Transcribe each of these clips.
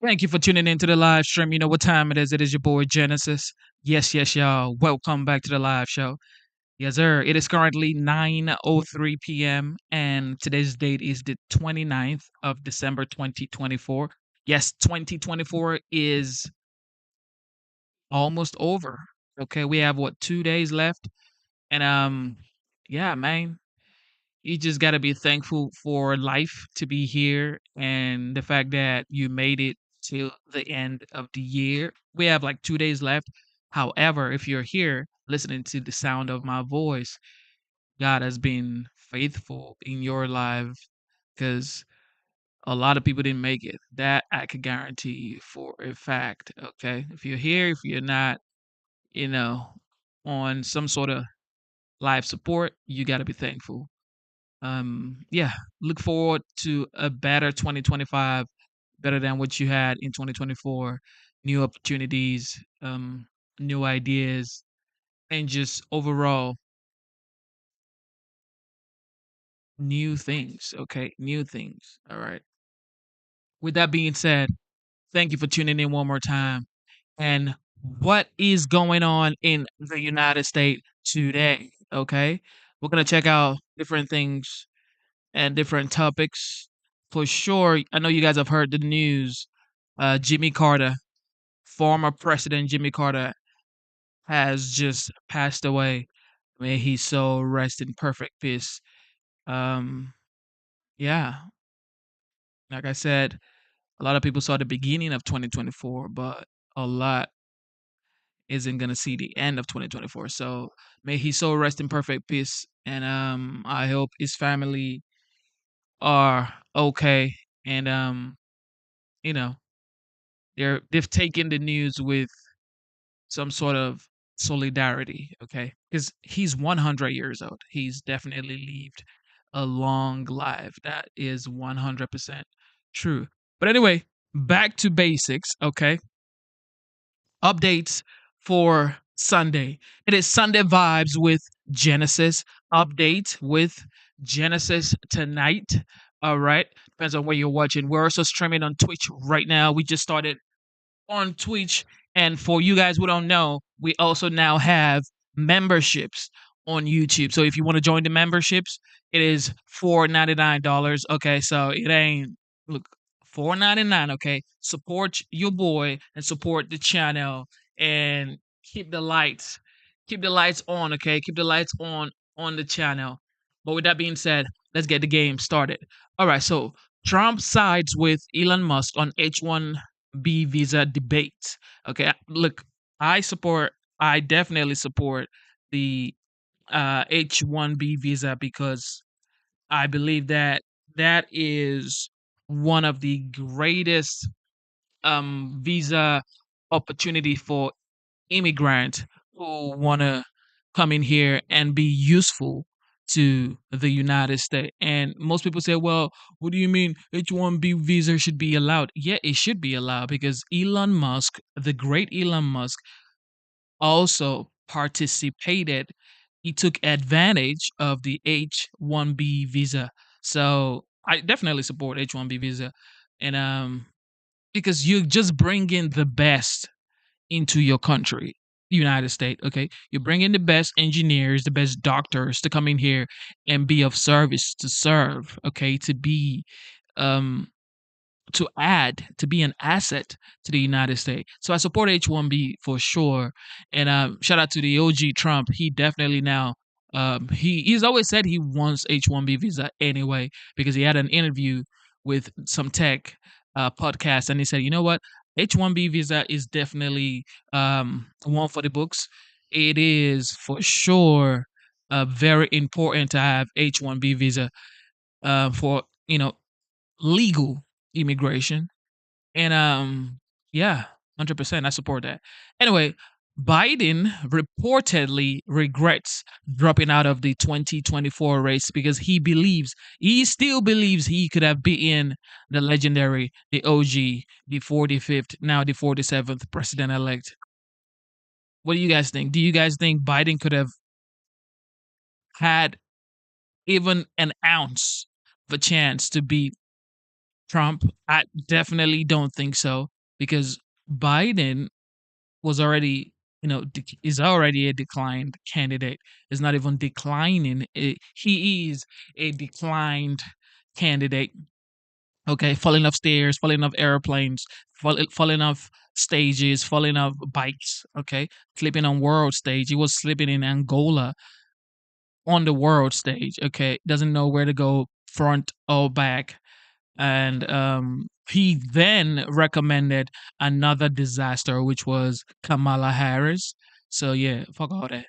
Thank you for tuning into the live stream. You know what time it is. It is your boy Genesis. Yes, yes, y'all. Welcome back to the live show. Yes, sir. It is currently 9:03 p.m. and today's date is the 29th of December 2024. Yes, 2024 is almost over. Okay, we have what 2 days left and yeah, man. You just got to be thankful for life to be here and the fact that you made it till the end of the year. We have like 2 days left. However, if you're here listening to the sound of my voice, God has been faithful in your life because a lot of people didn't make it. That I can guarantee you for a fact. Okay. If you're here, if you're not, you know, on some sort of life support, you got to be thankful. Yeah, look forward to a better 2025, better than what you had in 2024. New opportunities, new ideas, and just overall new things. Okay, new things. All right. With that being said, thank you for tuning in one more time. And what is going on in the United States today? Okay, we're gonna check out different things and different topics. For sure, I know you guys have heard the news. Jimmy Carter, former President Jimmy Carter, has just passed away. May he so rest in perfect peace. Um, yeah, like I said, a lot of people saw the beginning of 2024, but a lot isn't gonna see the end of 2024. So may he so rest in perfect peace, and I hope his family are okay, and you know, they've taken the news with some sort of solidarity, okay? Because he's 100 years old. He's definitely lived a long life. That is 100% true. But anyway, back to basics, okay? Updates for Sunday. It is Sunday vibes with Genesis. Update with Genesis tonight. All right. Depends on where you're watching. We're also streaming on Twitch right now. We just started on Twitch. And for you guys who don't know, we also now have memberships on YouTube. So if you want to join the memberships, it is $4.99. Okay, so it ain't look $4.99. Okay, support your boy and support the channel and keep the lights on. Okay, keep the lights on the channel. But with that being said, let's get the game started. All right, so Trump sides with Elon Musk on H1B visa debate. Okay, look, I definitely support the H1B visa because I believe that that is one of the greatest visa opportunity for immigrant who want to come in here and be useful to the United States. And most people say, well, what do you mean H1B visa should be allowed? Yeah, it should be allowed because Elon Musk, the great Elon Musk, also participated. He took advantage of the H1B visa. So I definitely support H1B visa. And because you just bring in the best into your country, United States. Okay, you bring in the best engineers, the best doctors to come in here and be of service to serve. Okay, to be um to add to be an asset to the United States. So I support H1B for sure. And shout out to the OG Trump. He definitely now he's always said he wants H1B visa anyway because he had an interview with some tech podcast and he said, you know what, H1B visa is definitely one for the books. It is for sure very important to have H1B visa for legal immigration. And yeah, 100% I support that. Anyway, Biden reportedly regrets dropping out of the 2024 race because he still believes he could have beaten the legendary, the OG, the 45th, now the 47th president elect. What do you guys think? Do you guys think Biden could have had even an ounce of a chance to beat Trump? I definitely don't think so because Biden was already, is already a declined candidate. Is not even declining. He is a declined candidate. Okay, falling off stairs, falling off airplanes, falling off stages, falling off bikes. Okay, sleeping on world stage. He was sleeping in Angola on the world stage. Okay, doesn't know where to go, front or back, and he then recommended another disaster, which was Kamala Harris. So yeah, fuck all that.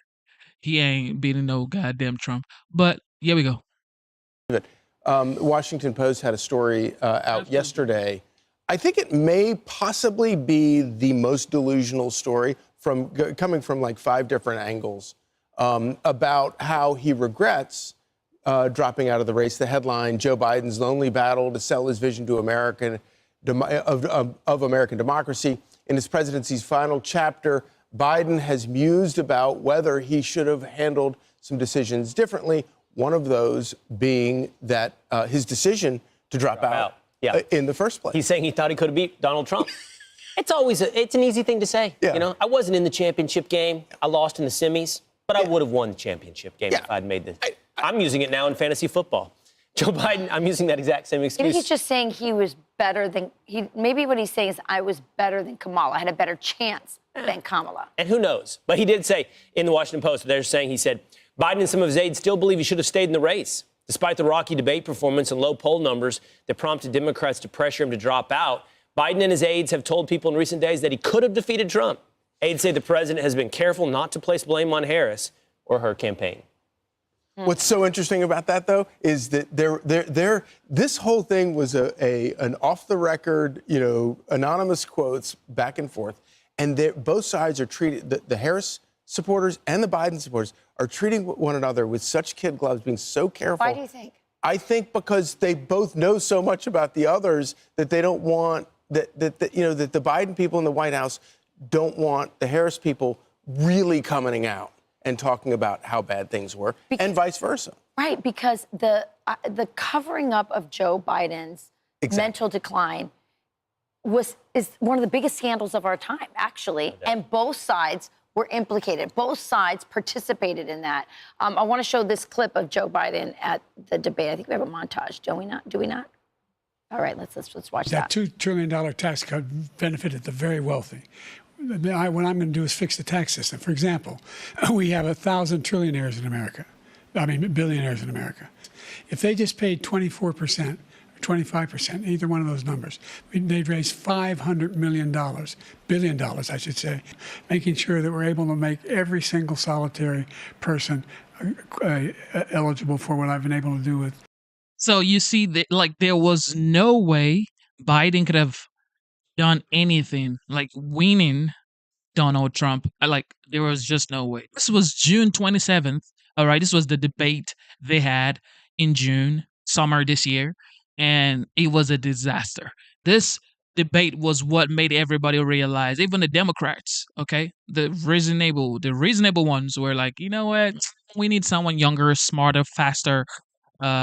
He ain't beating no goddamn Trump. But here we go. Washington Post had a story out Absolutely. yesterday. I think it may possibly be the most delusional story coming from like 5 different angles about how he regrets dropping out of the race. The headline: Joe Biden's lonely battle to sell his vision to American of American democracy. In his presidency's final chapter, Biden has mused about whether he should have handled some decisions differently. One of those being that his decision to drop out. Yeah. In the first place. He's saying he thought he could have beat Donald Trump. It's an easy thing to say. Yeah. You know, I wasn't in the championship game. I lost in the semis, but I would have won the championship game if I'd made the. I'm using it now in fantasy football. Joe Biden, I'm using that exact same excuse. Maybe he's just saying he was better than maybe what he's saying is I was better than Kamala. I had a better chance than Kamala. And who knows? But he did say in the Washington Post, they're saying he said Biden and some of his aides still believe he should have stayed in the race, despite the rocky debate performance and low poll numbers that prompted Democrats to pressure him to drop out. Biden and his aides have told people in recent days that he could have defeated Trump. Aides say the president has been careful not to place blame on Harris or her campaign. What's so interesting about that, though, is that this whole thing was an off-the-record, anonymous quotes back and forth, and both sides are treated, the Harris supporters and the Biden supporters are treating one another with such kid gloves, being so careful. Why do you think? I think because they both know so much about the others that they don't want that the Biden people in the White House don't want the Harris people really coming out and talking about how bad things were, and vice versa. Right, because the covering up of Joe Biden's mental decline is one of the biggest scandals of our time, actually, and both sides were implicated. Both sides participated in that. I want to show this clip of Joe Biden at the debate. I think we have a montage. Do we not? Do we not? All right, let's watch that. That $2 trillion tax cut benefited the very wealthy. What I'm going to do is fix the tax system. For example, we have 1,000 trillionaires in America. Billionaires in America. If they just paid 24%, 25%, either one of those numbers, they'd raise $500 billion, I should say, making sure that we're able to make every single solitary person eligible for what I've been able to do with. So you see that, like, there was no way Biden could have done anything like winning Donald Trump. There was just no way. This was June 27th. All right, this was the debate they had in June, summer this year, and it was a disaster. This debate was what made everybody realize, even the Democrats, okay, the reasonable ones were like, you know what, we need someone younger, smarter, faster,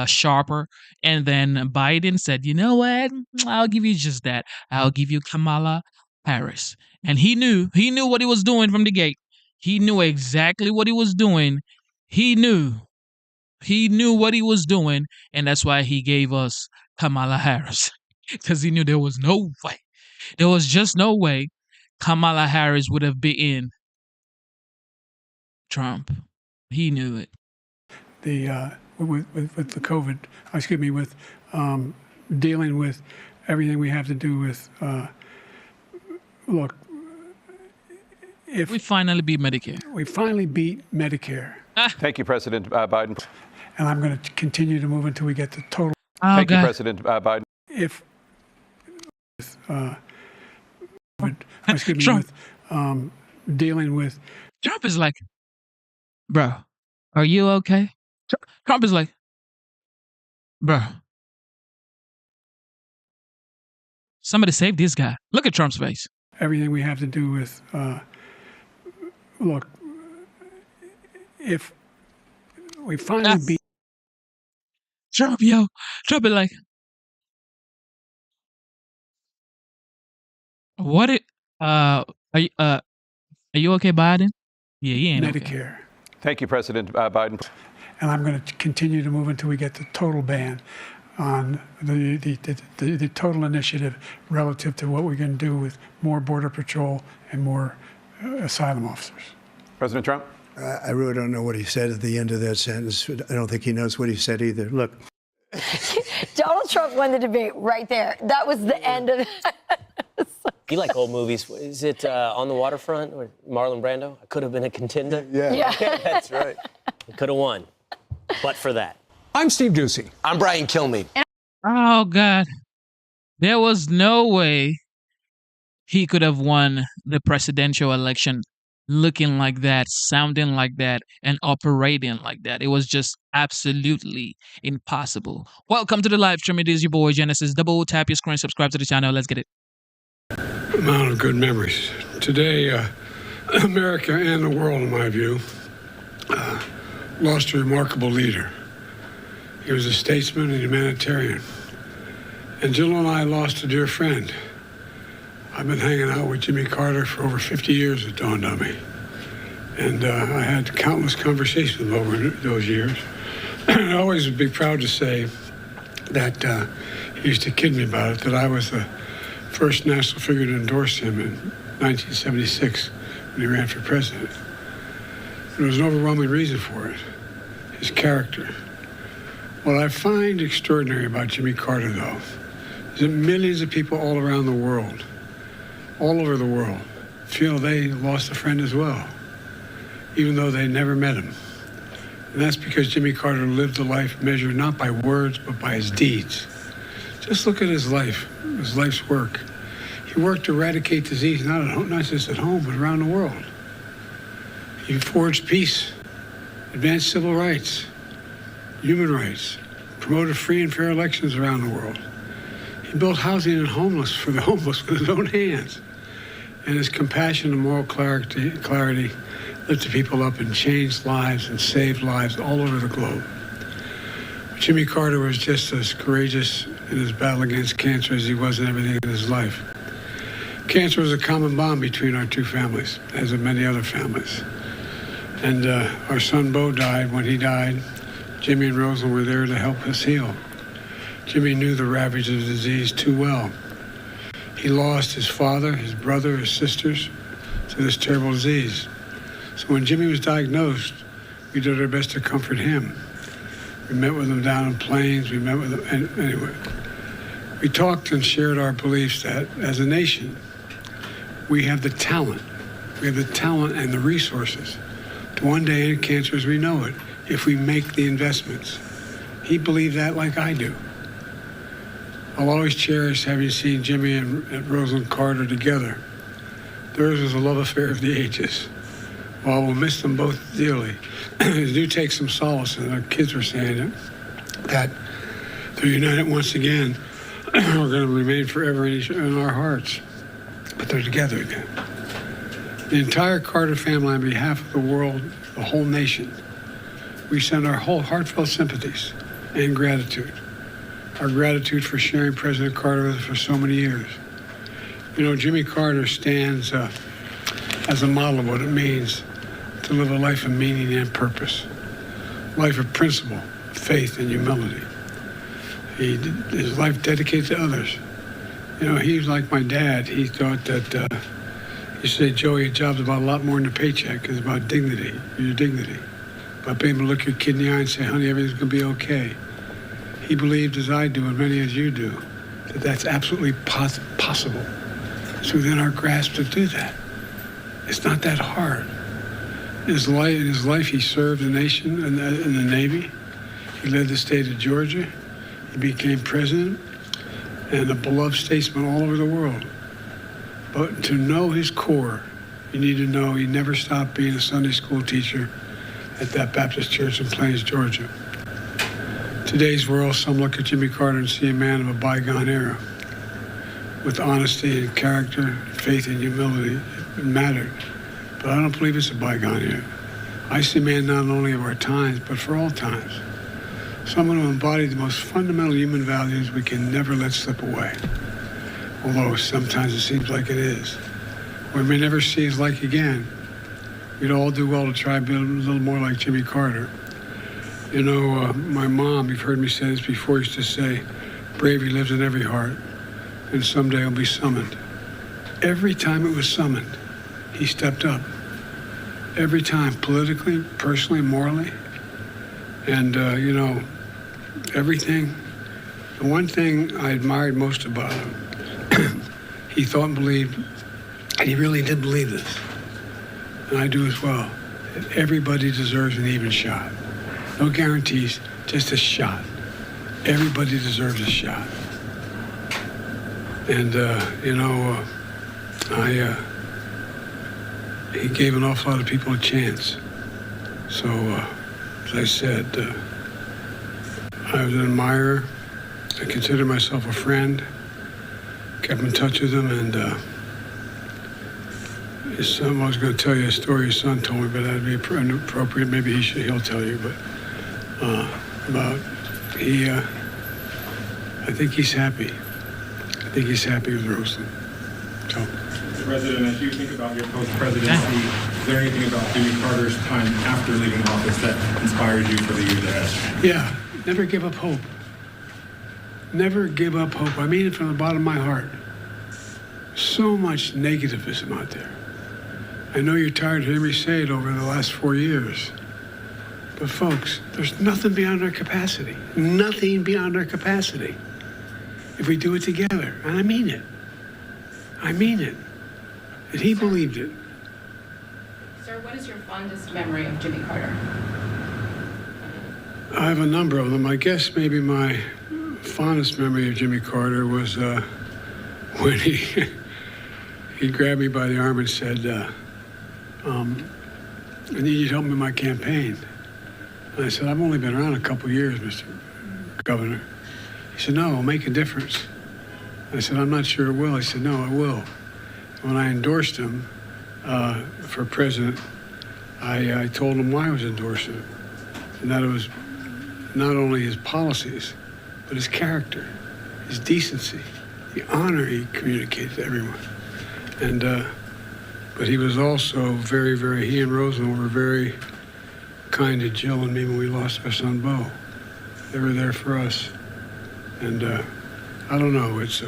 sharper. And then Biden said, you know what, I'll give you just that. I'll give you Kamala Harris. And he knew what he was doing from the gate. He knew exactly what he was doing. He knew what he was doing, and that's why he gave us Kamala Harris, because he knew there was just no way Kamala Harris would have beaten Trump. He knew it. With the COVID, with dealing with everything we have to do with, look, if We finally beat Medicare. we finally beat Medicare, Thank you, President Biden. and I'm going to continue to move until we get the total. Oh, Thank you, God. President Biden. If, Trump. with dealing with. Trump is like, bro, are you okay? Trump is like, bro, somebody save this guy. Look at Trump's face. Everything we have to do with, look, if we finally beat. Trump is like, What it? Are you okay, Biden? Yeah, he ain't okay. Medicare. Thank you, President Biden. And I'm going to continue to move until we get the total ban on the total initiative relative to what we're going to do with more Border Patrol and more asylum officers. President Trump? I really don't know what he said at the end of that sentence. I don't think he knows what he said either. Look. Donald Trump won the debate right there. That was the end of it. You like old movies. Is it On the Waterfront or Marlon Brando? I could have been a contender. Yeah. That's right. I could have won, but for that. I'm Steve Doocy. I'm Brian Kilmeade. Oh God, there was no way he could have won the presidential election looking like that, sounding like that, and operating like that. It was just absolutely impossible. Welcome to the live stream. It is your boy Genesis. Double tap your screen, subscribe to the channel. Let's get it. Amount of good memories. Today, America and the world, in my view, lost a remarkable leader. He was a statesman and humanitarian. And Jill and I lost a dear friend. I've been hanging out with Jimmy Carter for over 50 years, it dawned on me. And I had countless conversations over those years. I always would be proud to say that he used to kid me about it, that I was the first national figure to endorse him in 1976 when he ran for president. There was an overwhelming reason for it, his character. What I find extraordinary about Jimmy Carter, though, is that millions of people all around the world, all over the world, feel they lost a friend as well, even though they never met him. And that's because Jimmy Carter lived a life measured not by words, but by his deeds. Just look at his life's work. He worked to eradicate disease, not just at home, but around the world. He forged peace, advanced civil rights, human rights, promoted free and fair elections around the world. He built housing and for the homeless with his own hands. And his compassion and moral clarity lifted people up and changed lives and saved lives all over the globe. Jimmy Carter was just as courageous in his battle against cancer as he was in everything in his life. Cancer was a common bond between our two families, as of many other families. And our son Bo died. When he died, Jimmy and Rosalind were there to help us heal. Jimmy knew the ravage of the disease too well. He lost his father, his brother, his sisters to this terrible disease. So when Jimmy was diagnosed, we did our best to comfort him. We met with him down in Plains. We met with him. And anyway, we talked and shared our beliefs that as a nation, we have the talent. We have the talent and the resources to one day end cancer as we know it if we make the investments. He believed that like I do. I'll always cherish having seen Jimmy and Rosalind Carter together. Theirs was a love affair of the ages. While we'll miss them both dearly, I do take some solace in our kids were saying it, that they're united once again. We're going to remain forever in our hearts, but they're together again. The entire Carter family, on behalf of the world, the whole nation, we send our whole heartfelt sympathies and gratitude. Our gratitude for sharing President Carter with us for so many years. You know, Jimmy Carter stands as a model of what it means to live a life of meaning and purpose, life of principle, faith, and humility. His life dedicated to others. You know, he was like my dad. He thought that, he said, Joey, a job's about a lot more than a paycheck. It's about dignity, your dignity. About being able to look your kid in the eye and say, honey, everything's going to be okay. He believed, as I do, and many as you do, that that's absolutely possible. It's within our grasp to do that. It's not that hard. In his life, he served the nation in the Navy. He led the state of Georgia. He became president and a beloved statesman all over the world. But to know his core, you need to know he never stopped being a Sunday school teacher at that Baptist church in Plains, Georgia. Today's world, some look at Jimmy Carter and see a man of a bygone era. With honesty and character, faith and humility, it mattered. But I don't believe it's a bygone era. I see a man not only of our times, but for all times. Someone who embodied the most fundamental human values we can never let slip away. although sometimes it seems like it is. We may never see his like again. We'd all do well to try to be a little more like Jimmy Carter. You know, my mom, you've heard me say this before, used to say, bravery lives in every heart, and someday it'll be summoned. Every time it was summoned, he stepped up. Every time, politically, personally, morally. And, you know, everything. The one thing I admired most about him, he thought and believed, and he really did believe this, and I do as well, that everybody deserves an even shot. No guarantees, just a shot. Everybody deserves a shot. And, you know, he gave an awful lot of people a chance. So, as I said, I was an admirer. I considered myself a friend. Kept in touch with him, and his son, I was going to tell you a story his son told me, but that'd be inappropriate. Maybe he'll tell you, but about I think he's happy. I think he's happy with Roseland. So. Mr. President, as you think about your post-presidency, is there anything about Jimmy Carter's time after leaving office that inspires you for the years ahead? Yeah, never give up hope. Never give up hope. I mean it from the bottom of my heart. So much negativism out there. I know you're tired of hearing me say it over the last 4 years. But folks, there's nothing beyond our capacity. Nothing beyond our capacity. If we do it together, and I mean it. I mean it. And he believed it. Sir, what is your fondest memory of Jimmy Carter? I have a number of them. I guess maybe my fondest memory of Jimmy Carter was when he grabbed me by the arm and said, I need you to help me in my campaign. And I said, I've only been around a couple years, Mr. Governor. He said, no, it'll make a difference. I said, I'm not sure it will. He said, no, it will. When I endorsed him for president, I told him why I was endorsing him. And that it was not only his policies, but his character, his decency, the honor he communicated to everyone. And, but he was also very, very, he and Roseland were very kind to Jill and me when we lost our son, Bo. They were there for us. And I don't know, it's,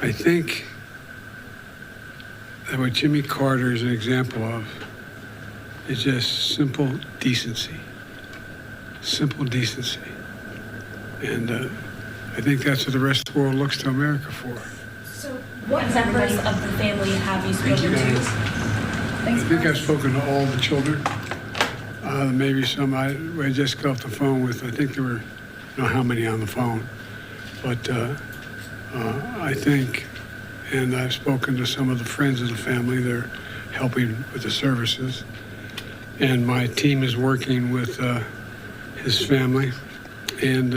I think that what Jimmy Carter is an example of is just simple decency. Simple decency. And I think that's what the rest of the world looks to America for. So what members of the family have you spoken to? I think I've spoken to all the children. Maybe some I just got off the phone with. I think there were, I don't know how many on the phone, but I think, and I've spoken to some of the friends of the family. They're helping with the services, and my team is working with his family and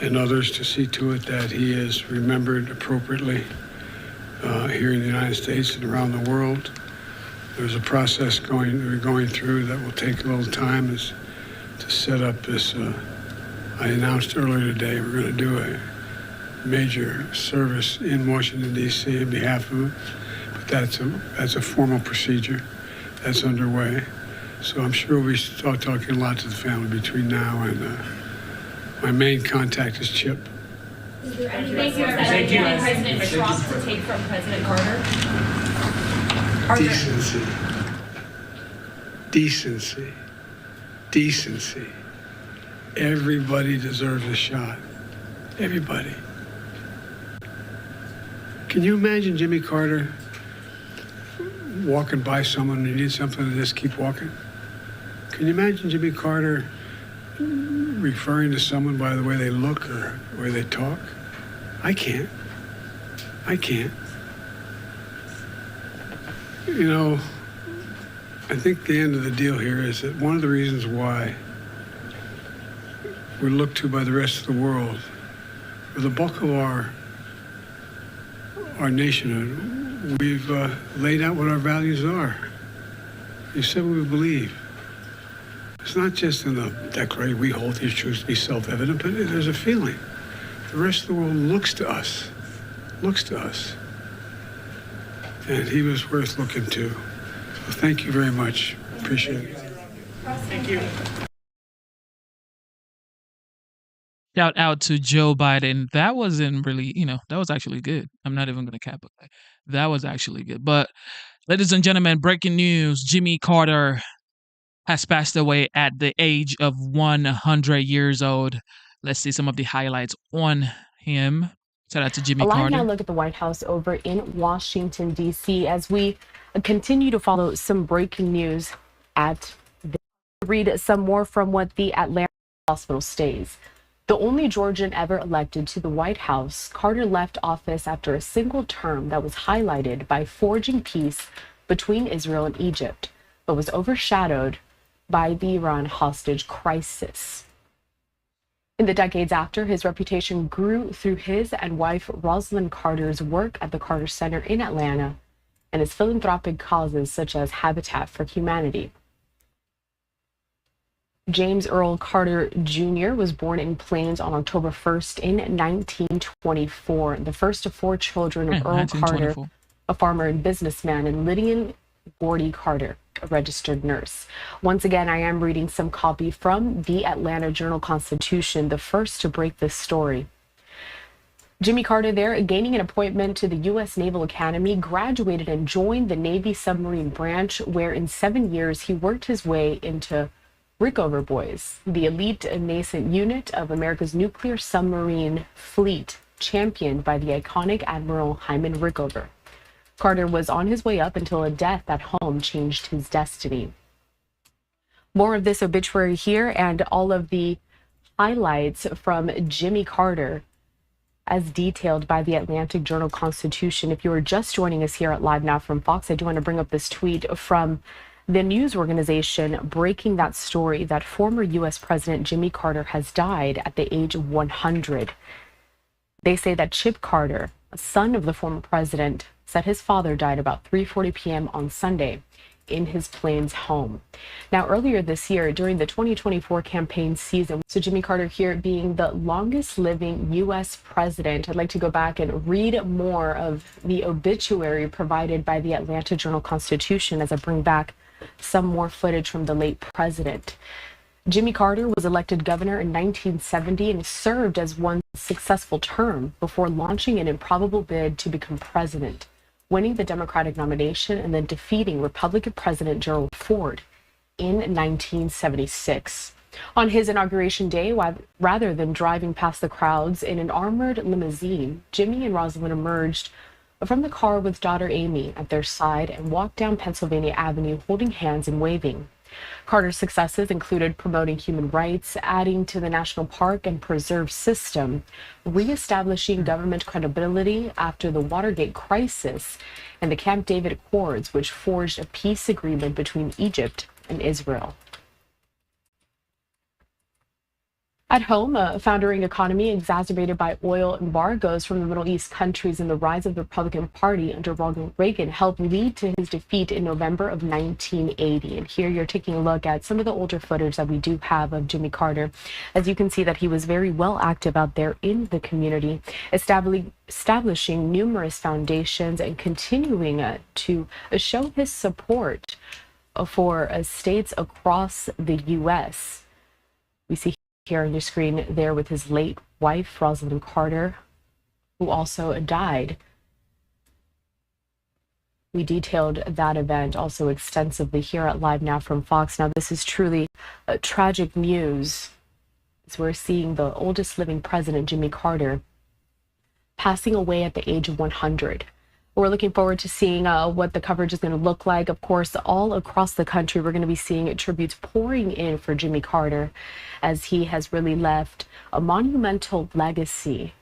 others to see to it that he is remembered appropriately here in the United States and around the world. There's a process we're going through that will take a little time is to set up this. I announced earlier today we're going to do a major service in Washington, D.C. on behalf of him. But that's a formal procedure that's underway. So I'm sure we'll be talking a lot to the family between now and my main contact is Chip. Is there anything that President Trump to take from President Carter? Decency. Decency. Decency. Everybody deserves a shot. Everybody. Can you imagine Jimmy Carter walking by someone and he needs something to just keep walking? Can you imagine Jimmy Carter referring to someone by the way they look or the way they talk? I can't. I can't. You know, I think the end of the deal here is that one of the reasons why we're looked to by the rest of the world, for the bulk of our nationhood, we've laid out what our values are. You said what we believe. It's not just in the Declaration, we hold these truths to be self-evident, but there's a feeling. The rest of the world looks to us. And he was worth looking to. So thank you very much. Appreciate it. Thank you. Shout out to Joe Biden. That wasn't really, that was actually good. I'm not even going to cap it. That was actually good. But, ladies and gentlemen, breaking news. Jimmy Carter has passed away at the age of 100 years old. Let's see some of the highlights on him. Shout out to Jimmy Carter. Alive now look at the White House over in Washington, D.C. as we continue to follow some breaking news at the read some more from what the Atlanta hospital states. The only Georgian ever elected to the White House, Carter left office after a single term that was highlighted by forging peace between Israel and Egypt, but was overshadowed by the Iran hostage crisis. In the decades after, his reputation grew through his and wife Rosalind Carter's work at the Carter Center in Atlanta and his philanthropic causes such as Habitat for Humanity. James Earl Carter Jr. was born in Plains on October 1st in 1924, the first of four children of Earl Carter, a farmer and businessman, and Lydian Gordy Carter, a registered nurse. Once again, I am reading some copy from the Atlanta Journal-Constitution, the first to break this story. Jimmy Carter there, gaining an appointment to the U.S. Naval Academy, graduated and joined the Navy submarine branch, where in 7 years he worked his way into Rickover Boys, the elite and nascent unit of America's nuclear submarine fleet, championed by the iconic Admiral Hyman Rickover. Carter was on his way up until a death at home changed his destiny. More of this obituary here and all of the highlights from Jimmy Carter as detailed by the Atlantic Journal-Constitution. If you are just joining us here at Live Now from Fox, I do want to bring up this tweet from the news organization breaking that story that former U.S. President Jimmy Carter has died at the age of 100. They say that Chip Carter, a son of the former president, said his father died about 3:40 p.m. on Sunday in his Plains home. Now, earlier this year, during the 2024 campaign season, so Jimmy Carter here being the longest living U.S. president. I'd like to go back and read more of the obituary provided by the Atlanta Journal-Constitution as I bring back some more footage from the late president. Jimmy Carter was elected governor in 1970 and served as one successful term before launching an improbable bid to become president, winning the Democratic nomination and then defeating Republican President Gerald Ford in 1976. On his inauguration day, rather than driving past the crowds in an armored limousine, Jimmy and Rosalind emerged from the car with daughter Amy at their side and walked down Pennsylvania Avenue holding hands and waving. Carter's successes included promoting human rights, adding to the national park and preserve system, reestablishing government credibility after the Watergate crisis, and the Camp David Accords, which forged a peace agreement between Egypt and Israel. At home, a foundering economy exacerbated by oil embargoes from the Middle East countries and the rise of the Republican Party under Ronald Reagan helped lead to his defeat in November of 1980. And here you're taking a look at some of the older footage that we do have of Jimmy Carter. As you can see that he was very well active out there in the community, establishing numerous foundations and continuing to show his support for states across the U.S. We see here on your screen there with his late wife, Rosalind Carter, who also died. We detailed that event also extensively here at Live Now from Fox. Now, this is truly tragic news as we're seeing the oldest living president, Jimmy Carter, passing away at the age of 100. We're looking forward to seeing what the coverage is going to look like. Of course, all across the country, we're going to be seeing tributes pouring in for Jimmy Carter as he has really left a monumental legacy.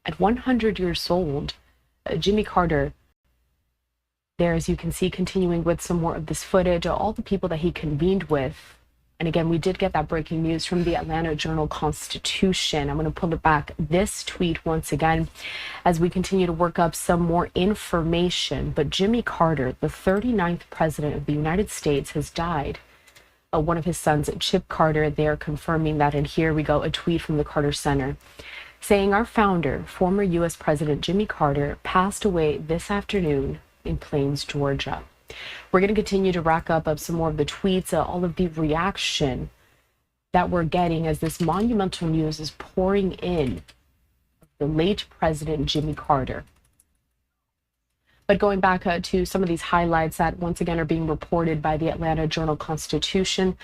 At 100 years old, Jimmy Carter, there, as you can see, continuing with some more of this footage, all the people that he convened with. And again, we did get that breaking news from the Atlanta Journal-Constitution. I'm going to pull it back, this tweet once again, as we continue to work up some more information. But Jimmy Carter, the 39th president of the United States, has died. One of his sons, Chip Carter, they're confirming that. And here we go, a tweet from the Carter Center. saying our founder, former U.S. President Jimmy Carter, passed away this afternoon in Plains, Georgia. We're going to continue to rack up some more of the tweets, all of the reaction that we're getting as this monumental news is pouring in. The late President Jimmy Carter. But going back to some of these highlights that once again are being reported by the Atlanta Journal-Constitution,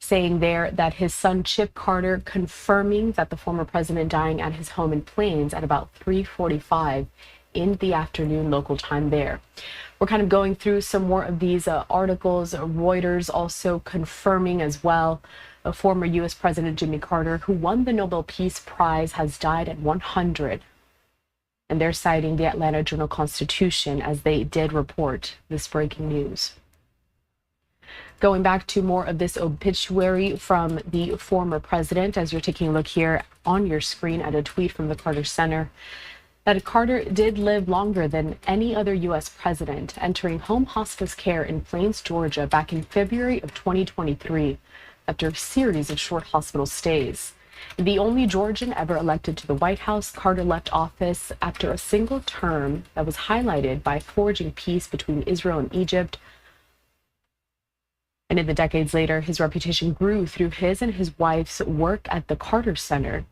saying there that his son Chip Carter confirming that the former president dying at his home in Plains at about 3:45 in the afternoon local time there. We're kind of going through some more of these articles. Reuters also confirming as well a former U.S. President Jimmy Carter, who won the Nobel Peace Prize, has died at 100. And they're citing the Atlanta Journal-Constitution as they did report this breaking news. Going back to more of this obituary from the former president, as you're taking a look here on your screen at a tweet from the Carter Center, that Carter did live longer than any other U.S. president, entering home hospice care in Plains, Georgia back in February of 2023 after a series of short hospital stays. The only Georgian ever elected to the White House, Carter left office after a single term that was highlighted by forging peace between Israel and Egypt. And in the decades later, his reputation grew through his and his wife's work at the Carter Center.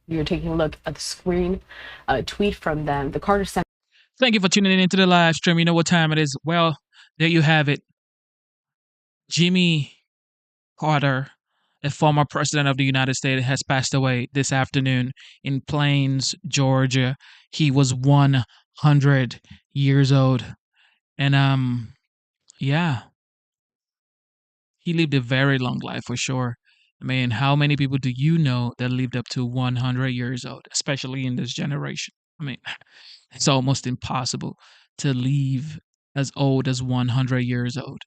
You're taking a look at the screen, a tweet from them, the Carter Center. Thank you for tuning in into the live stream. You know what time it is. Well, there you have it. Jimmy Carter, a former president of the United States, has passed away this afternoon in Plains, Georgia. He was 100 years old. And, yeah, he lived a very long life for sure. I mean, how many people do you know that lived up to 100 years old, especially in this generation? I mean, it's almost impossible to live as old as 100 years old.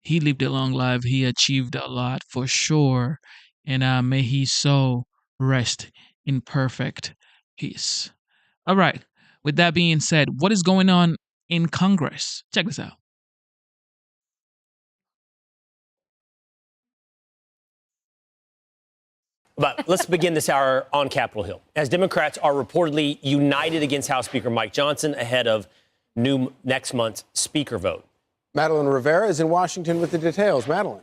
He lived a long life. He achieved a lot for sure. And may he so rest in perfect peace. All right. With that being said, what is going on in Congress? Check this out. But let's begin this hour on Capitol Hill, as Democrats are reportedly united against House Speaker Mike Johnson ahead of next month's Speaker vote. Madeline Rivera is in Washington with the details. Madeline.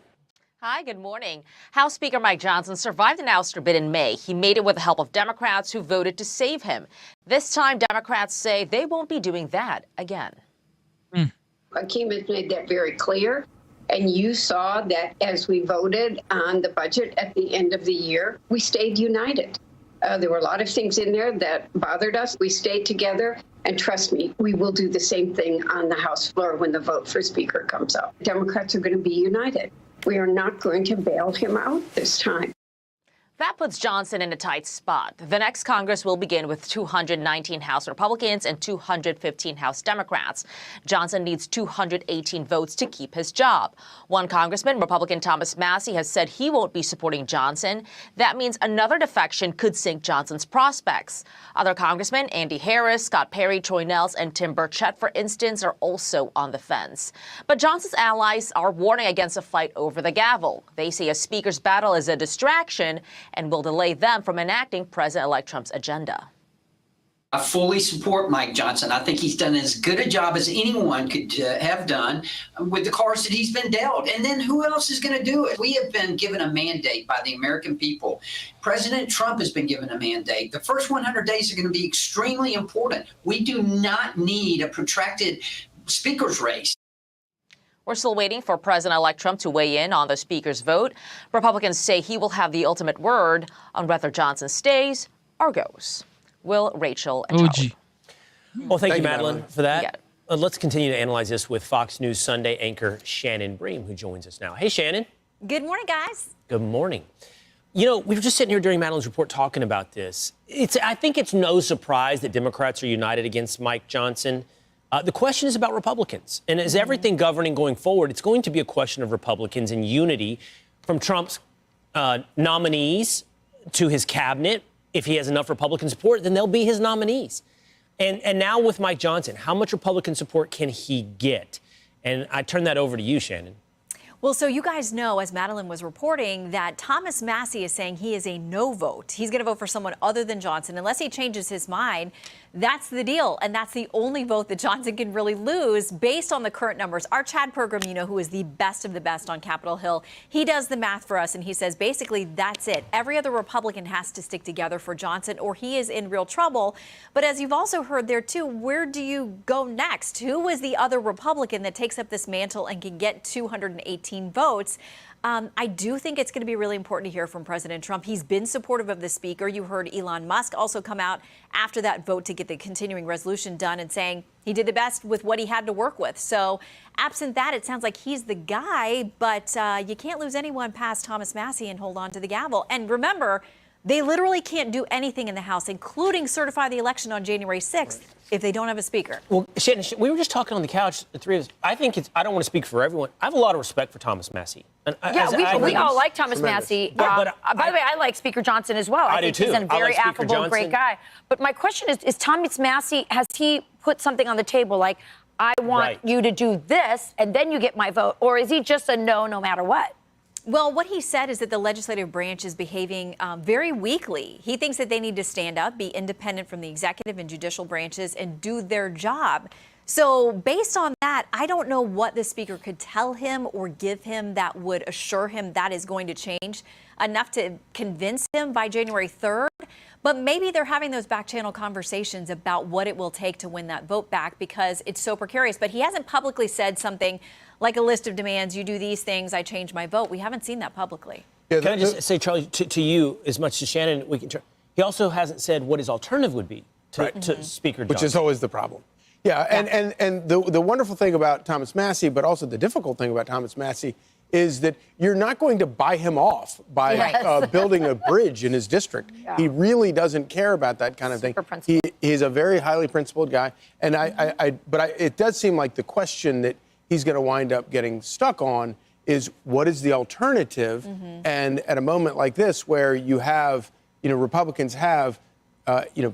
Hi, good morning. House Speaker Mike Johnson survived an ouster bid in May. He made it with the help of Democrats who voted to save him. This time, Democrats say they won't be doing that again. Hakeem has made that very clear. And you saw that as we voted on the budget at the end of the year, we stayed united. There were a lot of things in there that bothered us. We stayed together. And trust me, we will do the same thing on the House floor when the vote for Speaker comes up. Democrats are going to be united. We are not going to bail him out this time. That puts Johnson in a tight spot. The next Congress will begin with 219 House Republicans and 215 House Democrats. Johnson needs 218 votes to keep his job. One Congressman, Republican Thomas Massie, has said he won't be supporting Johnson. That means another defection could sink Johnson's prospects. Other congressmen, Andy Harris, Scott Perry, Troy Nehls, and Tim Burchett, for instance, are also on the fence. But Johnson's allies are warning against a fight over the gavel. They say a speaker's battle is a distraction and will delay them from enacting President-elect Trump's agenda. I fully support Mike Johnson. I think he's done as good a job as anyone could have done with the cards that he's been dealt. And then who else is going to do it? We have been given a mandate by the American people. President Trump has been given a mandate. The first 100 days are going to be extremely important. We do not need a protracted speaker's race. We're still waiting for President-elect Trump to weigh in on the speaker's vote. Republicans say he will have the ultimate word on whether Johnson stays or goes. Will, Rachel, and Charlie. Well, thank you, Madeline, for that. Let's continue to analyze this with Fox News Sunday anchor Shannon Bream, who joins us now. Hey, Shannon. Good morning, guys. Good morning. You know, we were just sitting here during Madeline's report talking about this. I think it's no surprise that Democrats are united against Mike Johnson. The question is about Republicans. And as everything governing going forward, it's going to be a question of Republicans and unity from Trump's nominees to his cabinet. If he has enough Republican support, then they'll be his nominees. And now with Mike Johnson, how much Republican support can he get? And I turn that over to you, Shannon. Well, so you guys know, as Madeline was reporting, that Thomas Massie is saying he is a no vote. He's going to vote for someone other than Johnson unless he changes his mind. That's the deal. And that's the only vote that Johnson can really lose based on the current numbers. Our Chad Pergram, you know, who is the best of the best on Capitol Hill, he does the math for us and he says basically that's it. Every other Republican has to stick together for Johnson or he is in real trouble. But as you've also heard there, too, where do you go next? Who is the other Republican that takes up this mantle and can get 218 votes? I do think it's going to be really important to hear from President Trump. He's been supportive of the speaker. You heard Elon Musk also come out after that vote to get the continuing resolution done and saying he did the best with what he had to work with. So absent that, it sounds like he's the guy, but you can't lose anyone past Thomas Massie and hold on to the gavel. And remember, they literally can't do anything in the House, including certify the election on January 6th, if they don't have a speaker. Well, Shannon, we were just talking on the couch, the three of us. I think I don't want to speak for everyone. I have a lot of respect for Thomas Massie. And we all like Thomas Massie. By the way, I like Speaker Johnson as well. I do think too. He's a very like affable, great guy. But my question is Thomas Massie, has he put something on the table like, I want you to do this, and then you get my vote? Or is he just a no matter what? Well, what he said is that the legislative branch is behaving very weakly. He thinks that they need to stand up, be independent from the executive and judicial branches, and do their job. So based on that, I don't know what the speaker could tell him or give him that would assure him that is going to change enough to convince him by January 3rd. But maybe they're having those back channel conversations about what it will take to win that vote back because it's so precarious. But he hasn't publicly said something like a list of demands. You do these things, I change my vote. We haven't seen that publicly. Can I just say, Charlie, to you, as much as Shannon, he also hasn't said what his alternative would be to Speaker Johnson. Which is always the problem. Yeah, and the wonderful thing about Thomas Massie, but also the difficult thing about Thomas Massie, is that you're not going to buy him off by building a bridge in his district. Yeah. He really doesn't care about that kind of thing. He's a very highly principled guy, and it does seem like the question that he's going to wind up getting stuck on is what is the alternative? Mm-hmm. And at a moment like this, where you have, Republicans have,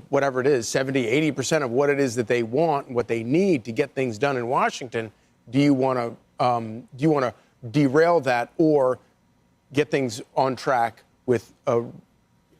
whatever it is, 70, 80% of what it is that they want, and what they need to get things done in Washington, do you want to derail that or get things on track with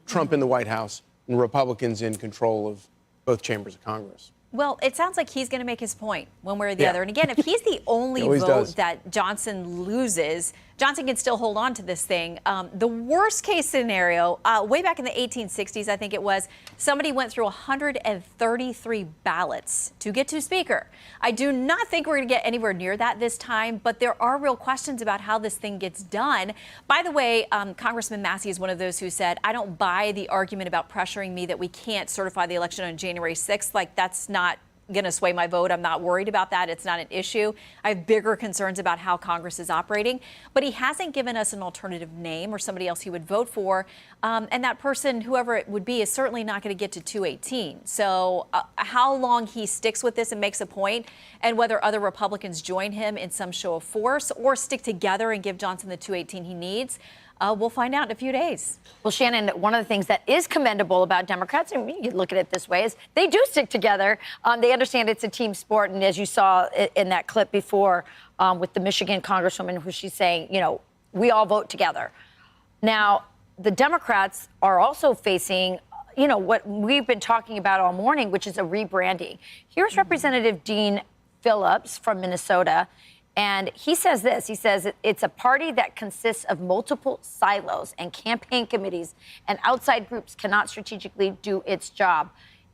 Trump in the White House and Republicans in control of both chambers of Congress? Well, it sounds like he's going to make his point one way or the other. And again, if he's the only vote that Johnson loses, Johnson can still hold on to this thing. The worst case scenario, way back in the 1860s, I think it was, somebody went through 133 ballots to get to Speaker. I do not think we're going to get anywhere near that this time, but there are real questions about how this thing gets done. By the way, Congressman Massie is one of those who said, I don't buy the argument about pressuring me that we can't certify the election on January 6th. Like, that's not going to sway my vote. I'm not worried about that. It's not an issue. I have bigger concerns about how Congress is operating. But he hasn't given us an alternative name or somebody else he would vote for. And that person, whoever it would be, is certainly not going to get to 218. So how long he sticks with this and makes a point, and whether other Republicans join him in some show of force or stick together and give Johnson the 218 he needs, we'll find out in a few days. Well, Shannon, one of the things that is commendable about Democrats, and you can look at it this way, is they do stick together. They understand it's a team sport. And as you saw in that clip before with the Michigan Congresswoman, who she's saying, we all vote together. Now, the Democrats are also facing, what we've been talking about all morning, which is a rebranding. Here's Representative Dean Phillips from Minnesota. And he says this, he says it's a party that consists of multiple silos and campaign committees, and outside groups cannot strategically do its job.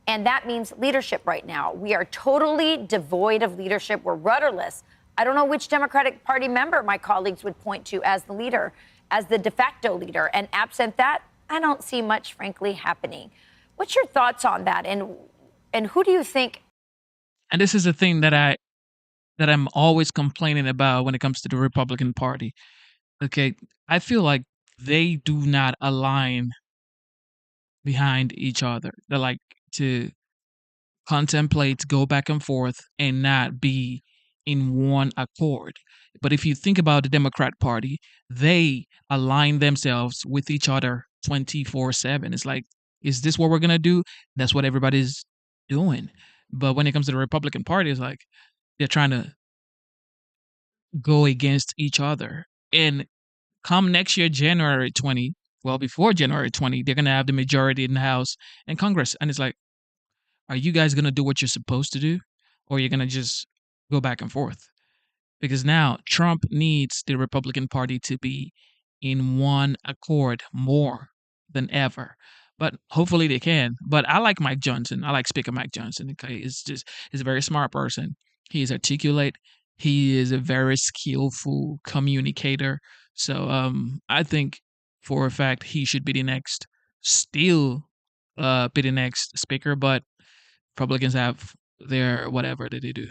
And that means leadership right now. We are totally devoid of leadership. We're rudderless. I don't know which Democratic Party member my colleagues would point to as the leader, as the de facto leader. And absent that, I don't see much, frankly, happening. What's your thoughts on that? And who do you think? And this is the thing that I'm always complaining about when it comes to the Republican Party. Okay, I feel like they do not align behind each other. They like to contemplate, go back and forth, and not be in one accord. But if you think about the Democrat Party, they align themselves with each other 24/7. It's like, is this what we're going to do? That's what everybody's doing. But when it comes to the Republican Party, it's like, they're trying to go against each other. And come next year, January 20, well, before January 20, they're going to have the majority in the House and Congress. And it's like, are you guys going to do what you're supposed to do? Or you're going to just go back and forth? Because now Trump needs the Republican Party to be in one accord more than ever. But hopefully they can. But I like Mike Johnson. I like Speaker Mike Johnson. Okay, he's a very smart person. He is articulate. He is a very skillful communicator. So I think for a fact he should be the next, still be the next speaker. But Republicans have their whatever that they do.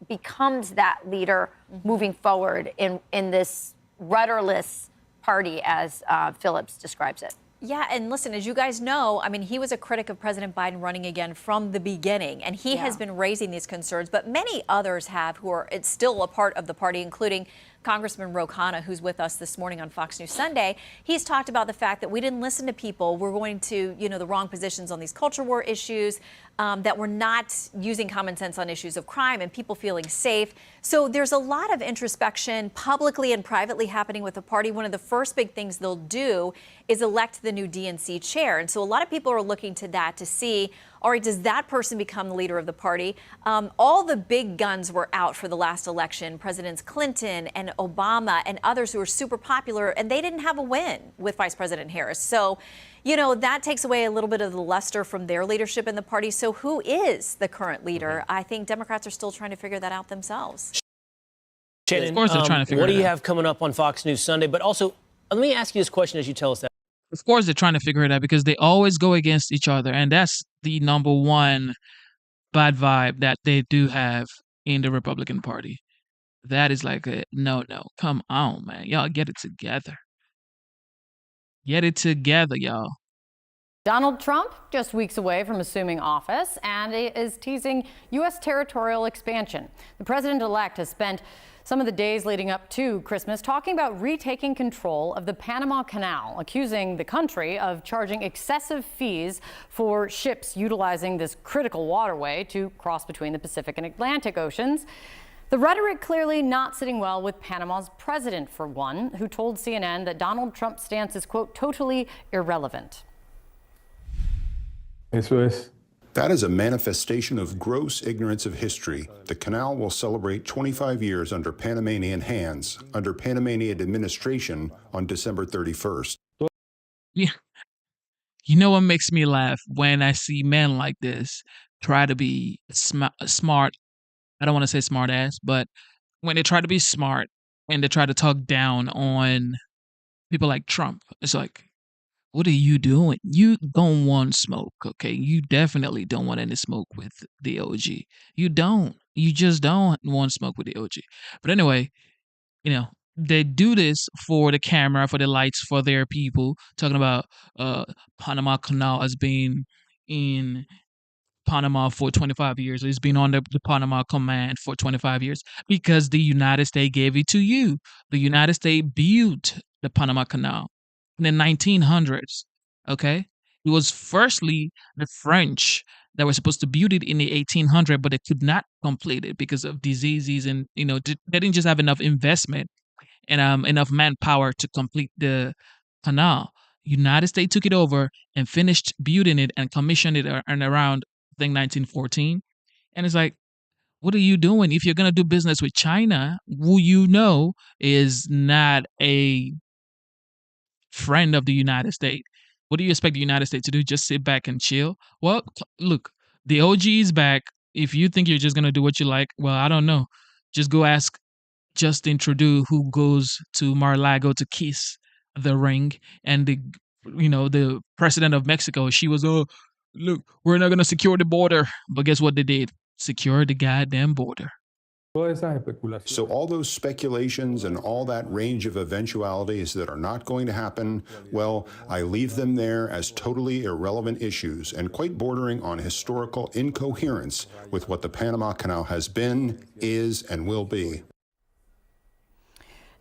Becomes that leader moving forward in this rudderless party, as Phillips describes it. Yeah, and listen, as you guys know, I mean, he was a critic of President Biden running again from the beginning, and he has been raising these concerns, but many others have who are still a part of the party, including Congressman Ro Khanna, who's with us this morning on Fox News Sunday. He's talked about the fact that we didn't listen to people. We're going to, the wrong positions on these culture war issues, that we're not using common sense on issues of crime and people feeling safe. So there's a lot of introspection publicly and privately happening with the party. One of the first big things they'll do is elect the new DNC chair. And so a lot of people are looking to that to see, all right, does that person become the leader of the party? All the big guns were out for the last election, Presidents Clinton and Obama and others who were super popular, and they didn't have a win with Vice President Harris. So, that takes away a little bit of the luster from their leadership in the party. So who is the current leader? I think Democrats are still trying to figure that out themselves. Shannon, of course they're trying to figure what it do you out. have coming up on Fox News Sunday? But also, let me ask you this question as you tell us that. Of course they're trying to figure it out because they always go against each other. And that's the number one bad vibe that they do have in the Republican Party. That is like no, come on, man. Y'all get it together. Get it together, y'all. Donald Trump just weeks away from assuming office and is teasing U.S. territorial expansion. The president-elect has spent some of the days leading up to Christmas talking about retaking control of the Panama Canal, accusing the country of charging excessive fees for ships utilizing this critical waterway to cross between the Pacific and Atlantic Oceans. The rhetoric clearly not sitting well with Panama's president, for one, who told CNN that Donald Trump's stance is, quote, totally irrelevant. That is a manifestation of gross ignorance of history. The canal will celebrate 25 years under Panamanian hands, under Panamanian administration on December 31st. Yeah. You know what makes me laugh? When I see men like this try to be smart. I don't want to say smart ass, but when they try to be smart and they try to talk down on people like Trump, it's like, what are you doing? You don't want smoke, okay? You definitely don't want any smoke with the OG. You don't. You just don't want smoke with the OG. But anyway, they do this for the camera, for the lights, for their people, talking about Panama Canal as being in Panama for 25 years. It's been on the Panama Command for 25 years because the United States gave it to you. The United States built the Panama Canal in the 1900s, okay? It was firstly the French that were supposed to build it in the 1800s, but they could not complete it because of diseases and, they didn't just have enough investment and enough manpower to complete the canal. United States took it over and finished building it and commissioned it around, I think, 1914. And it's like, what are you doing? If you're going to do business with China, who is not a friend of the United States, what do you expect the United States to do? Just sit back and chill? Well, look, the OG is back. If you think you're just going to do what you like, well, I don't know. Just go ask Justin Trudeau, who goes to Mar-a-Lago to kiss the ring, and the president of Mexico, she was, oh, look, we're not going to secure the border. But guess what they did? Secure the goddamn border. So all those speculations and all that range of eventualities that are not going to happen, well, I leave them there as totally irrelevant issues and quite bordering on historical incoherence with what the Panama Canal has been, is, and will be.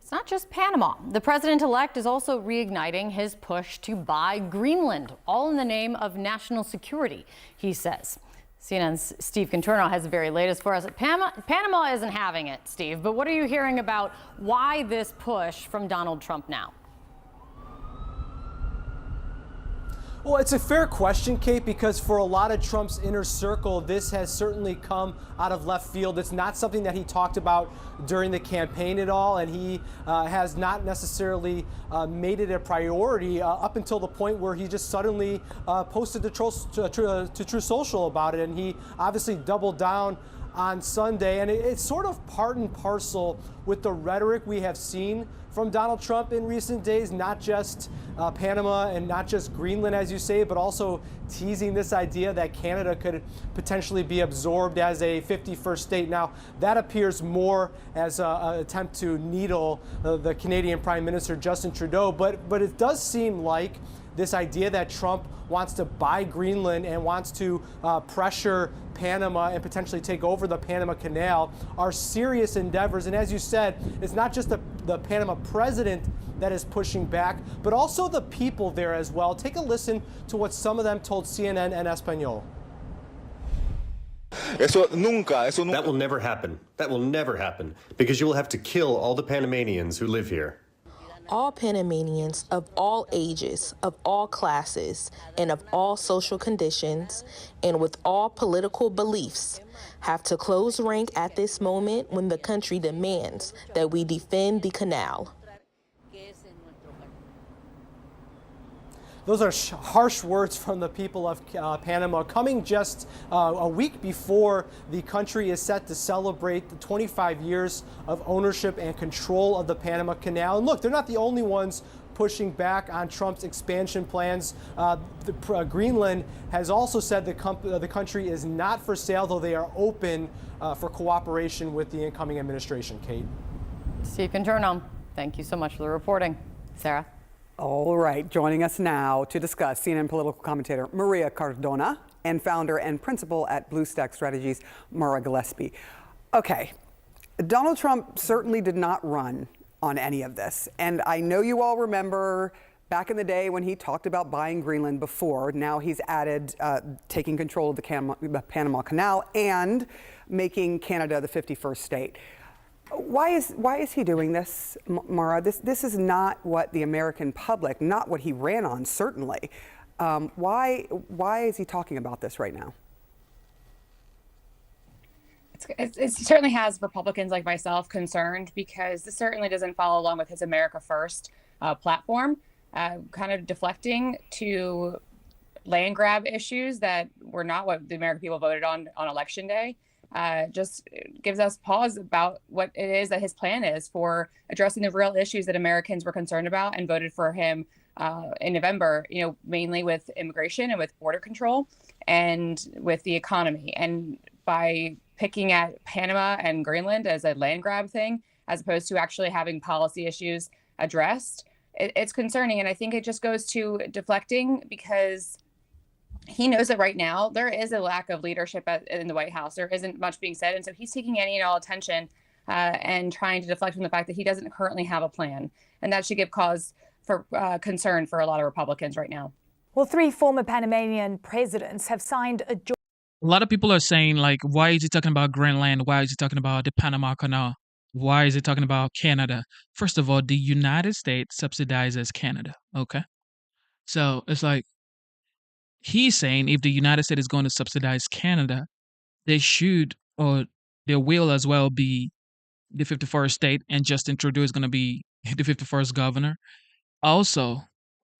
It's not just Panama. The president-elect is also reigniting his push to buy Greenland, all in the name of national security, he says. CNN's Steve Conturno has the very latest for us. Panama isn't having it, Steve, but what are you hearing about why this push from Donald Trump now? Well, it's a fair question, Kate, because for a lot of Trump's inner circle, this has certainly come out of left field. It's not something that he talked about during the campaign at all, and he has not necessarily made it a priority up until the point where he just suddenly posted to Truth Social about it, and he obviously doubled down on Sunday. And it's sort of part and parcel with the rhetoric we have seen from Donald Trump in recent days, not just Panama and not just Greenland, as you say, but also teasing this idea that Canada could potentially be absorbed as a 51st state. Now, that appears more as an attempt to needle the Canadian Prime Minister, Justin Trudeau, but it does seem like this idea that Trump wants to buy Greenland and wants to pressure Panama and potentially take over the Panama Canal are serious endeavors. And as you said, it's not just the Panama president that is pushing back, but also the people there as well. Take a listen to what some of them told CNN en Español. That will never happen. That will never happen because you will have to kill all the Panamanians who live here. All Panamanians of all ages, of all classes, and of all social conditions, and with all political beliefs, have to close rank at this moment when the country demands that we defend the canal. Those are harsh words from the people of Panama, coming just a week before the country is set to celebrate the 25 years of ownership and control of the Panama Canal. And look, they're not the only ones pushing back on Trump's expansion plans. Greenland has also said the country is not for sale, though they are open for cooperation with the incoming administration. Kate. Steve Conturno, thank you so much for the reporting. Sarah. All right, joining us now to discuss, CNN political commentator Maria Cardona and founder and principal at BlueStack Strategies, Mara Gillespie. Okay, Donald Trump certainly did not run on any of this. And I know you all remember back in the day when he talked about buying Greenland before. Now he's added taking control of the Panama Canal and making Canada the 51st state. Why is he doing this, Mara? This is not what the American public, not what he ran on, certainly. Why is he talking about this right now? It certainly has Republicans like myself concerned because this certainly doesn't follow along with his America First platform, kind of deflecting to land grab issues that were not what the American people voted on Election Day. Just gives us pause about what it is that his plan is for addressing the real issues that Americans were concerned about and voted for him in November, mainly with immigration and with border control and with the economy. And by picking at Panama and Greenland as a land grab thing, as opposed to actually having policy issues addressed, it's concerning. And I think it just goes to deflecting because he knows that right now there is a lack of leadership in the White House. There isn't much being said. And so he's taking any and all attention and trying to deflect from the fact that he doesn't currently have a plan. And that should give cause for concern for a lot of Republicans right now. Well, 3 former Panamanian presidents have signed a lot of people are saying, like, why is he talking about Greenland? Why is he talking about the Panama Canal? Why is he talking about Canada? First of all, the United States subsidizes Canada, okay? So it's like, he's saying if the United States is going to subsidize Canada, they should, or there will as well be the 51st state, and Justin Trudeau is going to be the 51st governor. Also,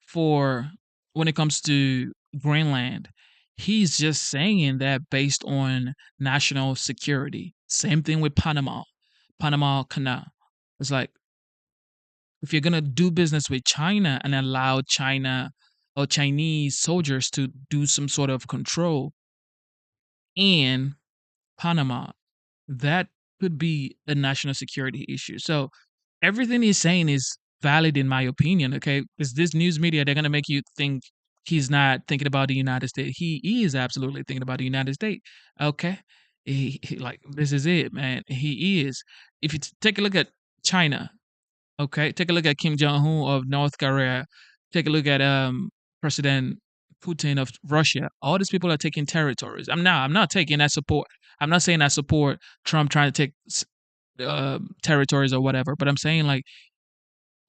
for when it comes to Greenland, he's just saying that based on national security. Same thing with Panama Canal. It's like, if you're going to do business with China and allow China or Chinese soldiers to do some sort of control in Panama, that could be a national security issue. So everything he's saying is valid in my opinion, okay? Because this news media, they're going to make you think he's not thinking about the United States. He is absolutely thinking about the United States, okay? He like, this is it, man. He is. If you take a look at China, okay? Take a look at Kim Jong-un of North Korea. Take a look at President Putin of Russia. All these people are taking territories. I'm not taking that support. I'm not saying I support Trump trying to take territories or whatever, but I'm saying like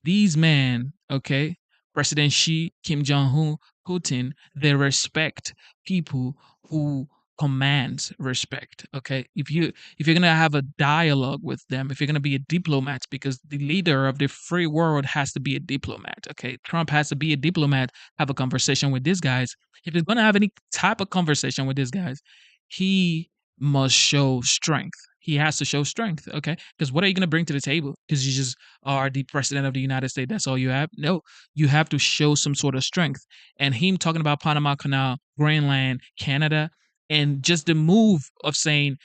these men, okay, President Xi, Kim Jong-un, Putin, they respect people who commands respect. Okay, if you're gonna have a dialogue with them, if you're gonna be a diplomat, because the leader of the free world has to be a diplomat. Okay, Trump has to be a diplomat, have a conversation with these guys. If he's gonna have any type of conversation with these guys, he must show strength. He has to show strength. Okay, because what are you gonna bring to the table? Because you just are the president of the United States. That's all you have. No, you have to show some sort of strength. And him talking about Panama Canal, Greenland, Canada. And just the move of saying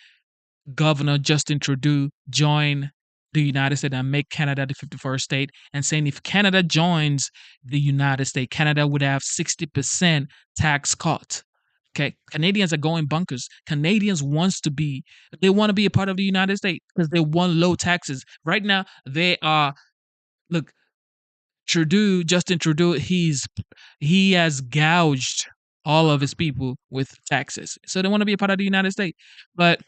Governor Justin Trudeau join the United States and make Canada the 51st state, and saying if Canada joins the United States, Canada would have 60% tax cut. Okay, Canadians are going bunkers. Canadians want to be a part of the United States because they want low taxes. Right now, they are, look, Justin Trudeau, he has gouged all of his people with taxes. So they want to be a part of the United States. But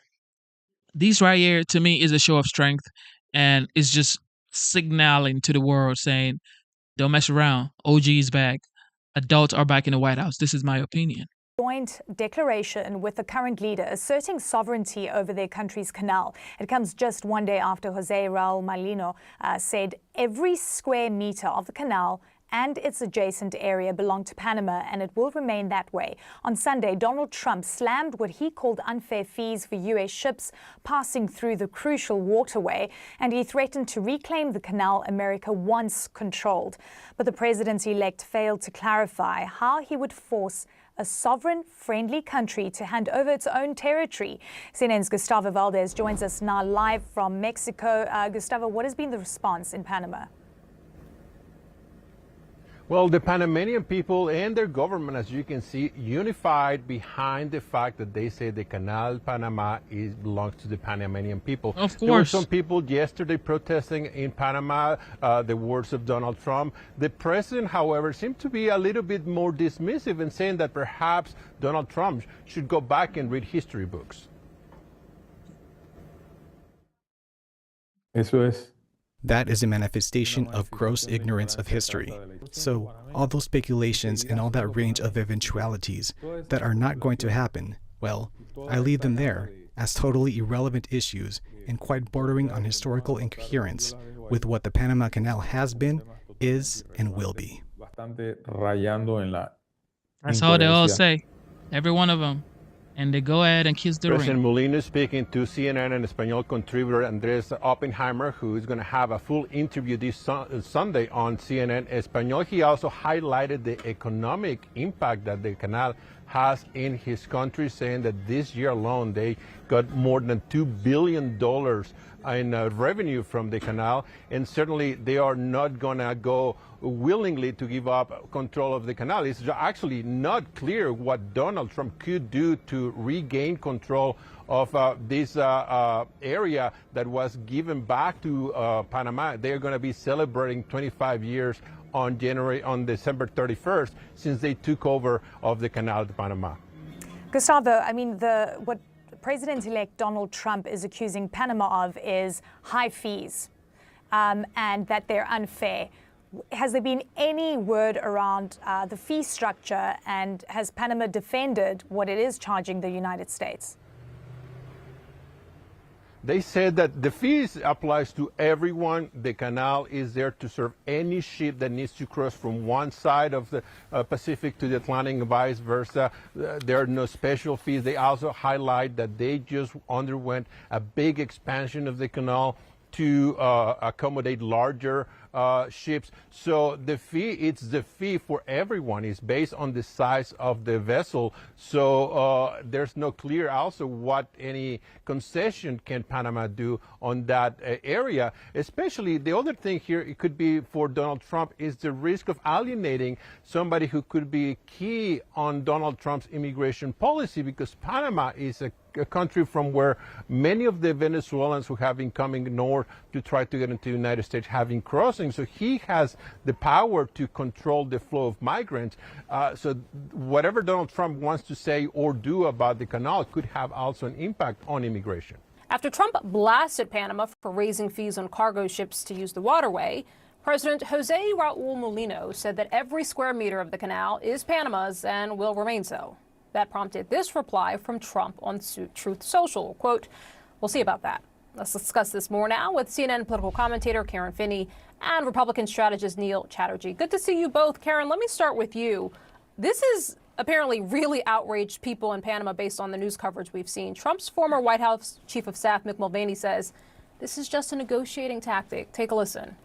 these right here, to me, is a show of strength. And it's just signaling to the world saying, don't mess around. OG is back. Adults are back in the White House. This is my opinion. Joint declaration with the current leader asserting sovereignty over their country's canal. It comes just one day after Jose Raul Molino said every square meter of the canal and its adjacent area belong to Panama, and it will remain that way. On Sunday, Donald Trump slammed what he called unfair fees for U.S. ships passing through the crucial waterway, and he threatened to reclaim the canal America once controlled. But the president-elect failed to clarify how he would force a sovereign-friendly country to hand over its own territory. CNN's Gustavo Valdez joins us now live from Mexico. Gustavo, what has been the response in Panama? Well, the Panamanian people and their government, as you can see, unified behind the fact that they say the Canal Panama belongs to the Panamanian people. Of course. There were some people yesterday protesting in Panama the words of Donald Trump. The president, however, seemed to be a little bit more dismissive and saying that perhaps Donald Trump should go back and read history books. Eso es. That is a manifestation of gross ignorance of history. So, all those speculations and all that range of eventualities that are not going to happen, well, I leave them there as totally irrelevant issues and quite bordering on historical incoherence with what the Panama Canal has been, is, and will be. That's all they all say, every one of them. And they go ahead and kiss the President ring. Molina speaking to CNN and Espanol contributor Andrés Oppenheimer, who is going to have a full interview this Sunday on CNN Espanol. He also highlighted the economic impact that the canal has in his country, saying that this year alone they got more than $2 billion in revenue from the canal, and certainly they are not going to go willingly to give up control of the canal. It's actually not clear what Donald Trump could do to regain control of this area that was given back to Panama. They're going to be celebrating 25 years on December 31st since they took over of the Canal de Panama. Gustavo, I mean, what President-elect Donald Trump is accusing Panama of is high fees and that they're unfair. Has there been any word around the fee structure, and has Panama defended what it is charging the United States? They said that the fees applies to everyone. The canal is there to serve any ship that needs to cross from one side of the Pacific to the Atlantic and vice versa. There are no special fees. They also highlight that they just underwent a big expansion of the canal to accommodate larger ships. So the fee, it's the fee for everyone. It's based on the size of the vessel. So there's no clear also what any concession can Panama do on that area. Especially the other thing here, it could be for Donald Trump, is the risk of alienating somebody who could be key on Donald Trump's immigration policy, because Panama is a country from where many of the Venezuelans who have been coming north to try to get into the United States have been crossing. So he has the power to control the flow of migrants. So whatever Donald Trump wants to say or do about the canal could have also an impact on immigration. After Trump blasted Panama for raising fees on cargo ships to use the waterway, President Jose Raul Mulino said that every square meter of the canal is Panama's and will remain so. That prompted this reply from Trump on Truth Social. Quote, "We'll see about that." Let's discuss this more now with CNN political commentator Karen Finney and Republican strategist Neil Chatterjee. Good to see you both. Karen, let me start with you. This is apparently really outraged people in Panama based on the news coverage we've seen. Trump's former White House Chief of Staff, Mick Mulvaney, says this is just a negotiating tactic. Take a listen.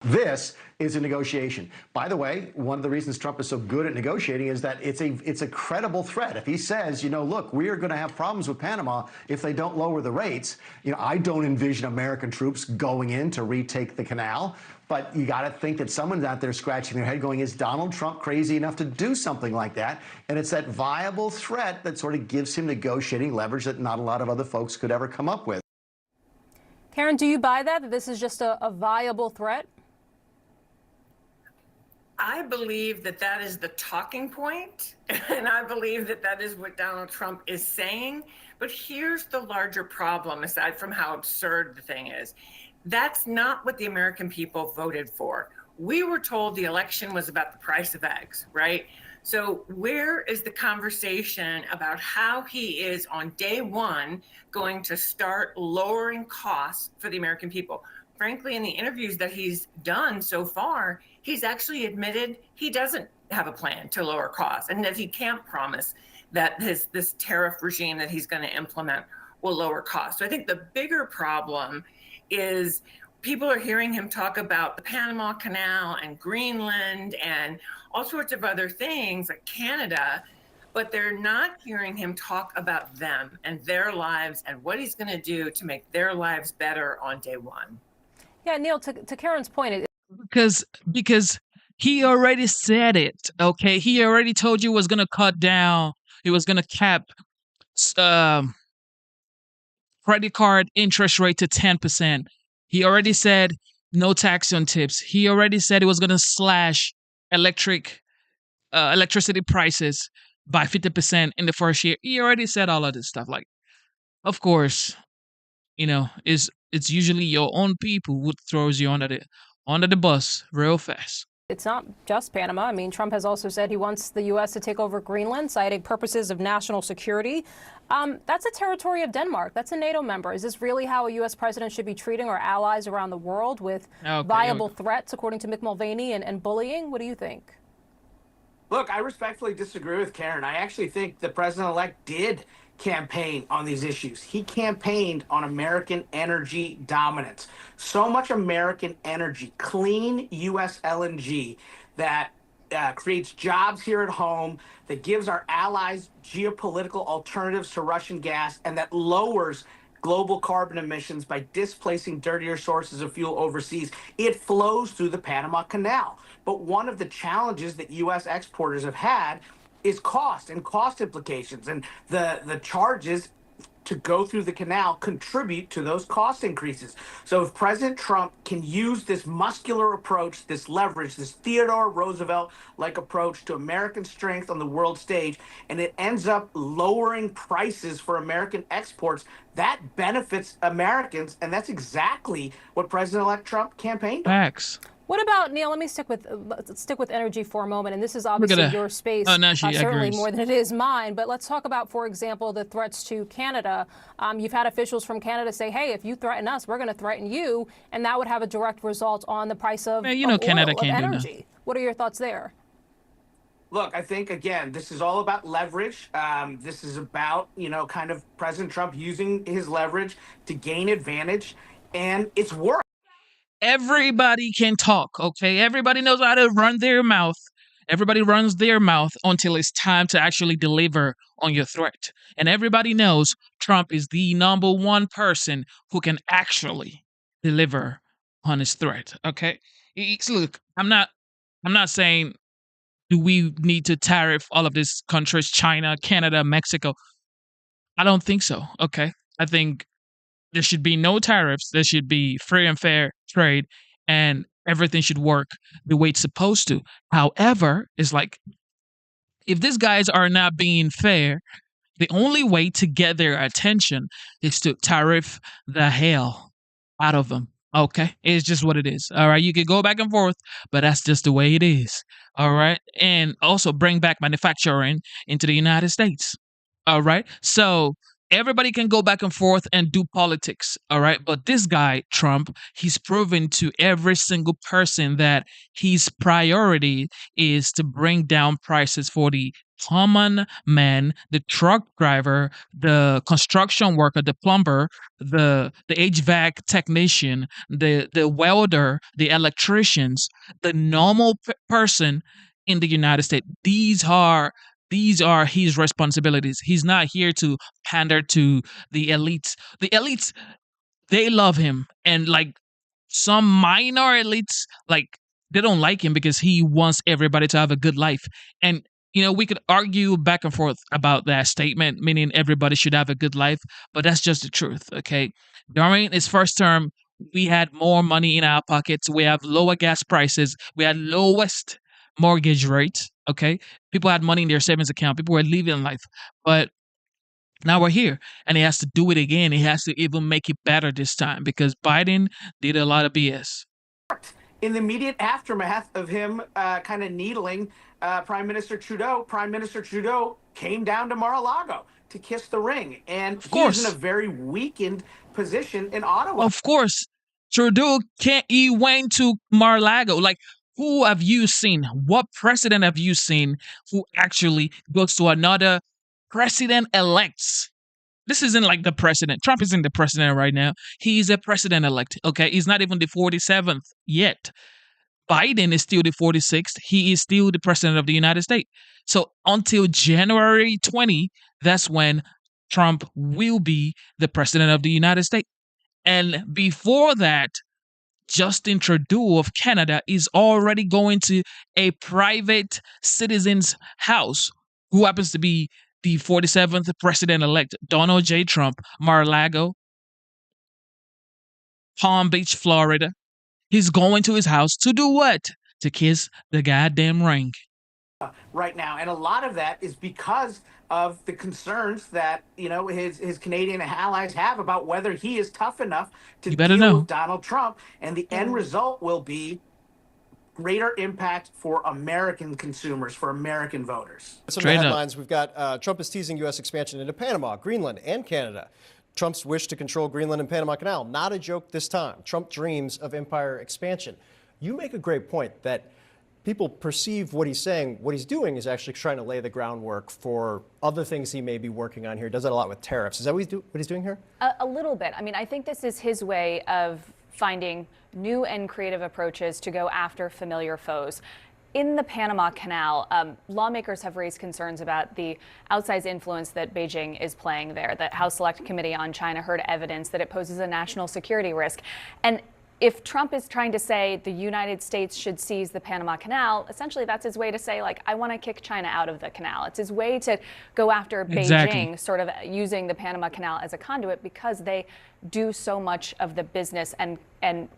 This is a negotiation. By the way, one of the reasons Trump is so good at negotiating is that it's a credible threat. If he says, you know, look, we are going to have problems with Panama if they don't lower the rates, you know, I don't envision American troops going in to retake the canal. But you got to think that someone's out there scratching their head going, is Donald Trump crazy enough to do something like that? And it's that viable threat that sort of gives him negotiating leverage that not a lot of other folks could ever come up with. Karen, do you buy that this is just a viable threat? I believe that that is the talking point, and I believe that that is what Donald Trump is saying. But here's the larger problem, aside from how absurd the thing is. That's not what the American people voted for. We were told the election was about the price of eggs, right? So where is the conversation about how he is on day one going to start lowering costs for the American people? Frankly, in the interviews that he's done so far, he's actually admitted he doesn't have a plan to lower costs and that he can't promise that this tariff regime that he's going to implement will lower costs. So I think the bigger problem is people are hearing him talk about the Panama Canal and Greenland and all sorts of other things like Canada, but they're not hearing him talk about them and their lives and what he's going to do to make their lives better on day one. Yeah, Neil, to Karen's point, because he already said it. Okay, he already told you it was gonna cut down. It was gonna cap credit card interest rate to 10%. He already said no tax on tips. He already said it was gonna slash electricity prices by 50% in the first year. He already said all of this stuff. Like, of course, you know, it's usually your own people who throws you under the bus real fast. It's not just Panama. I mean, Trump has also said he wants the U.S. to take over Greenland, citing purposes of national security. That's a territory of Denmark. That's a NATO member. Is this really how a U.S. president should be treating our allies around the world with viable threats, according to Mick Mulvaney, and bullying? What do you think? Look, I respectfully disagree with Karen. I actually think the president-elect did campaign on these issues. He campaigned on American energy dominance. So much American energy, clean U.S. LNG that creates jobs here at home, that gives our allies geopolitical alternatives to Russian gas, and that lowers global carbon emissions by displacing dirtier sources of fuel overseas. It flows through the Panama Canal. But one of the challenges that U.S. exporters have had is cost and cost implications, and the charges to go through the canal contribute to those cost increases. So if President Trump can use this muscular approach, this leverage, this Theodore Roosevelt-like approach to American strength on the world stage, and it ends up lowering prices for American exports, that benefits Americans, and that's exactly what President-elect Trump campaigned on. Facts. What about, Neil, let me stick with energy for a moment, and this is obviously your space, certainly more than it is mine, but let's talk about, for example, the threats to Canada. You've had officials from Canada say, hey, if you threaten us, we're going to threaten you, and that would have a direct result on the price of, Canada oil, can't of do energy. What are your thoughts there? Look, I think, again, this is all about leverage. This is about, kind of President Trump using his leverage to gain advantage, and it's worked. Everybody can talk, okay? Everybody knows how to run their mouth. Everybody runs their mouth until it's time to actually deliver on your threat. And everybody knows Trump is the number one person who can actually deliver on his threat, okay? Look, I'm not saying do we need to tariff all of these countries, China, Canada, Mexico. I don't think so. Okay. I think there should be no tariffs. There should be free and fair trade, and everything should work the way it's supposed to. However, it's like if these guys are not being fair, the only way to get their attention is to tariff the hell out of them. Okay, it's just what it is. All right, you can go back and forth, but that's just the way it is. All right, and also bring back manufacturing into the United States. All right, so everybody can go back and forth and do politics. All right, but this guy Trump, he's proven to every single person that his priority is to bring down prices for the common man, the truck driver, the construction worker, the plumber, the HVAC technician, the welder, the electricians, the normal person in the United States. These are his responsibilities. He's not here to pander to the elites. The elites, they love him, and like some minor elites, like they don't like him because he wants everybody to have a good life. And we could argue back and forth about that statement, meaning everybody should have a good life, but that's just the truth. Okay, during his first term, we had more money in our pockets. We have lower gas prices. We had lowest mortgage rates. Okay, people had money in their savings account. People were living life, but now we're here, and he has to do it again. He has to even make it better this time because Biden did a lot of BS. In the immediate aftermath of him kind of needling Prime Minister Trudeau came down to Mar-a-Lago to kiss the ring. And he's in a very weakened position in Ottawa. Of course, Trudeau he went to Mar-a-Lago. Like, who have you seen? What president have you seen who actually goes to another president-elect? This isn't like the president. Trump isn't the president right now. He's a president-elect, okay? He's not even the 47th yet. Biden is still the 46th. He is still the president of the United States. So until January 20, that's when Trump will be the president of the United States. And before that, Justin Trudeau of Canada is already going to a private citizen's house who happens to be the 47th president-elect, Donald J. Trump, Mar-a-Lago, Palm Beach, Florida. He's going to his house to do what? To kiss the goddamn ring. Right now, and a lot of that is because of the concerns that his Canadian allies have about whether he is tough enough to deal with Donald Trump, and the end result will be greater impact for American consumers, for American voters. Some of the headlines we've got: Trump is teasing U.S. expansion into Panama, Greenland, and Canada. Trump's wish to control Greenland and Panama Canal, not a joke this time. Trump dreams of empire expansion. You make a great point that people perceive what he's saying. What he's doing is actually trying to lay the groundwork for other things he may be working on here. He does that a lot with tariffs. Is that what he's doing here? A little bit. I mean, I think this is his way of finding new and creative approaches to go after familiar foes. In the Panama Canal, lawmakers have raised concerns about the outsized influence that Beijing is playing there. The House Select Committee on China heard evidence that it poses a national security risk. And if Trump is trying to say the United States should seize the Panama Canal, essentially that's his way to say, like, I want to kick China out of the canal. It's his way to go after Beijing, sort of using the Panama Canal as a conduit because they do so much of the business and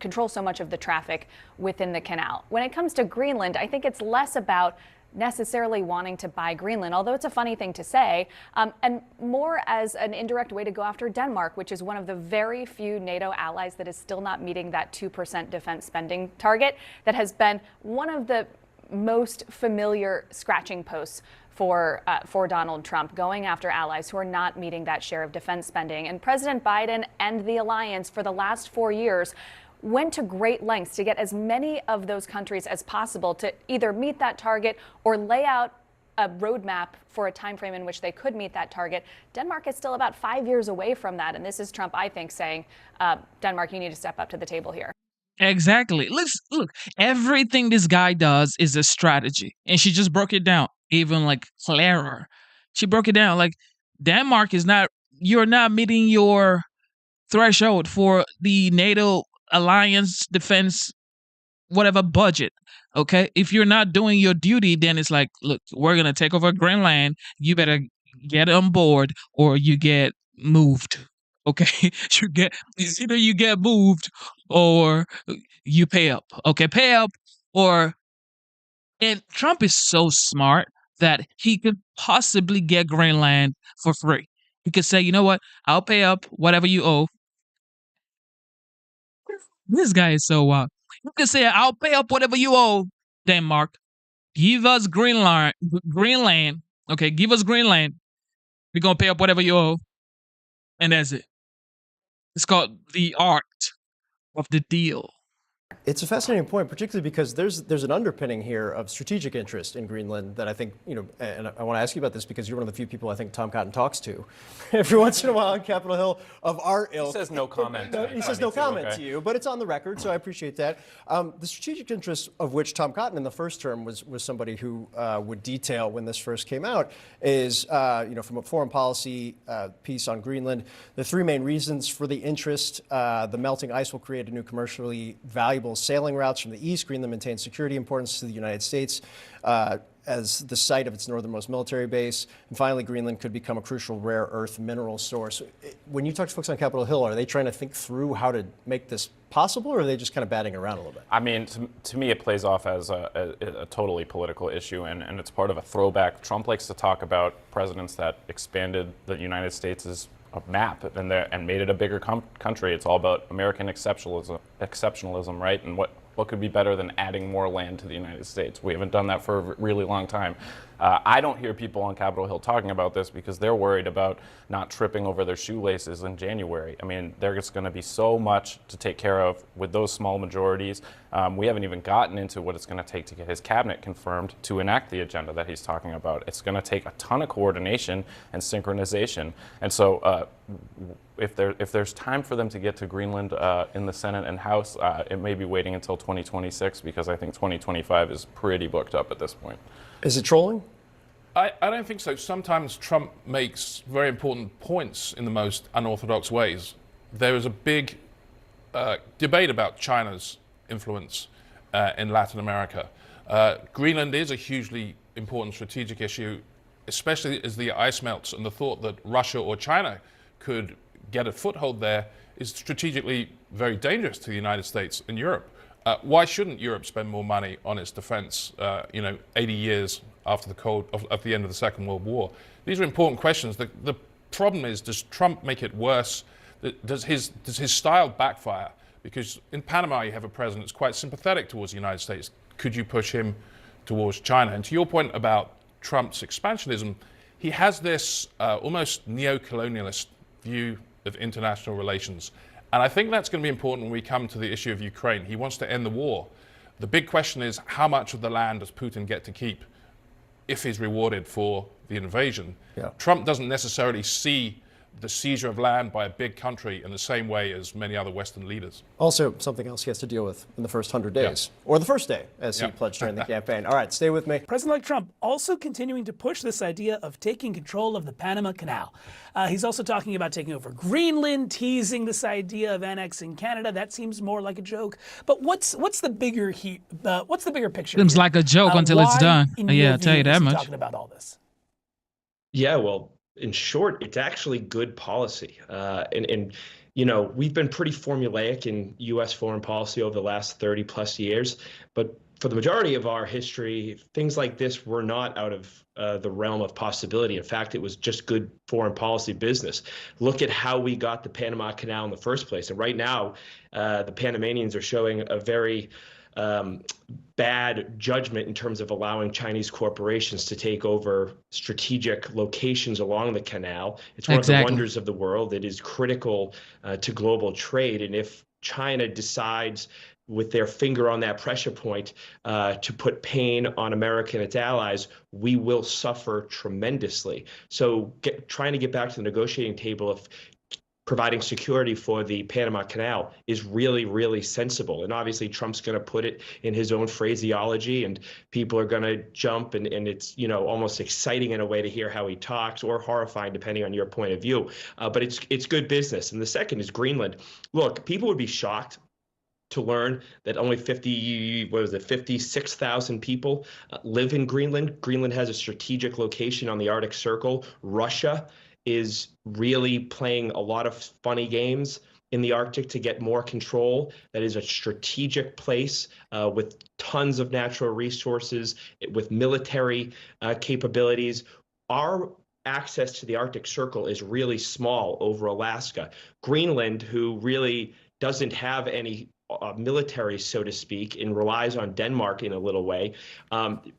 control so much of the traffic within the canal. When it comes to Greenland, I think it's less about necessarily wanting to buy Greenland, although it's a funny thing to say, and more as an indirect way to go after Denmark, which is one of the very few NATO allies that is still not meeting that 2% defense spending target, that has been one of the most familiar scratching posts for Donald Trump, going after allies who are not meeting that share of defense spending. And President Biden and the alliance for the last 4 years went to great lengths to get as many of those countries as possible to either meet that target or lay out a roadmap for a time frame in which they could meet that target. Denmark is still about 5 years away from that. And this is Trump, I think, saying, Denmark, you need to step up to the table here. Exactly. Look, everything this guy does is a strategy. And she just broke it down even like clearer. She broke it down like Denmark you're not meeting your threshold for the NATO alliance defense whatever budget. Okay, if you're not doing your duty, then it's like, look, we're gonna take over Greenland. You better get on board or you get moved. Okay, it's either you get moved or you pay up. Okay, pay up or. And Trump is so smart that he could possibly get Greenland for free. He could say, you know what, I'll pay up whatever you owe. This guy is so wild. You could say, I'll pay up whatever you owe, Denmark. Give us Greenland. Okay, give us Greenland. We're going to pay up whatever you owe. And that's it. It's called the art of the deal. It's a fascinating point, particularly because there's an underpinning here of strategic interest in Greenland that I think, and I want to ask you about this because you're one of the few people I think Tom Cotton talks to every once in a while on Capitol Hill of our ilk. He says no comment. He says no comment to you, but it's on the record, so I appreciate that. The strategic interest of which Tom Cotton in the first term was somebody who would detail when this first came out is, from a foreign policy piece on Greenland, the three main reasons for the interest. The melting ice will create a new commercially valuable sailing routes from the east. Greenland maintains security importance to the United States as the site of its northernmost military base. And finally, Greenland could become a crucial rare earth mineral source. When you talk to folks on Capitol Hill, are they trying to think through how to make this possible, or are they just kind of batting around a little bit? I mean, to me, it plays off as a totally political issue, and it's part of a throwback. Trump likes to talk about presidents that expanded the United States' map and made it a bigger country. It's all about American exceptionalism, right? And what could be better than adding more land to the United States? We haven't done that for a really long time. I don't hear people on Capitol Hill talking about this because they're worried about not tripping over their shoelaces in January. I mean, there's going to be so much to take care of with those small majorities. We haven't even gotten into what it's going to take to get his cabinet confirmed to enact the agenda that he's talking about. It's going to take a ton of coordination and synchronization. And so if there's time for them to get to Greenland in the Senate and House, it may be waiting until 2026 because I think 2025 is pretty booked up at this point. Is it trolling? I don't think so. Sometimes Trump makes very important points in the most unorthodox ways. There is a big debate about China's influence in Latin America. Greenland is a hugely important strategic issue, especially as the ice melts, and the thought that Russia or China could get a foothold there is strategically very dangerous to the United States and Europe. Why shouldn't Europe spend more money on its defense, 80 years after the end of the Second World War? These are important questions. The problem is, does Trump make it worse? Does his style backfire? Because in Panama, you have a president that's quite sympathetic towards the United States. Could you push him towards China? And to your point about Trump's expansionism, he has this almost neo-colonialist view of international relations. And I think that's going to be important when we come to the issue of Ukraine. He wants to end the war. The big question is, how much of the land does Putin get to keep if he's rewarded for the invasion? Yeah. Trump doesn't necessarily see the seizure of land by a big country in the same way as many other Western leaders. Also, something else he has to deal with in the first 100 days, or the first day, as he pledged during the campaign. All right, stay with me. President-elect Trump also continuing to push this idea of taking control of the Panama Canal. He's also talking about taking over Greenland, teasing this idea of annexing Canada. That seems more like a joke. But what's the bigger picture? Seems like a joke until it's done. Yeah, I'll tell you that much. Talking about all this. Yeah, well, in short, it's actually good policy. And we've been pretty formulaic in U.S. foreign policy over the last 30 plus years. But for the majority of our history, things like this were not out of the realm of possibility. In fact, it was just good foreign policy business. Look at how we got the Panama Canal in the first place. And right now, the Panamanians are showing a very bad judgment in terms of allowing Chinese corporations to take over strategic locations along the canal. It's one of the wonders of the world. It is critical to global trade. And if China decides with their finger on that pressure point to put pain on America and its allies, we will suffer tremendously. So trying to get back to the negotiating table of providing security for the Panama Canal is really, really sensible. And obviously Trump's going to put it in his own phraseology, and people are going to jump, and it's, almost exciting in a way to hear how he talks, or horrifying depending on your point of view. But it's good business. And the second is Greenland. Look, people would be shocked to learn that only 56,000 people live in Greenland. Greenland has a strategic location on the Arctic Circle. Russia is really playing a lot of funny games in the Arctic to get more control. That is a strategic place with tons of natural resources, with military capabilities. Our access to the Arctic Circle is really small over Alaska. Greenland, who really doesn't have any military, so to speak, and relies on Denmark in a little way,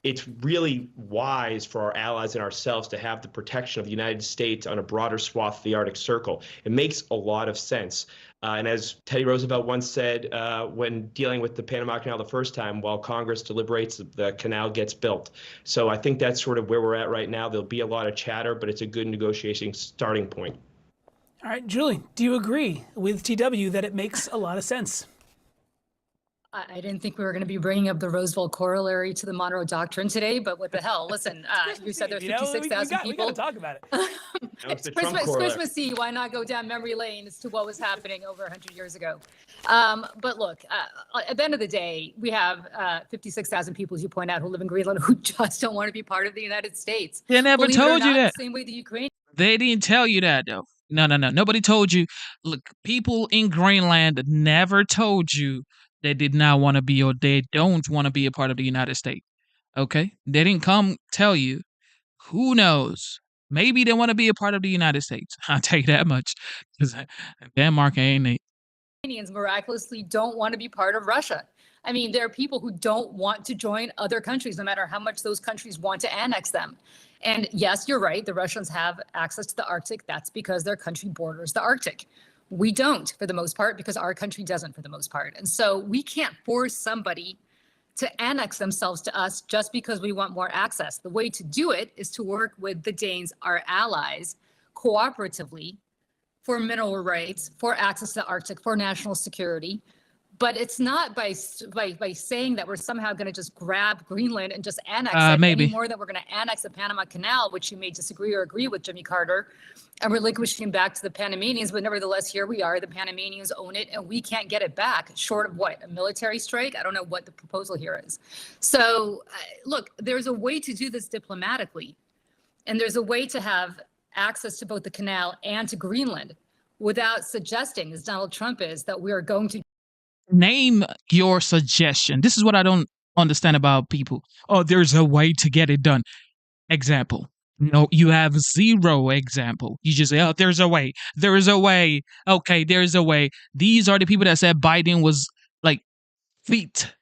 it's really wise for our allies and ourselves to have the protection of the United States on a broader swath of the Arctic Circle. It makes a lot of sense. And as Teddy Roosevelt once said when dealing with the Panama Canal the first time, while Congress deliberates, the canal gets built. So I think that's sort of where we're at right now. There'll be a lot of chatter, but it's a good negotiating starting point. All right, Julie, do you agree with TW that it makes a lot of sense? I didn't think we were going to be bringing up the Roosevelt corollary to the Monroe Doctrine today, but what the hell? Listen, you said there's 56,000 people. We got to talk about it. It's Christmas Eve. Why not go down memory lane as to what was happening over 100 years ago? But look, at the end of the day, we have 56,000 people, as you point out, who live in Greenland who just don't want to be part of the United States. They never told you that. Same way the Ukraine. They didn't tell you that, though. No. Nobody told you. Look, people in Greenland never told you they did not want to be or they don't want to be a part of the United States. Okay? They didn't come tell you. Who knows? Maybe they want to be a part of the United States. I'll tell you that much. Because Denmark ain't it. Ukrainians miraculously don't want to be part of Russia. I mean, there are people who don't want to join other countries, no matter how much those countries want to annex them. And yes, you're right. The Russians have access to the Arctic. That's because their country borders the Arctic. We don't, for the most part, because our country doesn't, for the most part. And so we can't force somebody to annex themselves to us just because we want more access. The way to do it is to work with the Danes, our allies, cooperatively for mineral rights, for access to the Arctic, for national security. But it's not by saying that we're somehow going to just grab Greenland and just annex it any more than we're going to annex the Panama Canal, which you may disagree or agree with Jimmy Carter, and relinquishing back to the Panamanians. But nevertheless, here we are. The Panamanians own it, and we can't get it back short of what? A military strike? I don't know what the proposal here is. So look, there's a way to do this diplomatically, and there's a way to have access to both the canal and to Greenland without suggesting, as Donald Trump is, that we are going to name your suggestion. This is what I don't understand about people. Oh, there's a way to get it done. Example. No, you have zero example. You just say, oh, there's a way. There is a way. Okay, there's a way. These are the people that said Biden was like fit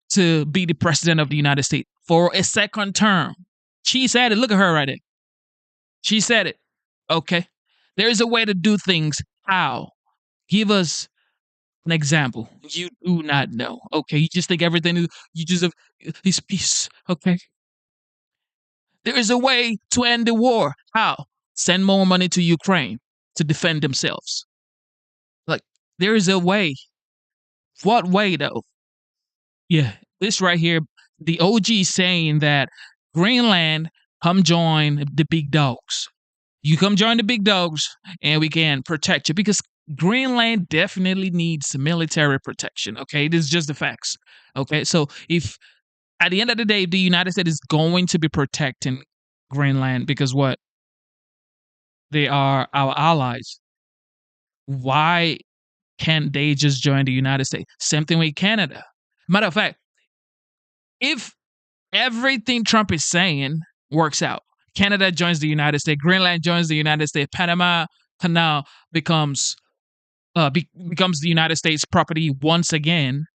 to be the president of the United States for a second term. She said it. Look at her right there. She said it. Okay. There's a way to do things. How? Give us an example. You do not know. Okay. You just think everything is, you just have this peace. Okay. There is a way to end the war. How? Send more money to Ukraine to defend themselves. Like, there is a way. What way, though? Yeah, this right here, the OG saying that Greenland, come join the big dogs. You come join the big dogs and we can protect you, because Greenland definitely needs military protection. Okay, this is just the facts. Okay, so if at the end of the day, the United States is going to be protecting Greenland because what? They are our allies. Why can't they just join the United States? Same thing with Canada. Matter of fact, if everything Trump is saying works out, Canada joins the United States, Greenland joins the United States, Panama Canal becomes the United States property once again,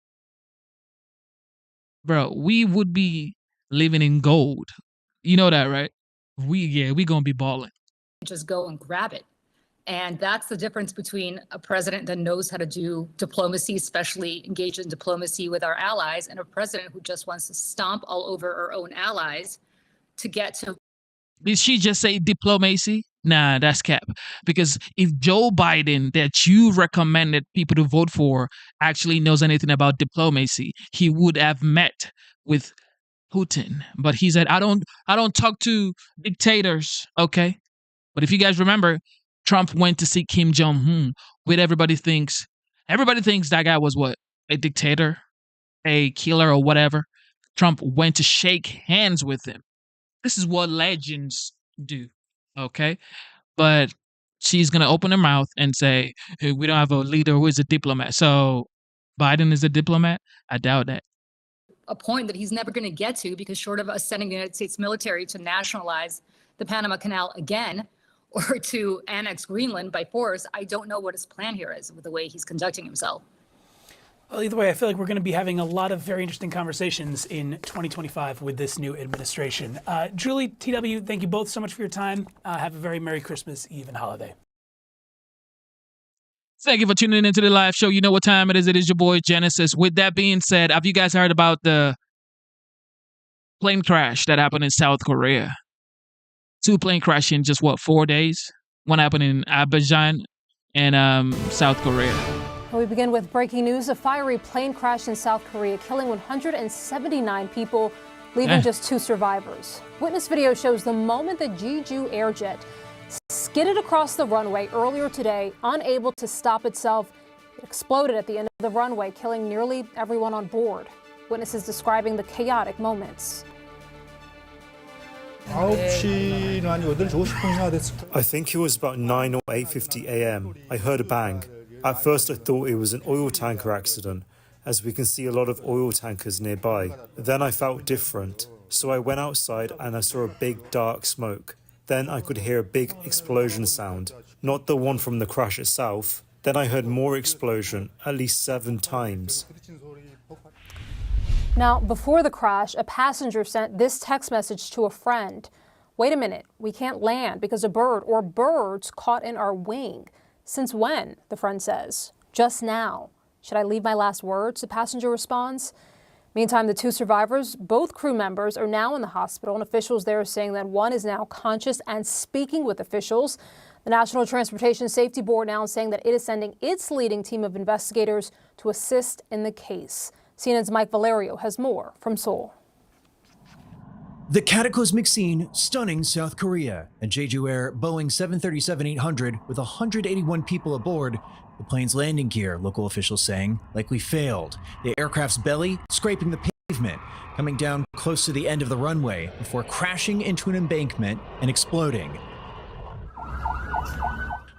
bro, we would be living in gold. You know that, right? We gonna be balling. Just go and grab it. And that's the difference between a president that knows how to do diplomacy, especially engage in diplomacy with our allies, and a president who just wants to stomp all over our own allies to get to. Did she just say diplomacy? Nah, that's cap. Because if Joe Biden, that you recommended people to vote for, actually knows anything about diplomacy, he would have met with Putin. But he said, I don't talk to dictators, okay? But if you guys remember, Trump went to see Kim Jong-un, which everybody thinks that guy was what? a dictator, a killer, or whatever, Trump went to shake hands with him. This is what legends do, okay? But she's going to open her mouth and say, hey, we don't have a leader who is a diplomat. So Biden is a diplomat? I doubt that. A point that he's never going to get to, because short of us sending the United States military to nationalize the Panama Canal again, or to annex Greenland by force, I don't know what his plan here is with the way he's conducting himself. Well, either way, I feel like we're going to be having a lot of very interesting conversations in 2025 with this new administration. Julie, TW, thank you both so much for your time. Have a very Merry Christmas Eve and holiday. Thank you for tuning into the live show. You know what time it is. It is your boy Genesis. With that being said, have you guys heard about the plane crash that happened in South Korea? 2 plane crash in just, 4 days? One happened in Abidjan and South Korea. We begin with breaking news. A fiery plane crash in South Korea, killing 179 people, leaving just 2 survivors. Witness video shows the moment the Jeju Airjet skidded across the runway earlier today, unable to stop itself. It exploded at the end of the runway, killing nearly everyone on board. Witnesses describing the chaotic moments. I think it was about 9 or 8:50 a.m. I heard a bang. At first I thought it was an oil tanker accident, as we can see a lot of oil tankers nearby. Then I felt different, so I went outside and I saw a big dark smoke. Then I could hear a big explosion sound, not the one from the crash itself. Then I heard more explosion, at least 7 times. Now, before the crash, a passenger sent this text message to a friend. Wait a minute, we can't land because a bird or birds caught in our wing. Since when? The friend says. Just now. Should I leave my last words? The passenger responds. Meantime, the 2 survivors, both crew members, are now in the hospital, and officials there are saying that one is now conscious and speaking with officials. The National Transportation Safety Board now saying that it is sending its leading team of investigators to assist in the case. CNN's Mike Valerio has more from Seoul. The cataclysmic scene stunning South Korea. A Jeju Air Boeing 737-800 with 181 people aboard. The plane's landing gear, local officials saying, likely failed. The aircraft's belly scraping the pavement, coming down close to the end of the runway before crashing into an embankment and exploding.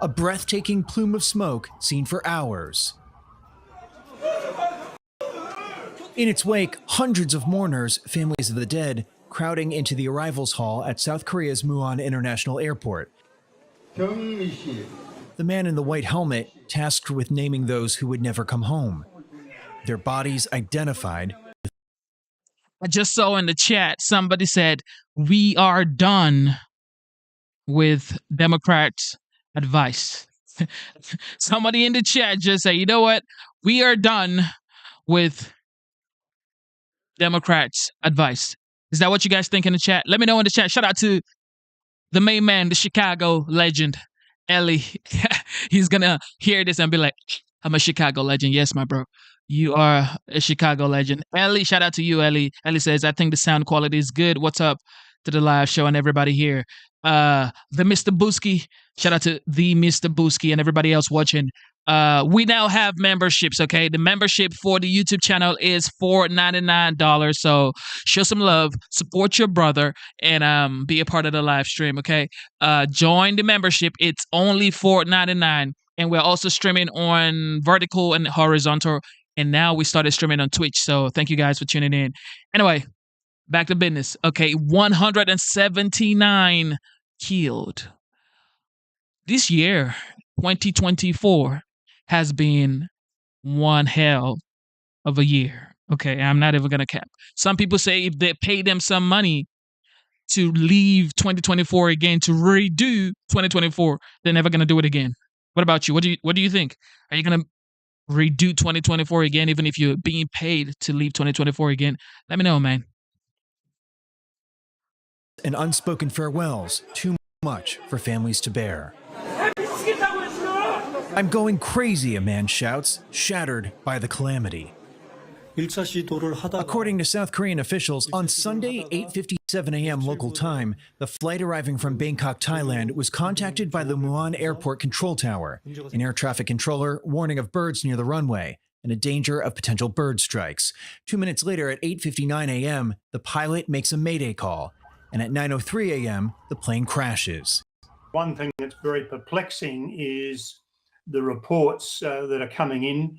A breathtaking plume of smoke seen for hours. In its wake, hundreds of mourners, families of the dead, crowding into the arrivals hall at South Korea's Muan International Airport. The man in the white helmet tasked with naming those who would never come home. Their bodies identified. I just saw in the chat, somebody said, we are done with Democrats' advice. Somebody in the chat just said, you know what? We are done with Democrats' advice. Is that what you guys think in the chat? Let me know in the chat. Shout out to the main man, the Chicago legend, Ellie. He's going to hear this and be like, I'm a Chicago legend. Yes, my bro. You are a Chicago legend. Ellie, shout out to you, Ellie. Ellie says, I think the sound quality is good. What's up to the live show and everybody here? The Mr. Booski. Shout out to the Mr. Booski and everybody else watching. We now have memberships, okay? The membership for the YouTube channel is $4.99. So show some love, support your brother, and be a part of the live stream, okay? Join the membership. It's only $4.99. And we're also streaming on vertical and horizontal. And now we started streaming on Twitch. So thank you guys for tuning in. Anyway, back to business. Okay, 179 killed. This year, 2024, has been one hell of a year. Okay, I'm not even going to cap. Some people say if they pay them some money to leave 2024 again, to redo 2024, they're never going to do it again. What about you? What do you think? Are you going to redo 2024 again, even if you're being paid to leave 2024 again? Let me know, man. And unspoken farewells, too much for families to bear. I'm going crazy, a man shouts, shattered by the calamity. According to South Korean officials, on Sunday, 8:57 a.m. local time, the flight arriving from Bangkok, Thailand, was contacted by the Muan Airport control tower, an air traffic controller warning of birds near the runway, and a danger of potential bird strikes. 2 minutes later, at 8:59 a.m., the pilot makes a mayday call, and at 9:03 a.m., the plane crashes. One thing that's very perplexing is the reports that are coming in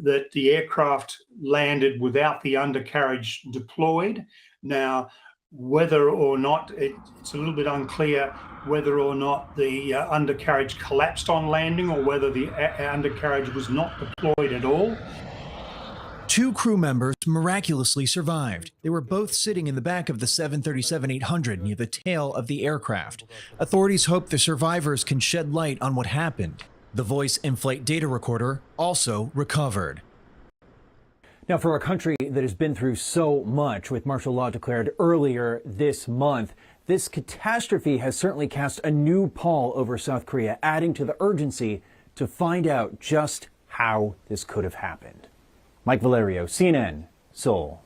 that the aircraft landed without the undercarriage deployed. Now, whether or not, it's a little bit unclear whether or not the undercarriage collapsed on landing or whether the undercarriage was not deployed at all. 2 crew members miraculously survived. They were both sitting in the back of the 737-800 near the tail of the aircraft. Authorities hope the survivors can shed light on what happened. The voice in-flight data recorder also recovered. Now, for a country that has been through so much, with martial law declared earlier this month, this catastrophe has certainly cast a new pall over South Korea, adding to the urgency to find out just how this could have happened. Mike Valerio, CNN, Seoul.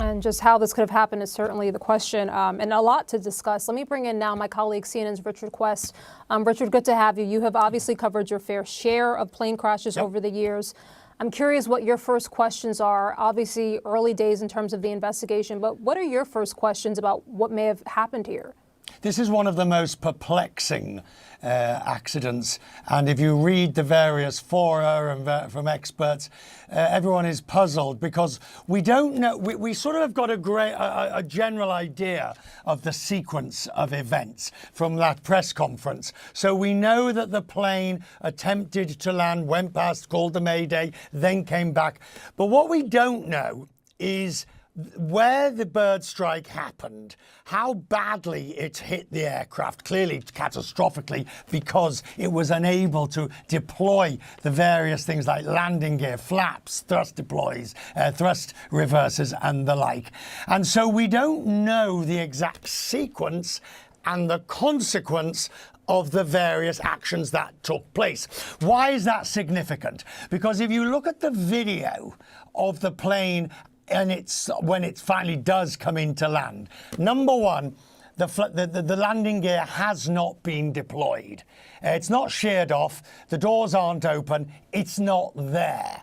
And just how this could have happened is certainly the question, and a lot to discuss. Let me bring in now my colleague, CNN's Richard Quest. Richard, good to have you. You have obviously covered your fair share of plane crashes over the years. I'm curious what your first questions are. Obviously, early days in terms of the investigation, but what are your first questions about what may have happened here? This is one of the most perplexing accidents, and if you read the various fora and from experts, everyone is puzzled because we don't know. We sort of have got a general idea of the sequence of events from that press conference. So we know that the plane attempted to land, went past, called the Mayday, then came back. But what we don't know is where the bird strike happened, how badly it hit the aircraft, clearly catastrophically, because it was unable to deploy the various things like landing gear, flaps, thrust deploys, thrust reversers and the like. And so we don't know the exact sequence and the consequence of the various actions that took place. Why is that significant? Because if you look at the video of the plane and when it finally does come into land, number one, the landing gear has not been deployed. It's not sheared off, the doors aren't open, it's not there.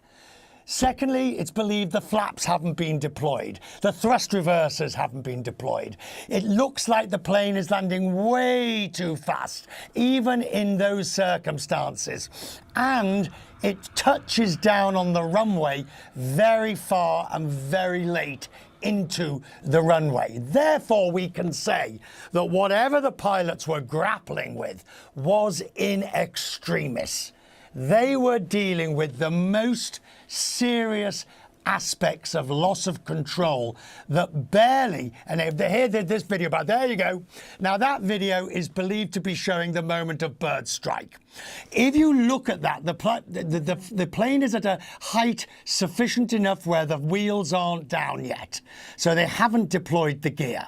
Secondly, it's believed the flaps haven't been deployed. The thrust reversers haven't been deployed. It looks like the plane is landing way too fast, even in those circumstances. And it touches down on the runway very far and very late into the runway. Therefore, we can say that whatever the pilots were grappling with was in extremis. They were dealing with the most serious aspects of loss of control that barely, and here this video about, there you go. Now that video is believed to be showing the moment of bird strike. If you look at that, the plane is at a height sufficient enough where the wheels aren't down yet. So they haven't deployed the gear.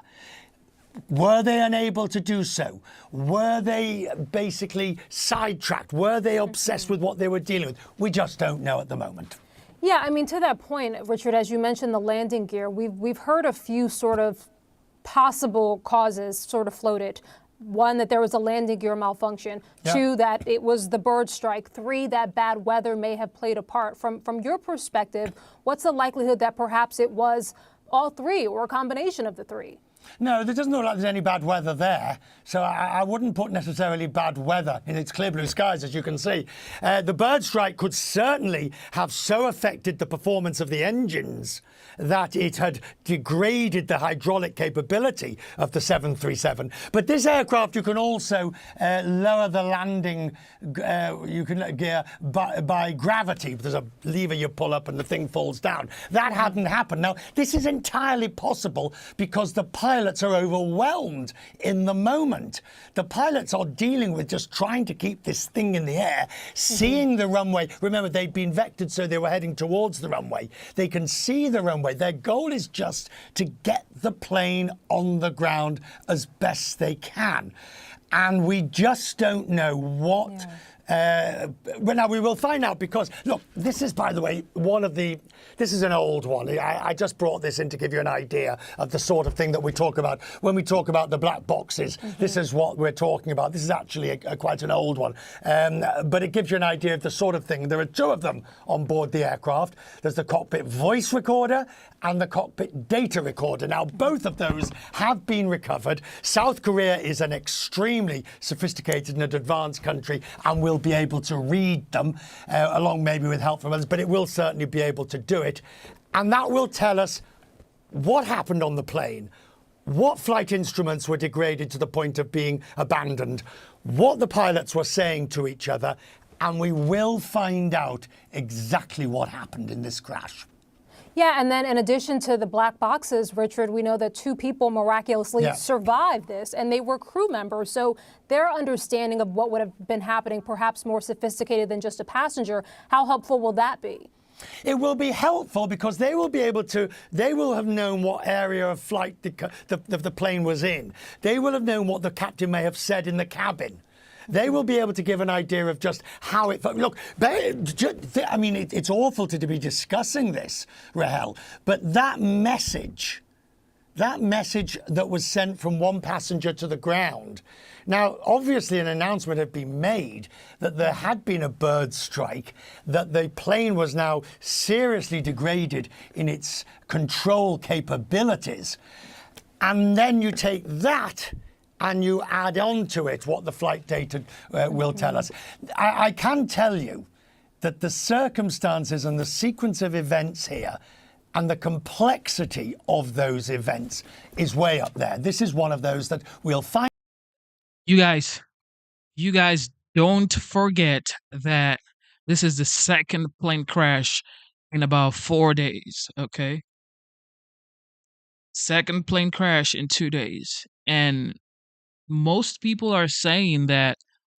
Were they unable to do so? Were they basically sidetracked? Were they obsessed with what they were dealing with? We just don't know at the moment. Yeah, I mean, to that point, Richard, as you mentioned the landing gear, we've heard a few sort of possible causes sort of floated. One, that there was a landing gear malfunction. Yeah. 2, that it was the bird strike. 3, that bad weather may have played a part. From your perspective, what's the likelihood that perhaps it was all 3 or a combination of the 3? No, there doesn't look like there's any bad weather there. So I wouldn't put necessarily bad weather in its clear blue skies, as you can see. The bird strike could certainly have so affected the performance of the engines that it had degraded the hydraulic capability of the 737. But this aircraft, you can also lower the landing gear by gravity. There's a lever you pull up and the thing falls down. That hadn't happened. Now, this is entirely possible because the pilots are overwhelmed in the moment. The pilots are dealing with just trying to keep this thing in the air, seeing the runway. Remember, they'd been vectored, so they were heading towards the runway. They can see the runway. Their goal is just to get the plane on the ground as best they can. And we just don't know what But now we will find out, because, look, this is, by the way, this is an old one. I just brought this in to give you an idea of the sort of thing that we talk about when we talk about the black boxes. This is what we're talking about. This is actually quite an old one. But it gives you an idea of the sort of thing. There are two of them on board the aircraft. There's the cockpit voice recorder and the cockpit data recorder. Now, both of those have been recovered. South Korea is an extremely sophisticated and advanced country and will be able to read them, along maybe with help from others, but it will certainly be able to do it. And that will tell us what happened on the plane, what flight instruments were degraded to the point of being abandoned, what the pilots were saying to each other, and we will find out exactly what happened in this crash. Yeah, and then in addition to the black boxes, Richard, we know that 2 people miraculously survived this, and they were crew members. So their understanding of what would have been happening, perhaps more sophisticated than just a passenger. How helpful will that be? It will be helpful because they will have known what area of flight the plane was in. They will have known what the captain may have said in the cabin. They will be able to give an idea of just how it felt. Look, I mean, it's awful to be discussing this, Rahel, but that message that was sent from one passenger to the ground. Now, obviously, an announcement had been made that there had been a bird strike, that the plane was now seriously degraded in its control capabilities. And then you take that and you add on to it what the flight data will tell us. I can tell you that the circumstances and the sequence of events here and the complexity of those events is way up there. This is one of those that we'll find. You guys don't forget that this is the second plane crash in about 4 days, okay? Second plane crash in 2 days. And most people are saying that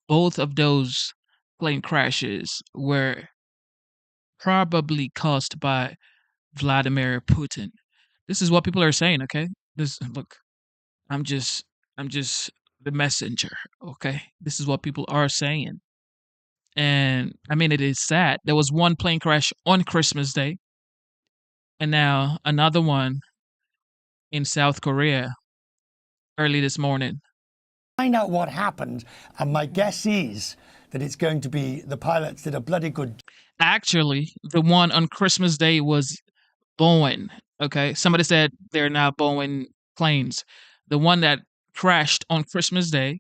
both of those plane crashes were probably caused by Vladimir Putin. This is what people are saying, okay? Look, I'm just the messenger, okay? This is what people are saying. And I mean, it is sad. There was one plane crash on Christmas Day, and now another one in South Korea early this morning. Find out what happened, and my guess is that it's going to be the pilots did a bloody good. Actually, the one on Christmas Day was Boeing, okay? Somebody said they're not Boeing planes. The one that crashed on Christmas Day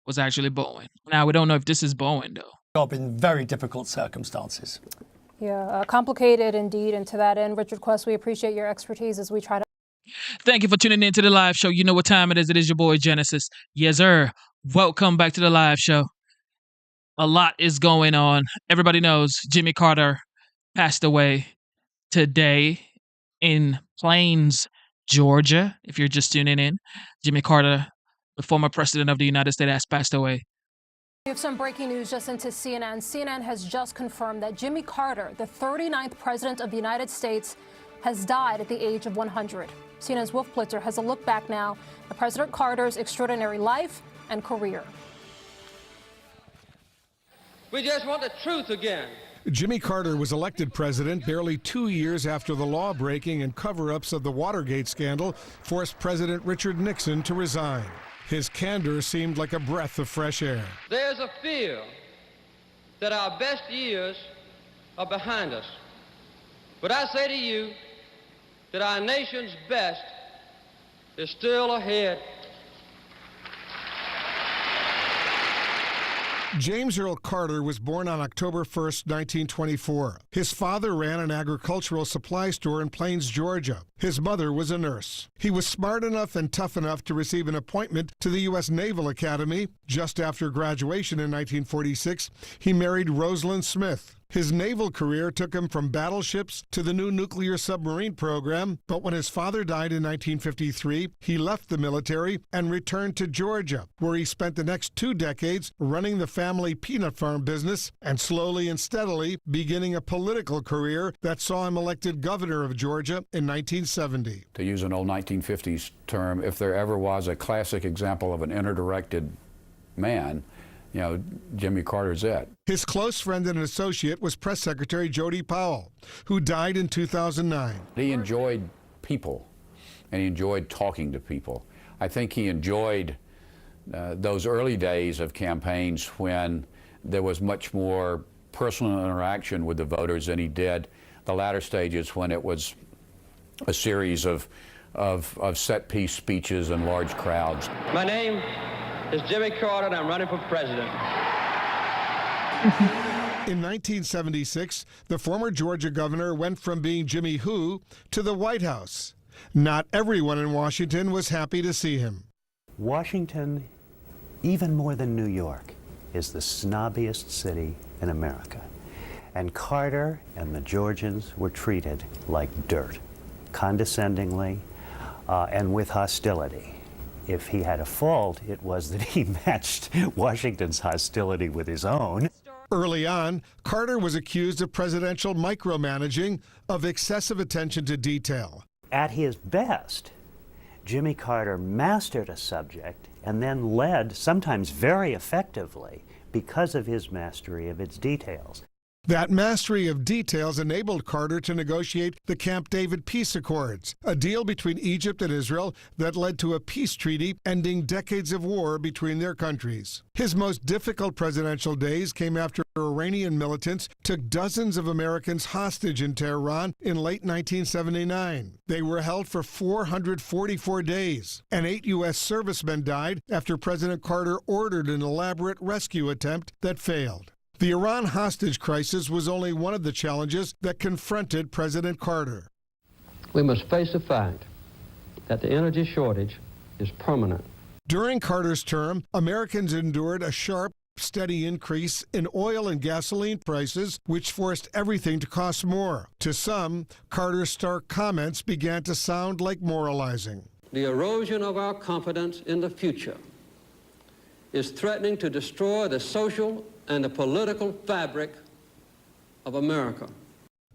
was actually Boeing. Now, we don't know if this is Boeing, though. Job in very difficult circumstances. Yeah, complicated indeed. And to that end, Richard Quest, we appreciate your expertise as we try to. Thank you for tuning in to the live show. You know what time it is. It is your boy Genesis. Yes, sir. Welcome back to the live show. A lot is going on. Everybody knows Jimmy Carter passed away today in Plains, Georgia. If you're just tuning in, Jimmy Carter, the former president of the United States, has passed away. We have some breaking news just into CNN. CNN has just confirmed that Jimmy Carter, the 39th president of the United States, has died at the age of 100. CNN's Wolf Blitzer has a look back now at President Carter's extraordinary life and career. We just want the truth again. Jimmy Carter was elected president barely 2 years after the law-breaking and cover-ups of the Watergate scandal forced President Richard Nixon to resign. His candor seemed like a breath of fresh air. There's a fear that our best years are behind us. But I say to you that our nation's best is still ahead. James Earl Carter was born on October 1st, 1924. His father ran an agricultural supply store in Plains, Georgia. His mother was a nurse. He was smart enough and tough enough to receive an appointment to the U.S. Naval Academy. Just after graduation in 1946, he married Rosalind Smith. His naval career took him from battleships to the new nuclear submarine program, but when his father died in 1953, he left the military and returned to Georgia, where he spent the next 2 decades running the family peanut farm business and slowly and steadily beginning a political career that saw him elected governor of Georgia in 1970. To use an old 1950s term, if there ever was a classic example of an inner-directed man, Jimmy Carter's it. His close friend and associate was Press Secretary Jody Powell, who died in 2009. He enjoyed people, and he enjoyed talking to people. I think he enjoyed those early days of campaigns when there was much more personal interaction with the voters than he did the latter stages when it was a series of set-piece speeches and large crowds. My name is Jimmy Carter, and I'm running for president. In 1976, the former Georgia governor went from being Jimmy Who to the White House. Not everyone in Washington was happy to see him. Washington, even more than New York, is the snobbiest city in America. And Carter and the Georgians were treated like dirt, condescendingly, and with hostility. If he had a fault, it was that he matched Washington's hostility with his own. Early on, Carter was accused of presidential micromanaging, of excessive attention to detail. At his best, Jimmy Carter mastered a subject and then led, sometimes very effectively, because of his mastery of its details. That mastery of details enabled Carter to negotiate the Camp David peace accords, a deal between Egypt and Israel that led to a peace treaty ending decades of war between their countries. His most difficult presidential days came after Iranian militants took dozens of Americans hostage in Tehran in late 1979. They were held for 444 days, and 8 U.S. servicemen died after President Carter ordered an elaborate rescue attempt that failed. The Iran hostage crisis was only one of the challenges that confronted President Carter. We must face the fact that the energy shortage is permanent. During Carter's term, Americans endured a sharp, steady increase in oil and gasoline prices, which forced everything to cost more. To some, Carter's stark comments began to sound like moralizing. The erosion of our confidence in the future is threatening to destroy the social and the political fabric of America.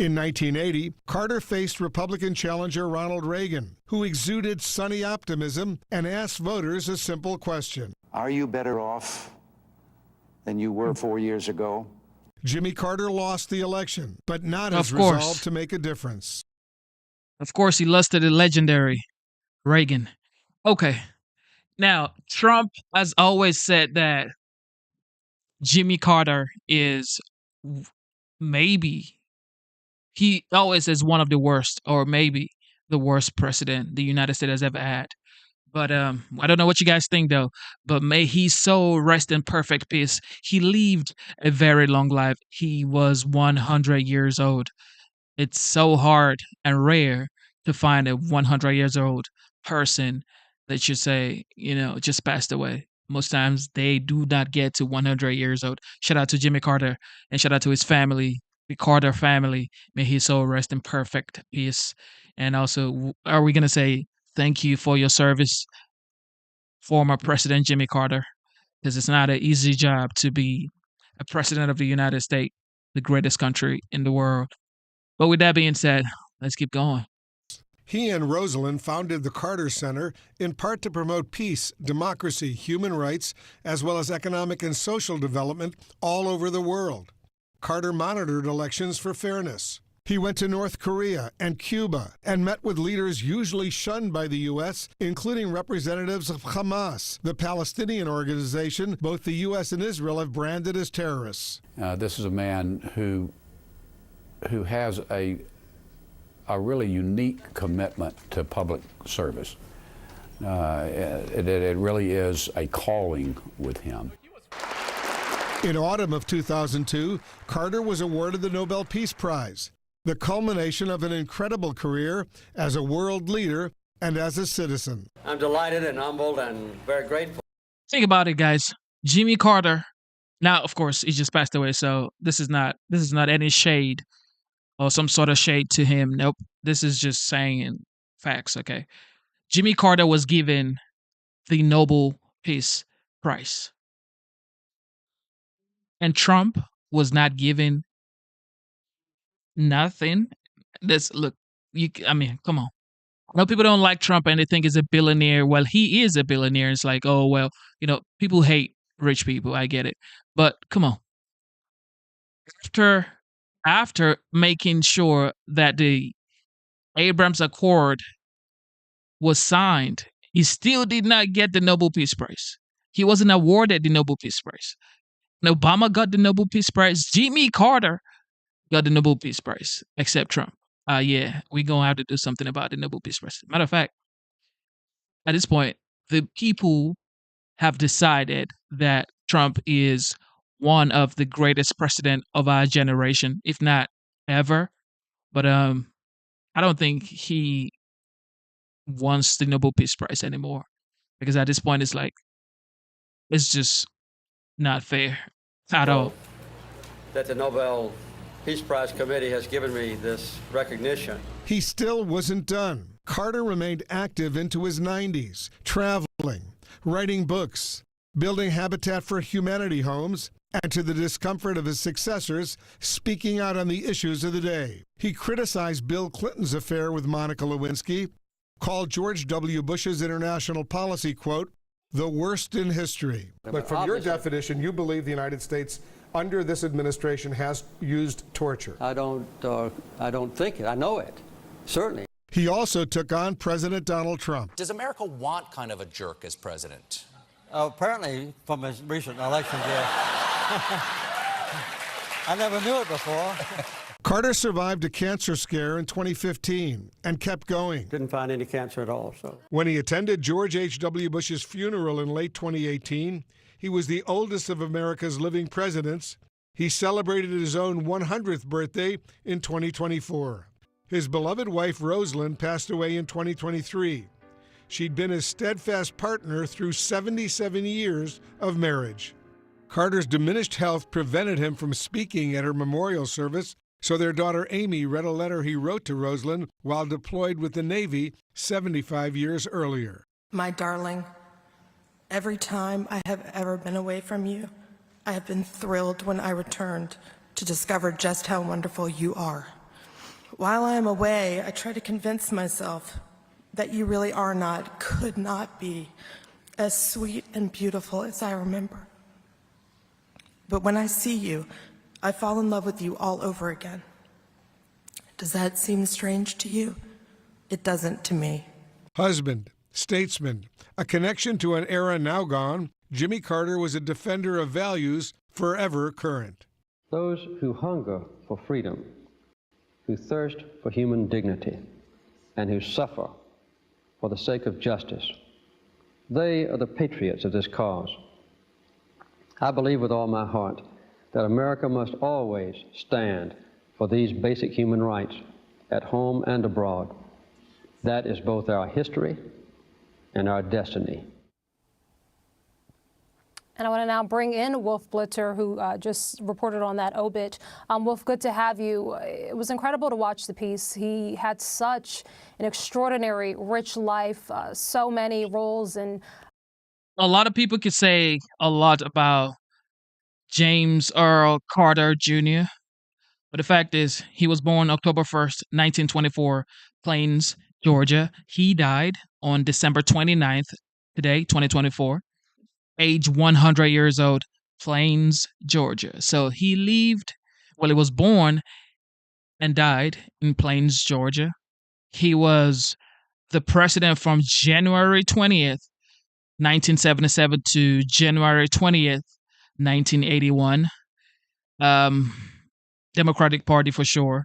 In 1980, Carter faced Republican challenger Ronald Reagan, who exuded sunny optimism and asked voters a simple question. Are you better off than you were 4 years ago? Jimmy Carter lost the election, but not his resolve to make a difference. Of course, he lost to the legendary Reagan. Okay. Now, Trump has always said that Jimmy Carter is he always says one of the worst, or maybe the worst president the United States has ever had. But I don't know what you guys think, though. But may he so rest in perfect peace. He lived a very long life. He was 100 years old. It's so hard and rare to find a 100 years old person that you say, just passed away. Most times they do not get to 100 years old. Shout out to Jimmy Carter and shout out to his family, the Carter family. May his soul rest in perfect peace. And also, are we going to say thank you for your service, former President Jimmy Carter? Because it's not an easy job to be a president of the United States, the greatest country in the world. But with that being said, let's keep going. He and Rosalind founded the Carter Center in part to promote peace, democracy, human rights, as well as economic and social development all over the world. Carter monitored elections for fairness. He went to North Korea and Cuba and met with leaders usually shunned by the U.S., including representatives of Hamas, the Palestinian organization both the U.S. and Israel have branded as terrorists. This is a man who has a really unique commitment to public service. It really is a calling with him. In autumn of 2002, Carter was awarded the Nobel Peace Prize, the culmination of an incredible career as a world leader and as a citizen. I'm delighted and humbled and very grateful. Think about it, guys. Jimmy Carter. Now, of course, he just passed away, so this is not any shade or some sort of shade to him. Nope. This is just saying facts, okay? Jimmy Carter was given the Nobel Peace Prize. And Trump was not given nothing. Come on. I know people don't like Trump and they think he's a billionaire. Well, he is a billionaire. It's like, oh, well, people hate rich people. I get it. But come on. After making sure that the Abrams Accord was signed, he still did not get the Nobel Peace Prize. He wasn't awarded the Nobel Peace Prize. And Obama got the Nobel Peace Prize. Jimmy Carter got the Nobel Peace Prize, except Trump. Yeah, we're going to have to do something about the Nobel Peace Prize. Matter of fact, at this point, the people have decided that Trump is one of the greatest president of our generation, if not ever. But I don't think he wants the Nobel Peace Prize anymore, because at this point, it's just not fair at all. That the Nobel Peace Prize Committee has given me this recognition. He still wasn't done. Carter remained active into his 90s, traveling, writing books, building Habitat for Humanity homes, and to the discomfort of his successors, speaking out on the issues of the day. He criticized Bill Clinton's affair with Monica Lewinsky, called George W. Bush's international policy, quote, the worst in history. But from your definition, you believe the United States under this administration has used torture. I don't think it. I know it, certainly. He also took on President Donald Trump. Does America want kind of a jerk as president? Apparently, from his recent elections, yeah. I never knew it before. Carter survived a cancer scare in 2015 and kept going. Didn't find any cancer at all. So when he attended George H.W. Bush's funeral in late 2018, he was the oldest of America's living presidents. He celebrated his own 100th birthday in 2024. His beloved wife, Rosalind, passed away in 2023. She'd been his steadfast partner through 77 years of marriage. Carter's diminished health prevented him from speaking at her memorial service, so their daughter Amy read a letter he wrote to Rosalind while deployed with the Navy 75 years earlier. My darling, every time I have ever been away from you, I have been thrilled when I returned to discover just how wonderful you are. While I am away, I try to convince myself that you really are not, could not be, as sweet and beautiful as I remember. But when I see you, I fall in love with you all over again. Does that seem strange to you? It doesn't to me. Husband, statesman, a connection to an era now gone, Jimmy Carter was a defender of values forever current. Those who hunger for freedom, who thirst for human dignity, and who suffer for the sake of justice, they are the patriots of this cause. I believe with all my heart that America must always stand for these basic human rights at home and abroad. That is both our history and our destiny. And I want to now bring in Wolf Blitzer, who just reported on that obit. Wolf, good to have you. It was incredible to watch the piece. He had such an extraordinary, rich life, so many roles. And a lot of people could say a lot about James Earl Carter Jr., but the fact is, he was born October 1st, 1924, Plains, Georgia. He died on December 29th, today, 2024, age 100 years old, Plains, Georgia. So he was born and died in Plains, Georgia. He was the president from January 20th, 1977 to January 20th, 1981. Democratic Party for sure.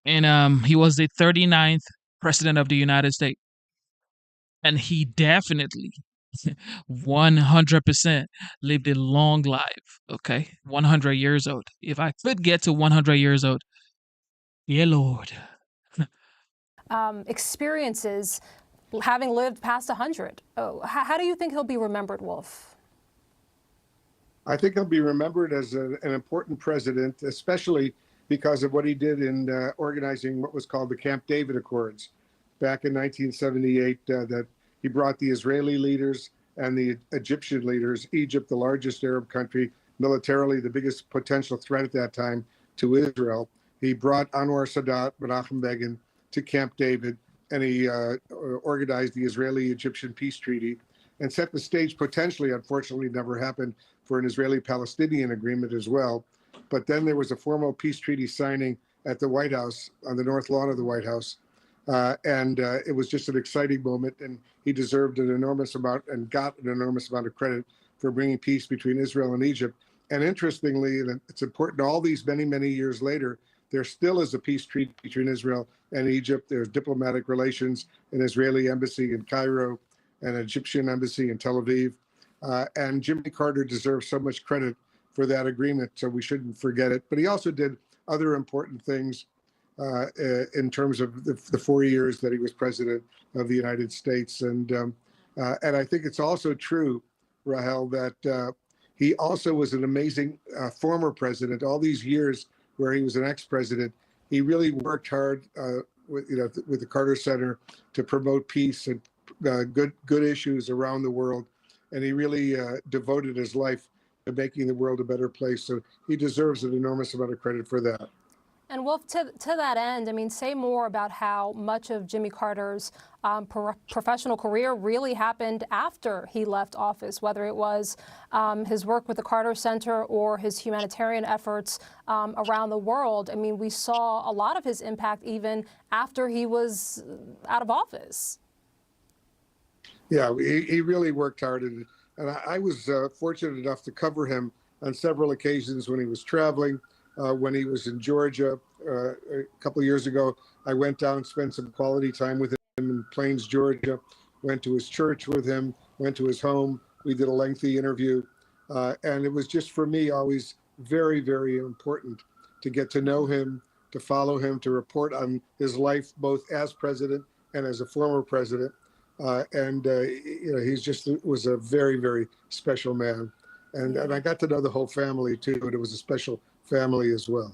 And he was the 39th president of the United States. And he definitely 100% lived a long life, okay? 100 years old. If I could get to 100 years old, yeah, Lord. Experiences having lived past 100. Oh, how do you think he'll be remembered, Wolf? I think he'll be remembered as an important president, especially because of what he did in organizing what was called the Camp David Accords back in 1978, that he brought the Israeli leaders and the Egyptian leaders, Egypt, the largest Arab country, militarily the biggest potential threat at that time to Israel. He brought Anwar Sadat, Menachem Begin to Camp David, and he organized the Israeli-Egyptian peace treaty. and set the stage potentially, unfortunately never happened, for an Israeli-Palestinian agreement as well. But then there was a formal peace treaty signing at the White House, on the North Lawn of the White House. And it was just an exciting moment, and he deserved an enormous amount and got an enormous amount of credit for bringing peace between Israel and Egypt. And interestingly, and it's important, all these many, many years later, there still is a peace treaty between Israel and Egypt. There's diplomatic relations, an Israeli embassy in Cairo, an Egyptian embassy in Tel Aviv. And Jimmy Carter deserves so much credit for that agreement, so we shouldn't forget it. But he also did other important things in terms of the 4 years that he was president of the United States. And I think it's also true, Rahel, that he also was an amazing former president. All these years where he was an ex-president, he really worked hard with the Carter Center to promote peace and good issues around the world. And he really devoted his life to making the world a better place. So he deserves an enormous amount of credit for that. And Wolf, to that end, I mean, say more about how much of Jimmy Carter's professional career really happened after he left office, whether it was his work with the Carter Center or his humanitarian efforts around the world. I mean, we saw a lot of his impact even after he was out of office. Yeah, he really worked hard. And I was fortunate enough to cover him on several occasions when he was traveling. When he was in Georgia a couple of years ago, I went down, spent some quality time with him in Plains, Georgia, went to his church with him, went to his home. We did a lengthy interview. And it was just, for me, always very, very important to get to know him, to follow him, to report on his life, both as president and as a former president. He's just was a very, very special man. And I got to know the whole family, too. And it was a special family as well.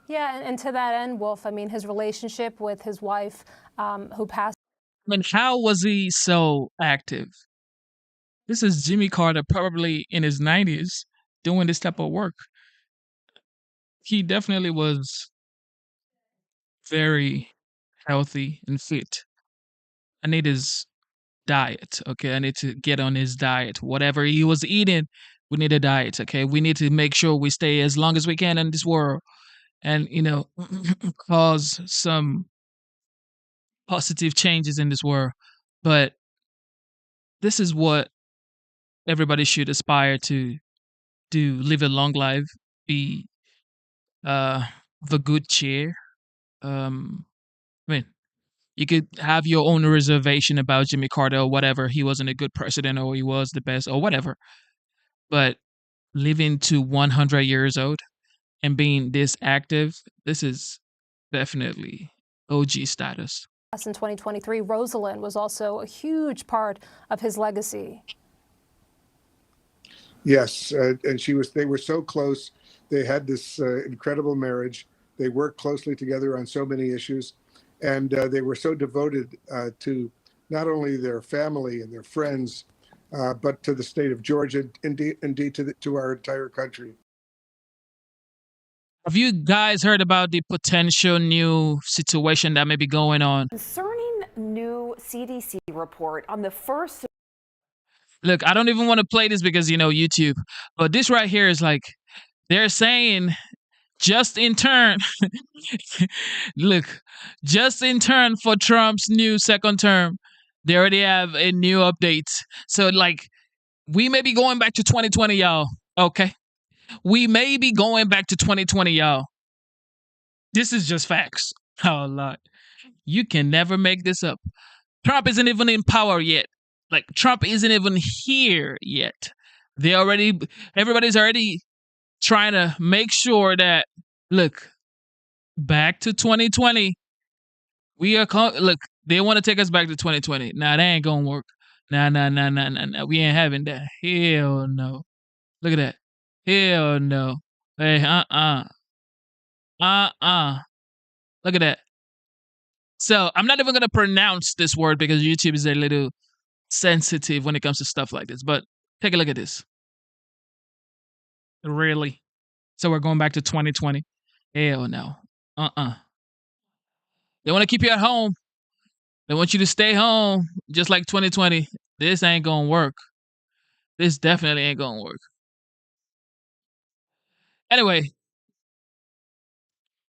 Yeah, and to that end, Wolf, I mean, his relationship with his wife, who passed. I mean, how was he so active? This is Jimmy Carter, probably in his 90s, doing this type of work. He definitely was very healthy and fit. I need his diet, okay? I need to get on his diet. Whatever he was eating, we need a diet, okay? We need to make sure we stay as long as we can in this world and, cause some positive changes in this world. But this is what everybody should aspire to do: live a long life, be of a good cheer. I mean, you could have your own reservation about Jimmy Carter or whatever. He wasn't a good president or he was the best or whatever. But living to 100 years old and being this active, this is definitely OG status. In 2023, Rosalind was also a huge part of his legacy. Yes, and they were so close. They had this incredible marriage. They worked closely together on so many issues. And they were so devoted to not only their family and their friends, but to the state of Georgia, indeed to our entire country. Have you guys heard about the potential new situation that may be going on? Concerning new CDC report on the first. Look, I don't even want to play this because, YouTube. But this right here is like, they're saying just in turn, look, just in turn for Trump's new second term, they already have a new update. So, we may be going back to 2020, y'all. Okay? We may be going back to 2020, y'all. This is just facts. Oh, Lord. You can never make this up. Trump isn't even in power yet. Trump isn't even here yet. Everybody's already trying to make sure that, look, back to 2020. Look, they want to take us back to 2020. Nah, that ain't going to work. Nah. We ain't having that. Hell no. Look at that. Hell no. Hey, Look at that. So I'm not even going to pronounce this word because YouTube is a little sensitive when it comes to stuff like this. But take a look at this. Really? So we're going back to 2020? Hell no. They want to keep you at home. They want you to stay home just like 2020. This ain't gonna work. This definitely ain't gonna work. Anyway,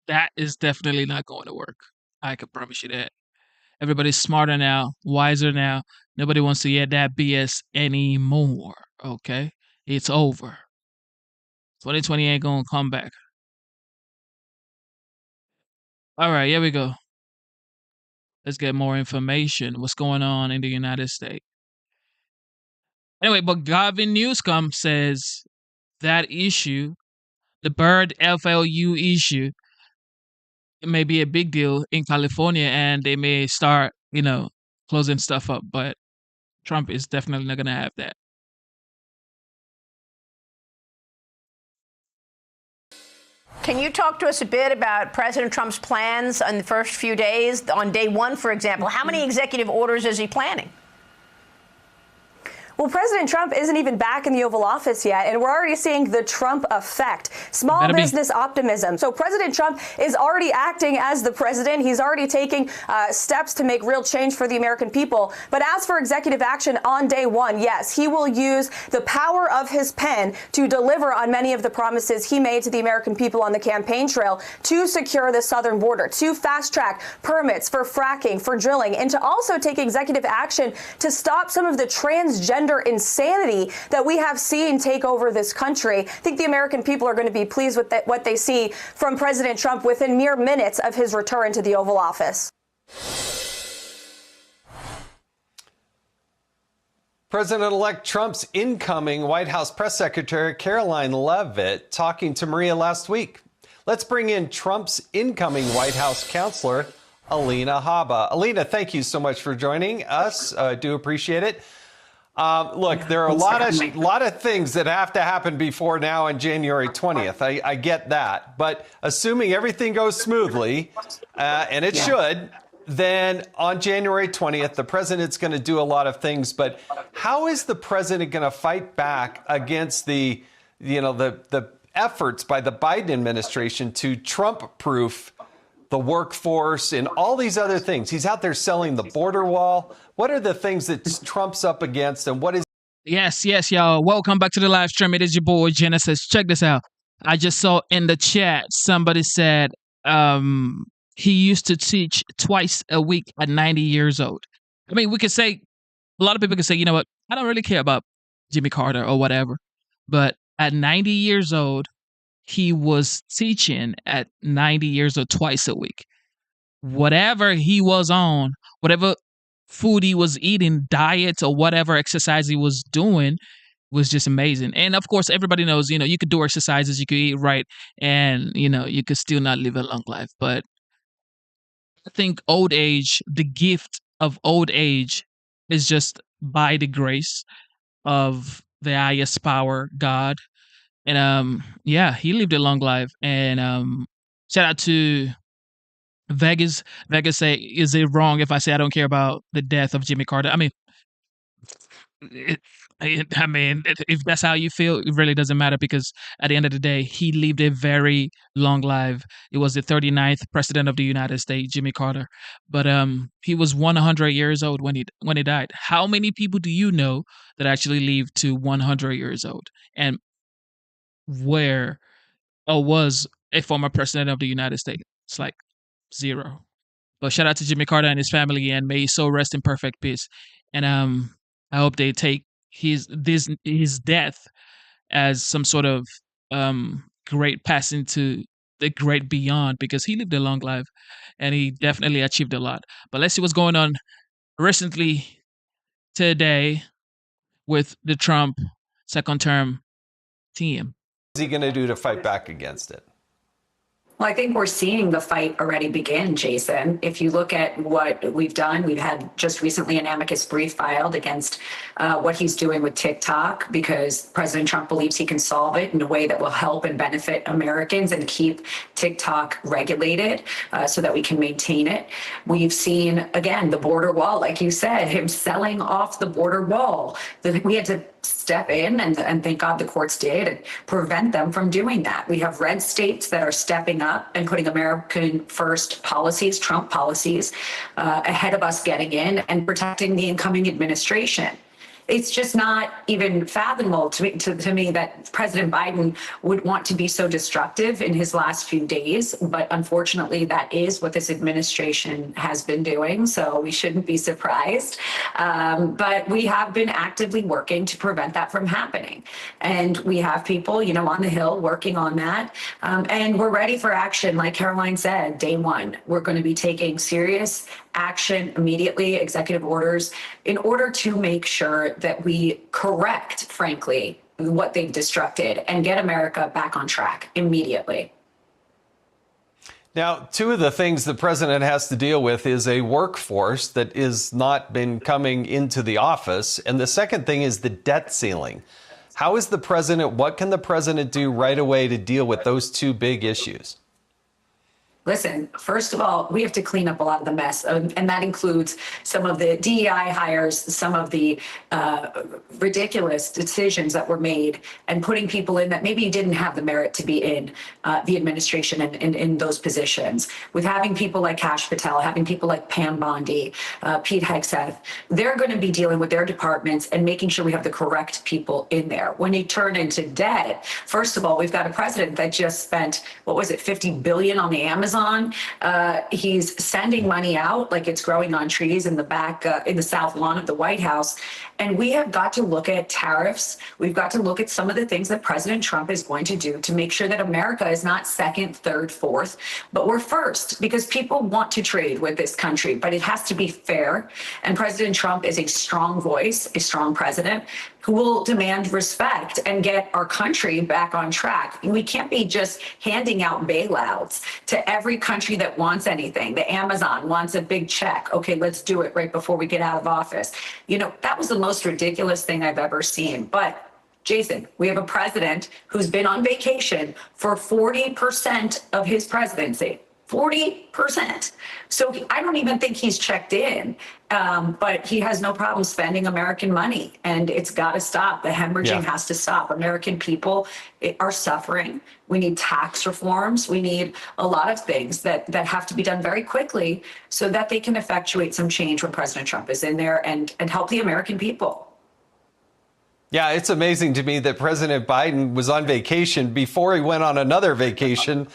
that is definitely not going to work. I can promise you that. Everybody's smarter now, wiser now. Nobody wants to hear that BS anymore. Okay? It's over. 2020 ain't gonna come back. All right, here we go. Let's get more information. What's going on in the United States? Anyway, but Gavin Newsom says that issue, the Bird FLU issue, it may be a big deal in California, and they may start, closing stuff up. But Trump is definitely not going to have that. Can you talk to us a bit about President Trump's plans on the first few days? On day one, for example, how many executive orders is he planning? Well, President Trump isn't even back in the Oval Office yet, and we're already seeing the Trump effect. Small business optimism. So President Trump is already acting as the president. He's already taking steps to make real change for the American people. But as for executive action on day one, yes, he will use the power of his pen to deliver on many of the promises he made to the American people on the campaign trail to secure the southern border, to fast track permits for fracking, for drilling, and to also take executive action to stop some of the transgender insanity that we have seen take over this country. I think the American people are going to be pleased with what they see from President Trump within mere minutes of his return to the Oval Office. President-elect Trump's incoming White House press secretary, Caroline Leavitt, talking to Maria last week. Let's bring in Trump's incoming White House counselor, Alina Habba. Alina, thank you so much for joining us. I do appreciate it. Look, there are a lot of things that have to happen before now on January 20th. I get that. But assuming everything goes smoothly, and it should, then on January 20th, the president's going to do a lot of things. But how is the president going to fight back against the efforts by the Biden administration to Trump-proof the workforce and all these other things? He's out there selling the border wall. What are the things that Trump's up against, and what is... Yes, y'all. Welcome back to the live stream. It is your boy, Genesis. Check this out. I just saw in the chat, somebody said he used to teach twice a week at 90 years old. I mean, we could say, a lot of people could say, you know what, I don't really care about Jimmy Carter or whatever. But at 90 years old, he was teaching at 90 years old twice a week. Whatever he was on, whatever food he was eating, diet or whatever exercise he was doing was just amazing. And of course, everybody knows, you could do exercises, you could eat right, and, you could still not live a long life. But I think old age, the gift of old age is just by the grace of the highest power, God. And he lived a long life. And shout out to Vegas. Vegas say, is it wrong if I say I don't care about the death of Jimmy Carter? I mean, if that's how you feel, it really doesn't matter, because at the end of the day, he lived a very long life. It was the 39th president of the United States, Jimmy Carter. But he was 100 years old when he died. How many people do you know that actually lived to 100 years old and was a former president of the United States? It's like zero. But shout out to Jimmy Carter and his family, and may his soul rest in perfect peace. And I hope they take his death as some sort of great passing to the great beyond, because he lived a long life and he definitely achieved a lot. But let's see what's going on recently today with the Trump second term team. What is he going to do to fight back against it? Well, I think we're seeing the fight already begin, Jason. If you look at what we've done, we've had just recently an amicus brief filed against what he's doing with TikTok, because President Trump believes he can solve it in a way that will help and benefit Americans and keep TikTok regulated so that we can maintain it. We've seen, again, the border wall, like you said, him selling off the border wall. We had to step in, and thank God the courts did, and prevent them from doing that. We have red states that are stepping up and putting American first policies, Trump policies, ahead of us getting in and protecting the incoming administration. It's just not even fathomable to me that President Biden would want to be so destructive in his last few days. But unfortunately, that is what this administration has been doing. So we shouldn't be surprised. But we have been actively working to prevent that from happening. And we have people, you know, on the Hill working on that. And we're ready for action. Like Caroline said, day one, we're going to be taking serious action immediately, executive orders, in order to make sure that we correct, frankly, what they've destructed and get America back on track immediately. Now, two of the things the president has to deal with is a workforce that has not been coming into the office. And the second thing is the debt ceiling. How is the president, what can the president do right away to deal with those two big issues? Listen, first of all, we have to clean up a lot of the mess, and that includes some of the DEI hires, some of the ridiculous decisions that were made, and putting people in that maybe didn't have the merit to be in the administration and in those positions. With having people like Kash Patel, having people like Pam Bondi, Pete Hegseth, they're going to be dealing with their departments and making sure we have the correct people in there. When you turn into debt, first of all, we've got a president that just spent, what was it, $50 billion on the Amazon. He's sending money out like it's growing on trees in the back, in the south lawn of the White House. And we have got to look at tariffs. We've got to look at some of the things that President Trump is going to do to make sure that America is not second, third, fourth, but we're first, because people want to trade with this country, but it has to be fair. And President Trump is a strong voice, a strong president who will demand respect and get our country back on track. We can't be just handing out bailouts to every country that wants anything. The Amazon wants a big check. Okay, let's do it right before we get out of office. You know, that was the most ridiculous thing I've ever seen. But Jason, we have a president who's been on vacation for 40% of his presidency. 40%. So I don't even think he's checked in, but he has no problem spending American money, and it's got to stop. The hemorrhaging has to stop. American people are suffering. We need tax reforms. We need a lot of things that have to be done very quickly so that they can effectuate some change when President Trump is in there and help the American people. Yeah, it's amazing to me that President Biden was on vacation before he went on another vacation.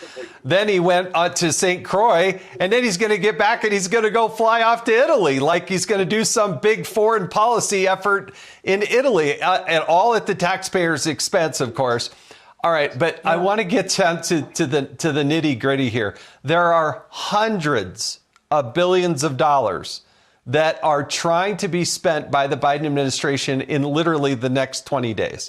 Then he went to St. Croix, and then he's going to get back and he's going to go fly off to Italy like he's going to do some big foreign policy effort in Italy, and all at the taxpayers' expense, of course. All right, but I want to get down to the nitty gritty here. There are hundreds of billions of dollars that are trying to be spent by the Biden administration in literally the next 20 days.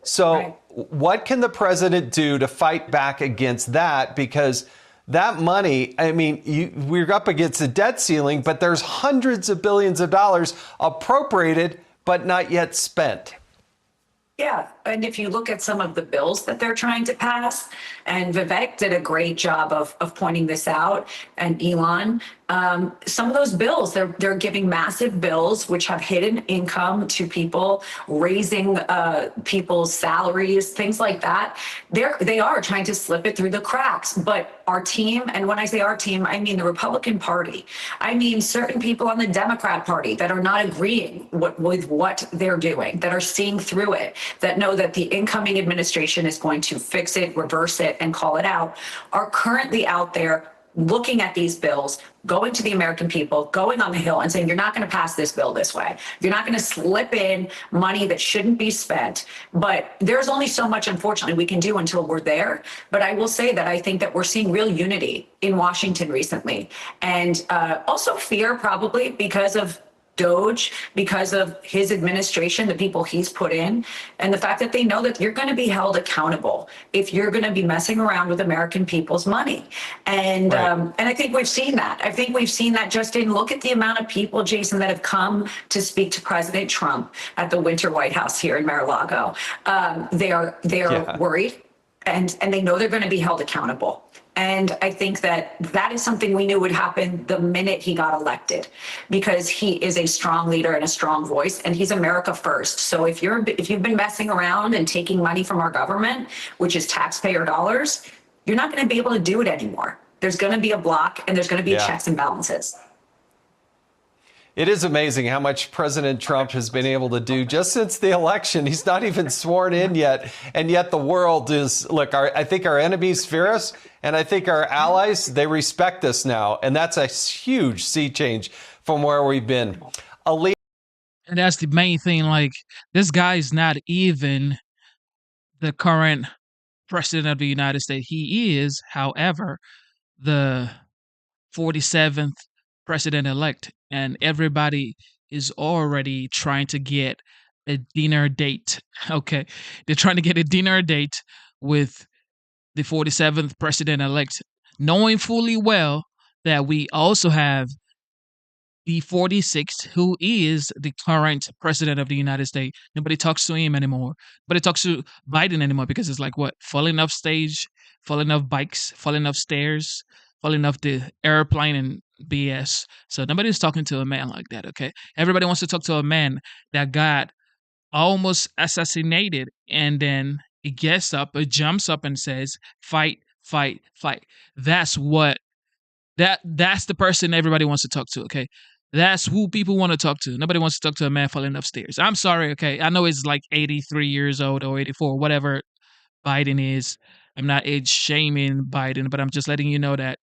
So what can the president do to fight back against that? Because that money, I mean, we're up against the debt ceiling, but there's hundreds of billions of dollars appropriated, but not yet spent. Yeah, and if you look at some of the bills that they're trying to pass, and Vivek did a great job of pointing this out, and Elon, some of those bills, they're giving massive bills which have hidden income to people, raising people's salaries, things like that. They are trying to slip it through the cracks. But our team, and when I say our team, I mean the Republican Party. I mean certain people on the Democrat Party that are not agreeing with what they're doing, that are seeing through it, that know that the incoming administration is going to fix it, reverse it, and call it out, are currently out there looking at these bills, going to the American people, going on the Hill and saying, you're not going to pass this bill this way. You're not going to slip in money that shouldn't be spent. But there's only so much, unfortunately, we can do until we're there. But I will say that I think that we're seeing real unity in Washington recently. And also fear, probably because of DOJ, because of his administration, the people he's put in, and the fact that they know that you're going to be held accountable if you're going to be messing around with American people's money. And and I think we've seen that. I think we've seen that just in look at the amount of people, Jason, that have come to speak to President Trump at the Winter White House here in Mar-a-Lago. They are worried, and they know they're going to be held accountable. And I think that is something we knew would happen the minute he got elected, because he is a strong leader and a strong voice, and he's America first. So if you've been messing around and taking money from our government, which is taxpayer dollars, you're not going to be able to do it anymore. There's going to be a block, and there's going to be checks and balances. It is amazing how much President Trump has been able to do just since the election. He's not even sworn in yet. And yet the world is, look, I think our enemies fear us. And I think our allies, they respect us now. And that's a huge sea change from where we've been. And that's the main thing. Like, this guy is not even the current president of the United States. He is, however, the 47th president-elect, and everybody is already trying to get a dinner date. Okay, they're trying to get a dinner date with the 47th president-elect, knowing fully well that we also have the 46th, who is the current president of the United States. Nobody talks to him anymore. Nobody talks to Biden anymore because it's like, what, falling off stage, falling off bikes, falling off stairs, falling off the airplane and BS. So nobody's talking to a man like that, okay? Everybody wants to talk to a man that got almost assassinated, and then he gets up, he jumps up and says, fight, fight, fight. That's the person everybody wants to talk to, okay? That's who people want to talk to. Nobody wants to talk to a man falling upstairs. I'm sorry, okay? I know he's like 83 years old or 84, whatever Biden is. I'm not age shaming Biden, but I'm just letting you know that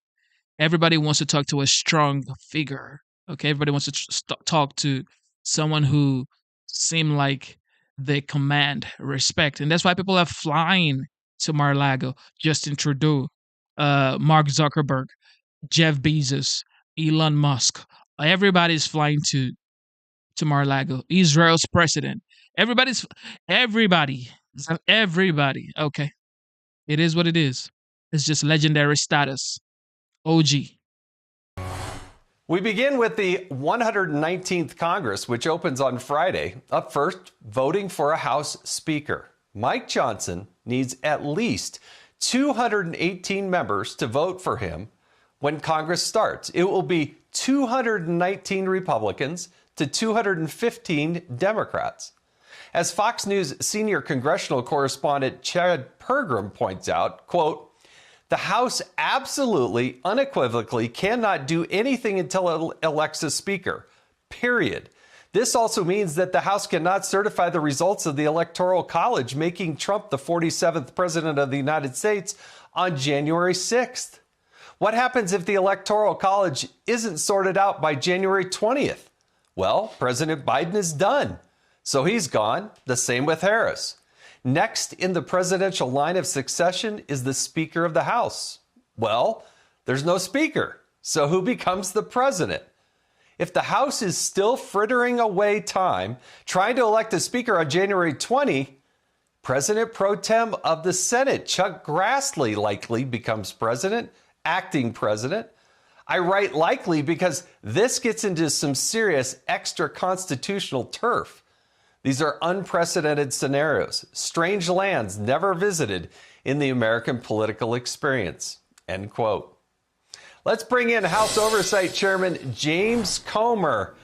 everybody wants to talk to a strong figure, okay? Everybody wants to talk to someone who seem like they command respect. And that's why people are flying to Mar-a-Lago. Justin Trudeau, Mark Zuckerberg, Jeff Bezos, Elon Musk. Everybody's flying to Mar-a-Lago. Israel's president. Everybody. Okay. It is what it is. It's just legendary status. OG. We begin with the 119th Congress, which opens on Friday. Up first, voting for a House Speaker. Mike Johnson needs at least 218 members to vote for him when Congress starts. It will be 219 Republicans to 215 Democrats. As Fox News senior congressional correspondent Chad Pergram points out, quote, the House absolutely, unequivocally cannot do anything until it elects a speaker, period. This also means that the House cannot certify the results of the Electoral College, making Trump the 47th president of the United States on January 6th. What happens if the Electoral College isn't sorted out by January 20th? Well, President Biden is done. So he's gone. The same with Harris. Next in the presidential line of succession is the Speaker of the House. Well, there's no speaker. So who becomes the president? If the House is still frittering away time trying to elect a speaker on January 20, President pro tem of the Senate, Chuck Grassley, likely becomes president, acting president. I write likely because this gets into some serious extra constitutional turf. These are unprecedented scenarios, strange lands never visited in the American political experience, end quote. Let's bring in House Oversight Chairman James Comer.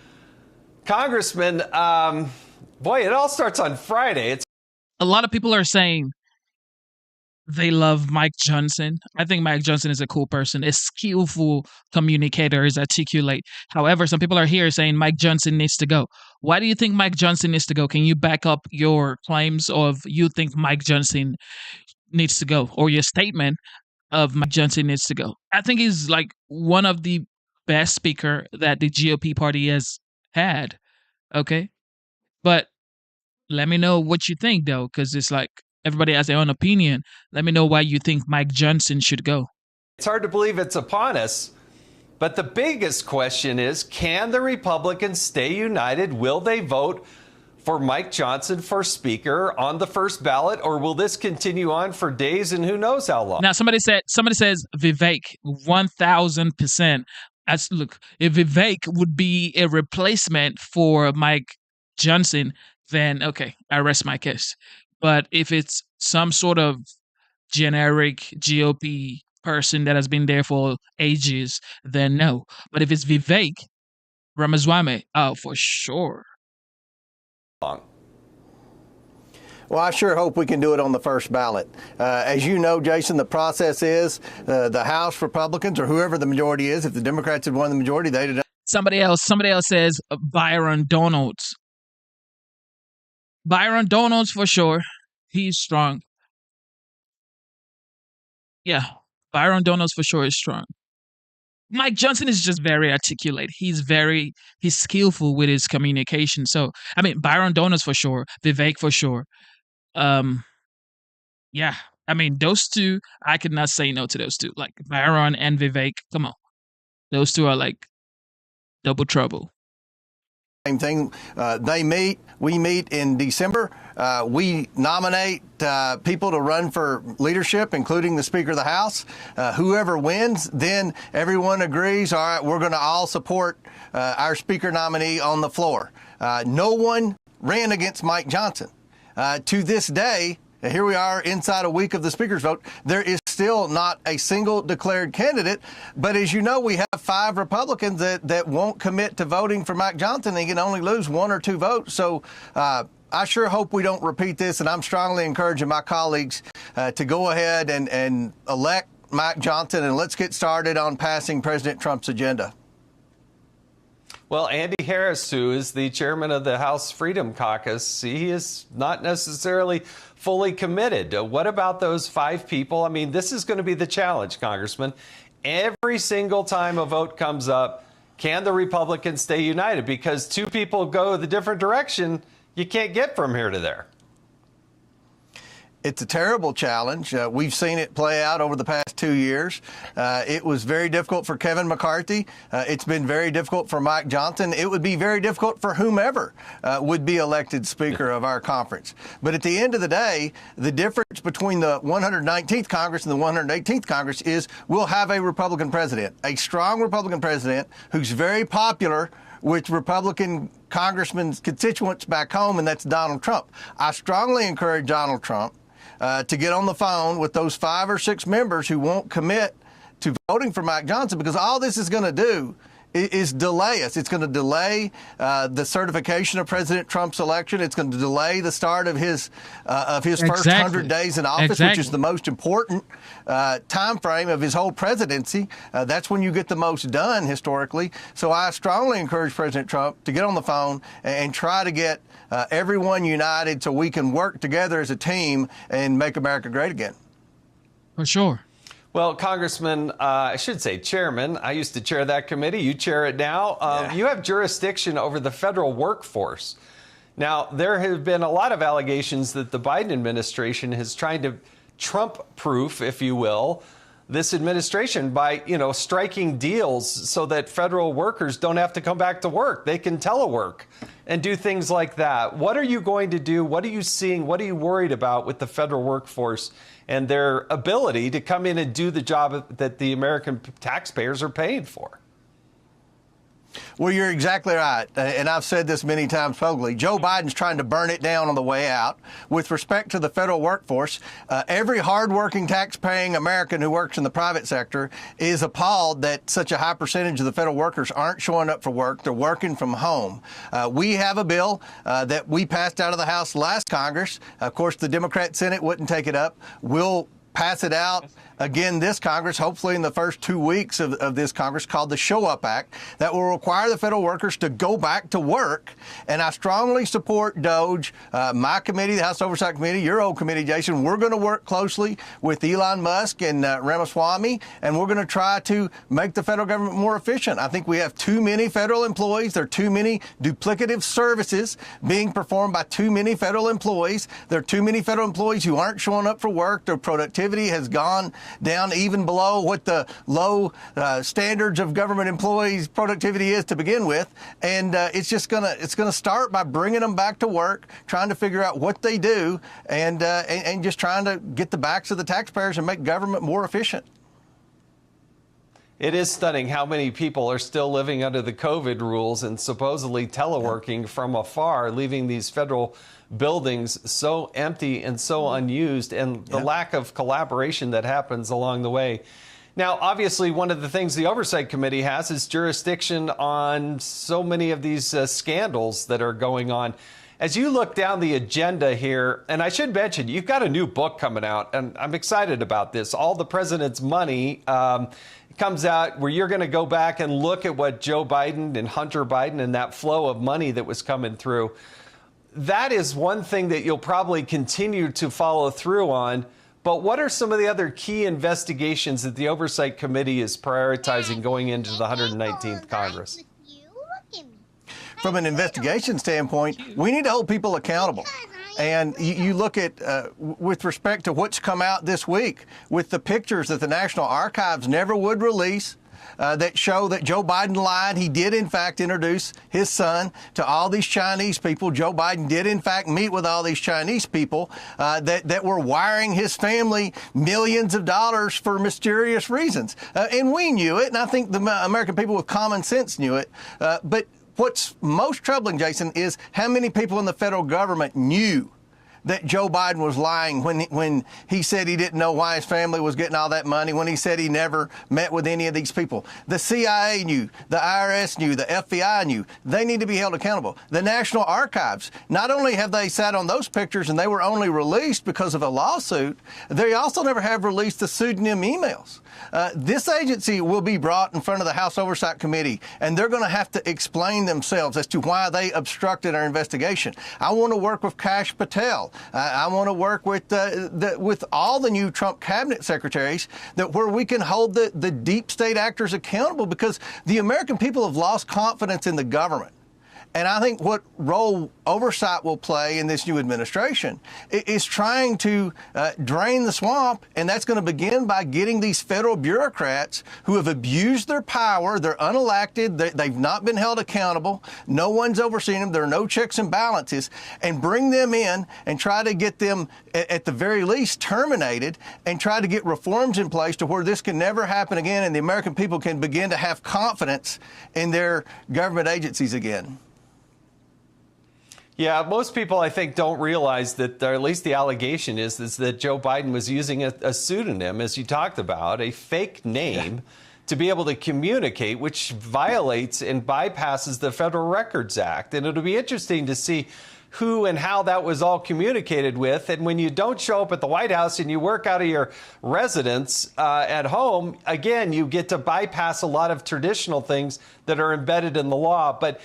Congressman, boy, it all starts on Friday. A lot of people are saying they love Mike Johnson. I think Mike Johnson is a cool person, a skillful communicator, is articulate. However, some people are here saying Mike Johnson needs to go. Why do you think Mike Johnson needs to go? Can you back up your claims of you think Mike Johnson needs to go, or your statement of Mike Johnson needs to go? I think he's like one of the best speaker that the GOP party has had. Okay. But let me know what you think, though, because it's like everybody has their own opinion. Let me know why you think Mike Johnson should go. It's hard to believe it's upon us, but the biggest question is, can the Republicans stay united? Will they vote for Mike Johnson for Speaker on the first ballot, or will this continue on for days and who knows how long? Now, somebody says Vivek, 1,000%. Look, if Vivek would be a replacement for Mike Johnson, then okay, I rest my case. But if it's some sort of generic GOP person that has been there for ages, then no. But if it's Vivek Ramaswamy, oh, for sure. Well, I sure hope we can do it on the first ballot. As you know, Jason, the process is the House Republicans or whoever the majority is, if the Democrats had won the majority, they'd have done. Somebody else says Byron Donalds. Byron Donalds for sure. He's strong. Yeah, Byron Donalds for sure is strong. Mike Johnson is just very articulate. He's skillful with his communication. So, I mean, Byron Donalds for sure. Vivek for sure. Yeah, I mean, those two, I could not say no to those two. Like Byron and Vivek, come on. Those two are like double trouble. Same thing. We meet in December. We nominate people to run for leadership, including the Speaker of the House. Whoever wins, then everyone agrees, all right, we're going to all support our Speaker nominee on the floor. No one ran against Mike Johnson. To this day, here we are inside a week of the Speaker's vote. There is still not a single declared candidate. But as you know, we have 5 Republicans that won't commit to voting for Mike Johnson. They can only lose 1 or 2 votes. So I sure hope we don't repeat this. And I'm strongly encouraging my colleagues to go ahead and elect Mike Johnson. And let's get started on passing President Trump's agenda. Well, Andy Harris, who is the chairman of the House Freedom Caucus, he is not necessarily fully committed. What about those 5 people? I mean, this is going to be the challenge, Congressman. Every single time a vote comes up, can the Republicans stay united? Because 2 people go the different direction, you can't get from here to there. It's a terrible challenge. We've seen it play out over the past 2 years. It was very difficult for Kevin McCarthy. It's been very difficult for Mike Johnson. It would be very difficult for whomever would be elected Speaker of our conference. But at the end of the day, the difference between the 119th Congress and the 118th Congress is we'll have a Republican president, a strong Republican president who's very popular with Republican congressmen's constituents back home, and that's Donald Trump. I strongly encourage Donald Trump to get on the phone with those 5 or 6 members who won't commit to voting for Mike Johnson, because all this is going to do is delay us. It's going to delay the certification of President Trump's election. It's going to delay the start of his first 100 days in office, which is the most important time frame of his whole presidency. That's when you get the most done historically. So I strongly encourage President Trump to get on the phone and try to get everyone united so we can work together as a team and make America great again. For sure. Well, Congressman, I should say Chairman, I used to chair that committee. You chair it now. You have jurisdiction over the federal workforce. Now, there have been a lot of allegations that the Biden administration has tried to Trump-proof, if you will, this administration by, striking deals so that federal workers don't have to come back to work. They can telework and do things like that. What are you going to do? What are you seeing? What are you worried about with the federal workforce and their ability to come in and do the job that the American taxpayers are paying for? Well, you're exactly right. And I've said this many times publicly. Joe Biden's trying to burn it down on the way out. With respect to the federal workforce, every hardworking, tax-paying American who works in the private sector is appalled that such a high percentage of the federal workers aren't showing up for work. They're working from home. We have a bill that we passed out of the House last Congress. Of course, the Democrat Senate wouldn't take it up. We'll pass it out again this Congress, hopefully in the first 2 weeks of this Congress, called the Show Up Act, that will require the federal workers to go back to work. And I strongly support DOGE, my committee, the House Oversight Committee, your old committee, Jason. We're going to work closely with Elon Musk and Ramaswamy, and we're going to try to make the federal government more efficient. I think we have too many federal employees. There are too many duplicative services being performed by too many federal employees. There are too many federal employees who aren't showing up for work. Their productivity has gone down even below what the low standards of government employees' productivity is to begin with. And it's going to start by bringing them back to work, trying to figure out what they do, and just trying to get the backs of the taxpayers and make government more efficient. It is stunning how many people are still living under the COVID rules and supposedly teleworking from afar, leaving these federal buildings so empty and so unused, and the lack of collaboration that happens along the way. Now, obviously, one of the things the Oversight Committee has is jurisdiction on so many of these scandals that are going on. As you look down the agenda here, and I should mention, you've got a new book coming out, and I'm excited about this. All the President's Money comes out where you're going to go back and look at what Joe Biden and Hunter Biden and that flow of money that was coming through. That is one thing that you'll probably continue to follow through on. But what are some of the other key investigations that the Oversight Committee is prioritizing going into the 119th Congress? From an investigation standpoint, we need to hold people accountable. And you look at, with respect to what's come out this week, with the pictures that the National Archives never would release, that show that Joe Biden lied. He did, in fact, introduce his son to all these Chinese people. Joe Biden did, in fact, meet with all these Chinese people that were wiring his family millions of dollars for mysterious reasons. And we knew it, and I think the American people with common sense knew it. But what's most troubling, Jason, is how many people in the federal government knew that Joe Biden was lying when he said he didn't know why his family was getting all that money, when he said he never met with any of these people. The CIA knew, the IRS knew, the FBI knew. They need to be held accountable. The National Archives, not only have they sat on those pictures and they were only released because of a lawsuit, they also never have released the pseudonym emails. This agency will be brought in front of the House Oversight Committee, and they're going to have to explain themselves as to why they obstructed our investigation. I want to work with Kash Patel. I want to work with all the new Trump cabinet secretaries where we can hold the deep state actors accountable, because the American people have lost confidence in the government. And I think what role oversight will play in this new administration is trying to drain the swamp, and that's going to begin by getting these federal bureaucrats who have abused their power. They're unelected. They've not been held accountable. No one's overseen them. There are no checks and balances, and bring them in and try to get them, at the very least, terminated, and try to get reforms in place to where this can never happen again, and the American people can begin to have confidence in their government agencies again. Yeah, most people, I think, don't realize that, or at least the allegation is that Joe Biden was using a pseudonym, as you talked about, a fake name, to be able to communicate, which violates and bypasses the Federal Records Act. And it'll be interesting to see who and how that was all communicated with. And when you don't show up at the White House and you work out of your residence at home, again, you get to bypass a lot of traditional things that are embedded in the law. But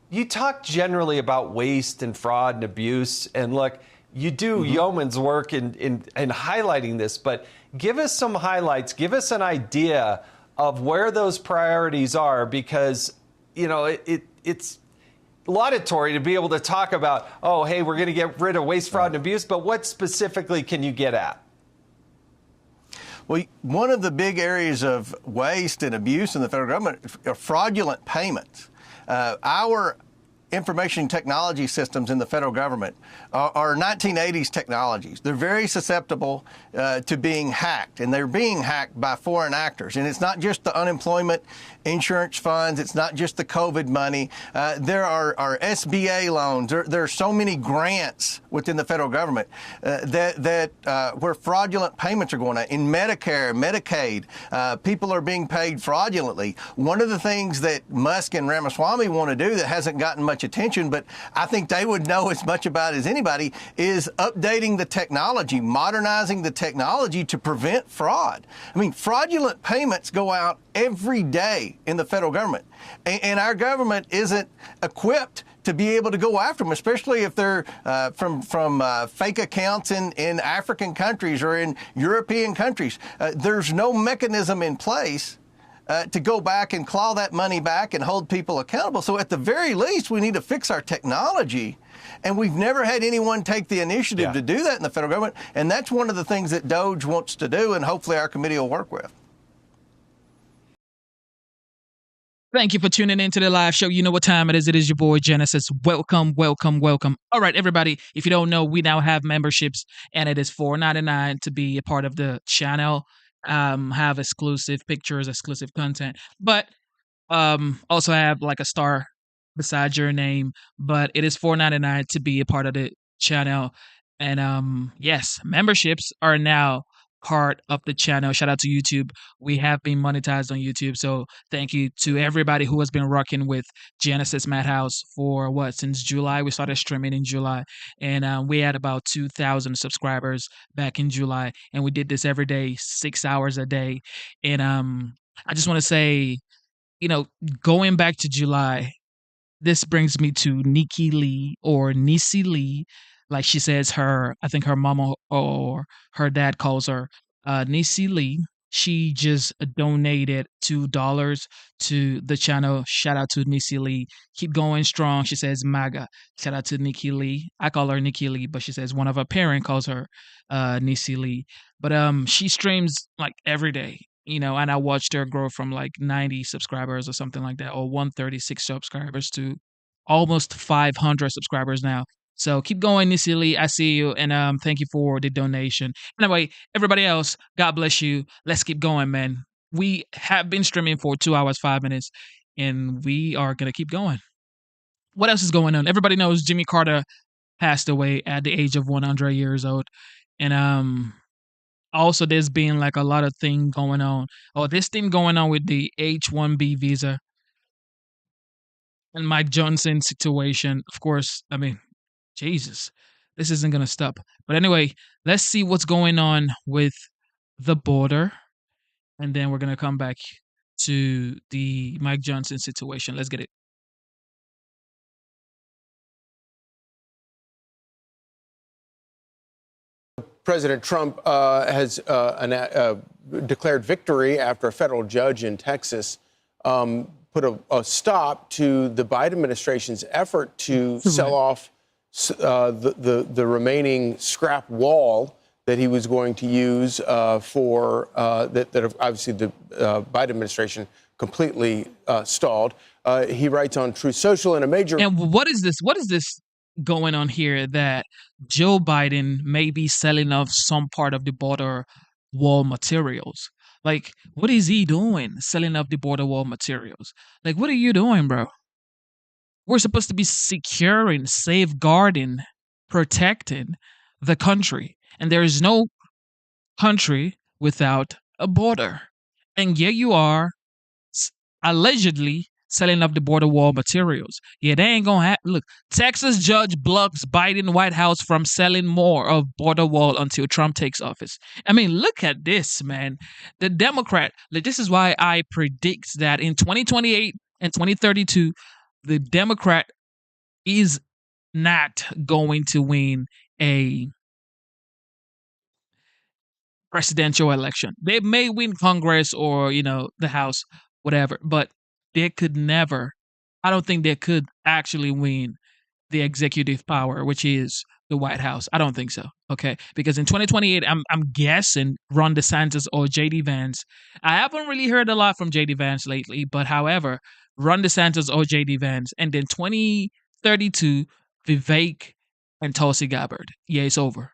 you talk generally about waste and fraud and abuse, and look, you do yeoman's work in highlighting this, but give us some highlights, give us an idea of where those priorities are, because, you know, it's laudatory to be able to talk about, oh, hey, we're going to get rid of waste, fraud, and abuse, but what specifically can you get at? Well, one of the big areas of waste and abuse in the federal government are fraudulent payments. Our information technology systems in the federal government are 1980s technologies. They're very susceptible to being hacked, and they're being hacked by foreign actors. And it's not just the unemployment insurance funds. It's not just the COVID money. There are SBA loans. There are so many grants within the federal government where fraudulent payments are going on. In Medicare, Medicaid, people are being paid fraudulently. One of the things that Musk and Ramaswamy want to do that hasn't gotten much attention, but I think they would know as much about as anybody, is updating the technology, modernizing the technology to prevent fraud. I mean, fraudulent payments go out every day in the federal government, and our government isn't equipped to be able to go after them, especially if they're from fake accounts in African countries or in European countries. There's no mechanism in place to go back and claw that money back and hold people accountable. So at the very least, we need to fix our technology. And we've never had anyone take the initiative to do that in the federal government. And that's one of the things that DOJ wants to do, and hopefully our committee will work with. Thank you for tuning in to the live show. You know what time it is. It is your boy Genesis. Welcome, welcome, welcome. All right, everybody. If you don't know, we now have memberships, and it is $4.99 to be a part of the channel. Have exclusive pictures, exclusive content, but also have like a star beside your name. But it is $4.99 to be a part of the channel. And yes, memberships are now part of the channel. Shout out to YouTube. We have been monetized on YouTube. So thank you to everybody who has been rocking with Genesis Madhouse for since July. We started streaming in July, and we had about 2,000 subscribers back in July, and we did this every day, 6 hours a day. And I just want to say, going back to July, this brings me to Nikki Lee, or Nisi Lee, like she says I think her mama or her dad calls her, Nisi Lee. She just donated $2 to the channel. Shout out to Nisi Lee. Keep going strong. She says MAGA. Shout out to Nikki Lee. I call her Nikki Lee, but she says one of her parents calls her Nisi Lee. But she streams like every day, and I watched her grow from like 90 subscribers or something like that, or 136 subscribers to almost 500 subscribers now. So keep going, Nisi Lee. I see you, and thank you for the donation. Anyway, everybody else, God bless you. Let's keep going, man. We have been streaming for 2 hours, 5 minutes, and we are going to keep going. What else is going on? Everybody knows Jimmy Carter passed away at the age of 100 years old. And also there's been like a lot of thing going on. This thing going on with the H-1B visa and Mike Johnson situation. Of course, I mean, Jesus, this isn't going to stop. But anyway, let's see what's going on with the border. And then we're going to come back to the Mike Johnson situation. Let's get it. President Trump has declared victory after a federal judge in Texas put a stop to the Biden administration's effort to sell off the remaining scrap wall that he was going to use for that obviously the Biden administration completely stalled. He writes on Truth Social in a major. And what is this? What is this going on here that Joe Biden may be selling off some part of the border wall materials? Like, what is he doing selling off the border wall materials? Like, what are you doing, bro? We're supposed to be securing, safeguarding, protecting the country. And there is no country without a border. And yet you are allegedly selling up the border wall materials. Yeah, they ain't gonna happen. Look, Texas judge blocks Biden White House from selling more of border wall until Trump takes office. I mean, look at this, man. The Democrat, like, this is why I predict that in 2028 and 2032, the Democrat is not going to win a presidential election. They may win Congress or, the House, whatever, but they could never, I don't think they could actually win the executive power, which is the White House. I don't think so. Okay. Because in 2028, I'm guessing Ron DeSantis or JD Vance. I haven't really heard a lot from JD Vance lately, but however, Ron DeSantis or JD Vance. And then 2032, Vivek and Tulsi Gabbard. Yeah, it's over.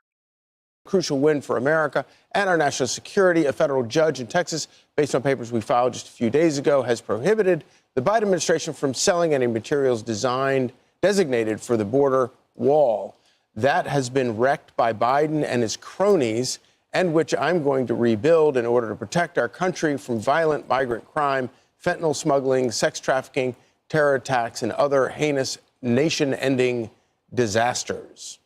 Crucial win for America and our national security. A federal judge in Texas, based on papers we filed just a few days ago, has prohibited the Biden administration from selling any materials designated for the border wall. That has been wrecked by Biden and his cronies, and which I'm going to rebuild in order to protect our country from violent migrant crime, fentanyl smuggling, sex trafficking, terror attacks, and other heinous nation-ending disasters.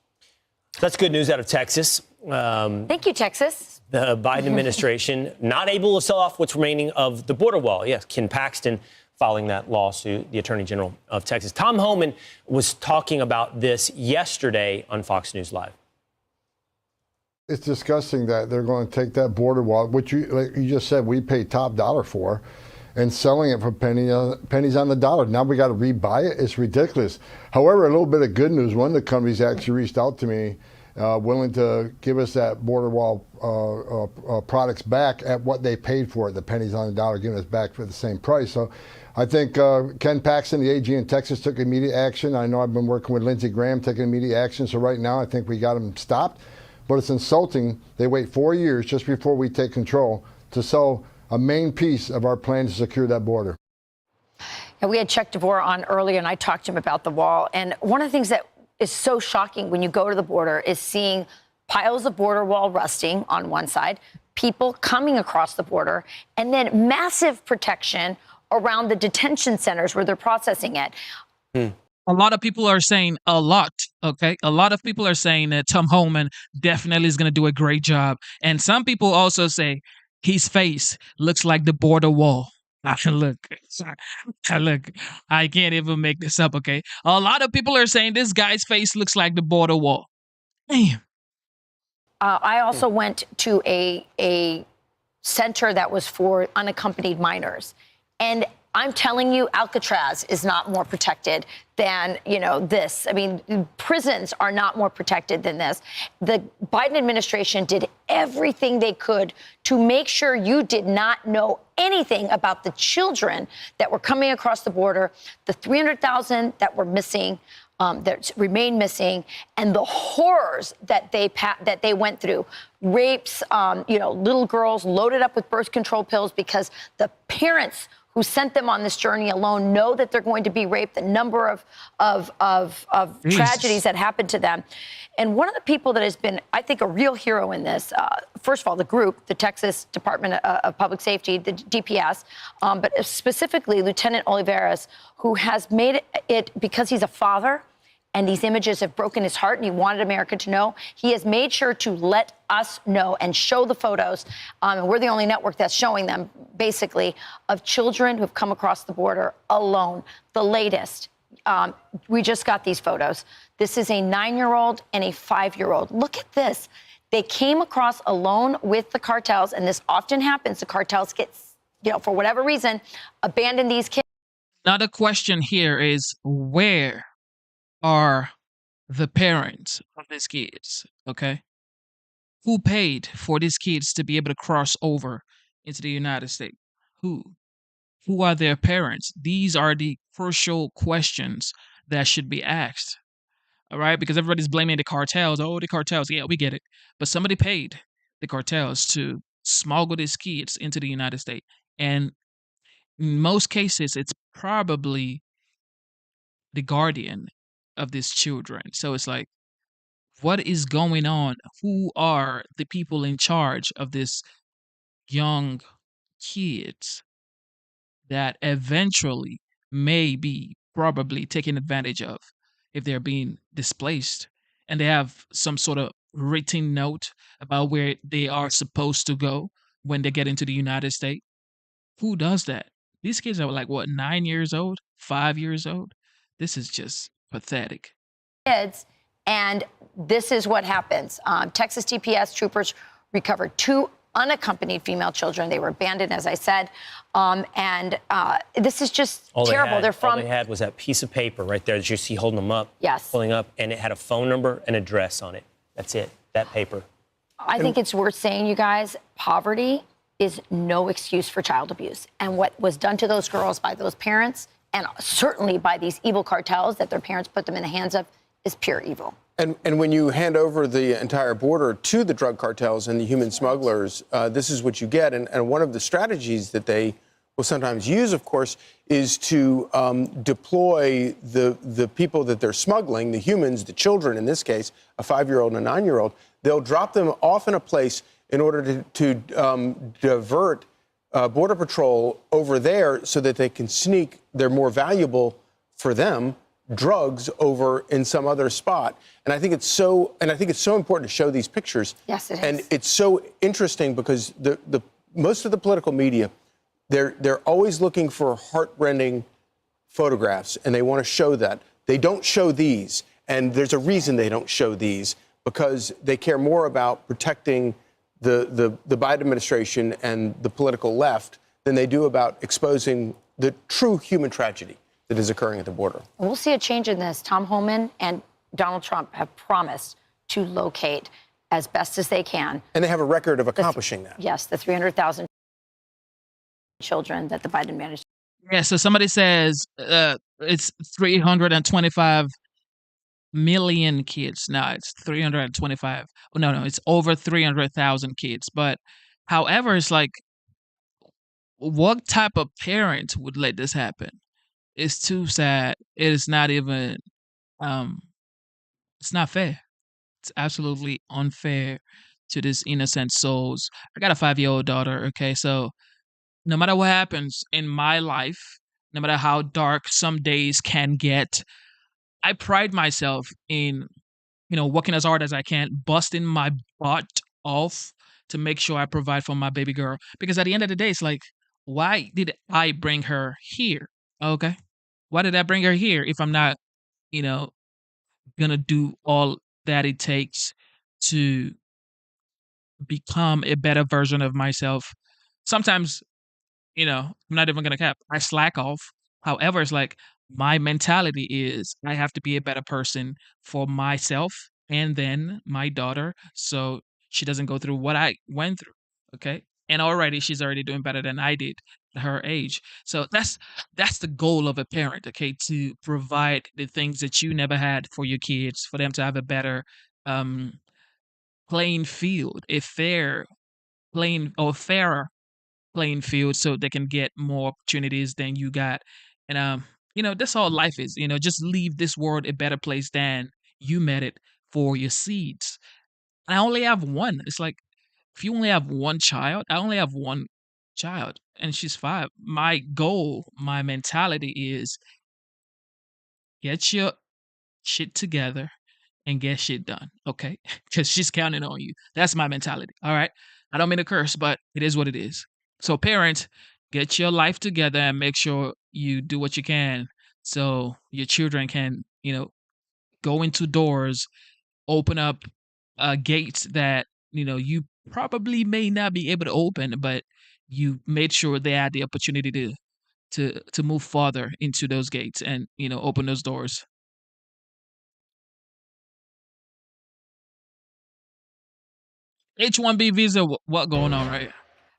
That's good news out of Texas. Thank you, Texas. The Biden administration not able to sell off what's remaining of the border wall. Yes, Ken Paxton filing that lawsuit, the Attorney General of Texas. Tom Homan was talking about this yesterday on Fox News Live. It's disgusting that they're going to take that border wall, which like you just said, we pay top dollar for, and selling it for pennies on the dollar. Now we got to rebuy it. It's ridiculous. However, a little bit of good news. One of the companies actually reached out to me, willing to give us that border wall products back at what they paid for it, the pennies on the dollar, giving us back for the same price. So I think Ken Paxton, the AG in Texas, took immediate action. I know I've been working with Lindsey Graham, taking immediate action. So right now I think we got them stopped. But it's insulting. They wait 4 years just before we take control to sell a main piece of our plan to secure that border. And we had Chuck DeVore on earlier, and I talked to him about the wall. And one of the things that is so shocking when you go to the border is seeing piles of border wall rusting on one side, people coming across the border, and then massive protection around the detention centers where they're processing it. A lot of people are saying a lot, okay? A lot of people are saying that Tom Homan definitely is going to do a great job. And some people also say his face looks like the border wall. Look, I can't even make this up, okay? A lot of people are saying this guy's face looks like the border wall. Damn. I also went to a center that was for unaccompanied minors. And I'm telling you, Alcatraz is not more protected than, this. I mean, prisons are not more protected than this. The Biden administration did everything they could to make sure you did not know anything about the children that were coming across the border, the 300,000 that were missing, that remain missing, and the horrors that they went through. Rapes, little girls loaded up with birth control pills because the parents who sent them on this journey alone know that they're going to be raped, the number of tragedies that happened to them. And one of the people that has been, I think, a real hero in this, first of all, the group, the Texas Department of Public Safety, the DPS, but specifically Lieutenant Olivares, who has made it, because he's a father, and these images have broken his heart, and he wanted America to know. He has made sure to let us know and show the photos, and we're the only network that's showing them, basically, of children who have come across the border alone. The latest, we just got these photos. This is a 9-year-old and a 5-year-old. Look at this. They came across alone with the cartels, and this often happens. The cartels get, for whatever reason, abandon these kids. Another question here is, where are the parents of these kids, okay? Who paid for these kids to be able to cross over into the United States? Who? Who are their parents? These are the crucial questions that should be asked, all right? Because everybody's blaming the cartels. Oh, the cartels. Yeah, we get it. But somebody paid the cartels to smuggle these kids into the United States. And in most cases, it's probably the guardian of these children. So it's like, what is going on? Who are the people in charge of this young kids that eventually may be probably taken advantage of if they're being displaced and they have some sort of written note about where they are supposed to go when they get into the United States? Who does that? These kids are like, what, 9 years old, 5 years old? This is just pathetic. Kids, and this is what happens. Texas DPS troopers recovered 2 unaccompanied female children. They were abandoned, as I said, and this is just terrible. All they had was that piece of paper right there that you see holding them up, pulling up, and it had a phone number and address on it. That's it, that paper. I think it's worth saying, you guys, poverty is no excuse for child abuse. And what was done to those girls by those parents, and certainly by these evil cartels that their parents put them in the hands of, is pure evil. And when you hand over the entire border to the drug cartels and the human smugglers, this is what you get. And one of the strategies that they will sometimes use, of course, is to deploy the people that they're smuggling, the humans, the children in this case, a 5-year-old and a 9-year-old. They'll drop them off in a place in order to divert Border Patrol over there so that they can sneak their more valuable, for them, drugs over in some other spot. And I think it's so important to show these pictures. Yes, it is. And it's so interesting because the most of the political media, they're always looking for heartrending photographs, and they want to show that. They don't show these, and there's a reason they don't show these, because they care more about protecting the Biden administration and the political left than they do about exposing the true human tragedy that is occurring at the border. We'll see a change in this. Tom Homan and Donald Trump have promised to locate as best as they can. And they have a record of accomplishing that. Yes, the 300,000 children that the Biden administration. Yeah, so somebody says it's 325 million kids. No, it's 325. Oh, no, it's over 300,000 kids. But however, it's like, what type of parent would let this happen? It's too sad. It is not even, it's not fair. It's absolutely unfair to these innocent souls. I got a 5-year-old daughter, okay? So no matter what happens in my life, no matter how dark some days can get, I pride myself in, working as hard as I can, busting my butt off to make sure I provide for my baby girl. Because at the end of the day, it's like, why did I bring her here? Okay. Why did I bring her here if I'm not, gonna do all that it takes to become a better version of myself? Sometimes, I'm not even gonna cap. I slack off. However, it's like my mentality is I have to be a better person for myself and then my daughter so she doesn't go through what I went through. Okay. And already she's already doing better than I did at her age. So that's the goal of a parent, okay, to provide the things that you never had for your kids, for them to have a better um playing field, a fair playing or fairer playing field so they can get more opportunities than you got. And that's all life is. Just leave this world a better place than you met it for your seeds. And I only have one. It's like if you only have one child, I only have one child and she's 5. My goal, my mentality is get your shit together and get shit done, okay? Because she's counting on you. That's my mentality, all right? I don't mean to curse, but it is what it is. So parents, get your life together and make sure you do what you can so your children can, go into doors, open up gates that, you probably may not be able to open, but you made sure they had the opportunity to move farther into those gates and, open those doors. H-1B visa, what going on right here?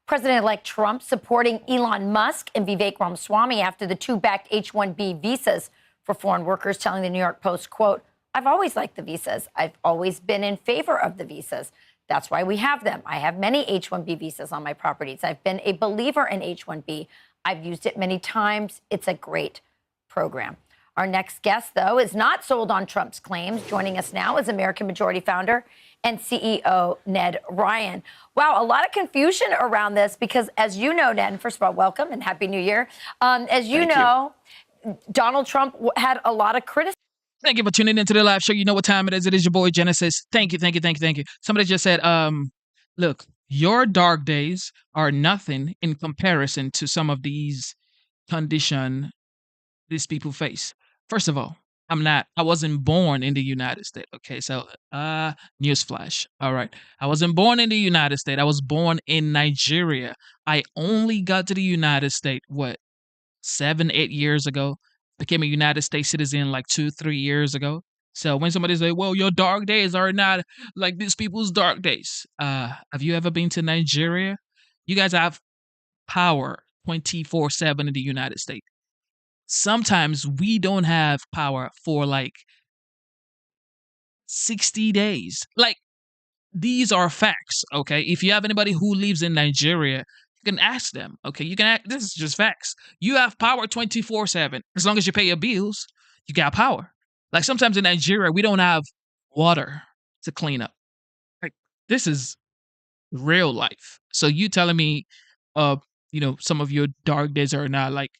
President-elect Trump supporting Elon Musk and Vivek Ramaswamy after the two backed H-1B visas for foreign workers, telling the New York Post, quote, "I've always liked the visas. I've always been in favor of the visas. That's why we have them. I have many H-1B visas on my properties. I've been a believer in H-1B. I've used it many times. It's a great program." Our next guest, though, is not sold on Trump's claims. Joining us now is American Majority founder and CEO Ned Ryan. Wow, a lot of confusion around this because, as you know, Ned, first of all, welcome and Happy New Year. As you know, Donald Trump had a lot of criticism. Thank you for tuning into the live show. You know what time it is. It is your boy Genesis. Thank you. Somebody just said, look, your dark days are nothing in comparison to some of these conditions these people face. First of all, I wasn't born in the United States. Okay, so newsflash. All right. I wasn't born in the United States. I was born in Nigeria. I only got to the United States, 7-8 years ago. Became a United States citizen like 2-3 years ago. So when somebody say, well, your dark days are not like these people's dark days. Have you ever been to Nigeria? You guys have power 24/7 in the United States. Sometimes we don't have power for like 60 days. Like, these are facts, okay? If you have anybody who lives in Nigeria, you can ask them, okay? This is just facts. You have power 24/7. As long as you pay your bills, you got power. Like, sometimes in Nigeria, we don't have water to clean up. Like, this is real life. So you telling me, some of your dark days are not like,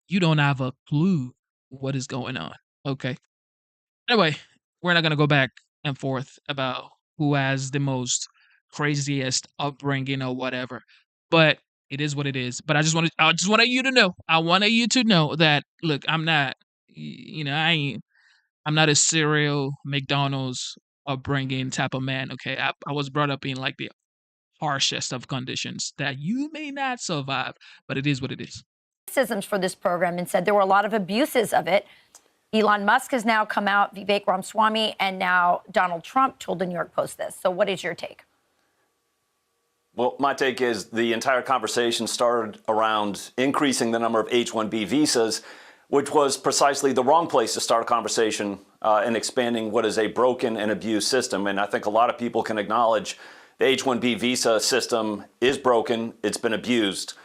you don't have a clue what is going on, okay? Anyway, we're not going to go back and forth about who has the most craziest upbringing or whatever, but it is what it is. But I just wanted you to know. I wanted you to know that, look, I'm not, I'm not a serial McDonald's upbringing type of man, okay? I was brought up in like the harshest of conditions that you may not survive, but it is what it is. Criticisms for this program and said there were a lot of abuses of it. Elon Musk has now come out, Vivek Ramaswamy, and now Donald Trump told the New York Post this. So what is your take? Well, my take is the entire conversation started around increasing the number of H-1B visas, which was precisely the wrong place to start a conversation and expanding what is a broken and abused system. And I think a lot of people can acknowledge the H-1B visa system is broken. It's been abused.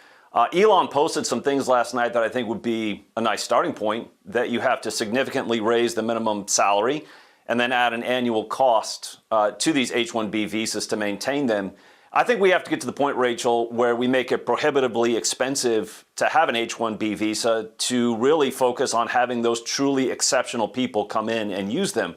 Elon posted some things last night that I think would be a nice starting point, that you have to significantly raise the minimum salary and then add an annual cost to these H-1B visas to maintain them. I think we have to get to the point, Rachel, where we make it prohibitively expensive to have an H-1B visa to really focus on having those truly exceptional people come in and use them.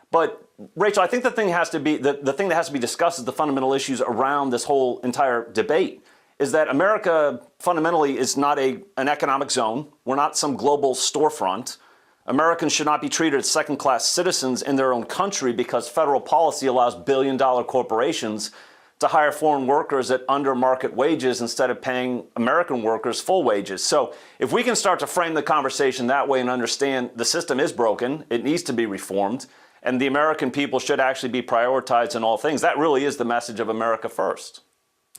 But Rachel, I think the thing has to be the thing that has to be discussed is the fundamental issues around this whole entire debate. Is that America fundamentally is not an economic zone. We're not some global storefront. Americans should not be treated as second-class citizens in their own country because federal policy allows billion-dollar corporations to hire foreign workers at under-market wages instead of paying American workers full wages. So if we can start to frame the conversation that way and understand the system is broken, it needs to be reformed, and the American people should actually be prioritized in all things, that really is the message of America first.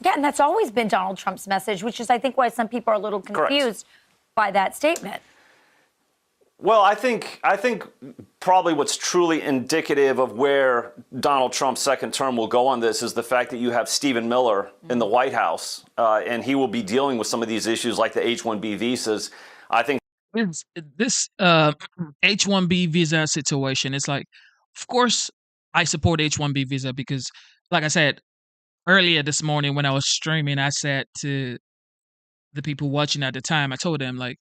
Yeah, and that's always been Donald Trump's message, which is, I think, why some people are a little confused by that statement. Well, I think probably what's truly indicative of where Donald Trump's second term will go on this is the fact that you have Stephen Miller in the White House, and he will be dealing with some of these issues like the H-1B visas. I think this H-1B visa situation is like, of course, I support H-1B visa because, like I said earlier this morning when I was streaming, I said to the people watching at the time, I told them, like,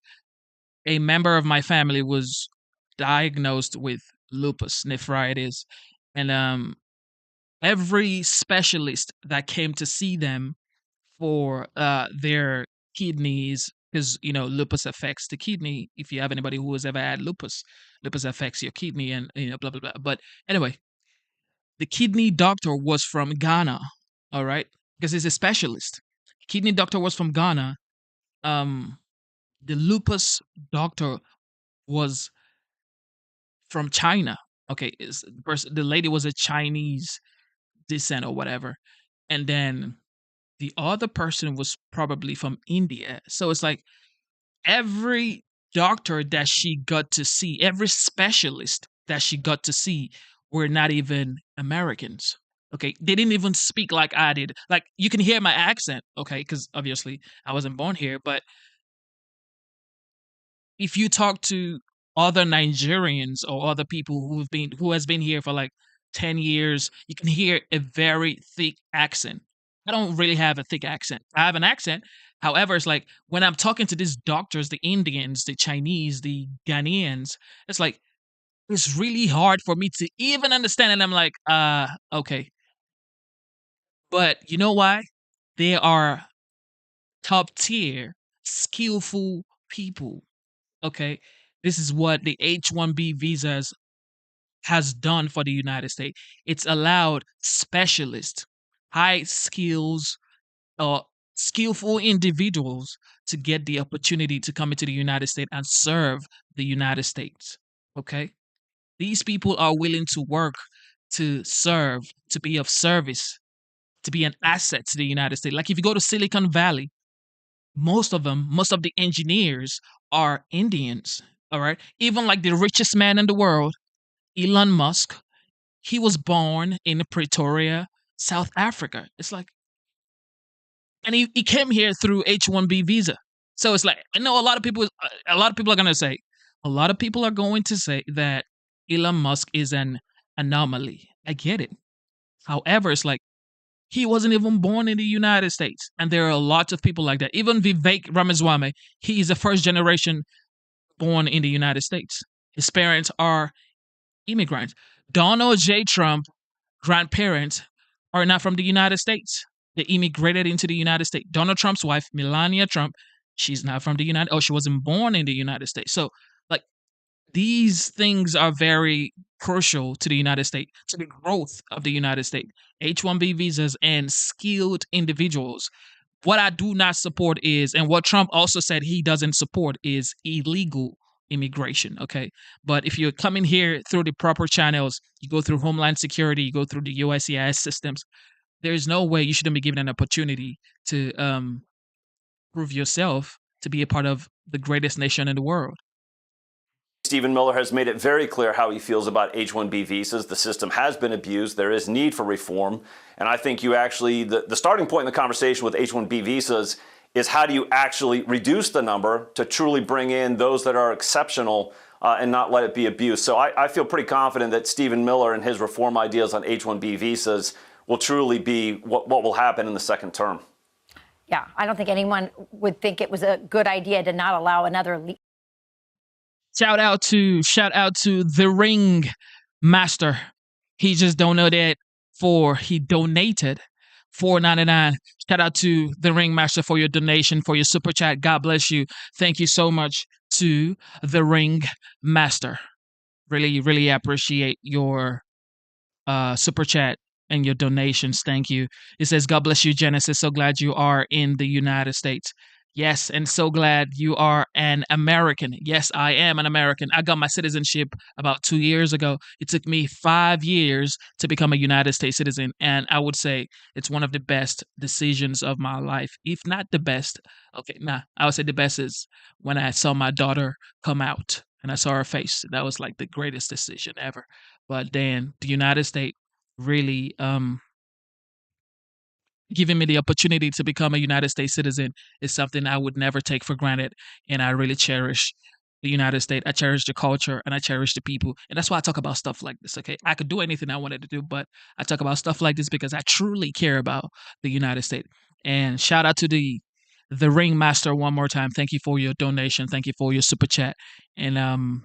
a member of my family was diagnosed with lupus nephritis, and every specialist that came to see them for their kidneys, because lupus affects the kidney. If you have anybody who has ever had lupus affects your kidney, and blah blah blah. But anyway, the kidney doctor was from Ghana, all right, because he's a specialist. Kidney doctor was from Ghana. The lupus doctor was from China. Okay, the lady was a Chinese descent or whatever. And then the other person was probably from India. So it's like every doctor that she got to see, every specialist that she got to see were not even Americans. Okay, they didn't even speak like I did. Like, you can hear my accent, okay, because obviously I wasn't born here, but if you talk to other Nigerians or other people who has been here for like 10 years, you can hear a very thick accent. I don't really have a thick accent. I have an accent. However, it's like when I'm talking to these doctors, the Indians, the Chinese, the Ghanaians, it's like it's really hard for me to even understand. And I'm like, okay. But you know why? They are top tier, skillful people. Okay, this is what the H-1B visas has done for the United States. It's allowed specialists, high skills, skillful individuals to get the opportunity to come into the United States and serve the United States. Okay, these people are willing to work, to serve, to be of service, to be an asset to the United States. Like if you go to Silicon Valley, most of the engineers are Indians, all right? Even like the richest man in the world, Elon Musk, he was born in Pretoria, South Africa. It's like, and he came here through H-1B visa. So it's like, I know a lot of people are going to say that Elon Musk is an anomaly. I get it. However, it's like, he wasn't even born in the United States. And there are lots of people like that. Even Vivek Ramaswamy, he is a first generation born in the United States. His parents are immigrants. Donald J. Trump grandparents are not from the United States. They immigrated into the United States. Donald Trump's wife, Melania Trump, she's not from the she wasn't born in the United States. So, like, these things are very crucial to the United States, to the growth of the United States. H-1B visas and skilled individuals. What I do not support is, and what Trump also said he doesn't support, is illegal immigration, okay? But if you're coming here through the proper channels, you go through Homeland Security, you go through the USCIS systems, there's no way you shouldn't be given an opportunity to prove yourself to be a part of the greatest nation in the world. Stephen Miller has made it very clear how he feels about H-1B visas. The system has been abused. There is need for reform. And I think you actually, the starting point in the conversation with H-1B visas is how do you actually reduce the number to truly bring in those that are exceptional and not let it be abused. So I feel pretty confident that Stephen Miller and his reform ideas on H-1B visas will truly be what will happen in the second term. Yeah, I don't think anyone would think it was a good idea to not allow another. Shout out to the Ring Master. He just donated he donated $4.99. Shout out to the Ring Master for your donation, for your super chat. God bless you. Thank you so much to the Ring Master. Really, really appreciate your super chat and your donations. Thank you. It says, God bless you, Genesis. So glad you are in the United States. Yes, and so glad you are an American. Yes, I am an American. I got my citizenship about 2 years ago. It took me 5 years to become a United States citizen, and I would say it's one of the best decisions of my life, if not the best. Okay, I would say the best is when I saw my daughter come out and I saw her face. That was like the greatest decision ever. But then the United States really giving me the opportunity to become a United States citizen is something I would never take for granted. And I really cherish the United States. I cherish the culture and I cherish the people. And that's why I talk about stuff like this. Okay. I could do anything I wanted to do, but I talk about stuff like this because I truly care about the United States. And shout out to the Ring Master one more time. Thank you for your donation. Thank you for your super chat. And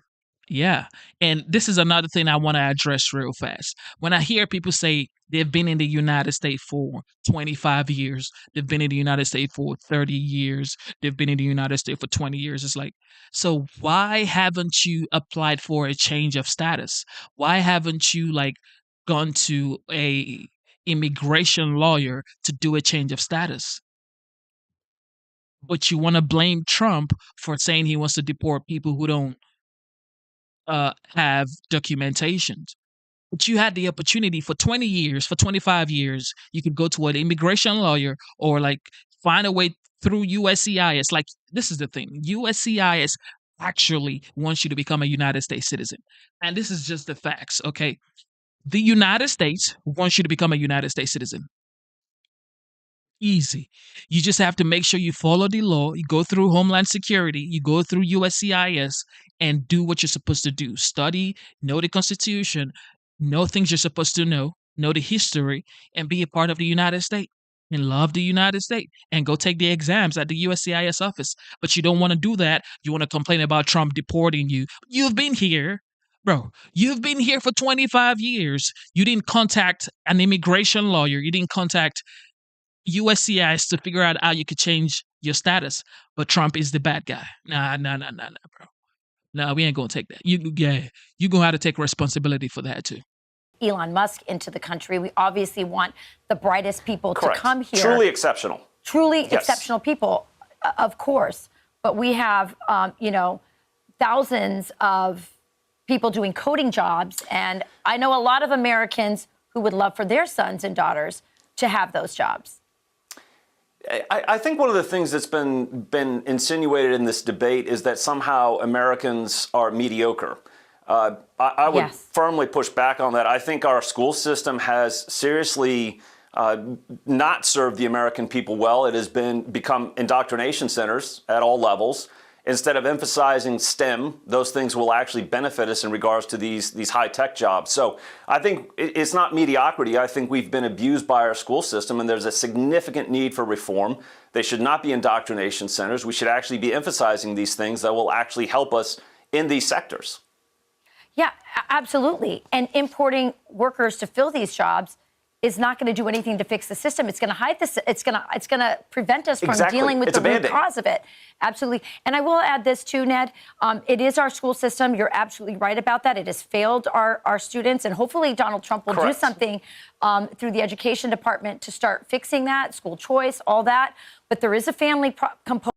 yeah. And this is another thing I want to address real fast. When I hear people say they've been in the United States for 25 years, they've been in the United States for 30 years, they've been in the United States for 20 years, it's like, so why haven't you applied for a change of status? Why haven't you gone to a immigration lawyer to do a change of status? But you want to blame Trump for saying he wants to deport people who don't have documentation. But you had the opportunity for 20 years, for 25 years, you could go to an immigration lawyer or find a way through USCIS. This is the thing. USCIS actually wants you to become a United States citizen. And this is just the facts, okay? The United States wants you to become a United States citizen. Easy. You just have to make sure you follow the law. You go through Homeland Security. You go through USCIS and do what you're supposed to do. Study, know the Constitution, know things you're supposed to know the history, and be a part of the United States and love the United States and go take the exams at the USCIS office. But you don't want to do that. You want to complain about Trump deporting you. You've been here. Bro, you've been here for 25 years. You didn't contact an immigration lawyer. You didn't contact USCIS to figure out how you could change your status, but Trump is the bad guy. Nah, bro. Nah, we ain't gonna take that. You gonna have to take responsibility for that too. Elon Musk into the country. We obviously want the brightest people Correct. To come here. Truly exceptional. Truly exceptional people, of course. But we have, thousands of people doing coding jobs, and I know a lot of Americans who would love for their sons and daughters to have those jobs. I think one of the things that's been insinuated in this debate is that somehow Americans are mediocre. I would firmly push back on that. I think our school system has seriously not served the American people well. It has become indoctrination centers at all levels. Instead of emphasizing STEM, those things will actually benefit us in regards to these high-tech jobs. So I think it's not mediocrity. I think we've been abused by our school system, and there's a significant need for reform. They should not be indoctrination centers. We should actually be emphasizing these things that will actually help us in these sectors. Yeah, absolutely. And importing workers to fill these jobs is not going to do anything to fix the system. It's going to hide this. It's going to prevent us from dealing with the root cause of it. Absolutely. And I will add this too, Ned. It is our school system. You're absolutely right about that. It has failed our students, and hopefully Donald Trump will do something through the education department to start fixing that, school choice, all that. But there is a family component.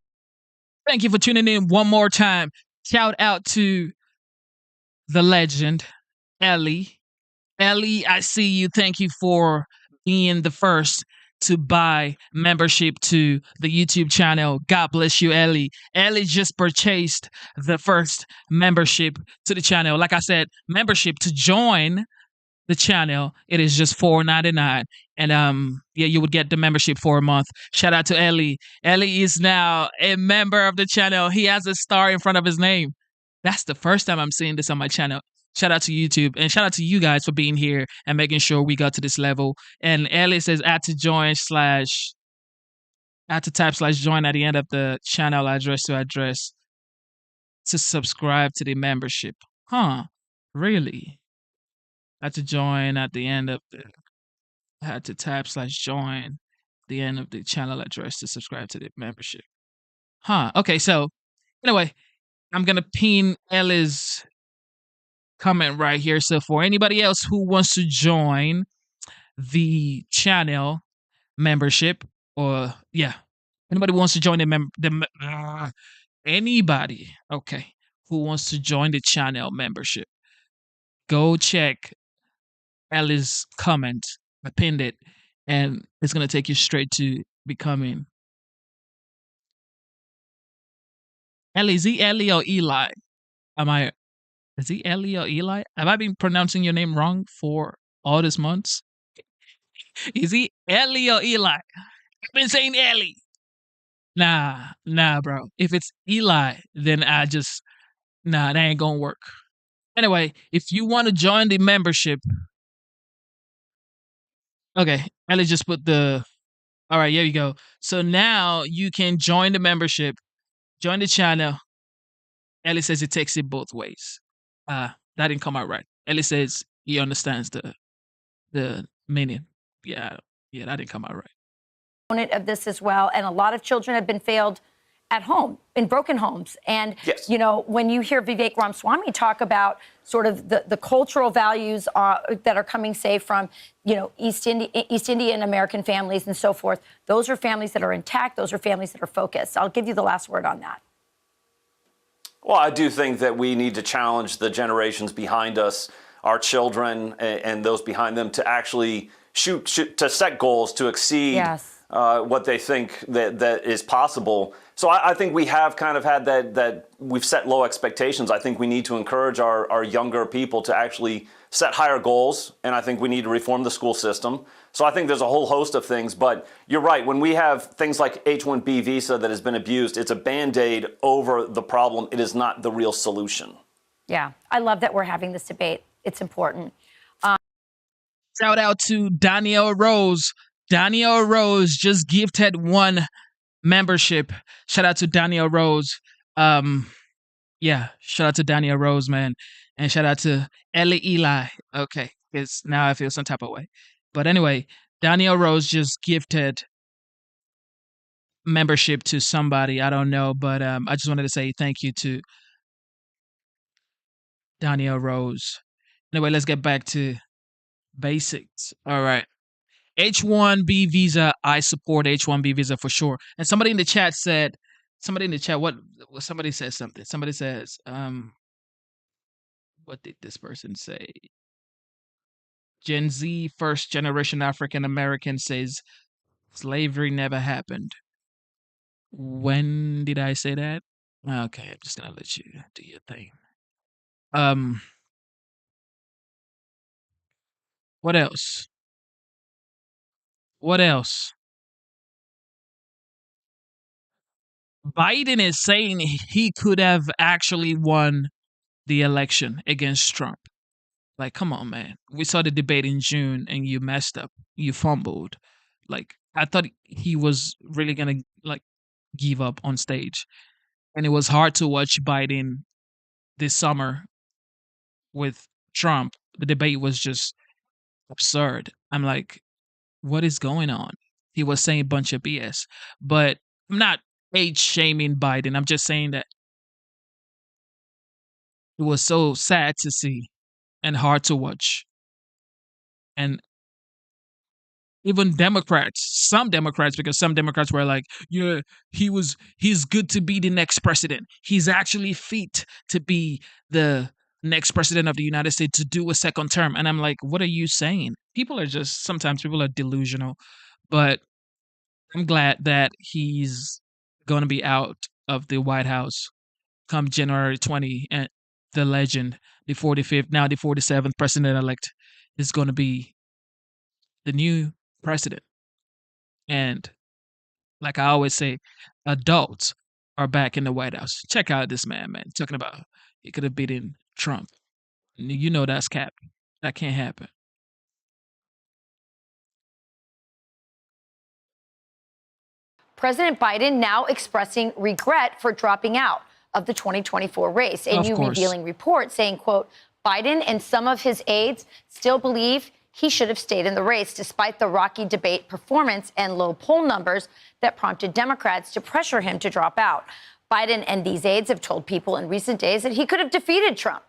Thank you for tuning in one more time. Shout out to the legend, Ellie. Ellie, I see you. Thank you for being the first to buy membership to the YouTube channel. God bless you, Ellie. Ellie just purchased the first membership to the channel. Like I said, membership to join the channel, it is just $4.99. And you would get the membership for a month. Shout out to Ellie. Ellie is now a member of the channel. He has a star in front of his name. That's the first time I'm seeing this on my channel. Shout out to YouTube and shout out to you guys for being here and making sure we got to this level. And Ellie says add to join add to type /join at the end of the channel address to subscribe to the membership. Huh? Really? Add to join at the end of the had to type /join the end of the channel address to subscribe to the membership. Huh. Okay, so anyway, I'm gonna pin Ellie's comment right here. So for anybody else who wants to join the channel membership, or anybody wants to join anybody, okay, who wants to join the channel membership, go check Ellie's comment. I pinned it, and it's gonna take you straight to becoming Ellie. Is he Ellie or Eli? Is he Ellie or Eli? Have I been pronouncing your name wrong for all these months? Is he Ellie or Eli? I've been saying Ellie. Nah, bro. If it's Eli, then that ain't gonna work. Anyway, if you want to join the membership, okay, Ellie just put all right, here you go. So now you can join the membership, join the channel. Ellie says it takes it both ways. That didn't come out right. Ellie says he understands the meaning. Yeah, that didn't come out right. Of this as well, and a lot of children have been failed at home in broken homes. And yes. When you hear Vivek Ramaswamy talk about sort of the cultural values that are coming, say, from East Indian American families and so forth, those are families that are intact. Those are families that are focused. I'll give you the last word on that. Well, I do think that we need to challenge the generations behind us, our children and those behind them, to actually shoot to set goals to exceed what they think that is possible. So I think we have kind of had that we've set low expectations. I think we need to encourage our younger people to actually set higher goals, and I think we need to reform the school system. So I think there's a whole host of things, but you're right. When we have things like H-1B visa that has been abused, it's a Band-Aid over the problem. It is not the real solution. Yeah, I love that we're having this debate. It's important. Shout out to Danielle Rose. Danielle Rose just gifted 1 membership. Shout out to Danielle Rose. Shout out to Danielle Rose, man. And shout out to Ellie Eli. Okay, because now I feel some type of way. But anyway, Danielle Rose just gifted membership to somebody. I don't know, but I just wanted to say thank you to Danielle Rose. Anyway, let's get back to basics. All right. H-1B visa. I support H-1B visa for sure. And somebody in the chat said, what somebody says something. Somebody says, what did this person say? Gen Z, first generation African American, says slavery never happened. When did I say that? Okay, I'm just gonna let you do your thing. What else? Biden is saying he could have actually won the election against Trump. Like, come on, man. We saw the debate in June and you messed up. You fumbled. Like, I thought he was really going to, give up on stage. And it was hard to watch Biden this summer with Trump. The debate was just absurd. I'm like, what is going on? He was saying a bunch of BS. But I'm not age-shaming Biden. I'm just saying that it was so sad to see and hard to watch. And even some Democrats, because some Democrats were like, yeah, he's good to be the next president. He's actually fit to be the next president of the United States, to do a second term. And I'm like, what are you saying? Sometimes people are delusional. But I'm glad that he's going to be out of the White House come January 20, and the legend, the 45th, now the 47th president-elect, is going to be the new president. And like I always say, adults are back in the White House. Check out this man, talking about he could have beaten Trump. You know that's cap. That can't happen. President Biden now expressing regret for dropping out of the 2024 race. A new revealing report saying, quote, Biden and some of his aides still believe he should have stayed in the race despite the rocky debate performance and low poll numbers that prompted Democrats to pressure him to drop out. Biden and these aides have told people in recent days that he could have defeated Trump.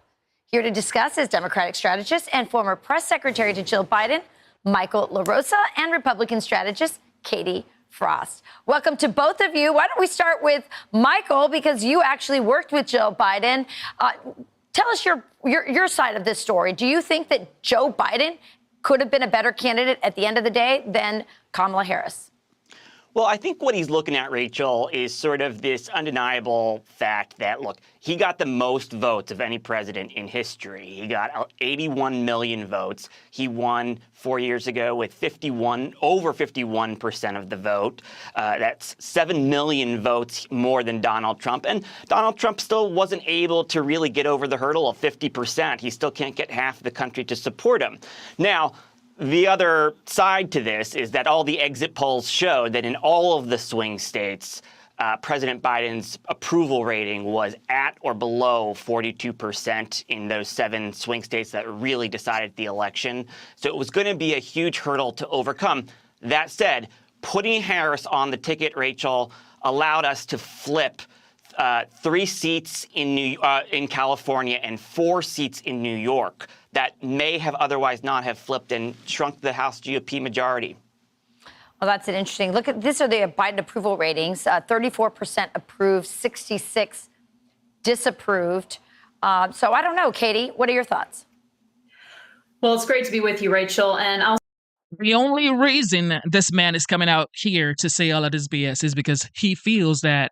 Here to discuss is Democratic strategist and former press secretary to Jill Biden, Michael LaRosa, and Republican strategist Katie Frost. Welcome to both of you. Why don't we start with Michael, because you actually worked with Joe Biden. Tell us your side of this story. Do you think that Joe Biden could have been a better candidate at the end of the day than Kamala Harris? Well, I think what he's looking at, Rachel, is sort of this undeniable fact that, look, he got the most votes of any president in history. He got 81 million votes. He won 4 years ago with over 51% of the vote. That's 7 million votes more than Donald Trump. And Donald Trump still wasn't able to really get over the hurdle of 50%. He still can't get half the country to support him. Now, the other side to this is that all the exit polls show that in all of the swing states, President Biden's approval rating was at or below 42% in those 7 swing states that really decided the election. So it was going to be a huge hurdle to overcome. That said, putting Harris on the ticket, Rachel, allowed us to flip 3 seats in California and 4 seats in New York that may have otherwise not have flipped and shrunk the House GOP majority. Well, that's an interesting look. These are the Biden approval ratings: 34% approved, 66 disapproved. So I don't know, Katie. What are your thoughts? Well, it's great to be with you, Rachel. And the only reason this man is coming out here to say all of this BS is because he feels that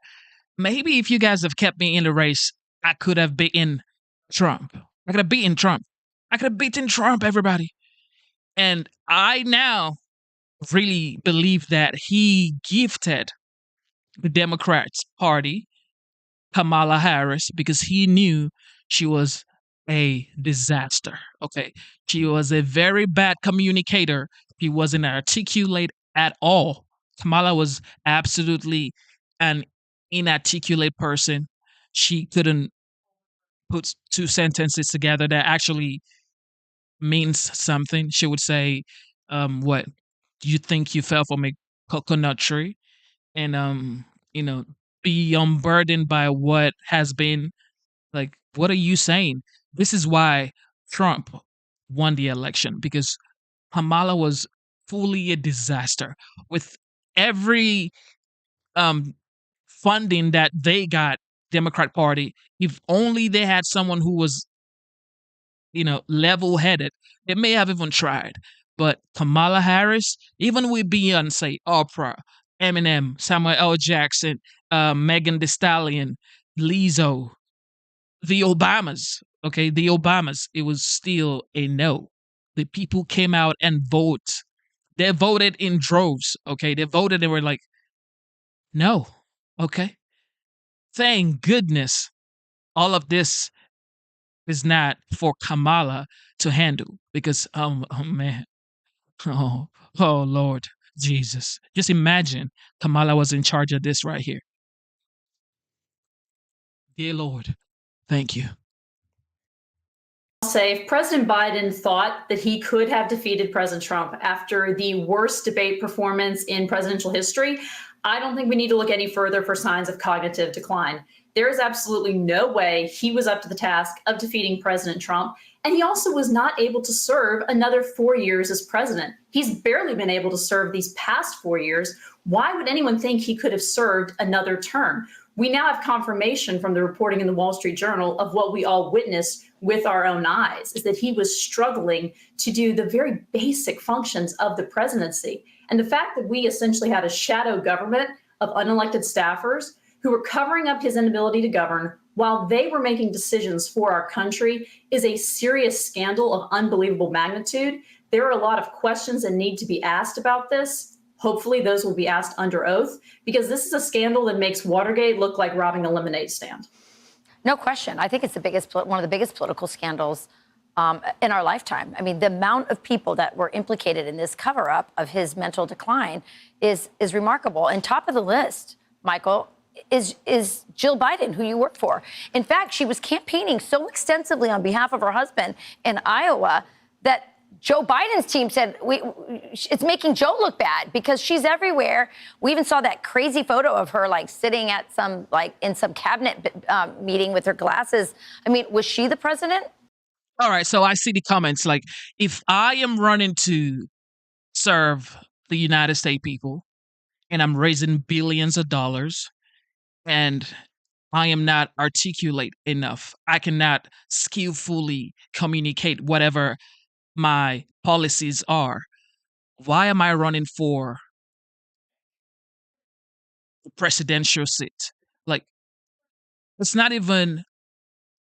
maybe if you guys have kept me in the race, I could have beaten Trump. I could have beaten Trump. I could have beaten Trump, everybody. And I now really believe that he gifted the Democrats Party Kamala Harris because he knew she was a disaster. Okay. She was a very bad communicator. She wasn't articulate at all. Kamala was absolutely an inarticulate person. She couldn't put 2 sentences together that actually means something. She would say, what, you think you fell from a coconut tree? And, be unburdened by what has been, like, what are you saying? This is why Trump won the election, because Kamala was fully a disaster. With every funding that they got, Democrat Party, if only they had someone who was level-headed, they may have even tried. But Kamala Harris, even with Beyonce, Oprah, Eminem, Samuel L. Jackson, Megan Thee Stallion, Lizzo, the Obamas, it was still a no. The people came out and voted. They voted in droves, okay? They voted and were like, no, okay? Thank goodness all of this is not for Kamala to handle, because oh man, oh Lord Jesus, just imagine Kamala was in charge of this right here. Dear Lord, thank you. I'll say, if President Biden thought that he could have defeated President Trump after the worst debate performance in presidential history, I don't think we need to look any further for signs of cognitive decline. There is absolutely no way he was up to the task of defeating President Trump. And he also was not able to serve another 4 years as president. He's barely been able to serve these past 4 years. Why would anyone think he could have served another term? We now have confirmation from the reporting in the Wall Street Journal of what we all witnessed with our own eyes, is that he was struggling to do the very basic functions of the presidency. And the fact that we essentially had a shadow government of unelected staffers who were covering up his inability to govern while they were making decisions for our country is a serious scandal of unbelievable magnitude. There are a lot of questions that need to be asked about this. Hopefully those will be asked under oath, because this is a scandal that makes Watergate look like robbing a lemonade stand. No question. I think it's one of the biggest political scandals in our lifetime. I mean, the amount of people that were implicated in this cover-up of his mental decline is remarkable. And top of the list, Michael, is Jill Biden, who you work for. In fact, she was campaigning so extensively on behalf of her husband in Iowa that Joe Biden's team said it's making Joe look bad because she's everywhere. We even saw that crazy photo of her sitting at in some cabinet meeting with her glasses. I mean, was she the president? All right, so I see the comments if I am running to serve the United States people and I'm raising billions of dollars and I am not articulate enough, I cannot skillfully communicate whatever my policies are, why am I running for the presidential seat? It's not even,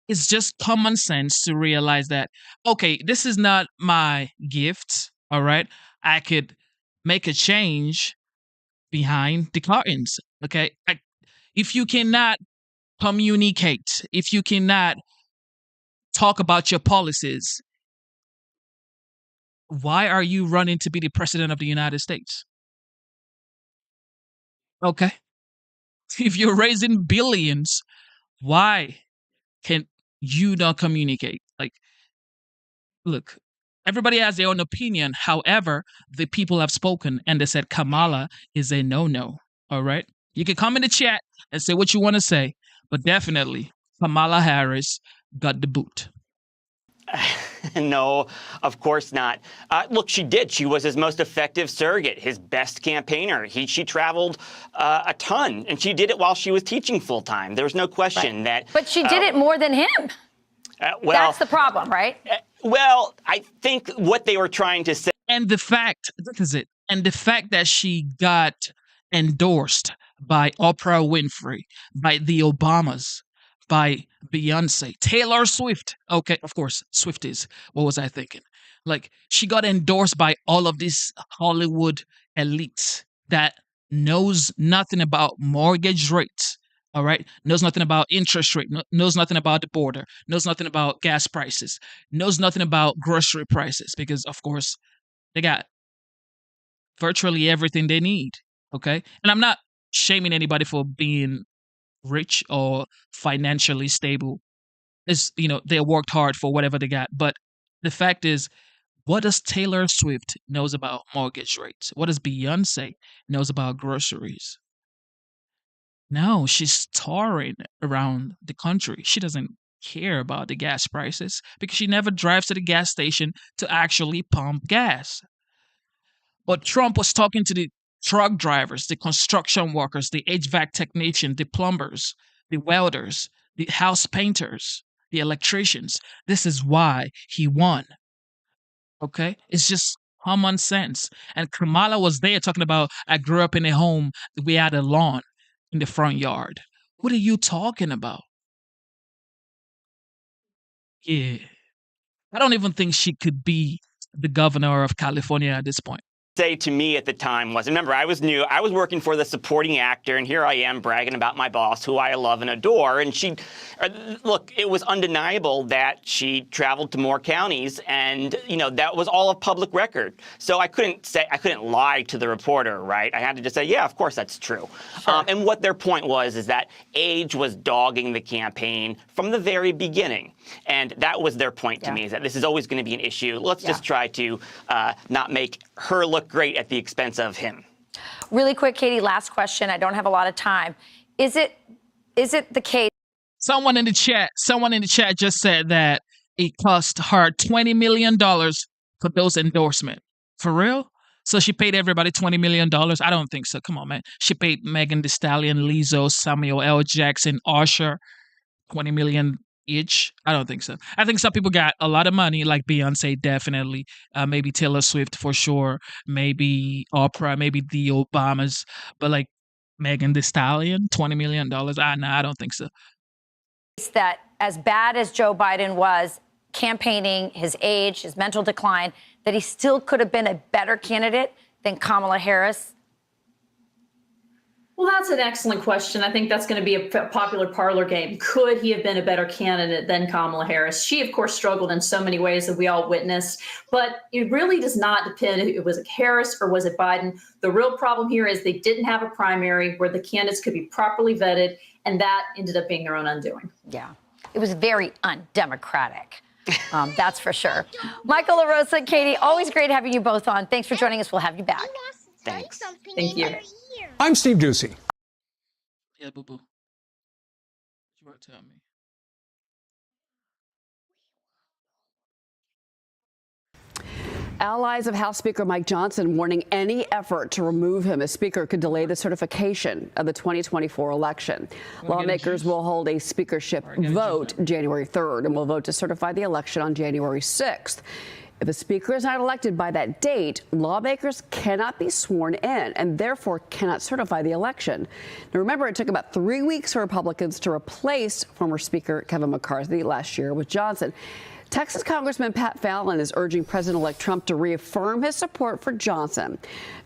it's just common sense to realize that, okay, this is not my gift, all right? I could make a change behind the curtains, okay? If you cannot communicate, if you cannot talk about your policies, why are you running to be the president of the United States? Okay. If you're raising billions, why can you not communicate? Look, everybody has their own opinion. However, the people have spoken and they said Kamala is a no-no. All right. You can come in the chat and say what you want to say, but definitely Kamala Harris got the boot. No, of course not. Look, she did. She was his most effective surrogate, his best campaigner. She traveled a ton, and she did it while she was teaching full time. There's no question that. But she did it more than him. That's the problem, right? Well, I think what they were trying to say. And the fact, this is it. And the fact that she got endorsed by Oprah Winfrey, by the Obamas, by Beyonce, Taylor Swift. Okay, of course, Swifties. What was I thinking? She got endorsed by all of these Hollywood elites that knows nothing about mortgage rates, all right? Knows nothing about interest rate, knows nothing about the border, knows nothing about gas prices, knows nothing about grocery prices because, of course, they got virtually everything they need, okay? And I'm not shaming anybody for being rich or financially stable. They worked hard for whatever they got. But the fact is, what does Taylor Swift knows about mortgage rates? What does Beyonce knows about groceries? No, she's touring around the country. She doesn't care about the gas prices because she never drives to the gas station to actually pump gas. But Trump was talking to the truck drivers, the construction workers, the HVAC technicians, the plumbers, the welders, the house painters, the electricians. This is why he won. Okay? It's just common sense. And Kamala was there talking about, I grew up in a home, we had a lawn in the front yard. What are you talking about? Yeah. I don't even think she could be the governor of California at this point. Say to me at the time was, remember, I was new. I was working for the supporting actor, and here I am bragging about my boss, who I love and adore. And look, it was undeniable that she traveled to more counties, and that was all of public record. So I couldn't lie to the reporter, right? I had to just say, yeah, of course that's true. Sure. And what their point was is that age was dogging the campaign from the very beginning. And that was their point to me, is that this is always going to be an issue. Let's just try to not make her look great at the expense of him. Really quick, Katie, last question. I don't have a lot of time. Is it the case? Someone in the chat just said that it cost her $20 million for those endorsements. For real? So she paid everybody $20 million? I don't think so. Come on, man. She paid Megan Thee Stallion, Lizzo, Samuel L. Jackson, Usher, $20 million each? I don't think so. I think some people got a lot of money, like Beyonce, definitely. Maybe Taylor Swift for sure. Maybe Oprah, maybe the Obamas. But Megan Thee Stallion, $20 million? No, I don't think so. That as bad as Joe Biden was campaigning, his age, his mental decline, that he still could have been a better candidate than Kamala Harris? Well, that's an excellent question. I think that's going to be a popular parlor game. Could he have been a better candidate than Kamala Harris? She, of course, struggled in so many ways that we all witnessed, but it really does not depend if it was Harris or was it Biden. The real problem here is they didn't have a primary where the candidates could be properly vetted, and that ended up being their own undoing. Yeah, it was very undemocratic. That's for sure. Michael LaRosa, Katie, always great having you both on. Thanks for joining us. We'll have you back. Thanks. Thank you. I'm Steve Ducey. Yeah, boo boo. You won't tell me. Allies of House Speaker Mike Johnson warning any effort to remove him as Speaker could delay the certification of the 2024 election. Lawmakers will hold a speakership vote January 3rd and will vote to certify the election on January 6th. If a speaker is not elected by that date, lawmakers cannot be sworn in and therefore cannot certify the election. Now, remember, it took about 3 weeks for Republicans to replace former Speaker Kevin McCarthy last year with Johnson. Texas Congressman Pat Fallon is urging President-elect Trump to reaffirm his support for Johnson,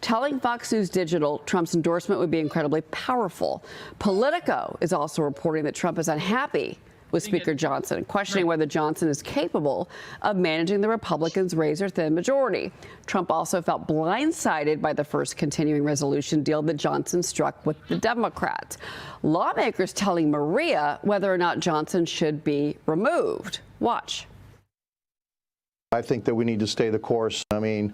telling Fox News Digital Trump's endorsement would be incredibly powerful. Politico is also reporting that Trump is unhappy with Speaker Johnson, questioning whether Johnson is capable of managing the Republicans' razor-thin majority. Trump also felt blindsided by the first continuing resolution deal that Johnson struck with the Democrats. Lawmakers telling Maria whether or not Johnson should be removed. Watch. I think that we need to stay the course. I mean,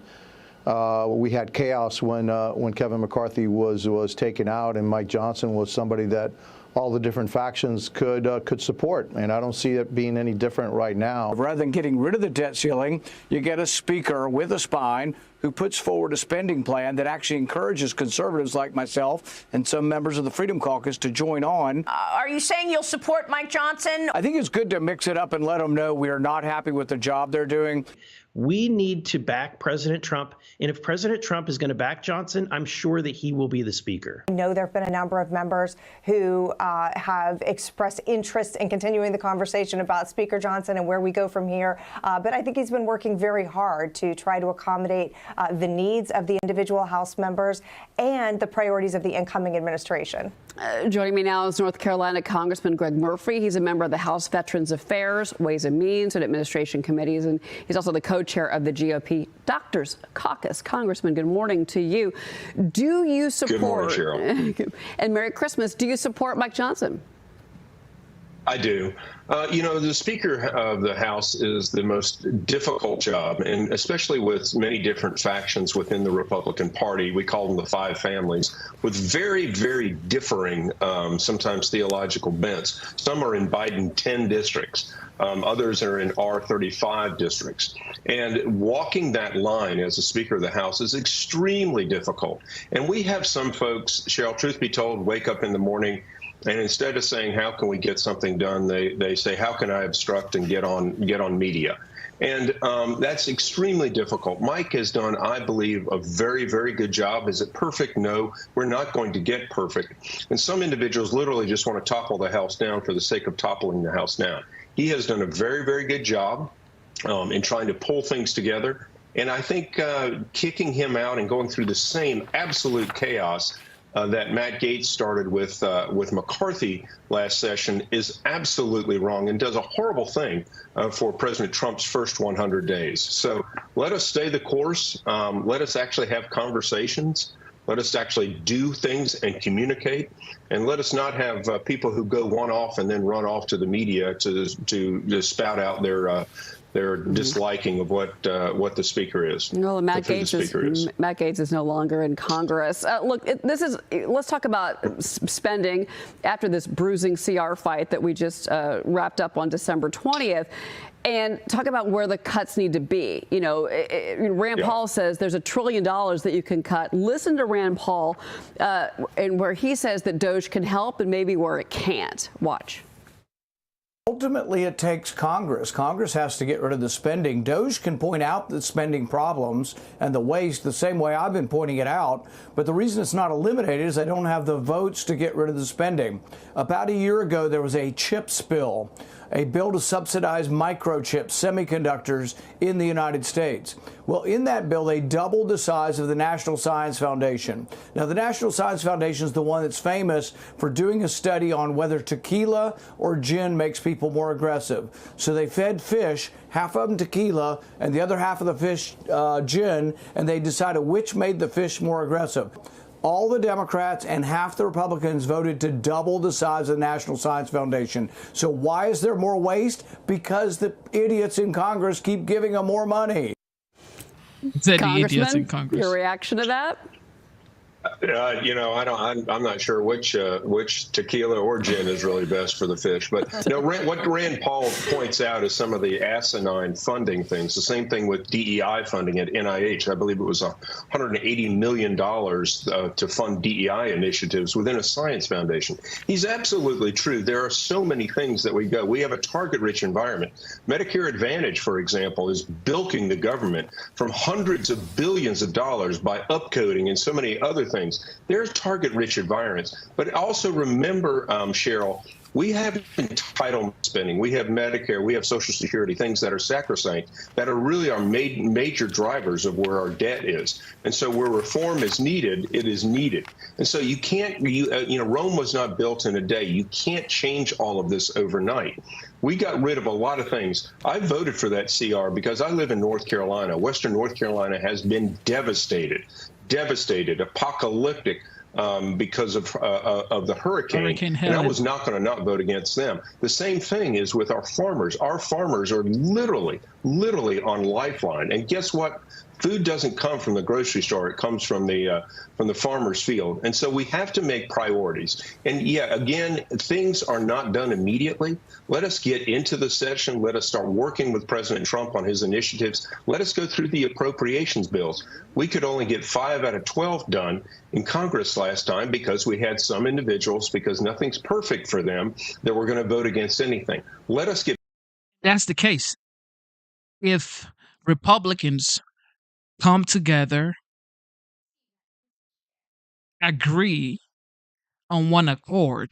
we had chaos when Kevin McCarthy was taken out, and Mike Johnson was somebody that all the different factions could support, and I don't see it being any different right now. Rather than getting rid of the debt ceiling, you get a speaker with a spine who puts forward a spending plan that actually encourages conservatives like myself and some members of the Freedom Caucus to join on. Are you saying you'll support Mike Johnson? I think it's good to mix it up and let them know we are not happy with the job they're doing. We need to back President Trump. And if President Trump is going to back Johnson, I'm sure that he will be the speaker. I know there have been a number of members who have expressed interest in continuing the conversation about Speaker Johnson and where we go from here. But I think he's been working very hard to try to accommodate the needs of the individual House members and the priorities of the incoming administration. Joining me now is North Carolina Congressman Greg Murphy. He's a member of the House Veterans Affairs, Ways and Means, and Administration Committees, and he's also the co-chair of the GOP Doctors Caucus. Congressman, good morning to you. Do you support? Good morning, Cheryl. And Merry Christmas. Do you support Mike Johnson? I do. You know, the Speaker of the House is the most difficult job, and especially with many different factions within the Republican Party. We call them the five families, with very, very differing, sometimes theological bents. Some are in Biden 10 districts. Others are in R35 districts. And walking that line as a Speaker of the House is extremely difficult. And we have some folks, Cheryl, truth be told, wake up in the morning and instead of saying, how can we get something done, they say, how can I obstruct and get on media? And that's extremely difficult. Mike has done, I believe, a very, very good job. Is it perfect? No, we're not going to get perfect. And some individuals literally just want to topple the House down for the sake of toppling the House down. He has done a very, very good job in trying to pull things together. And I think kicking him out and going through the same absolute chaos that Matt Gaetz started with McCarthy last session is absolutely wrong and does a horrible thing for President Trump's first 100 days. So let us stay the course. Let us actually have conversations. Let us actually do things and communicate. And let us not have people who go one off and then run off to the media to spout out their disliking of what the speaker is. No, Matt Gaetz is no longer in Congress. Look, let's talk about spending after this bruising CR fight that we just wrapped up on December 20th. And talk about where the cuts need to be. You know, Rand Paul says there's $1 trillion that you can cut. Listen to Rand Paul and where he says that DOGE can help and maybe where it can't. Watch. Ultimately, it takes Congress. Congress has to get rid of the spending. DOGE can point out the spending problems and the waste the same way I've been pointing it out. But the reason it's not eliminated is they don't have the votes to get rid of the spending. About a year ago, there was a CHIPS bill a bill to subsidize microchips, semiconductors in the United States. Well, in that bill, they doubled the size of the National Science Foundation. Now, the National Science Foundation is the one that's famous for doing a study on whether tequila or gin makes people more aggressive. So they fed fish, half of them tequila and the other half of the fish gin, and they decided which made the fish more aggressive. All the Democrats and half the Republicans voted to double the size of the National Science Foundation. So why is there more waste? Because the idiots in Congress keep giving them more money. Congressman, your reaction to that? I'm not sure which tequila or gin is really best for the fish. But what Rand Paul points out is some of the asinine funding things. The same thing with DEI funding at NIH. I believe it was $180 million to fund DEI initiatives within a science foundation. He's absolutely true. There are so many things that we have a target-rich environment. Medicare Advantage, for example, is bilking the government from hundreds of billions of dollars by upcoding and so many other things. There's target-rich environments. But also remember, Cheryl, we have entitlement spending. We have Medicare. We have Social Security, things that are sacrosanct, that are really our major drivers of where our debt is. And so where reform is needed, it is needed. And so you can't, Rome was not built in a day. You can't change all of this overnight. We got rid of a lot of things. I voted for that CR because I live in North Carolina. Western North Carolina has been devastated, apocalyptic because of the hurricane. And I was not going to not vote against them. The same thing is with our farmers. Our farmers are literally on lifeline. And guess what? Food doesn't come from the grocery store. It comes from the farmer's field. And so we have to make priorities. And yeah, again, things are not done immediately. Let us get into the session. Let us start working with President Trump on his initiatives. Let us go through the appropriations bills. We could only get 5 out of 12 done in Congress last time because we had some individuals, because nothing's perfect for them, that were going to vote against anything. Let us get. That's the case. If Republicans come together, agree on one accord,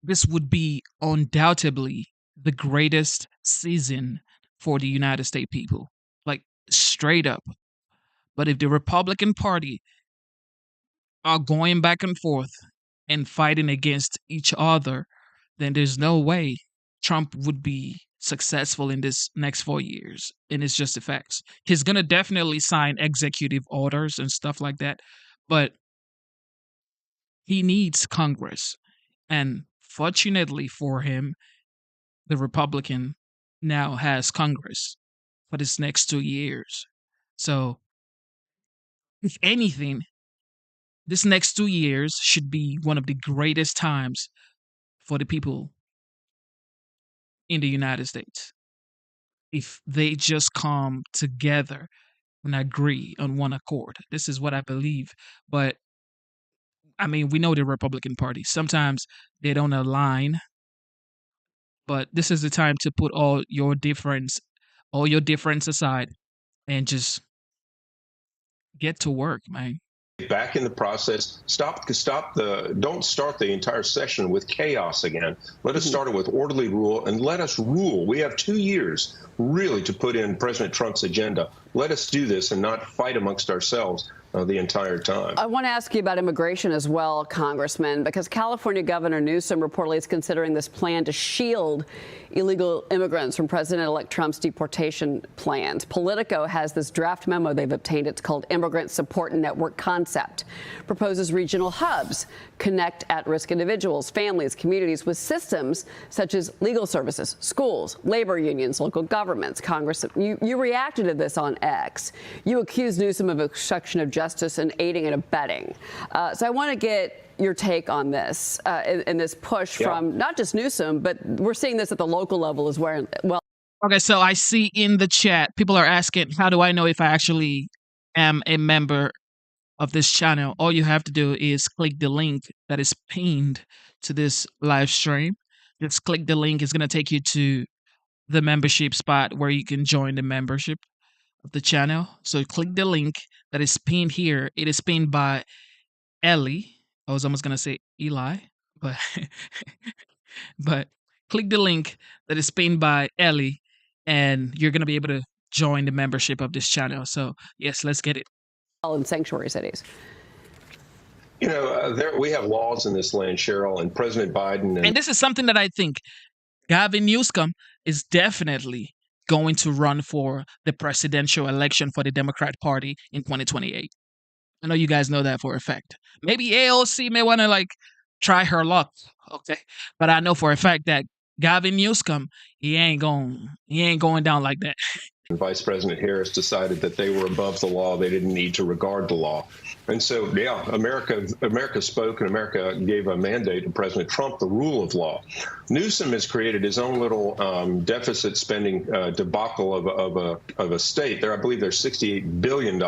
this would be undoubtedly the greatest season for the United States people, like straight up. But if the Republican Party are going back and forth and fighting against each other, then there's no way Trump would be successful in this next 4 years. And it's just the facts. He's going to definitely sign executive orders and stuff like that, but he needs Congress. And fortunately for him, the Republican now has Congress for this next 2 years. So if anything, this next 2 years should be one of the greatest times for the people in the United States, if they just come together and agree on one accord. This is what I believe. But I mean, we know the Republican Party. Sometimes they don't align, but this is the time to put all your difference aside and just get to work, man. Back in the process. Don't start the entire session with chaos again. Let us start it with orderly rule and let us rule. We have 2 years really to put in President Trump's agenda. Let us do this and not fight amongst ourselves the entire time. I want to ask you about immigration as well, Congressman, because California Governor Newsom reportedly is considering this plan to shield illegal immigrants from President-elect Trump's deportation plans. Politico has this draft memo they've obtained. It's called Immigrant Support Network Concept. Proposes regional hubs connect at-risk individuals, families, communities with systems such as legal services, schools, labor unions, local governments. Congress, you reacted to this on X. You accused Newsom of obstruction of justice and aiding and abetting. So I want to get your take on this and this push from not just Newsom, but we're seeing this at the local level as well. Okay, so I see in the chat, people are asking, how do I know if I actually am a member of this channel? All you have to do is click the link that is pinned to this live stream. Just click the link. It's going to take you to the membership spot where you can join the membership of the channel. So click the link that is pinned here. It is pinned by Ellie. I was almost going to say Eli, but click the link that is pinned by Ellie, and you're going to be able to join the membership of this channel. So, yes, let's get it. In sanctuary cities. You know, we have laws in this land, Cheryl, and President Biden. And this is something that I think Gavin Newsom is definitely going to run for the presidential election for the Democrat Party in 2028. I know you guys know that for a fact. Maybe AOC may want to try her luck, okay? But I know for a fact that Gavin Newsom, he ain't going down like that. And Vice President Harris decided that they were above the law. They didn't need to regard the law. And so, yeah, America spoke, and America gave a mandate to President Trump, the rule of law. Newsom has created his own little deficit spending debacle of a state. I believe there's $68 billion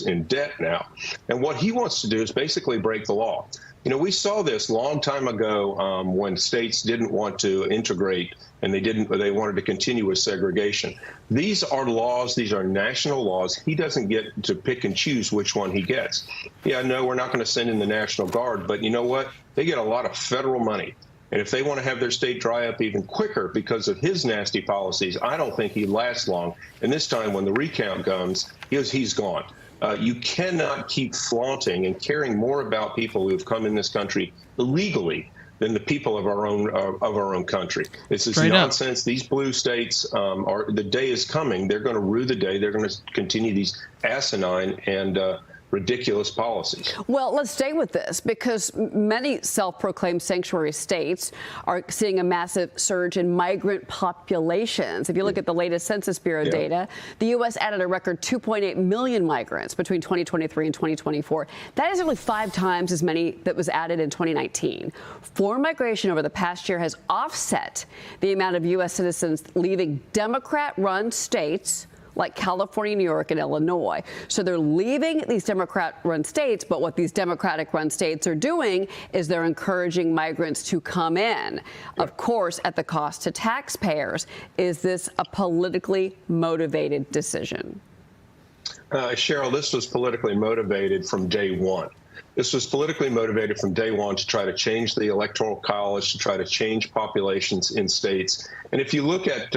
in debt now. And what he wants to do is basically break the law. You know, we saw this long time ago when states didn't want to integrate and they wanted to continue with segregation. These are laws. These are national laws. He doesn't get to pick and choose which one he gets. Yeah, no, we're not going to send in the National Guard, but you know what? They get a lot of federal money. And if they want to have their state dry up even quicker because of his nasty policies, I don't think he lasts long. And this time when the recount comes, he's gone. You cannot keep flaunting and caring more about people who've come in this country illegally than the people of our own country. This is nonsense. These blue states the day is coming. They're going to rue the day. They're going to continue these asinine and ridiculous policies. Well, let's stay with this because many self-proclaimed sanctuary states are seeing a massive surge in migrant populations. If you look at the latest Census Bureau data, the U.S. added a record 2.8 million migrants between 2023 and 2024. That is nearly 5 times as many that was added in 2019. Foreign migration over the past year has offset the amount of U.S. citizens leaving Democrat-run states like California, New York, and Illinois. So they're leaving these Democrat-run states, but what these Democratic-run states are doing is they're encouraging migrants to come in, of course, at the cost to taxpayers. Is this a politically motivated decision? Cheryl, this was politically motivated from day one. This was politically motivated from day one to try to change the Electoral College, to try to change populations in states. And if you look at,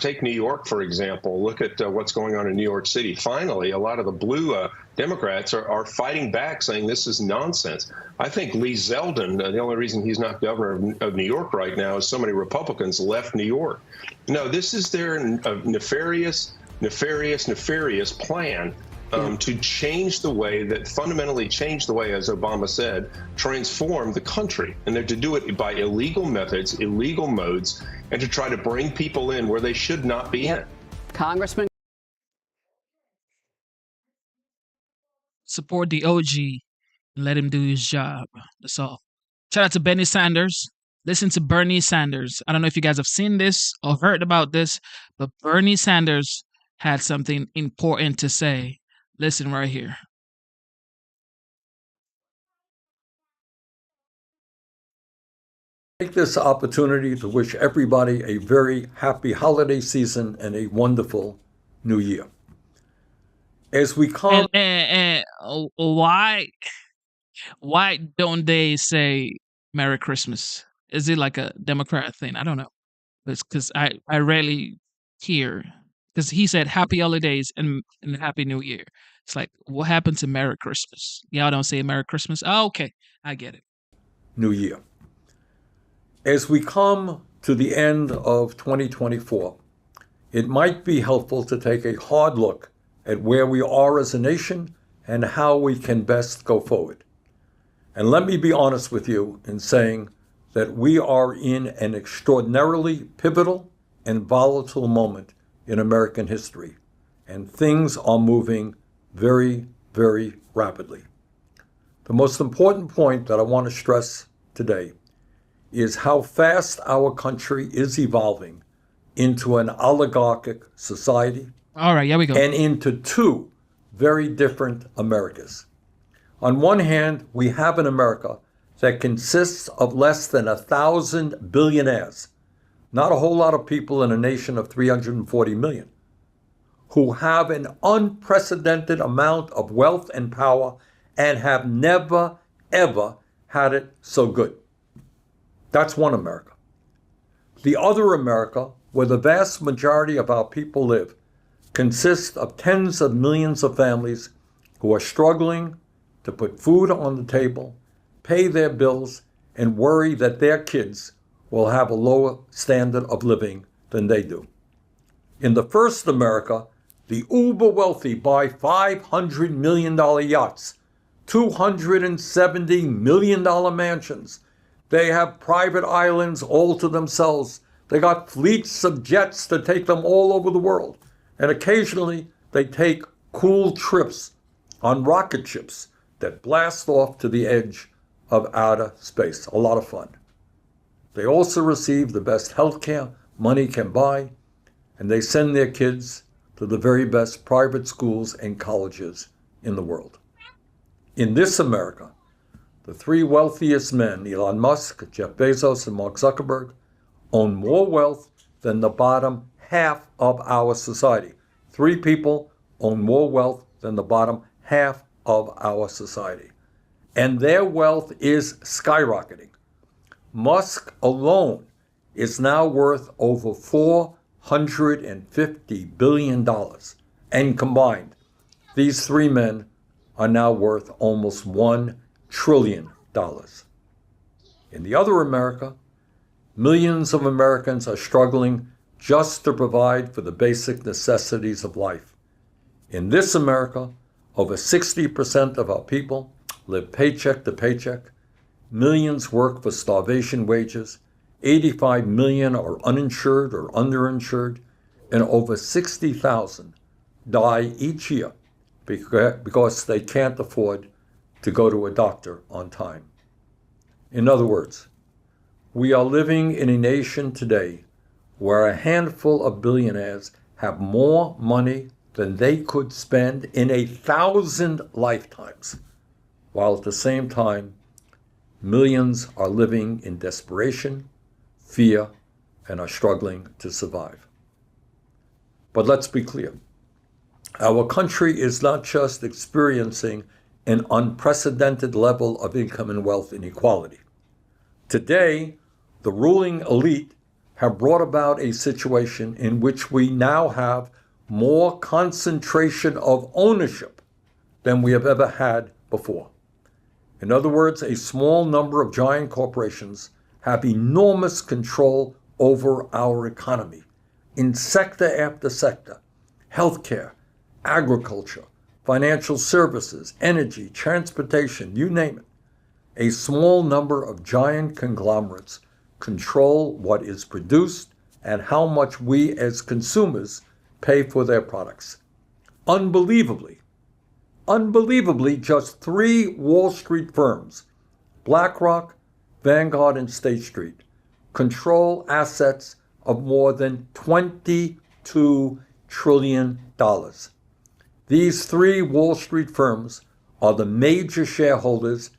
take New York, for example. Look at what's going on in New York City. Finally, a lot of the blue Democrats are fighting back, saying this is nonsense. I think Lee Zeldin, the only reason he's not governor of New York right now is so many Republicans left New York. No, this is their nefarious plan to change the way, fundamentally change the way, as Obama said, transform the country. And they're to do it by illegal methods, illegal modes, and to try to bring people in where they should not be in. Congressman. Support the OG and let him do his job. That's all. Shout out to Bernie Sanders. Listen to Bernie Sanders. I don't know if you guys have seen this or heard about this, but Bernie Sanders had something important to say. Listen right here. Take this opportunity to wish everybody a very happy holiday season and a wonderful new year. As we come... Why don't they say Merry Christmas? Is it like a Democrat thing? I don't know. It's because I rarely hear... Because he said Happy Holidays and Happy New Year. It's like, what happened to Merry Christmas? Y'all don't say Merry Christmas? Oh, okay. I get it. New Year. As we come to the end of 2024, it might be helpful to take a hard look at where we are as a nation and how we can best go forward. And let me be honest with you in saying that we are in an extraordinarily pivotal and volatile moment in American history, and things are moving very, very rapidly. The most important point that I want to stress today is how fast our country is evolving into an oligarchic society. All right, here we go. And into 2 very different Americas. On one hand, we have an America that consists of less than 1,000 billionaires, not a whole lot of people in a nation of 340 million, who have an unprecedented amount of wealth and power and have never, ever had it so good. That's one America. The other America, where the vast majority of our people live, consists of tens of millions of families who are struggling to put food on the table, pay their bills, and worry that their kids will have a lower standard of living than they do. In the first America, the uber wealthy buy $500 million yachts, $270 million mansions. They have private islands all to themselves. They got fleets of jets to take them all over the world. And occasionally they take cool trips on rocket ships that blast off to the edge of outer space. A lot of fun. They also receive the best health care money can buy, and they send their kids to the very best private schools and colleges in the world. In this America, the three wealthiest men, Elon Musk, Jeff Bezos, and Mark Zuckerberg, own more wealth than the bottom half of our society. Three people own more wealth than the bottom half of our society. And their wealth is skyrocketing. Musk alone is now worth over $450 billion. And combined, these three men are now worth almost $1 trillion. In the other America, millions of Americans are struggling just to provide for the basic necessities of life. In this America, over 60% of our people live paycheck to paycheck. Millions work for starvation wages. 85 million are uninsured or underinsured. And over 60,000 die each year because they can't afford to go to a doctor on time. In other words, we are living in a nation today where a handful of billionaires have more money than they could spend in 1,000 lifetimes, while at the same time, millions are living in desperation, fear, and are struggling to survive. But let's be clear. Our country is not just experiencing an unprecedented level of income and wealth inequality. Today, the ruling elite have brought about a situation in which we now have more concentration of ownership than we have ever had before. In other words, a small number of giant corporations have enormous control over our economy in sector after sector: healthcare, agriculture, financial services, energy, transportation, you name it. A small number of giant conglomerates control what is produced and how much we as consumers pay for their products. Unbelievably, just three Wall Street firms, BlackRock, Vanguard, and State Street, control assets of more than $22 trillion. These three Wall Street firms are the major shareholders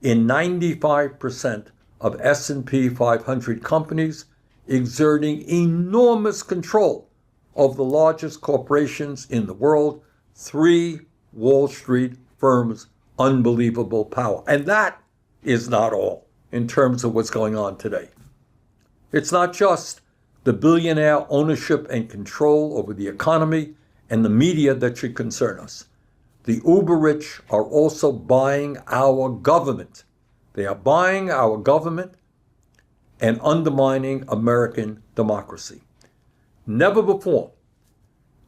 in 95% of S&P 500 companies, exerting enormous control of the largest corporations in the world. Three Wall Street firms, unbelievable power. And that is not all in terms of what's going on today. It's not just the billionaire ownership and control over the economy and the media that should concern us. The uber rich are also buying our government. They are buying our government and undermining American democracy. Never before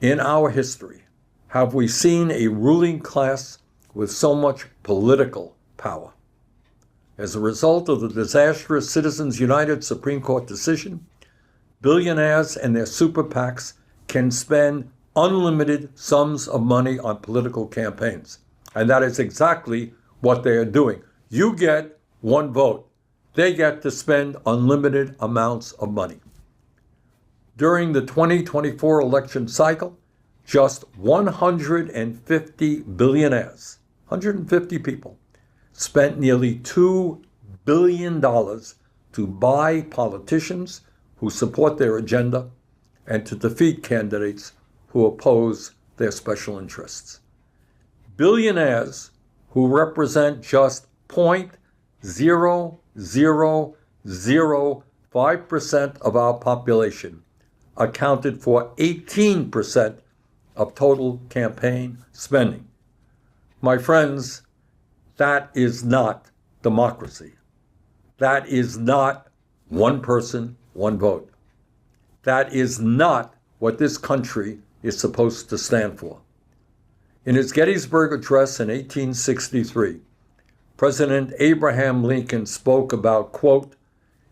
in our history have we seen a ruling class with so much political power. As a result of the disastrous Citizens United Supreme Court decision, billionaires and their super PACs can spend unlimited sums of money on political campaigns. And that is exactly what they are doing. You get one vote. They get to spend unlimited amounts of money. During the 2024 election cycle, just 150 billionaires, 150 people, spent nearly $2 billion to buy politicians who support their agenda and to defeat candidates who oppose their special interests. Billionaires who represent just 0.0005% 5% of our population accounted for 18% of total campaign spending. My friends, that is not democracy. That is not one person, one vote. That is not what this country is supposed to stand for. In his Gettysburg Address in 1863, President Abraham Lincoln spoke about, quote,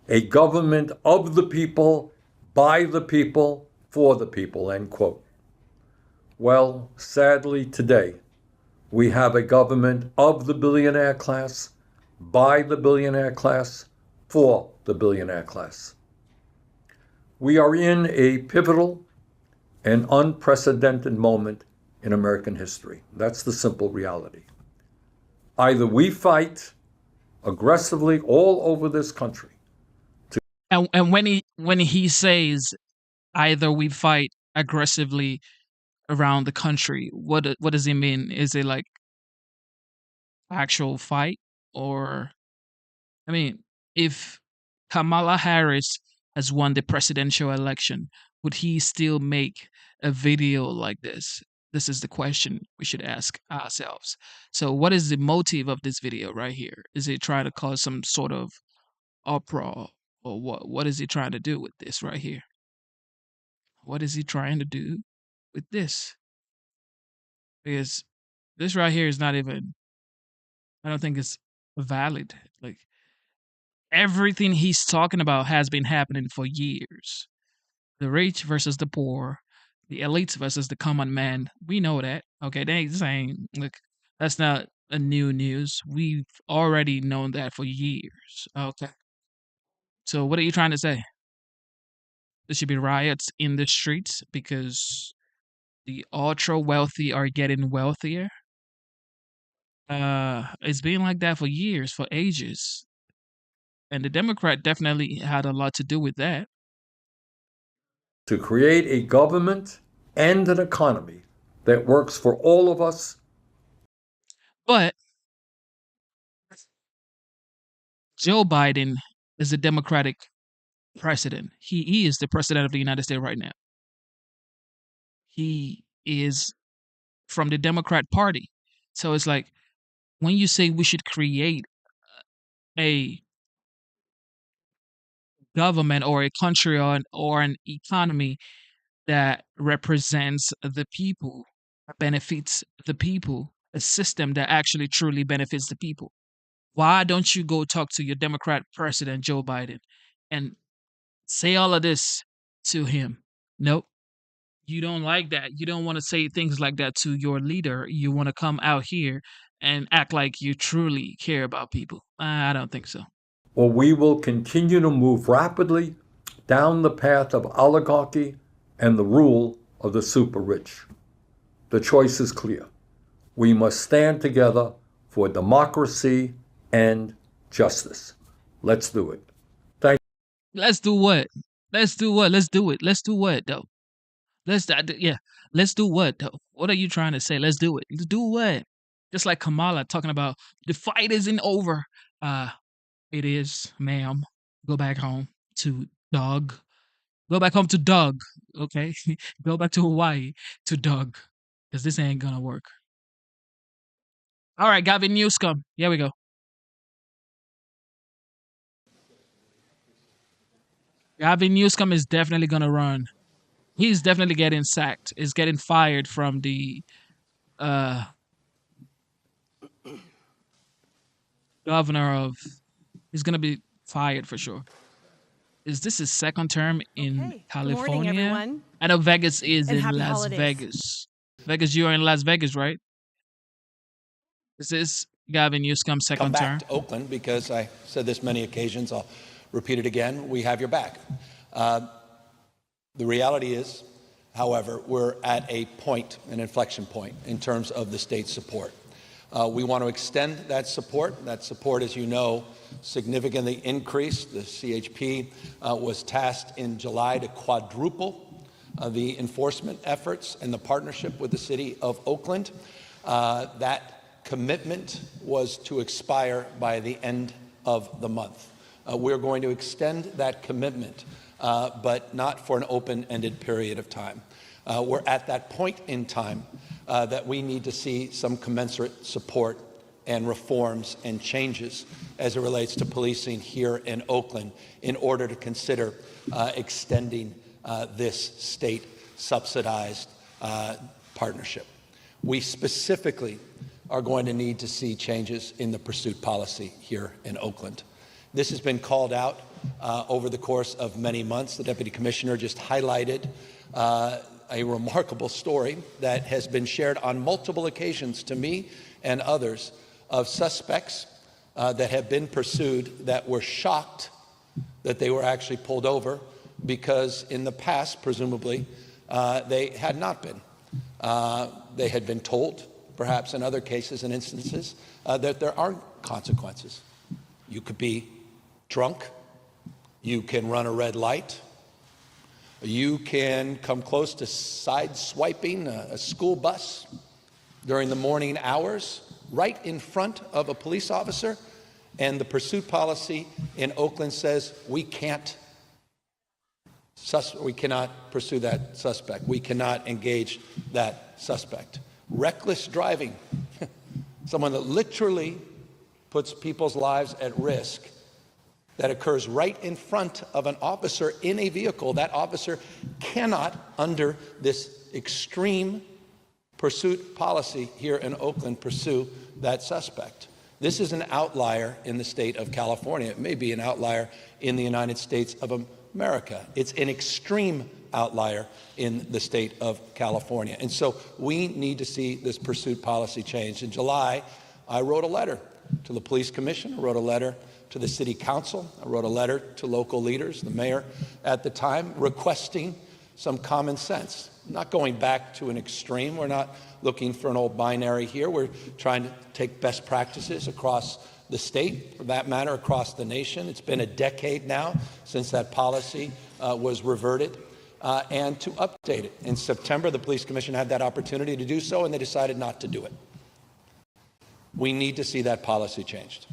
a government of the people, by the people, for the people, end quote. Well, sadly today, we have a government of the billionaire class, by the billionaire class, for the billionaire class. We are in a pivotal and unprecedented moment in American history. That's the simple reality. Either we fight aggressively all over this country. And when he says either we fight aggressively around the country, what does he mean? Is it like actual fight? Or, I mean, if Kamala Harris has won the presidential election, would he still make a video like this? This is the question we should ask ourselves. So what is the motive of this video right here? Is it trying to cause some sort of uproar? Or what is he trying to do with this right here? What is he trying to do with this? Because this right here is not even, I don't think it's valid. Like, everything he's talking about has been happening for years. The rich versus the poor, the elites versus the common man. We know that. Okay, they ain't saying, look, that's not a new news. We've already known that for years. Okay. So what are you trying to say? There should be riots in the streets because the ultra wealthy are getting wealthier? It's been like that for years, for ages. And the Democrat definitely had a lot to do with that. To create a government and an economy that works for all of us. But Joe Biden is a Democratic president. He is the president of the United States right now. He is from the Democrat Party. So it's like, when you say we should create a government or a country or an economy that represents the people, benefits the people, a system that actually truly benefits the people, why don't you go talk to your Democrat president, Joe Biden, and say all of this to him? Nope. You don't like that. You don't want to say things like that to your leader. You want to come out here and act like you truly care about people. I don't think so. Or we will continue to move rapidly down the path of oligarchy and the rule of the super rich. The choice is clear. We must stand together for democracy and justice. Let's do it. Thank you. Let's do what? Let's do what? Let's do it. Let's do what, though? Let's do what, though? What are you trying to say? Let's do it. Let's do what? Just like Kamala talking about the fight isn't over. It is, ma'am. Go back home to Doug. Go back home to Doug, okay? Go back to Hawaii to Doug, because this ain't gonna work. All right, Gavin Newsom. Here we go. Gavin Newsom is definitely gonna run. He's definitely getting sacked. Is getting fired from the governor of. He's gonna be fired for sure. Is this his second term in California? Good morning, everyone. I know Vegas is And in happy Las holidays. Vegas. Vegas, you are in Las Vegas, right? Is this Gavin Newsom's second Come term? back to Oakland because I said this many occasions. I'll repeat it again. We have your back. The reality is, however, we're at a point, an inflection point in terms of the state's support. We want to extend that support. That support, as you know, significantly increased. The CHP was tasked in July to quadruple the enforcement efforts and the partnership with the city of Oakland. That commitment was to expire by the end of the month. We're going to extend that commitment, but not for an open-ended period of time. We're at that point in time that we need to see some commensurate support and reforms and changes as it relates to policing here in Oakland in order to consider extending this state-subsidized partnership. We specifically are going to need to see changes in the pursuit policy here in Oakland. This has been called out over the course of many months. The Deputy Commissioner just highlighted a remarkable story that has been shared on multiple occasions to me and others of suspects that have been pursued that were shocked that they were actually pulled over because in the past, presumably, they had not been. They had been told, perhaps in other cases and instances, that there are consequences. You could be drunk. You can run a red light. You can come close to side-swiping a school bus during the morning hours right in front of a police officer, and the pursuit policy in Oakland says we cannot pursue that suspect. We cannot engage that suspect. Reckless driving, someone that literally puts people's lives at risk, that occurs right in front of an officer in a vehicle. That officer cannot, under this extreme pursuit policy here in Oakland, pursue that suspect. This is an outlier in the state of California. It may be an outlier in the United States of America. It's an extreme outlier in the state of California. And so we need to see this pursuit policy change. In July, I wrote a letter to the police commission. I wrote a letter to the city council. I wrote a letter to local leaders, the mayor at the time, requesting some common sense. Not going back to an extreme. We're not looking for an old binary here. We're trying to take best practices across the state, for that matter, across the nation. It's been a decade now since that policy was reverted, and to update it. In September, the police commission had that opportunity to do so, and they decided not to do it. We need to see that policy changed.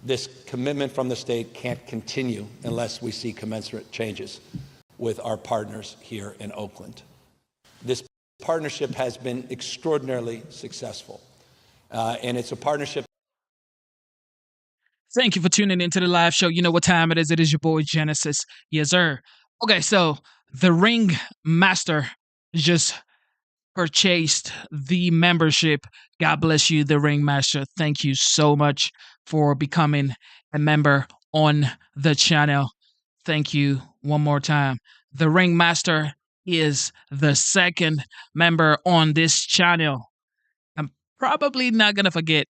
This commitment from the state can't continue unless we see commensurate changes with our partners here in Oakland. This partnership has been extraordinarily successful, and it's a partnership. Thank you for tuning into the live show. You know what time it is. It is your boy Genesis. Yes, sir. Okay, so the Ring Master just purchased the membership. God bless you, the Ring Master. Thank you so much for becoming a member on the channel. Thank you one more time. The Ring Master is the second member on this channel. I'm probably not going to forget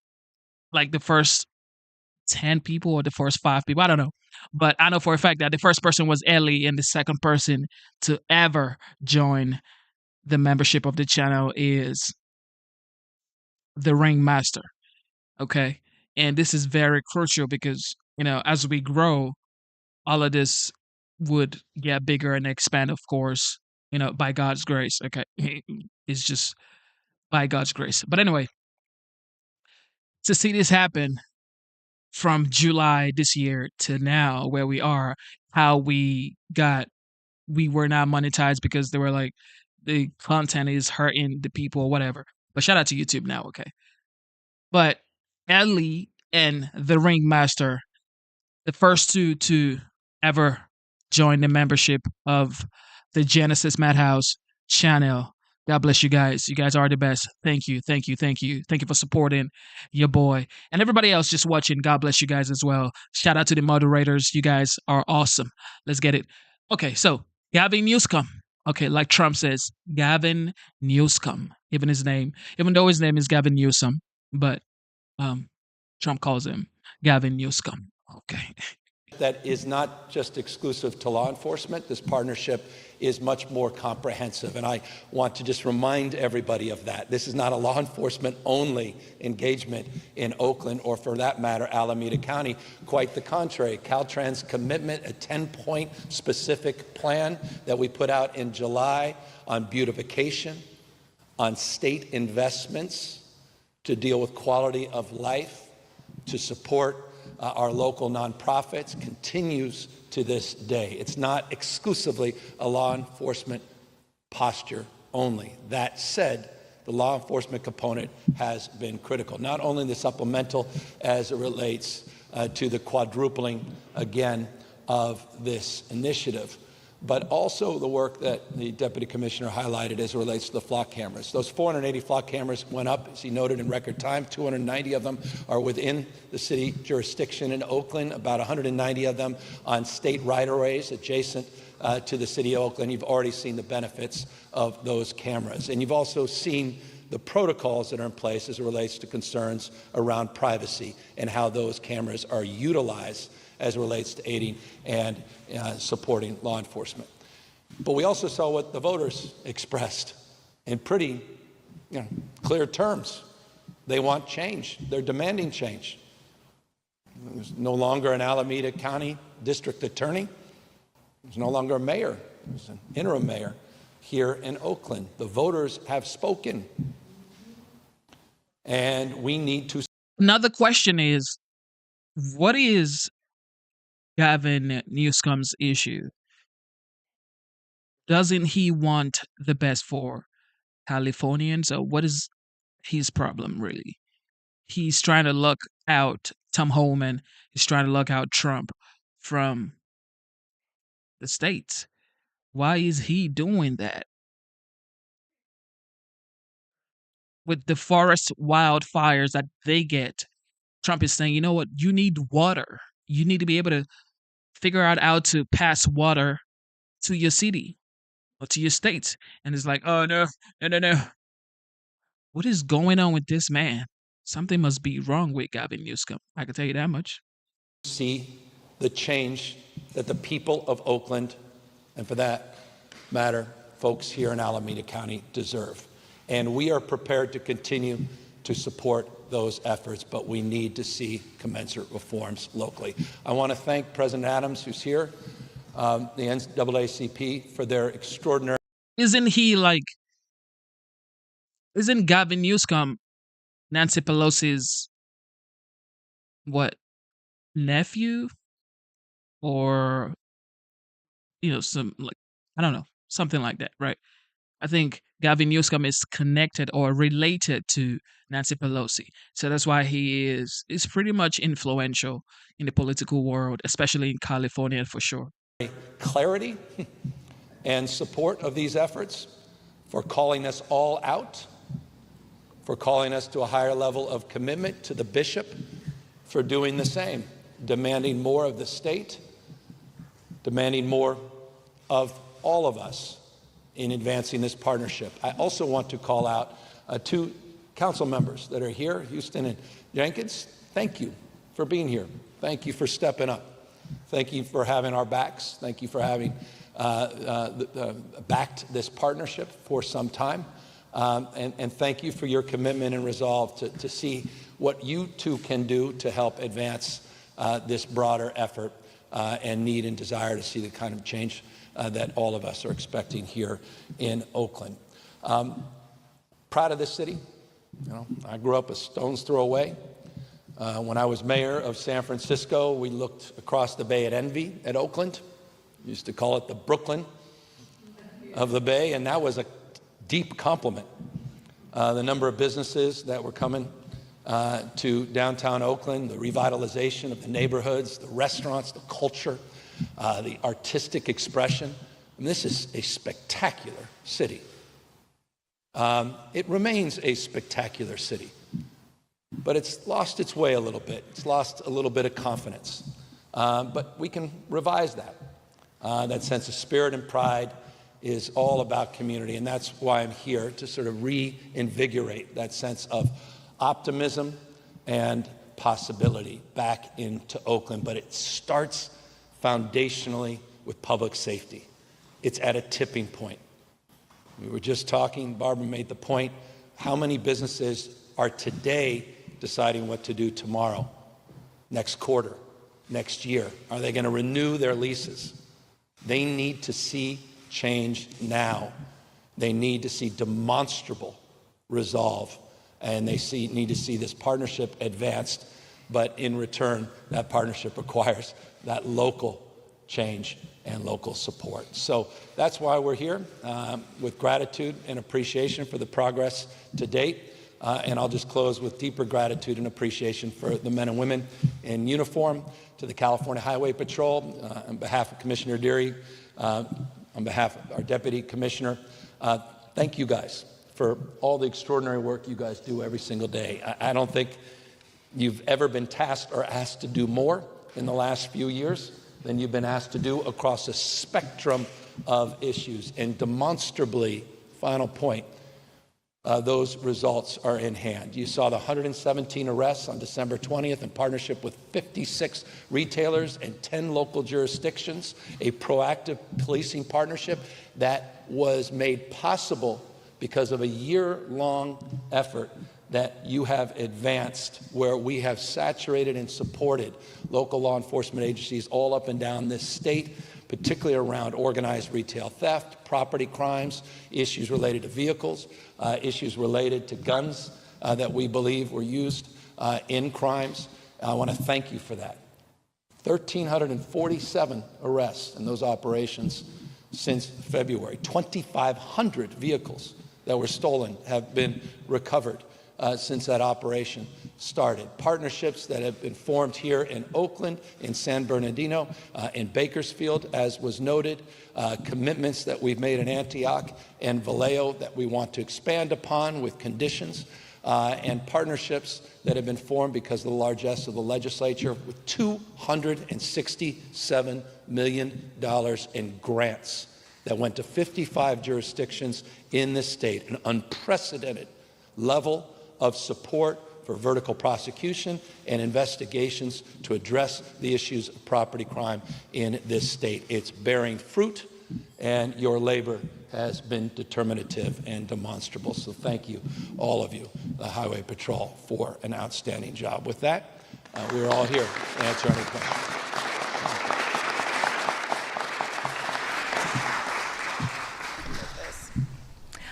like the first 10 people or the first 5 people. I don't know. But I know for a fact that the first person was Ellie, and the second person to ever join the membership of the channel is the Ring Master. Okay. And this is very crucial because, you know, as we grow, all of this would get bigger and expand, of course, you know, by God's grace. Okay. It's just by God's grace. But anyway, to see this happen from July this year to now where we are, how we were not monetized because they were like, the content is hurting the people or whatever. But shout out to YouTube now, okay? But Ellie and the Ring Master, the first two to ever join the membership of the Genesis Madhouse channel. God bless you guys. You guys are the best. Thank you, thank you, thank you. Thank you for supporting your boy. And everybody else just watching, God bless you guys as well. Shout out to the moderators. You guys are awesome. Let's get it. Okay, so Gavin Newsom. Okay, like Trump says, Gavin Newsom, even though his name is Gavin Newsom, but Trump calls him Gavin Newsom. Okay. That is not just exclusive to law enforcement. This partnership is much more comprehensive, and I want to just remind everybody of that. This is not a law enforcement only engagement in Oakland, or for that matter, Alameda County. Quite the contrary. Caltrans' commitment, a 10-point specific plan that we put out in July on beautification, on state investments to deal with quality of life, to support our local nonprofits continues to this day. It's not exclusively a law enforcement posture only. That said, the law enforcement component has been critical, not only the supplemental as it relates to the quadrupling, again, of this initiative, but also the work that the Deputy Commissioner highlighted as it relates to the flock cameras. Those 480 flock cameras went up, as he noted, in record time. 290 of them are within the city jurisdiction in Oakland, about 190 of them on state right-of-ways adjacent to the city of Oakland. You've already seen the benefits of those cameras. And you've also seen the protocols that are in place as it relates to concerns around privacy and how those cameras are utilized as it relates to aiding and supporting law enforcement. But we also saw what the voters expressed in pretty clear terms. They want change. They're demanding change. There's no longer an Alameda County district attorney. There's no longer a mayor. There's an interim mayor here in Oakland. The voters have spoken. And we need to. Another question is, what is Gavin Newsom's issue? Doesn't he want the best for Californians, or what is his problem really? He's trying to look out Tom Homan. He's trying to look out Trump from the states. Why is he doing that? With the forest wildfires that they get, Trump is saying, you know what? You need water. You need to be able to figure out how to pass water to your city or to your state. And it's like, oh, no. What is going on with this man? Something must be wrong with Gavin Newsom. I can tell you that much. See the change that the people of Oakland, and for that matter, folks here in Alameda County, deserve. And we are prepared to continue to support those efforts, but we need to see commensurate reforms locally. I want to thank President Adams, who's here, the NAACP, for their extraordinary. Isn't Gavin Newsom Nancy Pelosi's nephew, or some I don't know, something like that, right? I think Gavin Newsom is connected or related to Nancy Pelosi. So that's why he is pretty much influential in the political world, especially in California for sure. Clarity and support of these efforts, for calling us all out, for calling us to a higher level of commitment to the bishop, for doing the same, demanding more of the state, demanding more of all of us in advancing this partnership. I also want to call out two council members that are here, Houston and Jenkins. Thank you for being here. Thank you for stepping up. Thank you for having our backs. Thank you for having backed this partnership for some time. And thank you for your commitment and resolve to see what you too can do to help advance this broader effort and need and desire to see the kind of change that all of us are expecting here in Oakland. Proud of this city. I grew up a stone's throw away. When I was mayor of San Francisco, we looked across the bay at envy at Oakland. We used to call it the Brooklyn of the Bay, and that was a deep compliment. The number of businesses that were coming to downtown Oakland, the revitalization of the neighborhoods, the restaurants, the culture, the artistic expression. And this is a spectacular city. It remains a spectacular city, but it's lost its way a little bit. It's lost a little bit of confidence. But we can revise that. That sense of spirit and pride is all about community, and that's why I'm here, to sort of reinvigorate that sense of optimism and possibility back into Oakland. But it starts foundationally with public safety. It's at a tipping point. We were just talking, Barbara made the point, how many businesses are today deciding what to do tomorrow, next quarter, next year? Are they going to renew their leases? They need to see change now. They need to see demonstrable resolve, and they need to see this partnership advanced But in return, that partnership requires that local change and local support. So that's why we're here, with gratitude and appreciation for the progress to date. And I'll just close with deeper gratitude and appreciation for the men and women in uniform, to the California Highway Patrol, on behalf of Commissioner Deary, on behalf of our Deputy Commissioner. Thank you guys for all the extraordinary work you guys do every single day. I don't think you've ever been tasked or asked to do more in the last few years than you've been asked to do across a spectrum of issues. And demonstrably, final point, those results are in hand. You saw the 117 arrests on December 20th in partnership with 56 retailers and 10 local jurisdictions, a proactive policing partnership that was made possible because of a year-long effort that you have advanced, where we have saturated and supported local law enforcement agencies all up and down this state, particularly around organized retail theft, property crimes, issues related to vehicles, issues related to guns that we believe were used in crimes. I want to thank you for that. 1,347 arrests in those operations since February. 2,500 vehicles that were stolen have been recovered since that operation started. Partnerships that have been formed here in Oakland, in San Bernardino, in Bakersfield, as was noted. Commitments that we've made in Antioch and Vallejo that we want to expand upon with conditions. And partnerships that have been formed because of the largesse of the legislature, with $267 million in grants that went to 55 jurisdictions in this state, an unprecedented level of support for vertical prosecution and investigations to address the issues of property crime in this state. It's bearing fruit, and your labor has been determinative and demonstrable. So thank you, all of you, the Highway Patrol, for an outstanding job. With that, we're all here to answer any questions.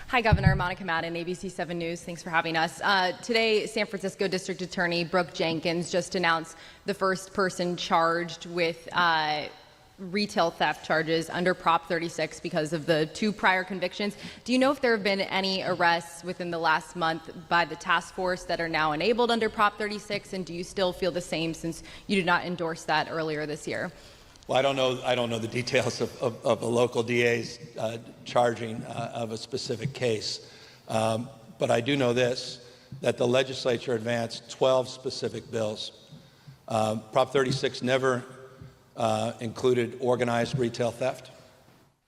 Hi, Governor. Monica Madden, ABC 7 News. Thanks for having us. Today, San Francisco District Attorney Brooke Jenkins just announced the first person charged with retail theft charges under Prop 36 because of the 2 prior convictions. Do you know if there have been any arrests within the last month by the task force that are now enabled under Prop 36? And do you still feel the same since you did not endorse that earlier this year? Well, I don't know the details of a local DA's charging of a specific case. But I do know this, that the legislature advanced 12 specific bills. Prop 36 never included organized retail theft,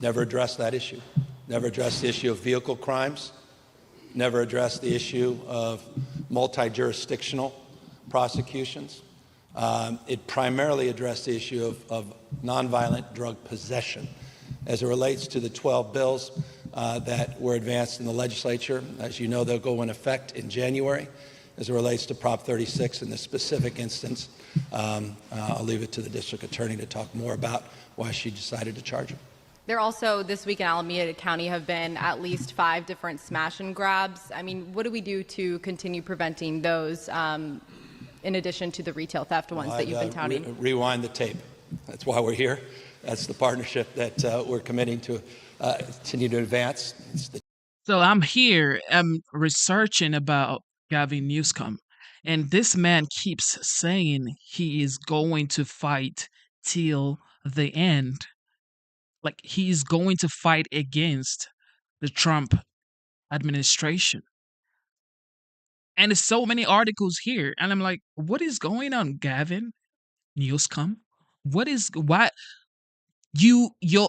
never addressed that issue, never addressed the issue of vehicle crimes, never addressed the issue of multi-jurisdictional prosecutions. It primarily addressed the issue of nonviolent drug possession. As it relates to the 12 bills that were advanced in the legislature, as you know, they'll go in effect in January. As it relates to Prop 36 in this specific instance, I'll leave it to the district attorney to talk more about why she decided to charge him. There also, this week in Alameda County, have been at least 5 different smash and grabs. I mean, what do we do to continue preventing those in addition to the retail theft ones that you've been touting? Rewind the tape. That's why we're here. That's the partnership that we're committing to continue to advance. So I'm here, I'm researching about Gavin Newsom, and this man keeps saying he is going to fight till the end. Like, he's going to fight against the Trump administration. And there's so many articles here, and I'm like, what is going on, Gavin Newsom? Why your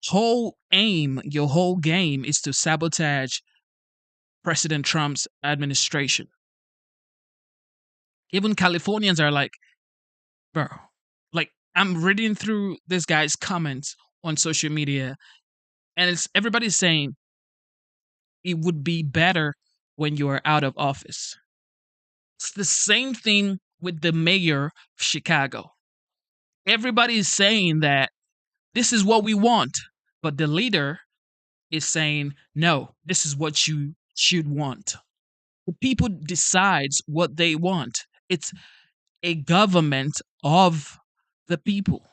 whole aim, your whole game is to sabotage President Trump's administration. Even Californians are like, bro, like, I'm reading through this guy's comments on social media, and everybody's saying it would be better when you are out of office. It's the same thing with the mayor of Chicago. Everybody is saying that this is what we want, but the leader is saying, no, this is what you should want. The people decides what they want. a government of the people.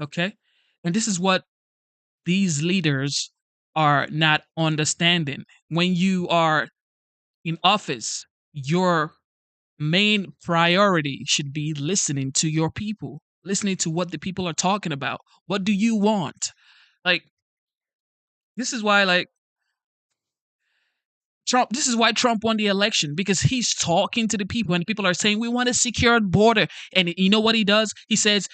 Okay? And this is what these leaders are not understanding. When you are in office, your main priority should be listening to your people, listening to what the people are talking about. What do you want? Like, this is why, like, this is why Trump won the election, because he's talking to the people and people are saying, we want a secured border. And you know what he does? He says,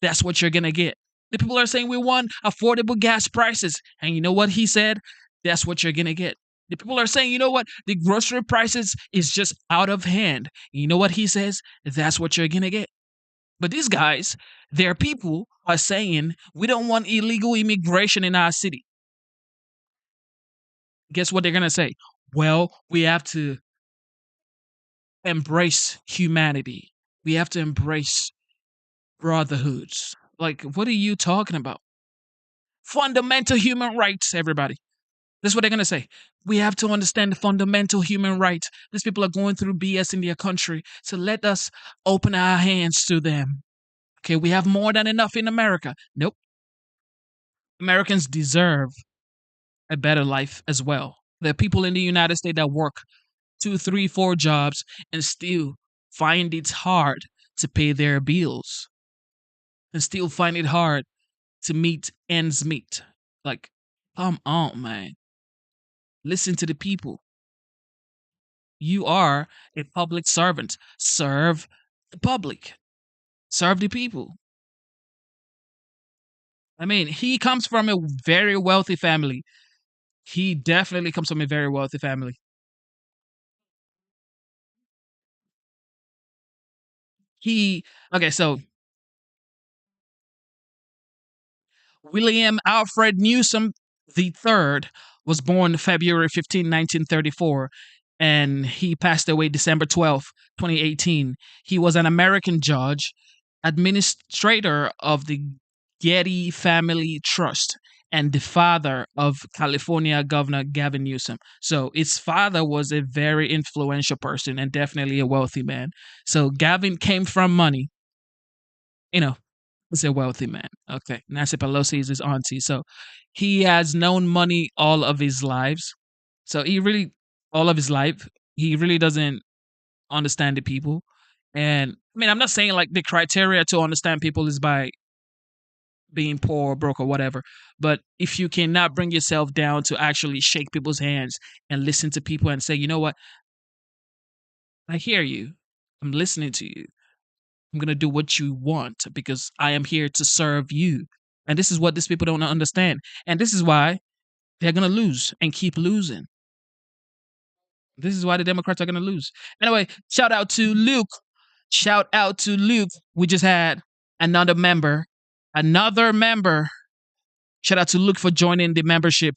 that's what you're going to get. The people are saying, we want affordable gas prices. And you know what he said? That's what you're going to get. The people are saying, you know what? The grocery prices is just out of hand. You know what he says? That's what you're going to get. But these guys, their people are saying, we don't want illegal immigration in our city. Guess what they're going to say? Well, we have to embrace humanity. We have to embrace brotherhoods. Like, what are you talking about? Fundamental human rights, everybody. That's what they're going to say. We have to understand the fundamental human rights. These people are going through BS in their country. So let us open our hands to them. Okay, we have more than enough in America. Nope. Americans deserve a better life as well. There are people in the United States that work 2, 3, 4 jobs and still find it hard to pay their bills and still find it hard to meet ends meet. Like, come on, man. Listen to the people. You are a public servant. Serve the public. Serve the people. I mean, he comes from a very wealthy family. He definitely comes from a very wealthy family. Okay, so William Alfred Newsom III was born February 15, 1934, and he passed away December 12, 2018. He was an American judge, administrator of the Getty Family Trust, and the father of California Governor Gavin Newsom. So his father was a very influential person and definitely a wealthy man. So Gavin came from money. You know, he's a wealthy man. Okay. Nancy Pelosi is his auntie. So he has known money all of his lives. So he really doesn't understand the people. And I mean, I'm not saying like the criteria to understand people is by being poor or broke or whatever. But if you cannot bring yourself down to actually shake people's hands and listen to people and say, you know what? I hear you. I'm listening to you. I'm going to do what you want because I am here to serve you. And this is what these people don't understand. And this is why they're going to lose and keep losing. This is why the Democrats are going to lose. Anyway, shout out to Luke. Shout out to Luke. We just had another member. Shout out to Luke for joining the membership.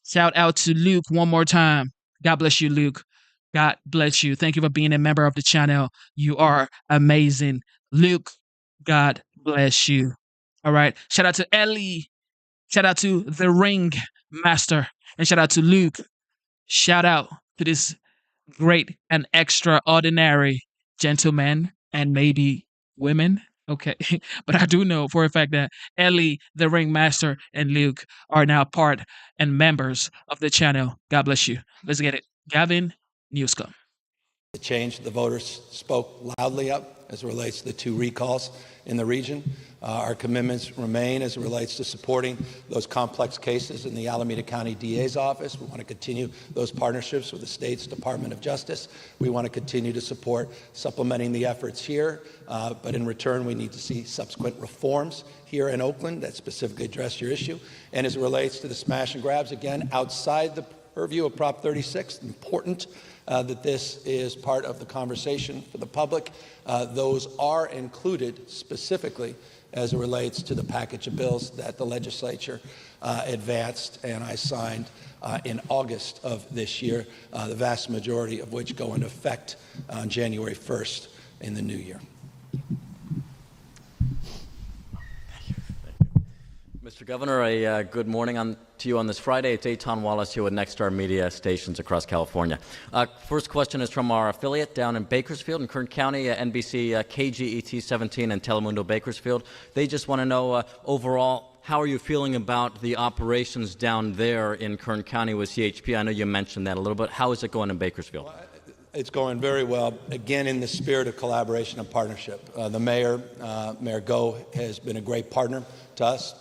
Shout out to Luke one more time. God bless you, Luke. God bless you. Thank you for being a member of the channel. You are amazing. Luke, God bless you. All right. Shout out to Ellie. Shout out to the Ring Master. And shout out to Luke. Shout out to this great and extraordinary gentleman and maybe women. Okay. But I do know for a fact that Ellie, the Ring Master, and Luke are now part and members of the channel. God bless you. Let's get it. Gavin Newsom. The change, the voters spoke loudly up as it relates to the 2 recalls in the region. Our commitments remain as it relates to supporting those complex cases in the Alameda County DA's office. We want to continue those partnerships with the state's Department of Justice. We want to continue to support supplementing the efforts here, but in return, we need to see subsequent reforms here in Oakland that specifically address your issue. And as it relates to the smash and grabs, again, outside the purview of Prop 36, important that this is part of the conversation for the public. Those are included specifically as it relates to the package of bills that the legislature advanced and I signed in August of this year, the vast majority of which go into effect on January 1st in the new year. Mr. Mr. Governor, good morning to you on this Friday. It's Eitan Wallace here with Nexstar Media stations across California. First question is from our affiliate down in Bakersfield in Kern County, NBC KGET 17 and Telemundo Bakersfield. They just want to know overall, how are you feeling about the operations down there in Kern County with CHP? I know you mentioned that a little bit. How is it going in Bakersfield? Well, it's going very well, again, in the spirit of collaboration and partnership. The mayor, Mayor Go, has been a great partner to us.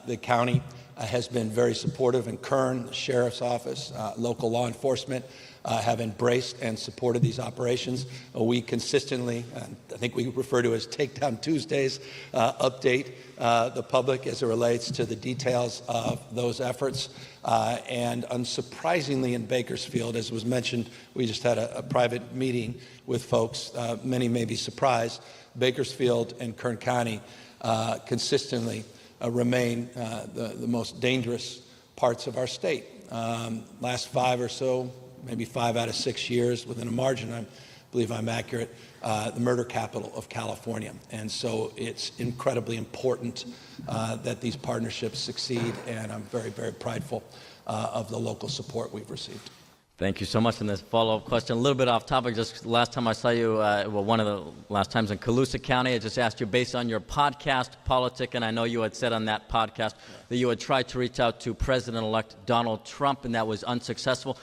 The county has been very supportive, and Kern, the sheriff's office, local law enforcement have embraced and supported these operations. We consistently, I think we refer to as Takedown Tuesdays, update the public as it relates to the details of those efforts. And unsurprisingly in Bakersfield, as was mentioned, we just had a private meeting with folks. Many may be surprised. Bakersfield and Kern County consistently remain the most dangerous parts of our state. Last 5 or so, maybe 5 out of 6 years, within a margin, I believe I'm accurate, the murder capital of California. And so it's incredibly important that these partnerships succeed, and I'm very, very prideful of the local support we've received. Thank you so much. And this follow-up question, a little bit off topic. Just last time I saw you, well, one of the last times in Colusa County, I just asked you, based on your podcast, Politic, and I know you had said on that podcast that you had tried to reach out to President-elect Donald Trump, and that was unsuccessful.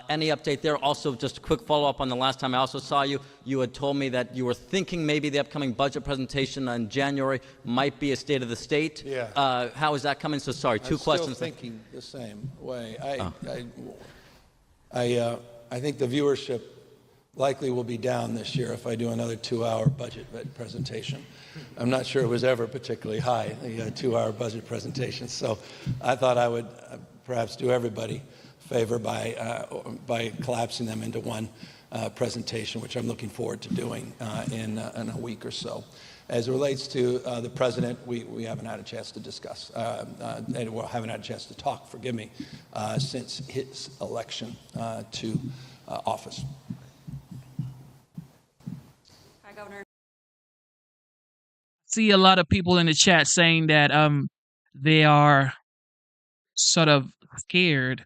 Any update there? Also, just a quick follow-up on the last time I also saw you. You had told me that you were thinking maybe the upcoming budget presentation in January might be a State of the State. Yeah. How is that coming? So sorry, two questions. I'm still thinking the same way. I think the viewership likely will be down this year if I do another 2-hour budget presentation. I'm not sure it was ever particularly high, the 2-hour budget presentation. So I thought I would perhaps do everybody a favor by collapsing them into one presentation, which I'm looking forward to doing in a week or so. As it relates to the president, we haven't had a chance to discuss, and we haven't had a chance to talk, forgive me, since his election to office. Hi, Governor. See a lot of people in the chat saying that they are sort of scared.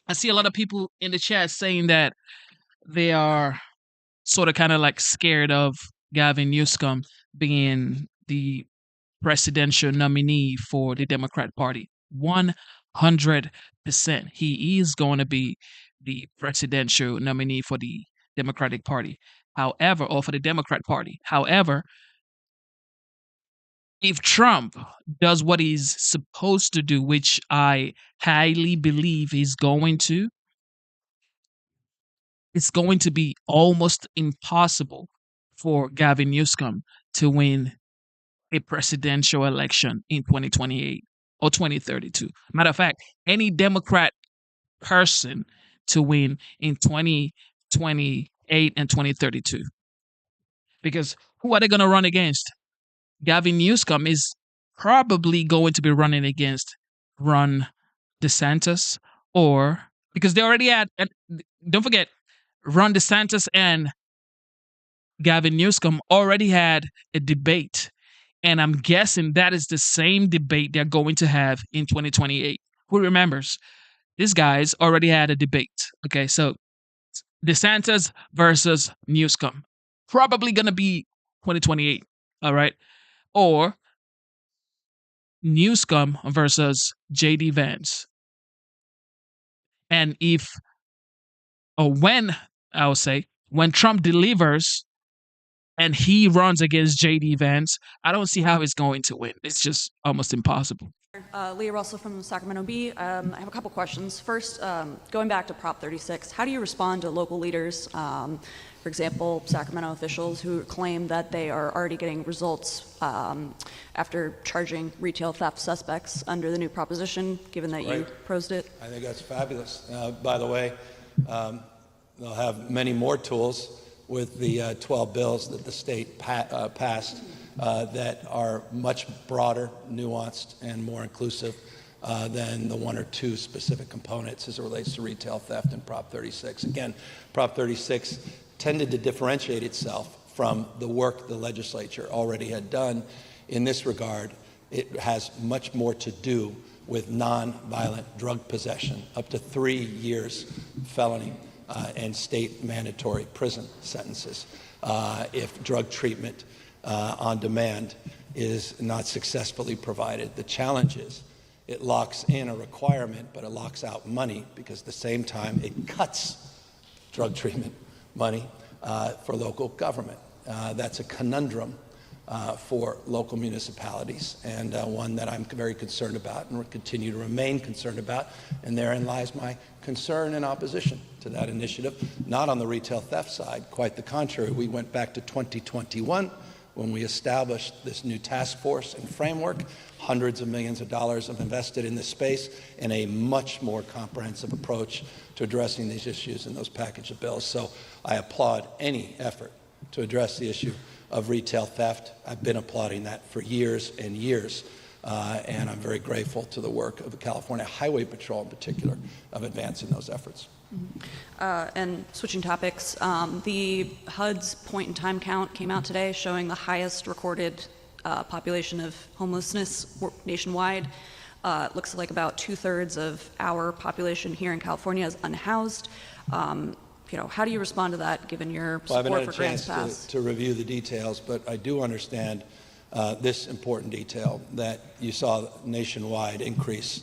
I see a lot of people in the chat saying that they are sort of kind of like scared of Gavin Newsom being the presidential nominee for the Democrat Party. 100%. He is going to be the presidential nominee for the Democratic Party. However, or for the Democrat Party. However, if Trump does what he's supposed to do, which I highly believe he's going to, it's going to be almost impossible for Gavin Newsom to win a presidential election in 2028 or 2032. Matter of fact, any Democrat person to win in 2028 and 2032. Because who are they going to run against? Gavin Newsom is probably going to be running against Ron DeSantis, or because they already had, and don't forget, Ron DeSantis and Gavin Newsom already had a debate, and I'm guessing that is the same debate they're going to have in 2028. Who remembers? These guys already had a debate. Okay, so DeSantis versus Newsom, probably going to be 2028. All right. Or Newsom versus J.D. Vance. And when Trump delivers and he runs against J.D. Vance, I don't see how he's going to win. It's just almost impossible. Leah Russell from Sacramento Bee. I have a couple questions. First, going back to Prop 36, how do you respond to local leaders, for example, Sacramento officials who claim that they are already getting results after charging retail theft suspects under the new proposition, given that you proposed it? I think that's fabulous. By the way, they'll have many more tools with the 12 bills that the state passed that are much broader, nuanced, and more inclusive than the 1 or 2 specific components as it relates to retail theft and Prop 36. Again, Prop 36 tended to differentiate itself from the work the legislature already had done in this regard. It has much more to do with nonviolent drug possession, up to 3 years felony and state mandatory prison sentences if drug treatment on demand is not successfully provided. The challenge is it locks in a requirement, but it locks out money because at the same time it cuts drug treatment money for local government. That's a conundrum for local municipalities, and one that I'm very concerned about and will continue to remain concerned about. And therein lies my concern and opposition to that initiative, not on the retail theft side. Quite the contrary. We went back to 2021 when we established this new task force and framework. Hundreds of millions of dollars have invested in this space and a much more comprehensive approach to addressing these issues in those package of bills. So I applaud any effort to address the issue of retail theft. I've been applauding that for years and years, and I'm very grateful to the work of the California Highway Patrol in particular of advancing those efforts. And switching topics, the HUD's point-in-time count came out today showing the highest recorded population of homelessness nationwide. It looks like about 2/3 of our population here in California is unhoused. How do you respond to that, given your support for Grants Pass? I haven't had a chance to review the details, but I do understand this important detail, that you saw nationwide increase.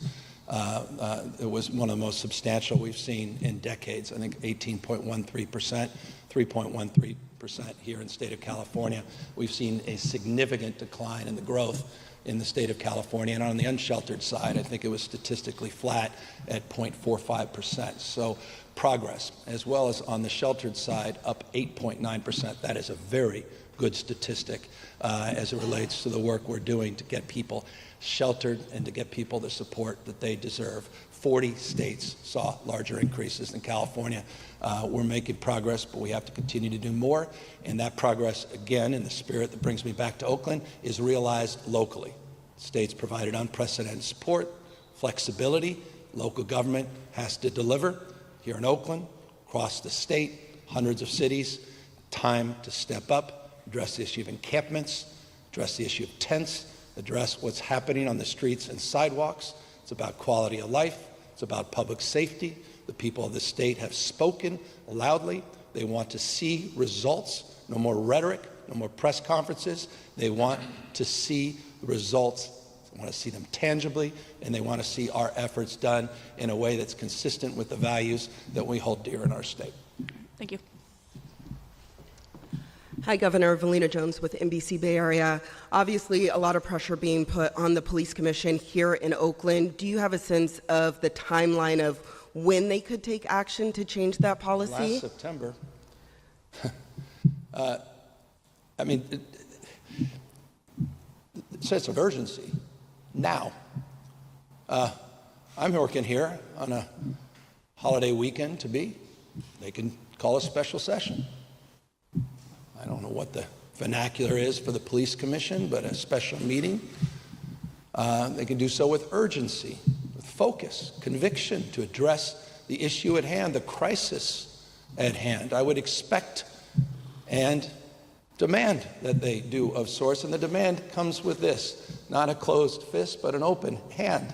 It was one of the most substantial we've seen in decades. I think 18.13%, 3.13% here in the state of California. We've seen a significant decline in the growth in the state of California. And on the unsheltered side, I think it was statistically flat at 0.45%. So progress, as well as on the sheltered side, up 8.9%. That is a very good statistic as it relates to the work we're doing to get people sheltered and to get people the support that they deserve. 40 states saw larger increases than California. We're making progress, but we have to continue to do more. And that progress, again, in the spirit that brings me back to Oakland, is realized locally. States provided unprecedented support, flexibility. Local government has to deliver. Here in Oakland, across the state, hundreds of cities, time to step up, address the issue of encampments, address the issue of tents, address what's happening on the streets and sidewalks. It's about quality of life. It's about public safety. The people of the state have spoken loudly. They want to see results, no more rhetoric, no more press conferences. They want to see results. They want to see them tangibly, and they want to see our efforts done in a way that's consistent with the values that we hold dear in our state. Thank you. Hi, Governor. Valina Jones with NBC Bay Area. Obviously, a lot of pressure being put on the police commission here in Oakland. Do you have a sense of the timeline of when they could take action to change that policy? Last September. Sense of urgency now. I'm working here on a holiday weekend to be. They can call a special session. I don't know what the vernacular is for the police commission, but a special meeting. They can do so with urgency, with focus, conviction to address the issue at hand, the crisis at hand. I would expect and demand that they do of sorts, and the demand comes with this, not a closed fist, but an open hand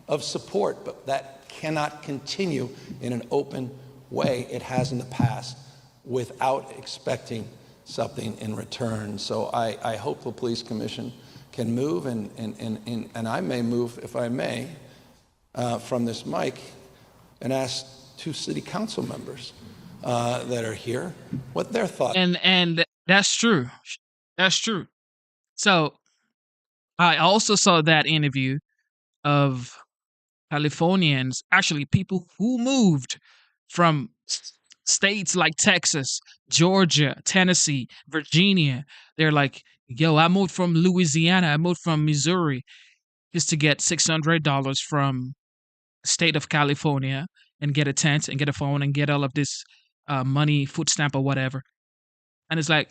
of support, but that cannot continue in an open way it has in the past without expecting something in return. So I hope the police commission can move, and I may move, if I may, from this mic and ask two city council members that are here what their thoughts. And that's true. That's true. So I also saw that interview of Californians, actually people who moved from states like Texas, Georgia, Tennessee, Virginia. They're like, yo, I moved from Louisiana, I moved from Missouri just to get $600 from the state of California and get a tent and get a phone and get all of this money, food stamp or whatever. And it's like,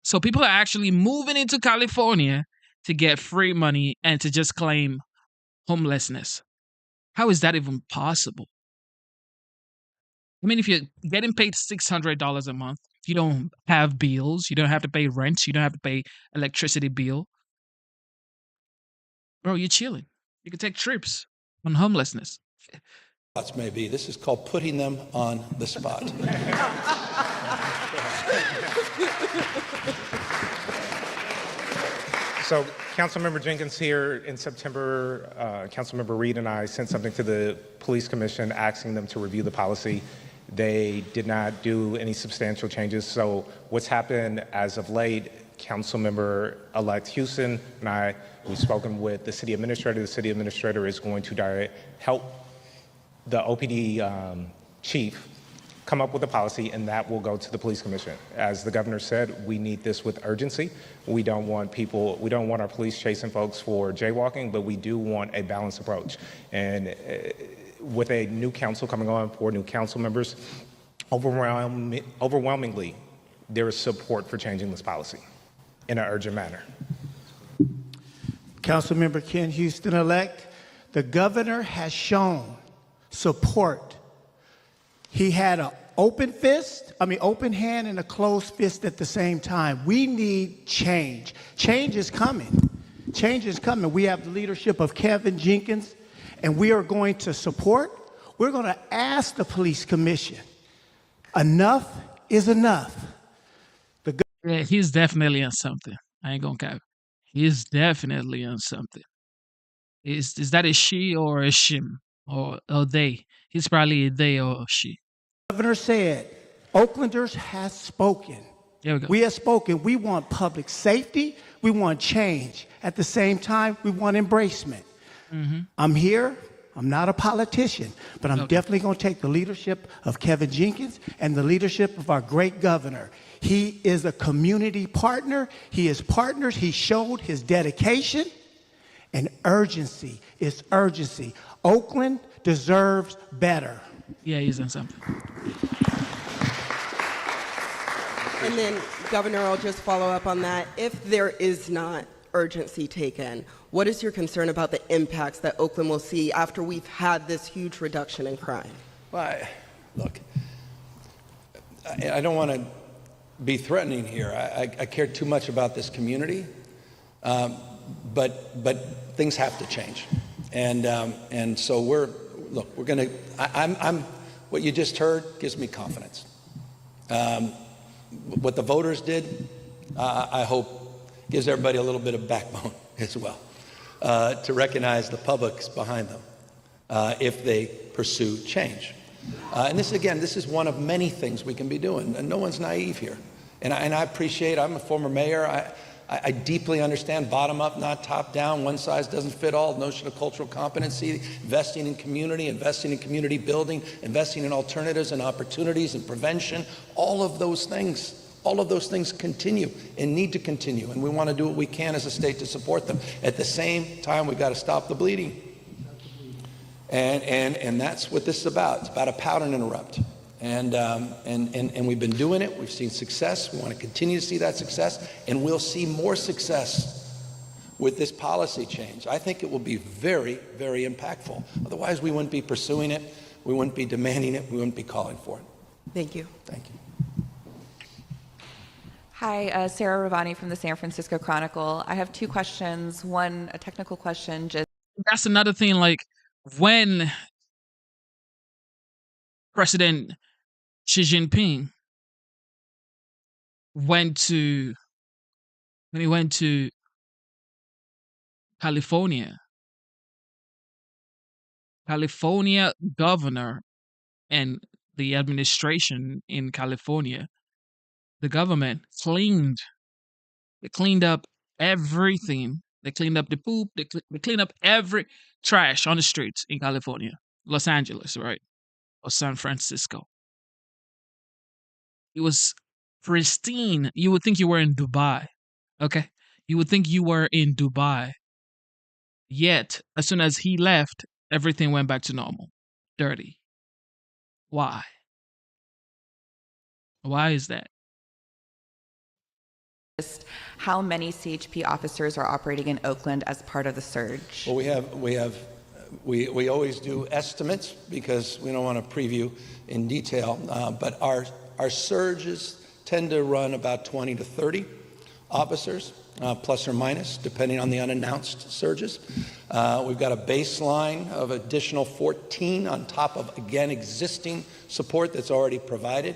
so people are actually moving into California to get free money and to just claim homelessness. How is that even possible? I mean, if you're getting paid $600 a month, you don't have bills, you don't have to pay rent, you don't have to pay electricity bill. Bro, you're chilling. You can take trips on homelessness. Thoughts may be. This is called putting them on the spot. So, Councilmember Jenkins here in September, Councilmember Reed and I sent something to the Police Commission asking them to review the policy. They did not do any substantial changes. So what's happened as of late, Councilmember-elect Houston and I, we've spoken with the city administrator. The city administrator is going to help the OPD chief come up with a policy, and that will go to the police commission. As the governor said, we need this with urgency. We don't want our police chasing folks for jaywalking, but we do want a balanced approach. And with a new council coming on, 4 new council members, overwhelmingly, there is support for changing this policy in an urgent manner. Councilmember Ken Houston-elect, the governor has shown support. He had an open hand and a closed fist at the same time. We need change. Change is coming. Change is coming. We have the leadership of Kevin Jenkins, and we are going to support. We're going to ask the police commission, enough is enough. Yeah, he's definitely on something. I ain't gonna cap. He's definitely on something. Is that a she or a shim or a they? He's probably a they or a she. The governor said, Oaklanders has spoken. There we go. We have spoken. We want public safety. We want change. At the same time, we want embracement. Mm-hmm. I'm here. I'm not a politician, but I'm definitely going to take the leadership of Kevin Jenkins and the leadership of our great governor. He is a community partner. He is partners. He showed his dedication and urgency. It's urgency. Oakland deserves better. Yeah, he's on something. And then, Governor, I'll just follow up on that. If there is not urgency taken, what is your concern about the impacts that Oakland will see after we've had this huge reduction in crime? Well, look, I don't want to be threatening here. I care too much about this community, but things have to change, and so we're going to. I'm what you just heard gives me confidence. What the voters did, I hope, gives everybody a little bit of backbone as well, to recognize the public's behind them if they pursue change. And this is one of many things we can be doing, and no one's naive here. And I appreciate, I'm a former mayor, I deeply understand bottom up, not top down, one size doesn't fit all, the notion of cultural competency, investing in community building, investing in alternatives and opportunities and prevention, all of those things continue and need to continue, and we want to do what we can as a state to support them. At the same time, we've got to stop the bleeding. And that's what this is about. It's about a pattern interrupt. And we've been doing it. We've seen success. We want to continue to see that success, and we'll see more success with this policy change. I think it will be very, very impactful. Otherwise, we wouldn't be pursuing it. We wouldn't be demanding it. We wouldn't be calling for it. Thank you. Thank you. Hi, Sarah Ravani from the San Francisco Chronicle. I have 2 questions. One, a technical question. That's another thing. Like when President Xi Jinping went to California governor and the administration in California, the government cleaned up everything. They cleaned up the poop. They cleaned up every trash on the streets in California, Los Angeles, right? Or San Francisco. It was pristine. You would think you were in Dubai. Okay? You would think you were in Dubai. Yet, as soon as he left, everything went back to normal. Dirty. Why? Why is that? How many CHP officers are operating in Oakland as part of the surge? Well, we have we always do estimates because we don't want to preview in detail, but our surges tend to run about 20 to 30 officers, plus or minus, depending on the unannounced surges. We've got a baseline of additional 14 on top of, again, existing support that's already provided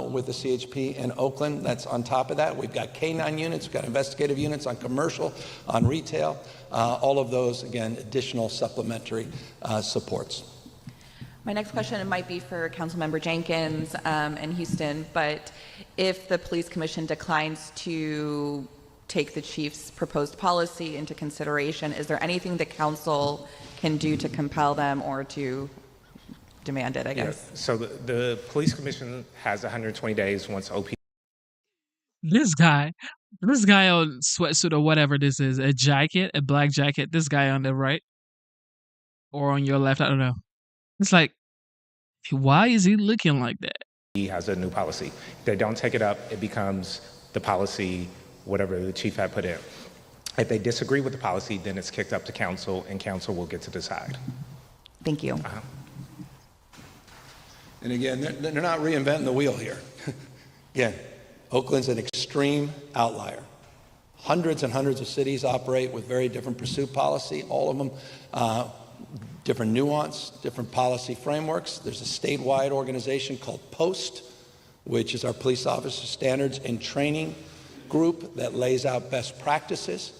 with the CHP in Oakland. That's on top of that. We've got K-9 units, we've got investigative units on commercial, on retail. All of those, again, additional supplementary supports. My next question might be for Councilmember Jenkins in Houston, but if the Police Commission declines to take the chief's proposed policy into consideration, is there anything the council can do to compel them or to demand it, I guess? Yeah. So the Police Commission has 120 days once OP. This guy on sweatsuit or whatever this is, a black jacket, this guy on the right or on your left, I don't know. It's like, why is he looking like that? He has a new policy. If they don't take it up, it becomes the policy, whatever the chief had put in. If they disagree with the policy, then it's kicked up to council, and council will get to decide. Thank you. And again, they're not reinventing the wheel here. Again, Oakland's an extreme outlier. Hundreds and hundreds of cities operate with very different pursuit policy, all of them different nuance, different policy frameworks. There's a statewide organization called POST, which is our police officer standards and training group that lays out best practices.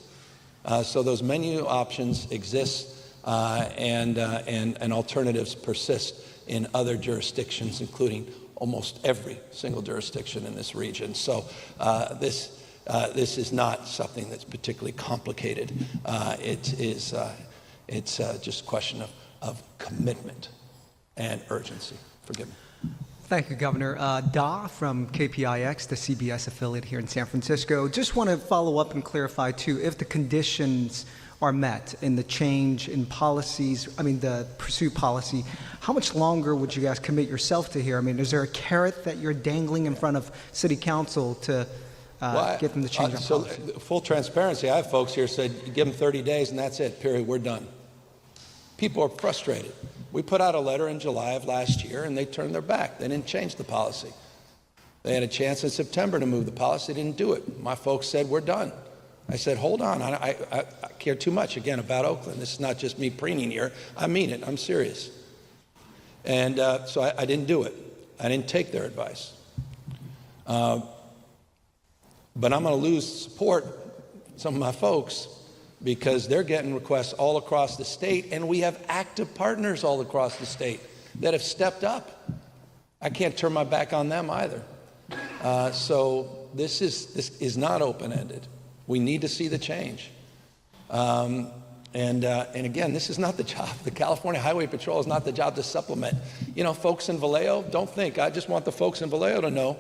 So those menu options exist and alternatives persist in other jurisdictions, including almost every single jurisdiction in this region. So this is not something that's particularly complicated. It's just a question of commitment and urgency. Forgive me. Thank you, Governor. Da from KPIX, the CBS affiliate here in San Francisco. Just want to follow up and clarify, too, if the conditions are met in the change in policies, the pursuit policy, how much longer would you guys commit yourself to here? Is there a carrot that you're dangling in front of City Council to get them to change their policy? Full transparency, I have folks here said, give them 30 days and that's it, period, we're done. People are frustrated. We put out a letter in July of last year and they turned their back. They didn't change the policy. They had a chance in September to move the policy, didn't do it. My folks said, we're done. I said, hold on, I care too much, again, about Oakland. This is not just me preening here. I mean it, I'm serious. And so I didn't do it. I didn't take their advice. But I'm going to lose support, some of my folks, because they're getting requests all across the state, and we have active partners all across the state that have stepped up. I can't turn my back on them either. So this is not open-ended. We need to see the change. And again, this is not the job. The California Highway Patrol is not the job to supplement. Folks in Vallejo, don't think. I just want the folks in Vallejo to know,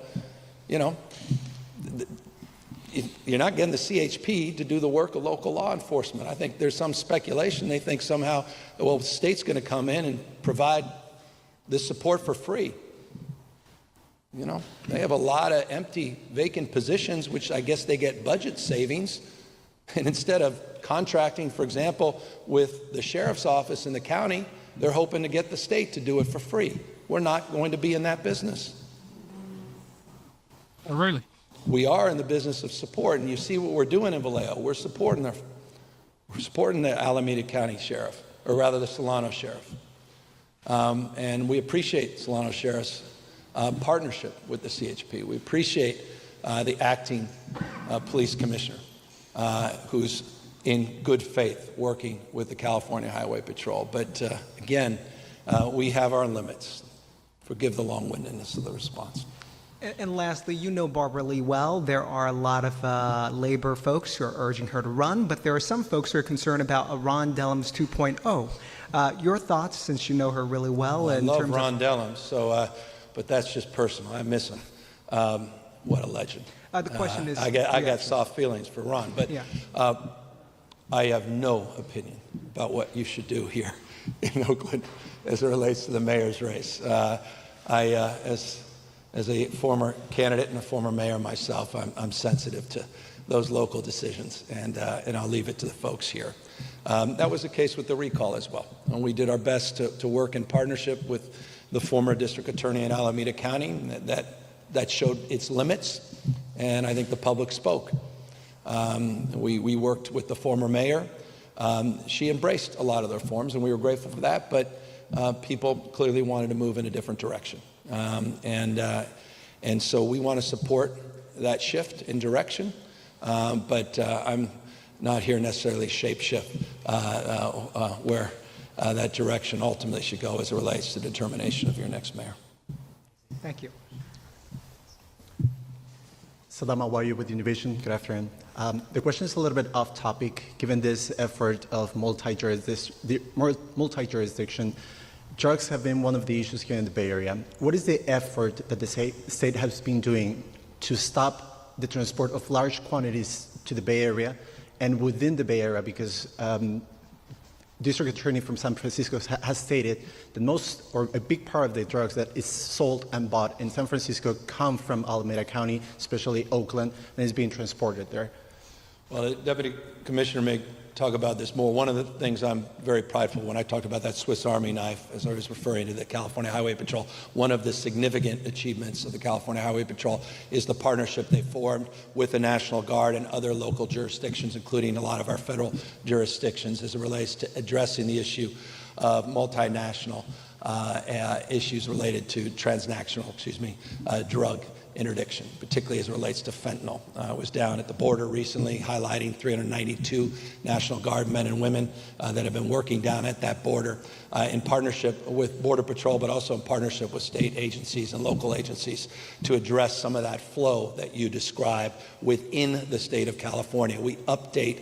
you're not getting the CHP to do the work of local law enforcement. I think there's some speculation. They think somehow, the state's going to come in and provide this support for free. They have a lot of empty, vacant positions, which I guess they get budget savings. And instead of contracting, for example, with the sheriff's office in the county, they're hoping to get the state to do it for free. We're not going to be in that business. Oh, really? We are in the business of support, and you see what we're doing in Vallejo. We're supporting the Alameda County Sheriff, or rather the Solano Sheriff. And we appreciate Solano Sheriff's partnership with the CHP. We appreciate the acting police commissioner who's in good faith working with the California Highway Patrol. But again, we have our limits. Forgive the long-windedness of the response. And lastly, Barbara Lee well. There are a lot of labor folks who are urging her to run, but there are some folks who are concerned about a Ron Dellums 2.0. Your thoughts, since you know her really well. I love Ron Dellums, but that's just personal. I miss him. What a legend. The question is... I got soft feelings for Ron, but yeah. I have no opinion about what you should do here in Oakland as it relates to the mayor's race. As a former candidate and a former mayor myself, I'm sensitive to those local decisions, and I'll leave it to the folks here. That was the case with the recall as well. And we did our best to work in partnership with the former district attorney in Alameda County. That showed its limits, and I think the public spoke. We worked with the former mayor. She embraced a lot of the reforms, and we were grateful for that, but people clearly wanted to move in a different direction. And so we want to support that shift in direction, but I'm not here necessarily shape shift where that direction ultimately should go as it relates to determination of your next mayor. Thank you. Salam Awayu with Univision. Good afternoon. The question is a little bit off topic, given this effort of multi-jurisdiction. Drugs have been one of the issues here in the Bay Area. What is the effort that the state has been doing to stop the transport of large quantities to the Bay Area and within the Bay Area? Because District Attorney from San Francisco has stated that most or a big part of the drugs that is sold and bought in San Francisco come from Alameda County, especially Oakland, and is being transported there. Well, the Deputy Commissioner may talk about this more. One of the things I'm very prideful when I talked about that Swiss Army knife, as I was referring to the California Highway Patrol, one of the significant achievements of the California Highway Patrol is the partnership they formed with the National Guard and other local jurisdictions, including a lot of our federal jurisdictions, as it relates to addressing the issue of multinational issues related to transnational, drug interdiction, particularly as it relates to fentanyl. I was down at the border recently highlighting 392 National Guard men and women that have been working down at that border in partnership with Border Patrol, but also in partnership with state agencies and local agencies to address some of that flow that you describe within the state of California. We update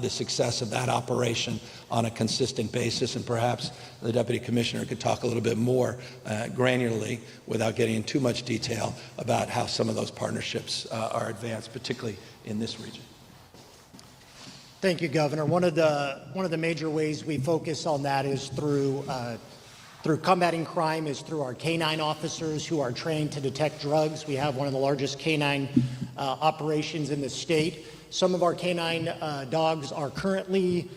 the success of that operation on a consistent basis, and perhaps the Deputy Commissioner could talk a little bit more granularly, without getting into too much detail, about how some of those partnerships are advanced, particularly in this region. Thank you, Governor. One of the major ways we focus on that is through combating crime, is through our canine officers who are trained to detect drugs. We have one of the largest canine operations in the state. Some of our canine dogs are currently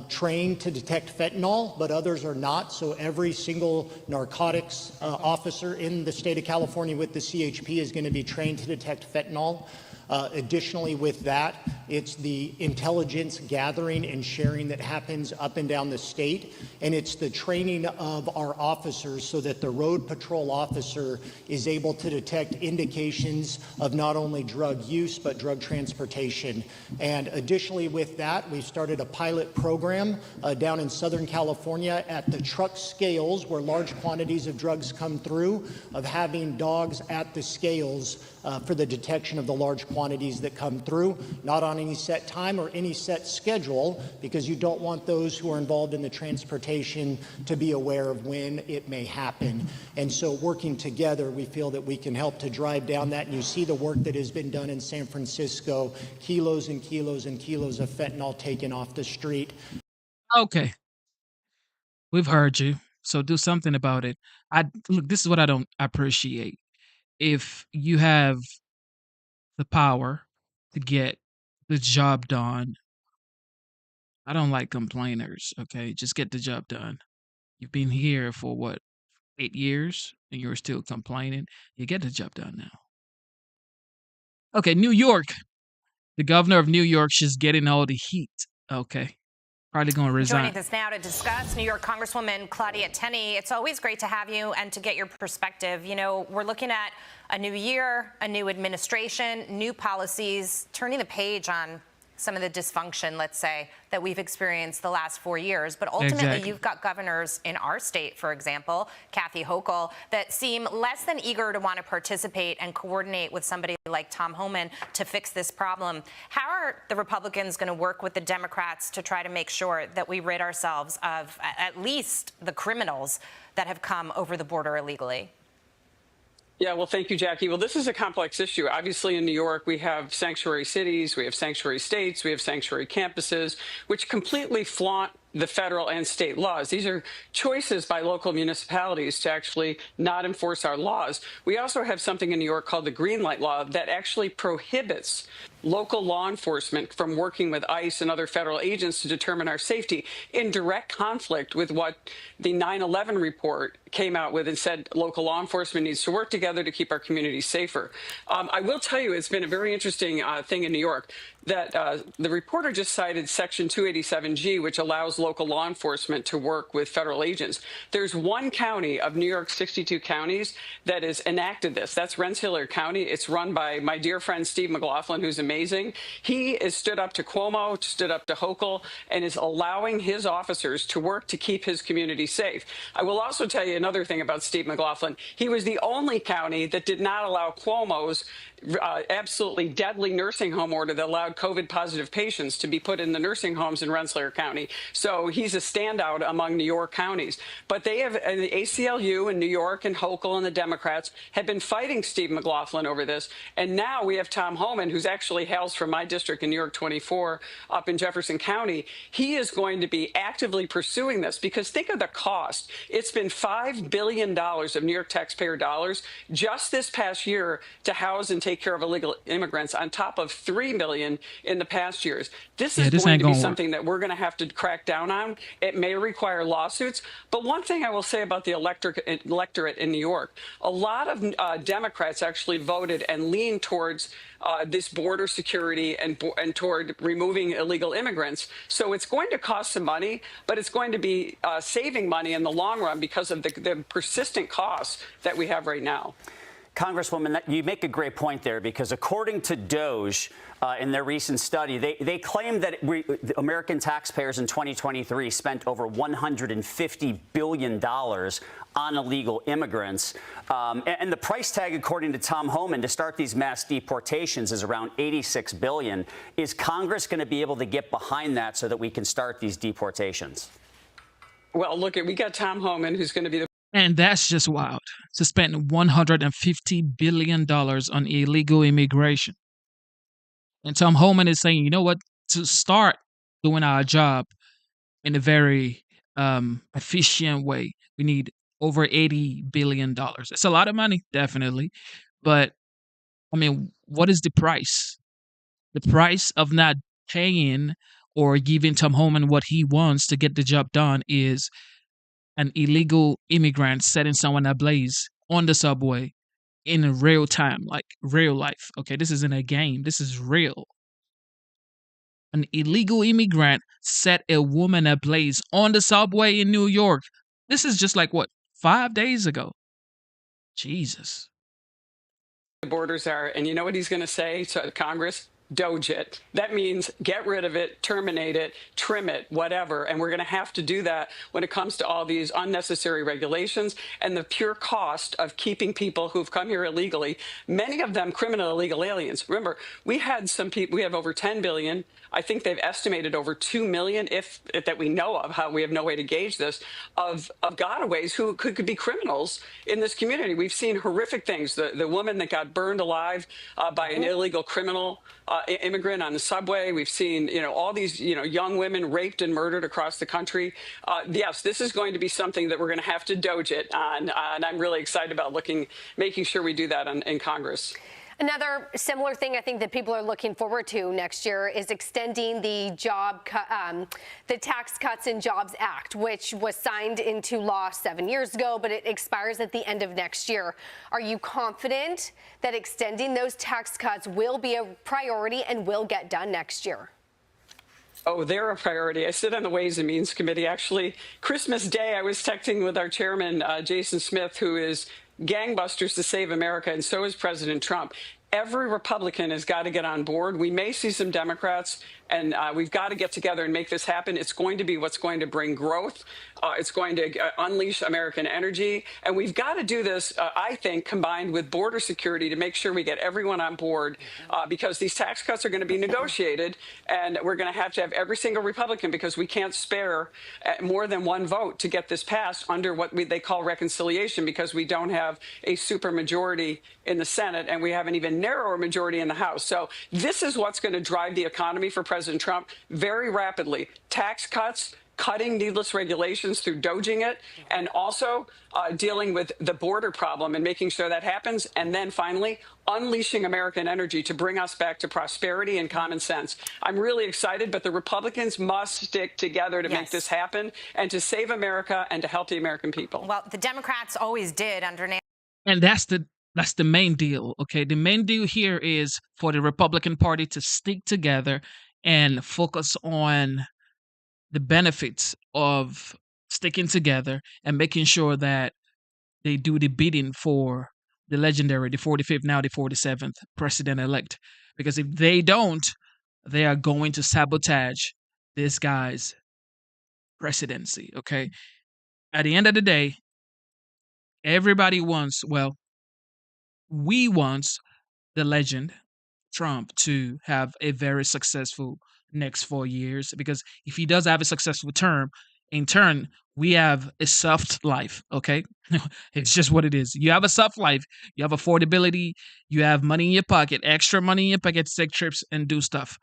trained to detect fentanyl, but others are not. So every single narcotics officer in the state of California with the CHP is going to be trained to detect fentanyl. Additionally, with that, it's the intelligence gathering and sharing that happens up and down the state, and it's the training of our officers so that the road patrol officer is able to detect indications of not only drug use but drug transportation. And additionally, with that, we've started a pilot program down in Southern California at the truck scales where large quantities of drugs come through, of having dogs at the scales for the detection of the large quantities that come through, not on any set time or any set schedule, because you don't want those who are involved in the transportation to be aware of when it may happen. And so working together, we feel that we can help to drive down that. And you see the work that has been done in San Francisco, kilos and kilos and kilos of fentanyl taken off the street. Okay, we've heard you, so do something about it. Look, this is what I don't appreciate. If you have the power to get the job done, I don't like complainers, okay? Just get the job done. You've been here for what, 8 years, and you're still complaining? You get the job done now. Okay, New York. The governor of New York, she's getting all the heat, okay? Probably going to resign. Joining us now to discuss New York Congresswoman Claudia Tenney. It's always great to have you and to get your perspective. You know, we're looking at a new year, a new administration, new policies, turning the page on some of the dysfunction, let's say, that we've experienced the last 4 years. But ultimately, You've got governors in our state, for example, Kathy Hochul, that seem less than eager to want to participate and coordinate with somebody like Tom Homan to fix this problem. How are the Republicans going to work with the Democrats to try to make sure that we rid ourselves of at least the criminals that have come over the border illegally? Yeah, well, thank you, Jackie. Well, this is a complex issue. Obviously, in New York, we have sanctuary cities, we have sanctuary states, we have sanctuary campuses, which completely flaunt the federal and state laws. These are choices by local municipalities to actually not enforce our laws. We also have something in New York called the Green Light Law that actually prohibits local law enforcement from working with ICE and other federal agents to determine our safety, in direct conflict with what the 9/11 report came out with and said local law enforcement needs to work together to keep our communities safer. I will tell you, it's been a very interesting thing in New York that the reporter just cited Section 287G, which allows local law enforcement to work with federal agents. There's one county of New York's 62 counties that has enacted this. That's Rensselaer County. It's run by my dear friend Steve McLaughlin, who's amazing. He has stood up to Cuomo, stood up to Hochul, and is allowing his officers to work to keep his community safe. I will also tell you another thing about Steve McLaughlin. He was the only county that did not allow Cuomo's absolutely deadly nursing home order that allowed COVID-positive patients to be put in the nursing homes in Rensselaer County. So he's a standout among New York counties. But they have, the ACLU in New York and Hochul and the Democrats have been fighting Steve McLaughlin over this. And now we have Tom Homan, who's actually hails from my district in New York 24 up in Jefferson County. He is going to be actively pursuing this because think of the cost. It's been $5 billion of New York taxpayer dollars just this past year to house and take care of illegal immigrants on top of $3 billion in the past years. This is going to be something that we're going to have to crack down on. It may require lawsuits. But one thing I will say about the electorate in New York, a lot of Democrats actually voted and leaned towards this border security and toward removing illegal immigrants. So it's going to cost some money, but it's going to be saving money in the long run because of the persistent costs that we have right now. Congresswoman, you make a great point there, because according to DOJ, in their recent study, they claim that American taxpayers in 2023 spent over $150 billion on illegal immigrants. And the price tag, according to Tom Homan, to start these mass deportations is around $86 billion. Is Congress going to be able to get behind that so that we can start these deportations? Well, look, we got Tom Homan, who's going to be the And that's just wild, to spend $150 billion on illegal immigration. And Tom Homan is saying, you know what, to start doing our job in a very efficient way, we need over $80 billion. It's a lot of money, definitely. But, I mean, what is the price? The price of not paying or giving Tom Homan what he wants to get the job done is an illegal immigrant setting someone ablaze on the subway in real time, like real life. Okay, this isn't a game. This is real. An illegal immigrant set a woman ablaze on the subway in New York. This is just like, what, 5 days ago? Jesus. The borders are, and you know what he's going to say to Congress? Doge it. That means get rid of it, terminate it, trim it, whatever. And we're going to have to do that when it comes to all these unnecessary regulations and the pure cost of keeping people who've come here illegally, many of them criminal illegal aliens. Remember, we had some people, we have over 10 billion. I think they've estimated over 2 million, if that we know of, how we have no way to gauge this, of gotaways who could be criminals in this community. We've seen horrific things. The woman that got burned alive by an illegal criminal immigrant on the subway. We've seen, all these, young women raped and murdered across the country. Yes, this is going to be something that we're going to have to doge it on, and I'm really excited about making sure we do that in Congress. Another similar thing I think that people are looking forward to next year is extending the the Tax Cuts and Jobs Act, which was signed into law 7 years ago, but it expires at the end of next year. Are you confident that extending those tax cuts will be a priority and will get done next year? Oh, they're a priority. I sit on the Ways and Means Committee. Actually, Christmas Day, I was texting with our chairman, Jason Smith, who is gangbusters to save America, and so is President Trump. Every Republican has got to get on board. We may see some Democrats, and we've got to get together and make this happen. It's going to be what's going to bring growth. It's going to unleash American energy. And we've got to do this, I think, combined with border security to make sure we get everyone on board, because these tax cuts are going to be negotiated, and we're going to have every single Republican, because we can't spare more than one vote to get this passed under what they call reconciliation, because we don't have a supermajority in the Senate, and we have an even narrower majority in the House. So this is what's going to drive the economy for President Trump very rapidly. Tax cuts, cutting needless regulations through dodging it, and also dealing with the border problem and making sure that happens. And then finally, unleashing American energy to bring us back to prosperity and common sense. I'm really excited, but the Republicans must stick together to make this happen and to save America and to help the American people. Well, the Democrats always did under Nancy. And that's the main deal, okay? The main deal here is for the Republican Party to stick together and focus on the benefits of sticking together and making sure that they do the bidding for the legendary, the 45th, now the 47th president-elect. Because if they don't, they are going to sabotage this guy's presidency, okay? At the end of the day, everybody wants, well, we want the legend, Trump, to have a very successful next 4 years, because if he does have a successful term, in turn, we have a soft life, okay? It's just what it is. You have a soft life, you have affordability, you have money in your pocket, extra money in your pocket to take trips and do stuff.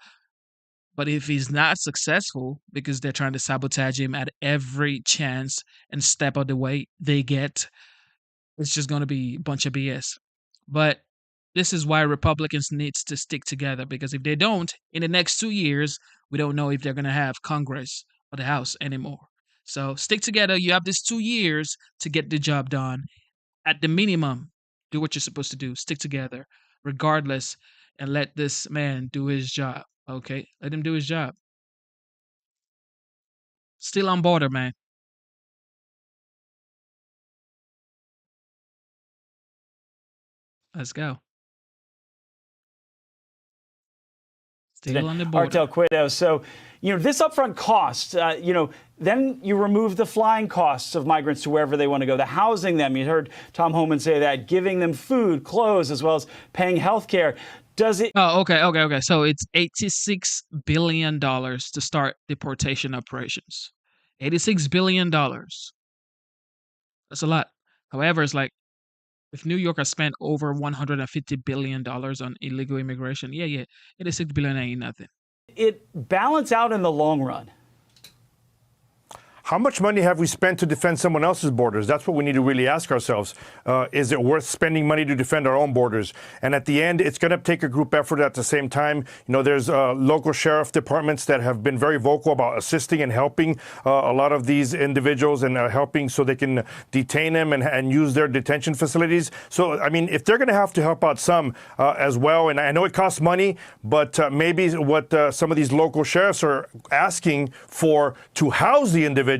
But if he's not successful, because they're trying to sabotage him at every chance and step of the way they get, it's just going to be a bunch of BS. But this is why Republicans need to stick together, because if they don't, in the next 2 years, we don't know if they're going to have Congress or the House anymore. So stick together. You have this 2 years to get the job done. At the minimum, do what you're supposed to do. Stick together, regardless, and let this man do his job. Okay? Let him do his job. Still on border, man. Let's go. Still on the border. Artel Cueto. So, this upfront cost, then you remove the flying costs of migrants to wherever they want to go, the housing them. You heard Tom Homan say that, giving them food, clothes, as well as paying health care. Does it? Oh, okay. So it's $86 billion to start deportation operations. $86 billion. That's a lot. However, it's like, if New York has spent over $150 billion on illegal immigration, $86 billion ain't nothing. It balance out in the long run. How much money have we spent to defend someone else's borders? That's what we need to really ask ourselves. Is it worth spending money to defend our own borders? And at the end, it's going to take a group effort at the same time. There's local sheriff departments that have been very vocal about assisting and helping a lot of these individuals and helping so they can detain them and use their detention facilities. So, if they're going to have to help out some as well, and I know it costs money, but maybe what some of these local sheriffs are asking for to house the individuals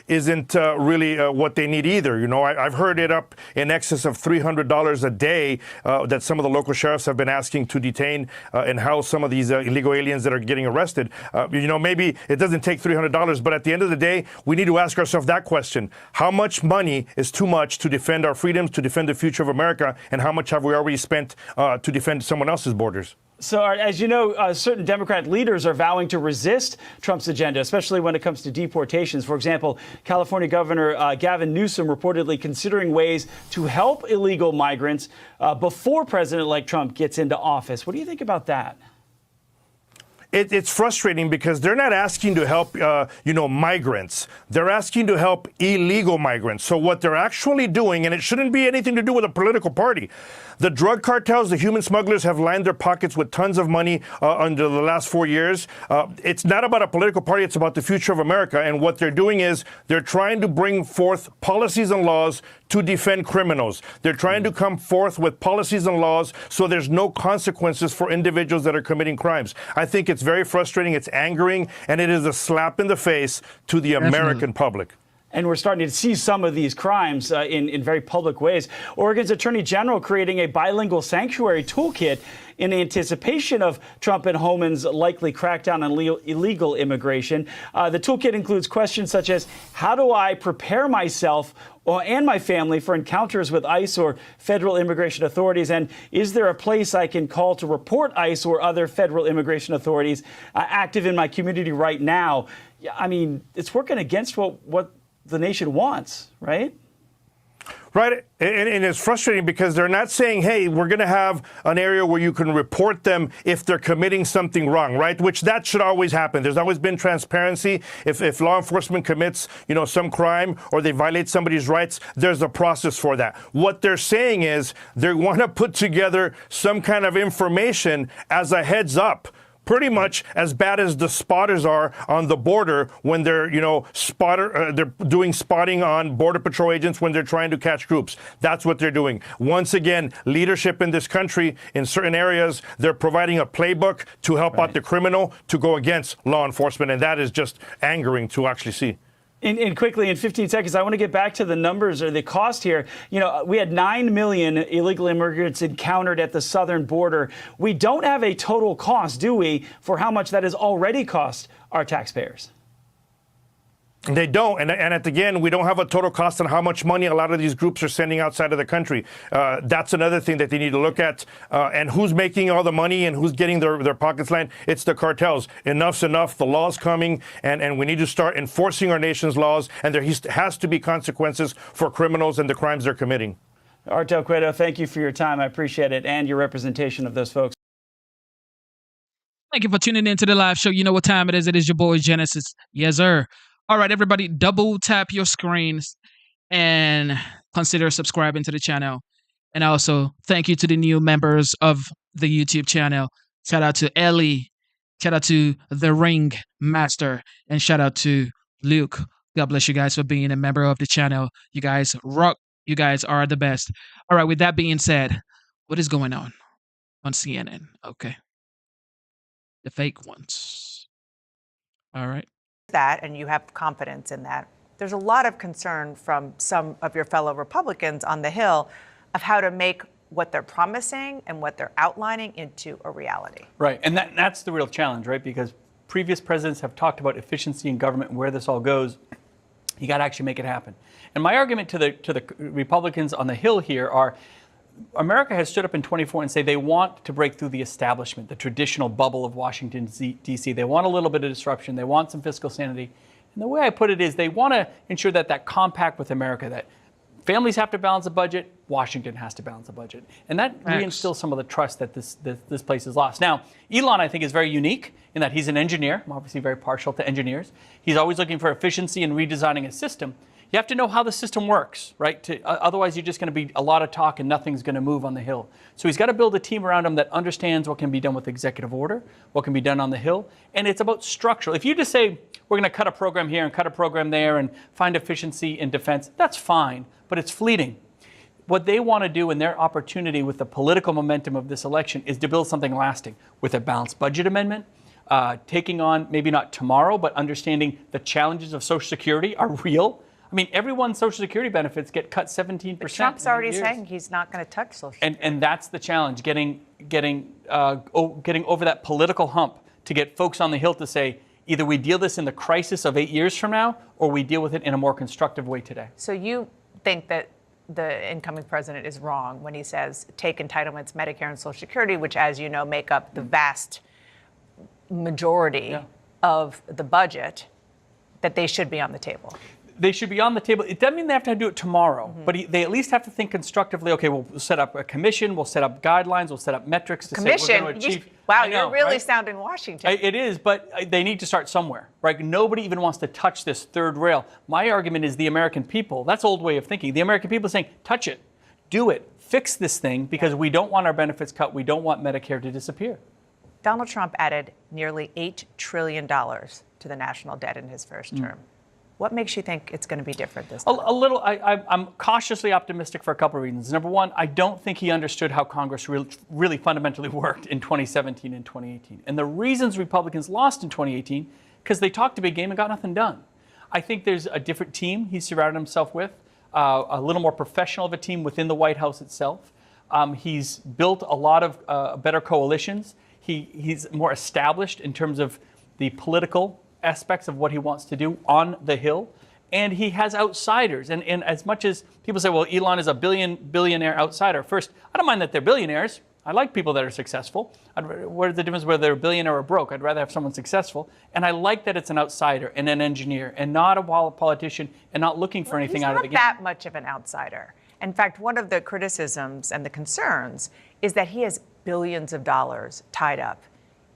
isn't really what they need either. I've heard it up in excess of $300 a day that some of the local sheriffs have been asking to detain and house some of these illegal aliens that are getting arrested. Maybe it doesn't take $300, but at the end of the day, we need to ask ourselves that question. How much money is too much to defend our freedoms, to defend the future of America, and how much have we already spent to defend someone else's borders? So, as you know, certain Democrat leaders are vowing to resist Trump's agenda, especially when it comes to deportations. For example, California Governor Gavin Newsom reportedly considering ways to help illegal migrants before President-elect Trump gets into office. What do you think about that? It's frustrating because they're not asking to help, migrants. They're asking to help illegal migrants. So what they're actually doing, and it shouldn't be anything to do with a political party. The drug cartels, the human smugglers have lined their pockets with tons of money under the last 4 years. It's not about a political party. It's about the future of America. And what they're doing is they're trying to bring forth policies and laws to defend criminals. They're trying to come forth with policies and laws so there's no consequences for individuals that are committing crimes. I think it's very frustrating. It's angering, and it is a slap in the face to the American public. And we're starting to see some of these crimes in very public ways. Oregon's Attorney General creating a bilingual sanctuary toolkit in anticipation of Trump and Homan's likely crackdown on illegal immigration. The toolkit includes questions such as, how do I prepare myself and my family for encounters with ICE or federal immigration authorities? And is there a place I can call to report ICE or other federal immigration authorities active in my community right now? It's working against what the nation wants, right? Right, and it's frustrating because they're not saying, hey, we're going to have an area where you can report them if they're committing something wrong, right? Which that should always happen. There's always been transparency. If law enforcement commits, some crime or they violate somebody's rights, there's a process for that. What they're saying is they want to put together some kind of information as a heads up. Pretty much as bad as the spotters are on the border when they're, they're doing spotting on Border Patrol agents when they're trying to catch groups. That's what they're doing. Once again, leadership in this country, in certain areas, they're providing a playbook to help out the criminal to go against law enforcement. And that is just angering to actually see. And quickly, in 15 seconds, I want to get back to the numbers or the cost here. We had 9 million illegal immigrants encountered at the southern border. We don't have a total cost, do we, for how much that has already cost our taxpayers? They don't. And again, we don't have a total cost on how much money a lot of these groups are sending outside of the country. That's another thing that they need to look at. And who's making all the money and who's getting their pockets lined? It's the cartels. Enough's enough. The law's coming. And we need to start enforcing our nation's laws. And there has to be consequences for criminals and the crimes they're committing. Artel Cueto, thank you for your time. I appreciate it. And your representation of those folks. Thank you for tuning in to the live show. You know what time it is. It is your boy Genesis. Yes, sir. All right, everybody, double tap your screens and consider subscribing to the channel. And also, thank you to the new members of the YouTube channel. Shout out to Ellie. Shout out to The Ring Master. And shout out to Luke. God bless you guys for being a member of the channel. You guys rock. You guys are the best. All right, with that being said, what is going on CNN? Okay. The fake ones. All right. That and you have confidence in that. There's a lot of concern from some of your fellow Republicans on the Hill of how to make what they're promising and what they're outlining into a reality. Right, and that's the real challenge, right? Because previous presidents have talked about efficiency in government and where this all goes. You got to actually make it happen. And my argument to the Republicans on the Hill here are, America has stood up in 24 and say they want to break through the establishment, the traditional bubble of Washington, D.C. They want a little bit of disruption. They want some fiscal sanity. And the way I put it is they want to ensure that compact with America, that families have to balance a budget, Washington has to balance a budget. And that reinstills some of the trust that this place has lost. Now, Elon, I think, is very unique in that he's an engineer. I'm obviously very partial to engineers. He's always looking for efficiency and redesigning a system. You have to know how the system works, right? Otherwise, you're just going to be a lot of talk and nothing's going to move on the Hill. So he's got to build a team around him that understands what can be done with executive order, what can be done on the Hill. And it's about structural. If you just say, we're going to cut a program here and cut a program there and find efficiency in defense, that's fine, but it's fleeting. What they want to do in their opportunity with the political momentum of this election is to build something lasting with a balanced budget amendment, taking on, maybe not tomorrow, but understanding the challenges of Social Security are real. I mean, everyone's Social Security benefits get cut 17%. But Trump's already saying he's not going to touch Social Security. And that's the challenge, getting over that political hump to get folks on the Hill to say, either we deal this in the crisis of 8 years from now, or we deal with it in a more constructive way today. So you think that the incoming president is wrong when he says take entitlements, Medicare and Social Security, which, as you know, make up the vast majority of the budget, that they should be on the table? They should be on the table. It doesn't mean they have to do it tomorrow, but they at least have to think constructively. Okay, we'll set up a commission, we'll set up guidelines, we'll set up metrics to say we're going to achieve. Wow, you're really sounding Washington. It is, but they need to start somewhere, right? Nobody even wants to touch this third rail. My argument is the American people. That's old way of thinking. The American people are saying, touch it, do it, fix this thing, because we don't want our benefits cut. We don't want Medicare to disappear. Donald Trump added nearly $8 trillion to the national debt in his first term. What makes you think it's going to be different this time? A little. I'm cautiously optimistic for a couple of reasons. Number one, I don't think he understood how Congress really fundamentally worked in 2017 and 2018. And the reasons Republicans lost in 2018, because they talked a big game and got nothing done. I think there's a different team he surrounded himself with, a little more professional of a team within the White House itself. He's built a lot of better coalitions. He's more established in terms of the political aspects of what he wants to do on the Hill, and he has outsiders. And as much as people say, well, Elon is a billionaire outsider, first, I don't mind that they're billionaires. I like people that are successful. What is the difference whether they're a billionaire or broke? I'd rather have someone successful. And I like that it's an outsider and an engineer and not a politician and not looking for anything out of the game. He's not that much of an outsider. In fact, one of the criticisms and the concerns is that he has billions of dollars tied up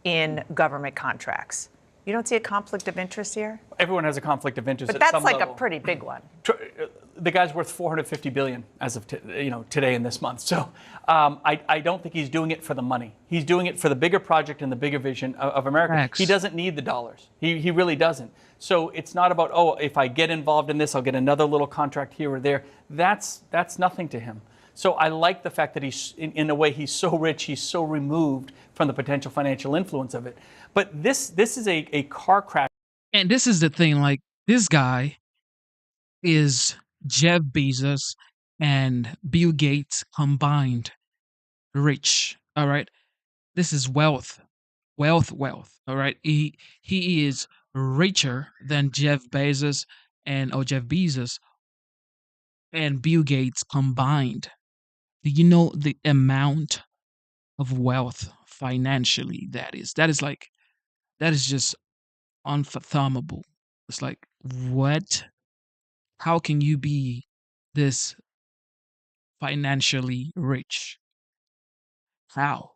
in government contracts. You don't see a conflict of interest here? Everyone has a conflict of interest. But at that's some like level. a pretty big one. The guy's worth $450 billion as of today and this month. So I don't think he's doing it for the money. He's doing it for the bigger project and the bigger vision of America. Max. He doesn't need the dollars. He really doesn't. So it's not about, oh, if I get involved in this, I'll get another little contract here or there. That's nothing to him. So I like the fact that he's, in a way, he's so rich, he's so removed from the potential financial influence of it. But this is a car crash. And this is the thing, like, this guy is Jeff Bezos and Bill Gates combined rich, all right? This is wealth, all right? He is richer than Jeff Bezos and Bill Gates combined. Do you know the amount of wealth financially that is? That is just unfathomable. It's like, what? How can you be this financially rich? How?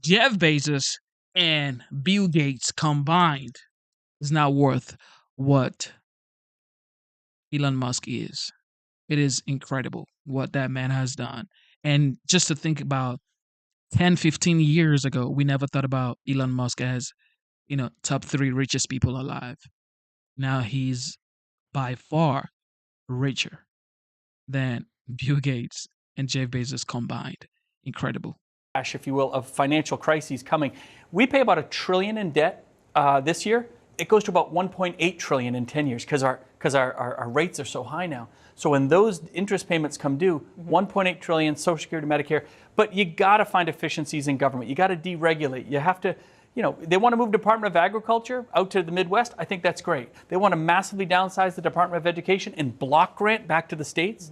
Jeff Bezos and Bill Gates combined is not worth what Elon Musk is. It is incredible what that man has done. And just to think about 10, 15 years ago, we never thought about Elon Musk as, top 3 richest people alive. Now he's by far richer than Bill Gates and Jeff Bezos combined. Incredible. If you will, of financial crises coming. We pay about $1 trillion in debt this year. It goes to about $1.8 trillion in 10 years because our rates are so high now. So when those interest payments come due, $1.8 trillion, Social Security, Medicare, but you got to find efficiencies in government. You got to deregulate. You have to, they want to move Department of Agriculture out to the Midwest. I think that's great. They want to massively downsize the Department of Education and block grant back to the states.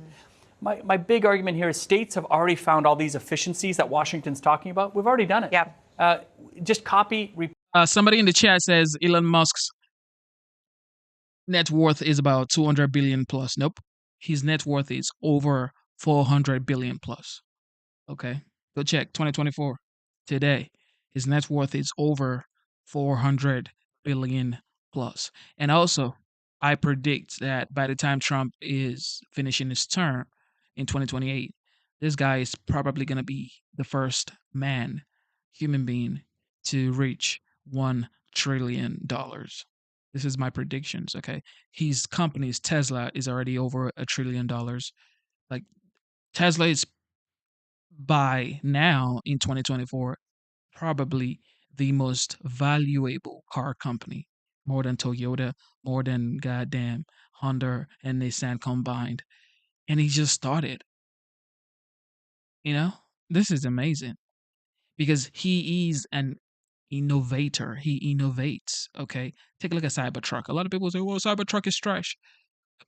My big argument here is states have already found all these efficiencies that Washington's talking about. We've already done it. Yeah. Just copy. Somebody in the chat says Elon Musk's net worth is about 200 billion plus. Nope. His net worth is over 400 billion plus. Okay. Go check 2024 today. His net worth is over 400 billion plus. And also, I predict that by the time Trump is finishing his term in 2028, this guy is probably going to be the first human being, to reach $1 trillion. This is my predictions, okay? His company's Tesla is already over $1 trillion. Like, Tesla is, by now in 2024, probably the most valuable car company, more than Toyota, more than goddamn Honda and Nissan combined. And he just started. This is amazing because he is an innovator. He innovates, okay? Take a look at Cybertruck. A lot of people say, well, Cybertruck is trash.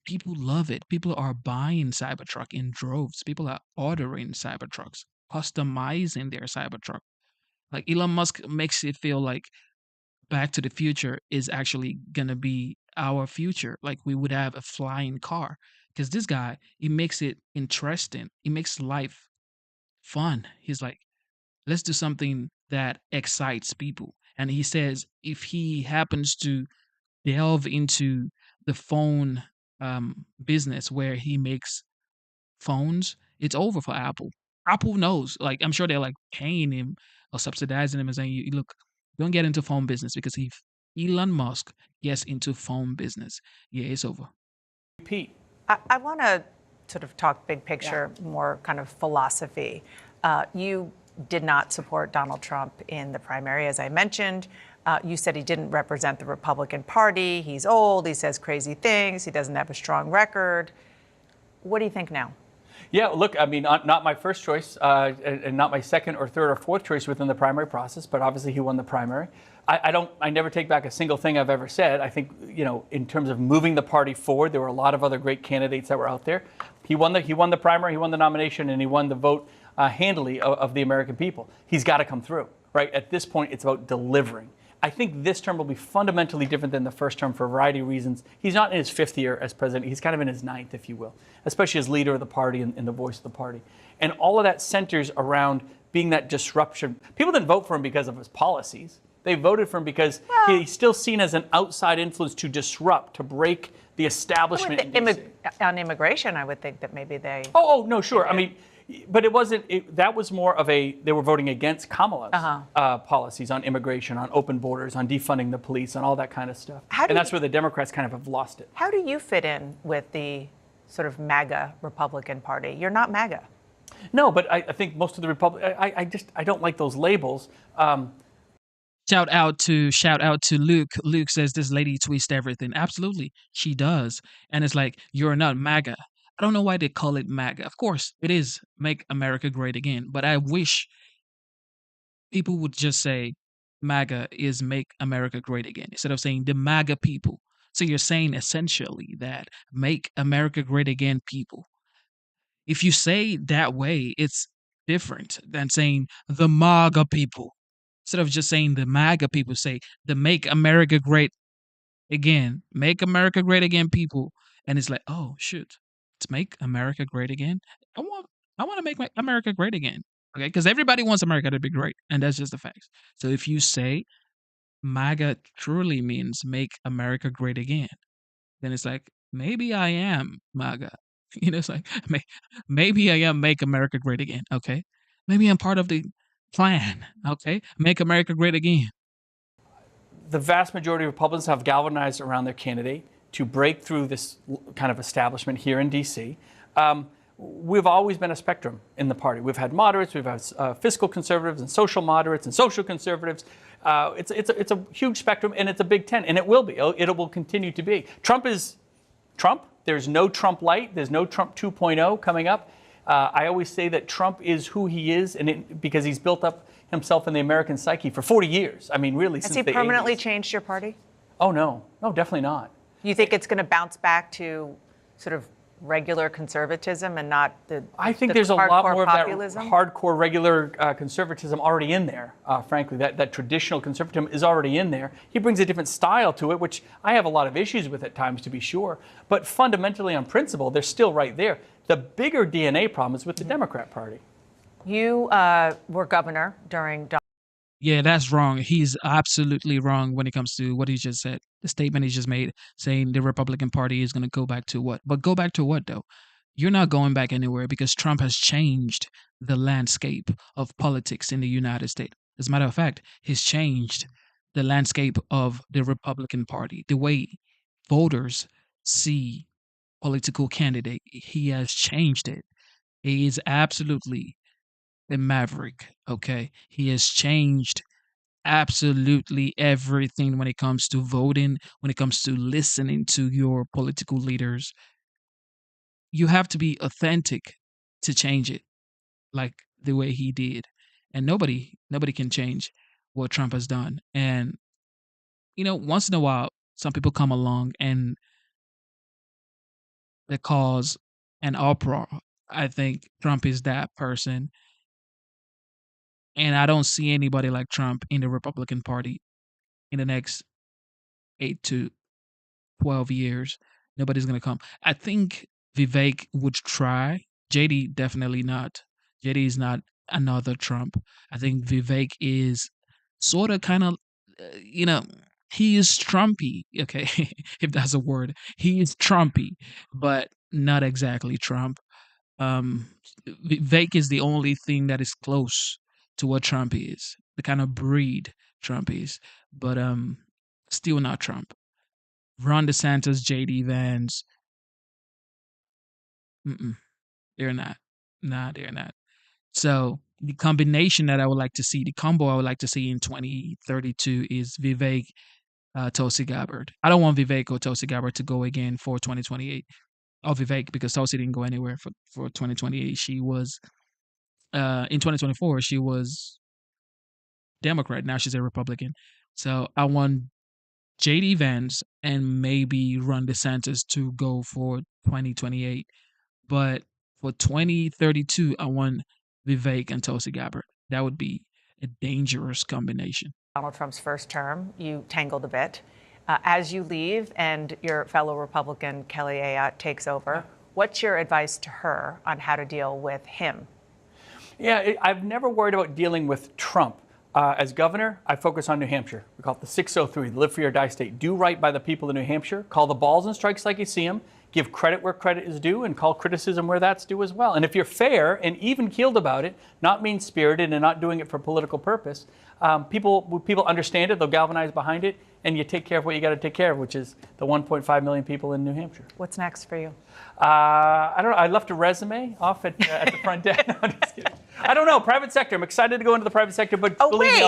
People love it. People are buying Cybertruck in droves. People are ordering Cybertrucks, customizing their Cybertruck. Like, Elon Musk makes it feel like Back to the Future is actually going to be our future. Like, we would have a flying car. Because this guy, he makes it interesting. He makes life fun. He's like, let's do something that excites people. And he says if he happens to delve into the phone business where he makes phones, it's over for Apple. Apple knows. Like, I'm sure they're like paying him or subsidizing him and saying, look, don't get into phone business, because if Elon Musk gets into phone business, yeah, it's over. Pete. I want to sort of talk big picture, more kind of philosophy. You did not support Donald Trump in the primary, as I mentioned. You said he didn't represent the Republican Party. He's old. He says crazy things. He doesn't have a strong record. What do you think now? Yeah, look, I mean, not my first choice and not my second or third or fourth choice within the primary process, but obviously he won the primary. I never take back a single thing I've ever said. I think, in terms of moving the party forward, there were a lot of other great candidates that were out there. He won the primary, he won the nomination, and he won the vote handily of the American people. He's got to come through, right? At this point, it's about delivering. I think this term will be fundamentally different than the first term for a variety of reasons. He's not in his 5th year as president. He's kind of in his 9th, if you will, especially as leader of the party and the voice of the party. And all of that centers around being that disruption. People didn't vote for him because of his policies. They voted for him because he's still seen as an outside influence to disrupt, to break the establishment. On immigration, I would think that maybe they. Oh, no, sure. I mean, but it wasn't. That was more of a. They were voting against Kamala's policies on immigration, on open borders, on defunding the police, on all that kind of stuff. And that's where the Democrats kind of have lost it. How do you fit in with the sort of MAGA Republican Party? You're not MAGA. No, but I think most of the I don't like those labels. Shout out to Luke. Luke says this lady twists everything. Absolutely, she does. And it's like, you're not MAGA. I don't know why they call it MAGA. Of course, it is Make America Great Again. But I wish people would just say MAGA is Make America Great Again instead of saying the MAGA people. So you're saying essentially that Make America Great Again people. If you say that way, it's different than saying the MAGA people. Instead of just saying the MAGA people, say the Make America Great Again. Make America Great Again people. And it's like, oh, shoot. Let's make America great again. I want to make America great again. Okay? Because everybody wants America to be great. And that's just the facts. So if you say MAGA truly means Make America Great Again, then it's like, maybe I am MAGA. You know, it's like, maybe I am Make America Great Again. Okay? Maybe I'm part of the plan. Okay? Make America Great Again. The vast majority of Republicans have galvanized around their candidate to break through this kind of establishment here in D.C. We've always been a spectrum in the party. We've had moderates, we've had fiscal conservatives and social moderates and social conservatives. It's a huge spectrum, and it's a big tent, and it will be. It will continue to be. Trump is Trump. There's no Trump light. There's no Trump 2.0 coming up. I always say that Trump is who he is, because he's built up himself in the American psyche for 40 years. I mean, really, since the 80s. Has he permanently changed your party? Oh, no. No, definitely not. You think it's going to bounce back to sort of regular conservatism and not the I think there's a lot more populism? Of that hardcore regular conservatism already in there, frankly. That traditional conservatism is already in there. He brings a different style to it, which I have a lot of issues with at times, to be sure. But fundamentally, on principle, they're still right there. The bigger DNA problem is with the Democrat Party. You were governor during Yeah, that's wrong. He's absolutely wrong when it comes to what he just said. The statement he just made saying the Republican Party is going to go back to what? But go back to what, though? You're not going back anywhere because Trump has changed the landscape of politics in the United States. As a matter of fact, he's changed the landscape of the Republican Party, the way voters see political candidate. He has changed it. He is absolutely a maverick, okay? He has changed absolutely everything when it comes to voting, when it comes to listening to your political leaders. You have to be authentic to change it, like the way he did. And nobody can change what Trump has done. And, you know, once in a while, some people come along and they cause an uproar. I think Trump is that person. And I don't see anybody like Trump in the Republican Party in the next 8 to 12 years. Nobody's going to come. I think Vivek would try. JD, definitely not. JD is not another Trump. I think Vivek is sort of kind of, he is Trumpy. Okay, if that's a word. He is Trumpy, but not exactly Trump. Vivek is the only thing that is close to what Trump is, the kind of breed Trump is, but still not Trump. Ron DeSantis, JD Vance, they're not. Nah, they're not. So the combination that I would like to see, the combo I would like to see in 2032 is Vivek, Tulsi Gabbard. I don't want Vivek or Tulsi Gabbard to go again for 2028. Or Vivek, because Tulsi didn't go anywhere for 2028. She was in 2024, she was Democrat. Now she's a Republican. So I want JD Vance and maybe Ron DeSantis to go for 2028. But for 2032, I want Vivek and Tulsi Gabbard. That would be a dangerous combination. Donald Trump's first term. You tangled a bit. As you leave and your fellow Republican Kelly Ayotte takes over, what's your advice to her on how to deal with him? Yeah, I've never worried about dealing with Trump. As governor, I focus on New Hampshire. We call it the 603, the live free or die state. Do right by the people of New Hampshire. Call the balls and strikes like you see them. Give credit where credit is due and call criticism where that's due as well. And if you're fair and even-keeled about it, not mean-spirited and not doing it for political purpose, people understand it, they'll galvanize behind it, and you take care of what you got to take care of, which is the 1.5 million people in New Hampshire. What's next for you? I don't know. I left a resume off at the front desk. No, I'm just kidding. I don't know. Private sector. I'm excited to go into the private sector, but believe me,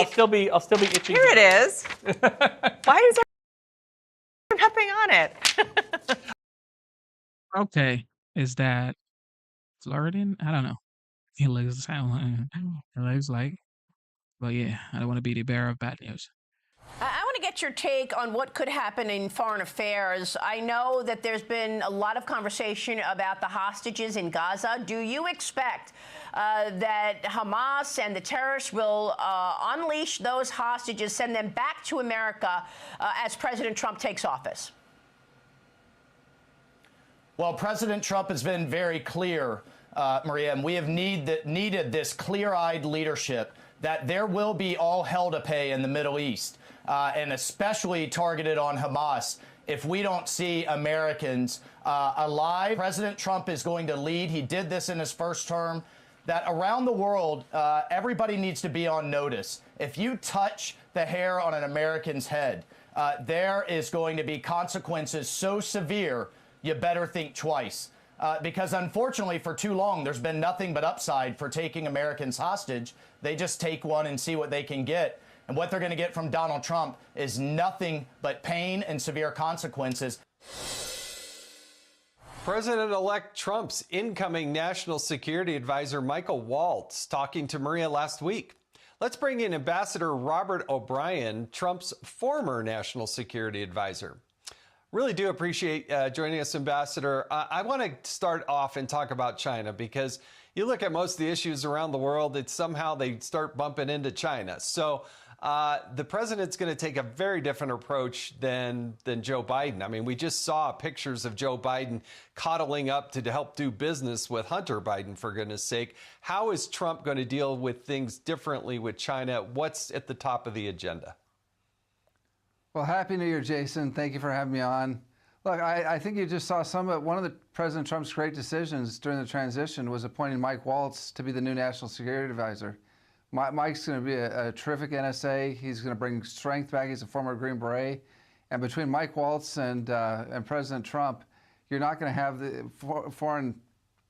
I'll still be itching. Here it is. Why is there nothing on it? Okay, is that Floridian? I don't know. It looks like, but yeah, I don't want to be the bearer of bad news. I want to get your take on what could happen in foreign affairs. I know that there's been a lot of conversation about the hostages in Gaza. Do you expect that Hamas and the terrorists will unleash those hostages, send them back to America as President Trump takes office? Well, President Trump has been very clear, Maria, and we have needed this clear-eyed leadership that there will be all hell to pay in the Middle East, and especially targeted on Hamas if we don't see Americans alive. President Trump is going to lead. He did this in his first term. That around the world, everybody needs to be on notice. If you touch the hair on an American's head, there is going to be consequences so severe you better think twice. Because unfortunately, for too long, there's been nothing but upside for taking Americans hostage. They just take one and see what they can get. And what they're going to get from Donald Trump is nothing but pain and severe consequences. President-elect Trump's incoming national security advisor, Michael Waltz, talking to Maria last week. Let's bring in Ambassador Robert O'Brien, Trump's former national security advisor. Really do appreciate joining us, Ambassador. I want to start off and talk about China, because you look at most of the issues around the world, it's somehow they start bumping into China. So the president's going to take a very different approach than Joe Biden. I mean, we just saw pictures of Joe Biden coddling up to help do business with Hunter Biden, for goodness sake. How is Trump going to deal with things differently with China? What's at the top of the agenda? Well, Happy New Year, Jason. Thank you for having me on. Look, I think you just saw one of the President Trump's great decisions during the transition was appointing Mike Waltz to be the new national security advisor. Mike's going to be a terrific NSA. He's going to bring strength back. He's a former Green Beret. And between Mike Waltz and President Trump, you're not going to have the foreign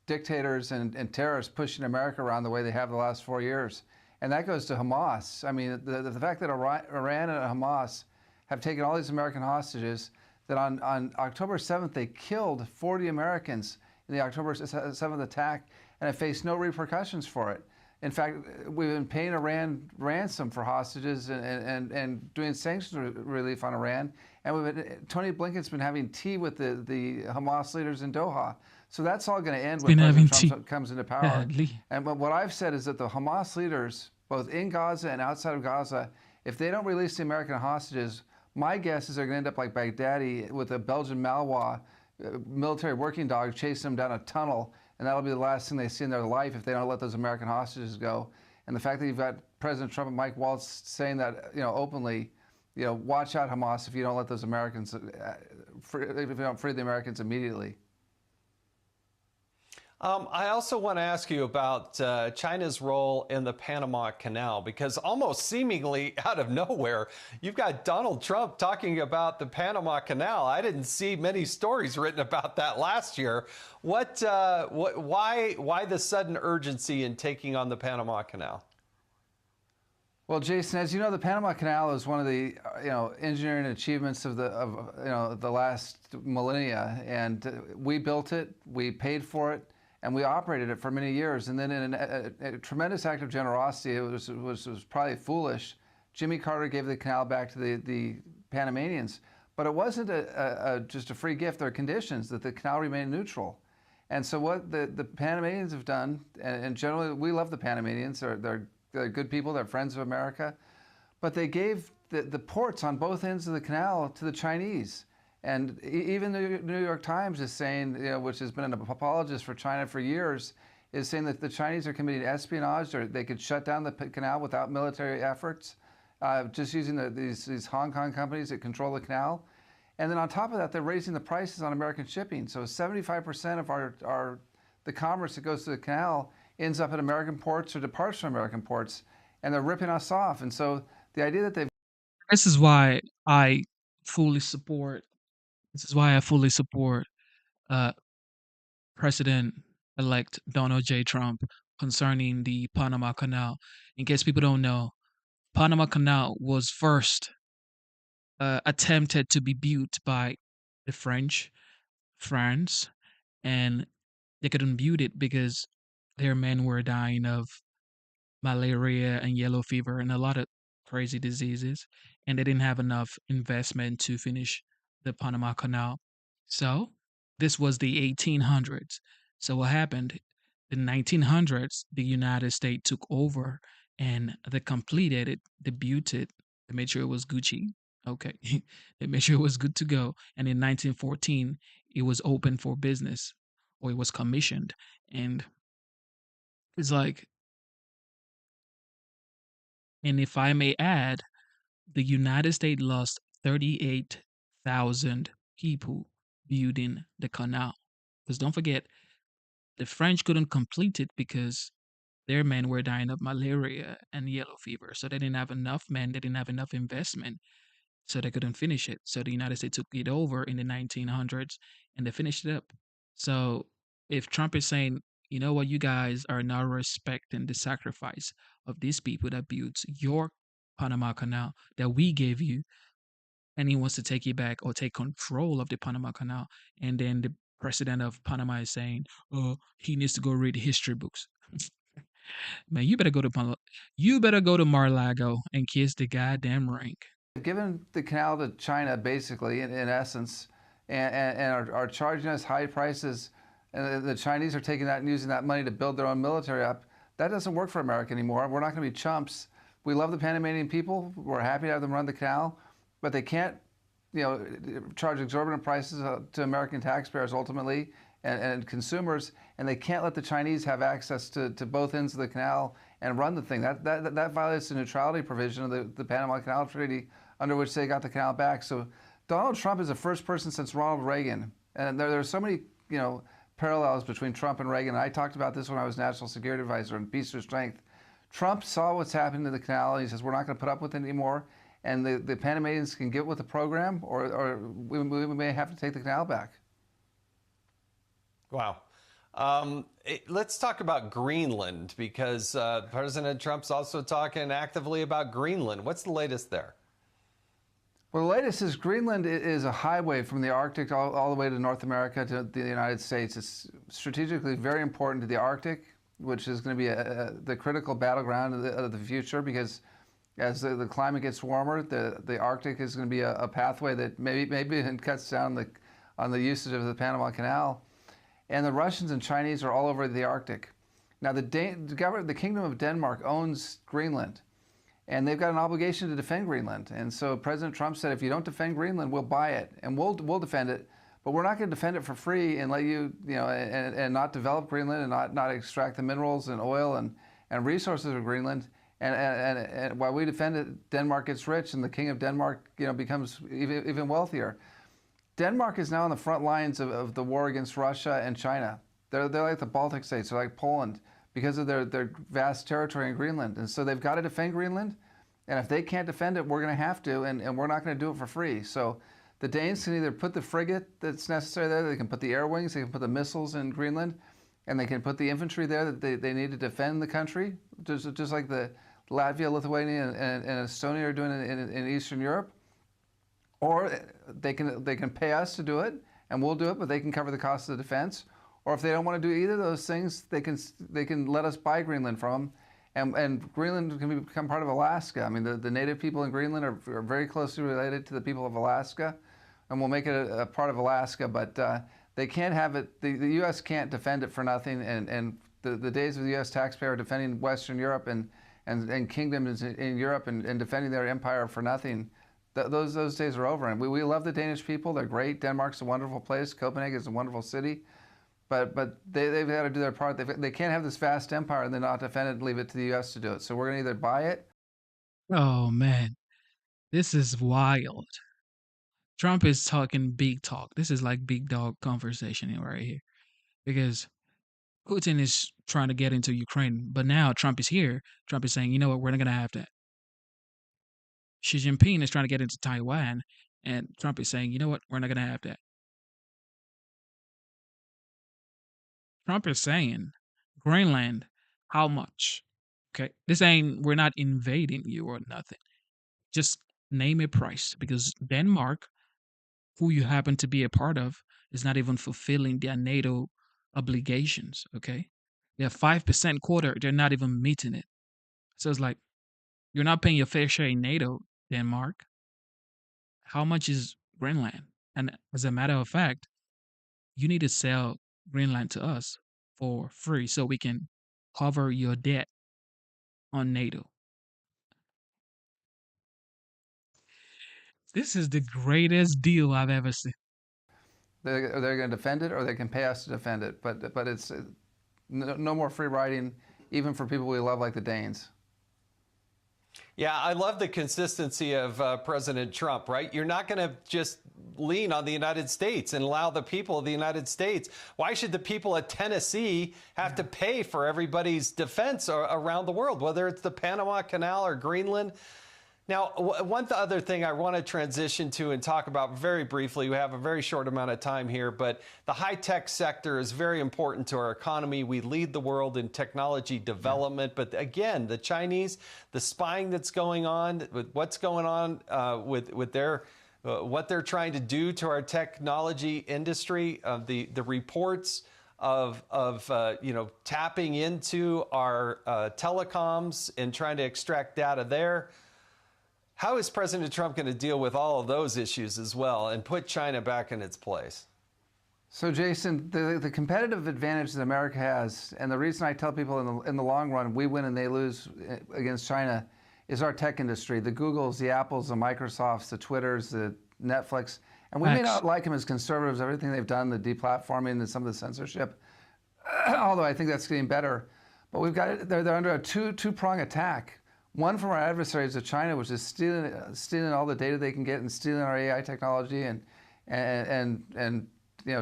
dictators and terrorists pushing America around the way they have the last 4 years. And that goes to Hamas. I mean, the fact that Iran and Hamas have taken all these American hostages, that on October 7th, they killed 40 Americans in the October 7th attack, and have faced no repercussions for it. In fact, we've been paying Iran ransom for hostages and doing sanctions relief on Iran. And Tony Blinken's been having tea with the Hamas leaders in Doha. So that's all going to end when President Trump comes into power. And what I've said is that the Hamas leaders, both in Gaza and outside of Gaza, if they don't release the American hostages, my guess is they're going to end up like Baghdadi with a Belgian Malinois military working dog chasing them down a tunnel, and that'll be the last thing they see in their life if they don't let those American hostages go. And the fact that you've got President Trump and Mike Waltz saying that, openly, watch out, Hamas, if you don't let those Americans, if you don't free the Americans immediately. I also want to ask you about China's role in the Panama Canal, because almost seemingly out of nowhere, you've got Donald Trump talking about the Panama Canal. I didn't see many stories written about that last year. Why the sudden urgency in taking on the Panama Canal? Well, Jason, as you know, the Panama Canal is one of the engineering achievements of the last millennia, and we built it, we paid for it, and we operated it for many years. And then in a tremendous act of generosity, it was probably foolish, Jimmy Carter gave the canal back to the Panamanians. But it wasn't just a free gift. There are conditions that the canal remain neutral. And so what the Panamanians have done, and generally we love the Panamanians, they're good people, they're friends of America. but they gave the ports on both ends of the canal to the Chinese. And even the New York Times is saying, which has been an apologist for China for years, is saying that the Chinese are committing espionage, or they could shut down the canal without military efforts, just using these Hong Kong companies that control the canal. And then on top of that, they're raising the prices on American shipping. So 75% of the commerce that goes to the canal ends up at American ports or departs from American ports, and they're ripping us off. And so the idea that they've This is why I fully support. This is why I fully support uh, President-elect Donald J. Trump concerning the Panama Canal. In case people don't know, Panama Canal was first attempted to be built by the France, and they couldn't build it because their men were dying of malaria and yellow fever and a lot of crazy diseases, and they didn't have enough investment to finish the Panama Canal. So this was the 1800s. So what happened? In the 1900s, the United States took over and they completed it, they built it, they made sure it was Gucci. Okay. They made sure it was good to go. And in 1914, it was open for business, or it was commissioned. And it's like, and if I may add, the United States lost 38,000 people building the canal. Because don't forget, the French couldn't complete it because their men were dying of malaria and yellow fever. So they didn't have enough men, they didn't have enough investment. So they couldn't finish it. So the United States took it over in the 1900s and they finished it up. So if Trump is saying, you know what, you guys are not respecting the sacrifice of these people that built your Panama Canal that we gave you, and he wants to take it back or take control of the Panama Canal, and then the president of Panama is saying, oh, he needs to go read history books. Man, you better go to Mar-a-Lago and kiss the goddamn ring. given the canal to China, basically, in essence, and are charging us high prices, and the Chinese are taking that and using that money to build their own military up. That doesn't work for America anymore. We're not going to be chumps. We love the Panamanian people. We're happy to have them run the canal, but they can't, charge exorbitant prices to American taxpayers ultimately and consumers, and they can't let the Chinese have access to both ends of the canal and run the thing. That violates the neutrality provision of the Panama Canal Treaty, under which they got the canal back. So Donald Trump is the first person since Ronald Reagan, and there are so many parallels between Trump and Reagan. I talked about this when I was National Security Advisor on Peace Through Strength. Trump saw what's happening to the canal, and he says, we're not going to put up with it anymore, and the Panamanians can get with the program, or we may have to take the canal back. Wow. Let's talk about Greenland, because President Trump's also talking actively about Greenland. What's the latest there? Well, the latest is Greenland is a highway from the Arctic all the way to North America to the United States. It's strategically very important to the Arctic, which is going to be the critical battleground of the future, because as the climate gets warmer, the Arctic is going to be a pathway that maybe cuts down on the usage of the Panama Canal. And the Russians and Chinese are all over the Arctic. Now, the Kingdom of Denmark owns Greenland, and they've got an obligation to defend Greenland. And so President Trump said, if you don't defend Greenland, we'll buy it, and we'll defend it, but we're not going to defend it for free and let you, and not develop Greenland and not extract the minerals and oil and resources of Greenland. And while we defend it, Denmark gets rich, and the King of Denmark, becomes even wealthier. Denmark is now on the front lines of the war against Russia and China. They're like the Baltic states, they're like Poland, because of their vast territory in Greenland. And so they've got to defend Greenland, and if they can't defend it, we're going to have to, and we're not going to do it for free. So the Danes can either put the frigate that's necessary there, they can put the air wings, they can put the missiles in Greenland, and they can put the infantry there that they need to defend the country, just like the Latvia, Lithuania, and Estonia are doing in Eastern Europe. Or they can pay us to do it, and we'll do it, but they can cover the cost of the defense. Or if they don't want to do either of those things, they can let us buy Greenland from them, and Greenland can become part of Alaska. I mean, the native people in Greenland are very closely related to the people of Alaska, and we'll make it a part of Alaska. But they can't have it. The U.S. can't defend it for nothing, and the days of the U.S. taxpayer defending Western Europe and and kingdoms in Europe and defending their empire for nothing. Those days are over. And we love the Danish people. They're great. Denmark's a wonderful place. Copenhagen is a wonderful city. But they've got to do their part. They can't have this vast empire and then not defend it and leave it to the U.S. to do it. So we're going to either buy it. Oh man, this is wild. Trump is talking big talk. This is like big dog conversation right here. Because Putin is trying to get into Ukraine, but now Trump is here. Trump is saying, you know what, we're not going to have that. Xi Jinping is trying to get into Taiwan, and Trump is saying, you know what, we're not going to have that. Trump is saying, Greenland, how much? Okay, this ain't, we're not invading you or nothing. Just name a price, because Denmark, who you happen to be a part of, is not even fulfilling their NATO obligations, okay? They're 5% quota, they're not even meeting it. So it's like, you're not paying your fair share in NATO, Denmark. How much is Greenland? And as a matter of fact, you need to sell Greenland to us for free so we can cover your debt on NATO. This is the greatest deal I've ever seen. They're going to defend it, or they can pay us to defend it. But it's no more free riding, even for people we love like the Danes. Yeah, I love the consistency of President Trump, right? You're not going to just lean on the United States and allow the people of the United States. Why should the people of Tennessee have to pay for everybody's defense around the world, whether it's the Panama Canal or Greenland? Now, one other thing I want to transition to and talk about very briefly, we have a very short amount of time here, but the high-tech sector is very important to our economy. We lead the world in technology development, but again, the Chinese, the spying that's going on, with what's going on with their what they're trying to do to our technology industry, the reports of tapping into our telecoms and trying to extract data there. How is President Trump going to deal with all of those issues as well and put China back in its place? So, Jason, the competitive advantage that America has, and the reason I tell people in the long run we win and they lose against China, is our tech industry. The Googles, the Apples, the Microsofts, the Twitters, the Netflix. And we may not like them as conservatives, everything they've done, the deplatforming and some of the censorship, although I think that's getting better. But we've got they're under a two-prong attack. One from our adversaries of China, which is stealing all the data they can get and stealing our AI technology and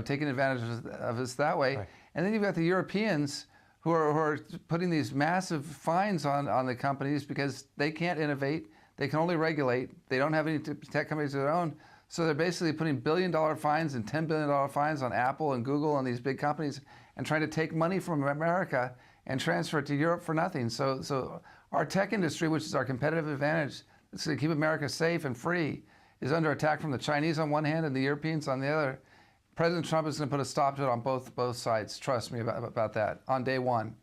taking advantage of us that way. Right. And then you've got the Europeans who are putting these massive fines on the companies because they can't innovate, they can only regulate, they don't have any tech companies of their own. So they're basically putting billion-dollar fines and $10 billion fines on Apple and Google and these big companies and trying to take money from America and transfer it to Europe for nothing. So our tech industry, which is our competitive advantage, it's to keep America safe and free, is under attack from the Chinese on one hand and the Europeans on the other. President Trump is going to put a stop to it on both sides. Trust me about that on day one.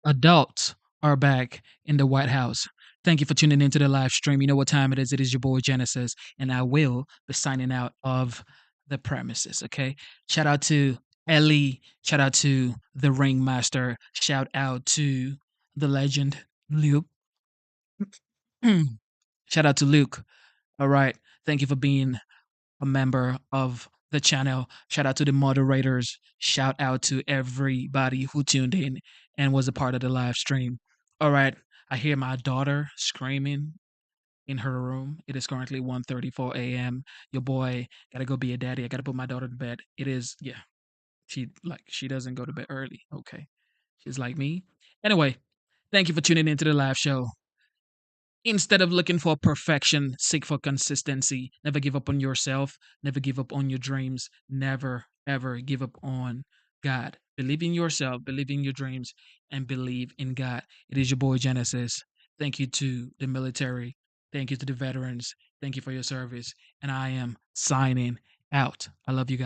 Adults are back in the White House. Thank you for tuning into the live stream. You know what time it is. It is your boy Genesis, and I will be signing out of the premises, okay? Shout out to Ellie. Shout out to the Ringmaster. Shout out to the legend, Luke. Shout out to Luke. All right. Thank you for being a member of the channel. Shout out to the moderators. Shout out to everybody who tuned in and was a part of the live stream. All right. I hear my daughter screaming in her room. It is currently 1:34 a.m. Your boy gotta go be a daddy. I gotta put my daughter to bed. It is, yeah. She doesn't go to bed early. Okay. She's like me. Anyway, thank you for tuning into the live show. Instead of looking for perfection, seek for consistency. Never give up on yourself. Never give up on your dreams. Never, ever give up on God. Believe in yourself, believe in your dreams, and believe in God. It is your boy Genesis. Thank you to the military. Thank you to the veterans. Thank you for your service. And I am signing out. I love you guys.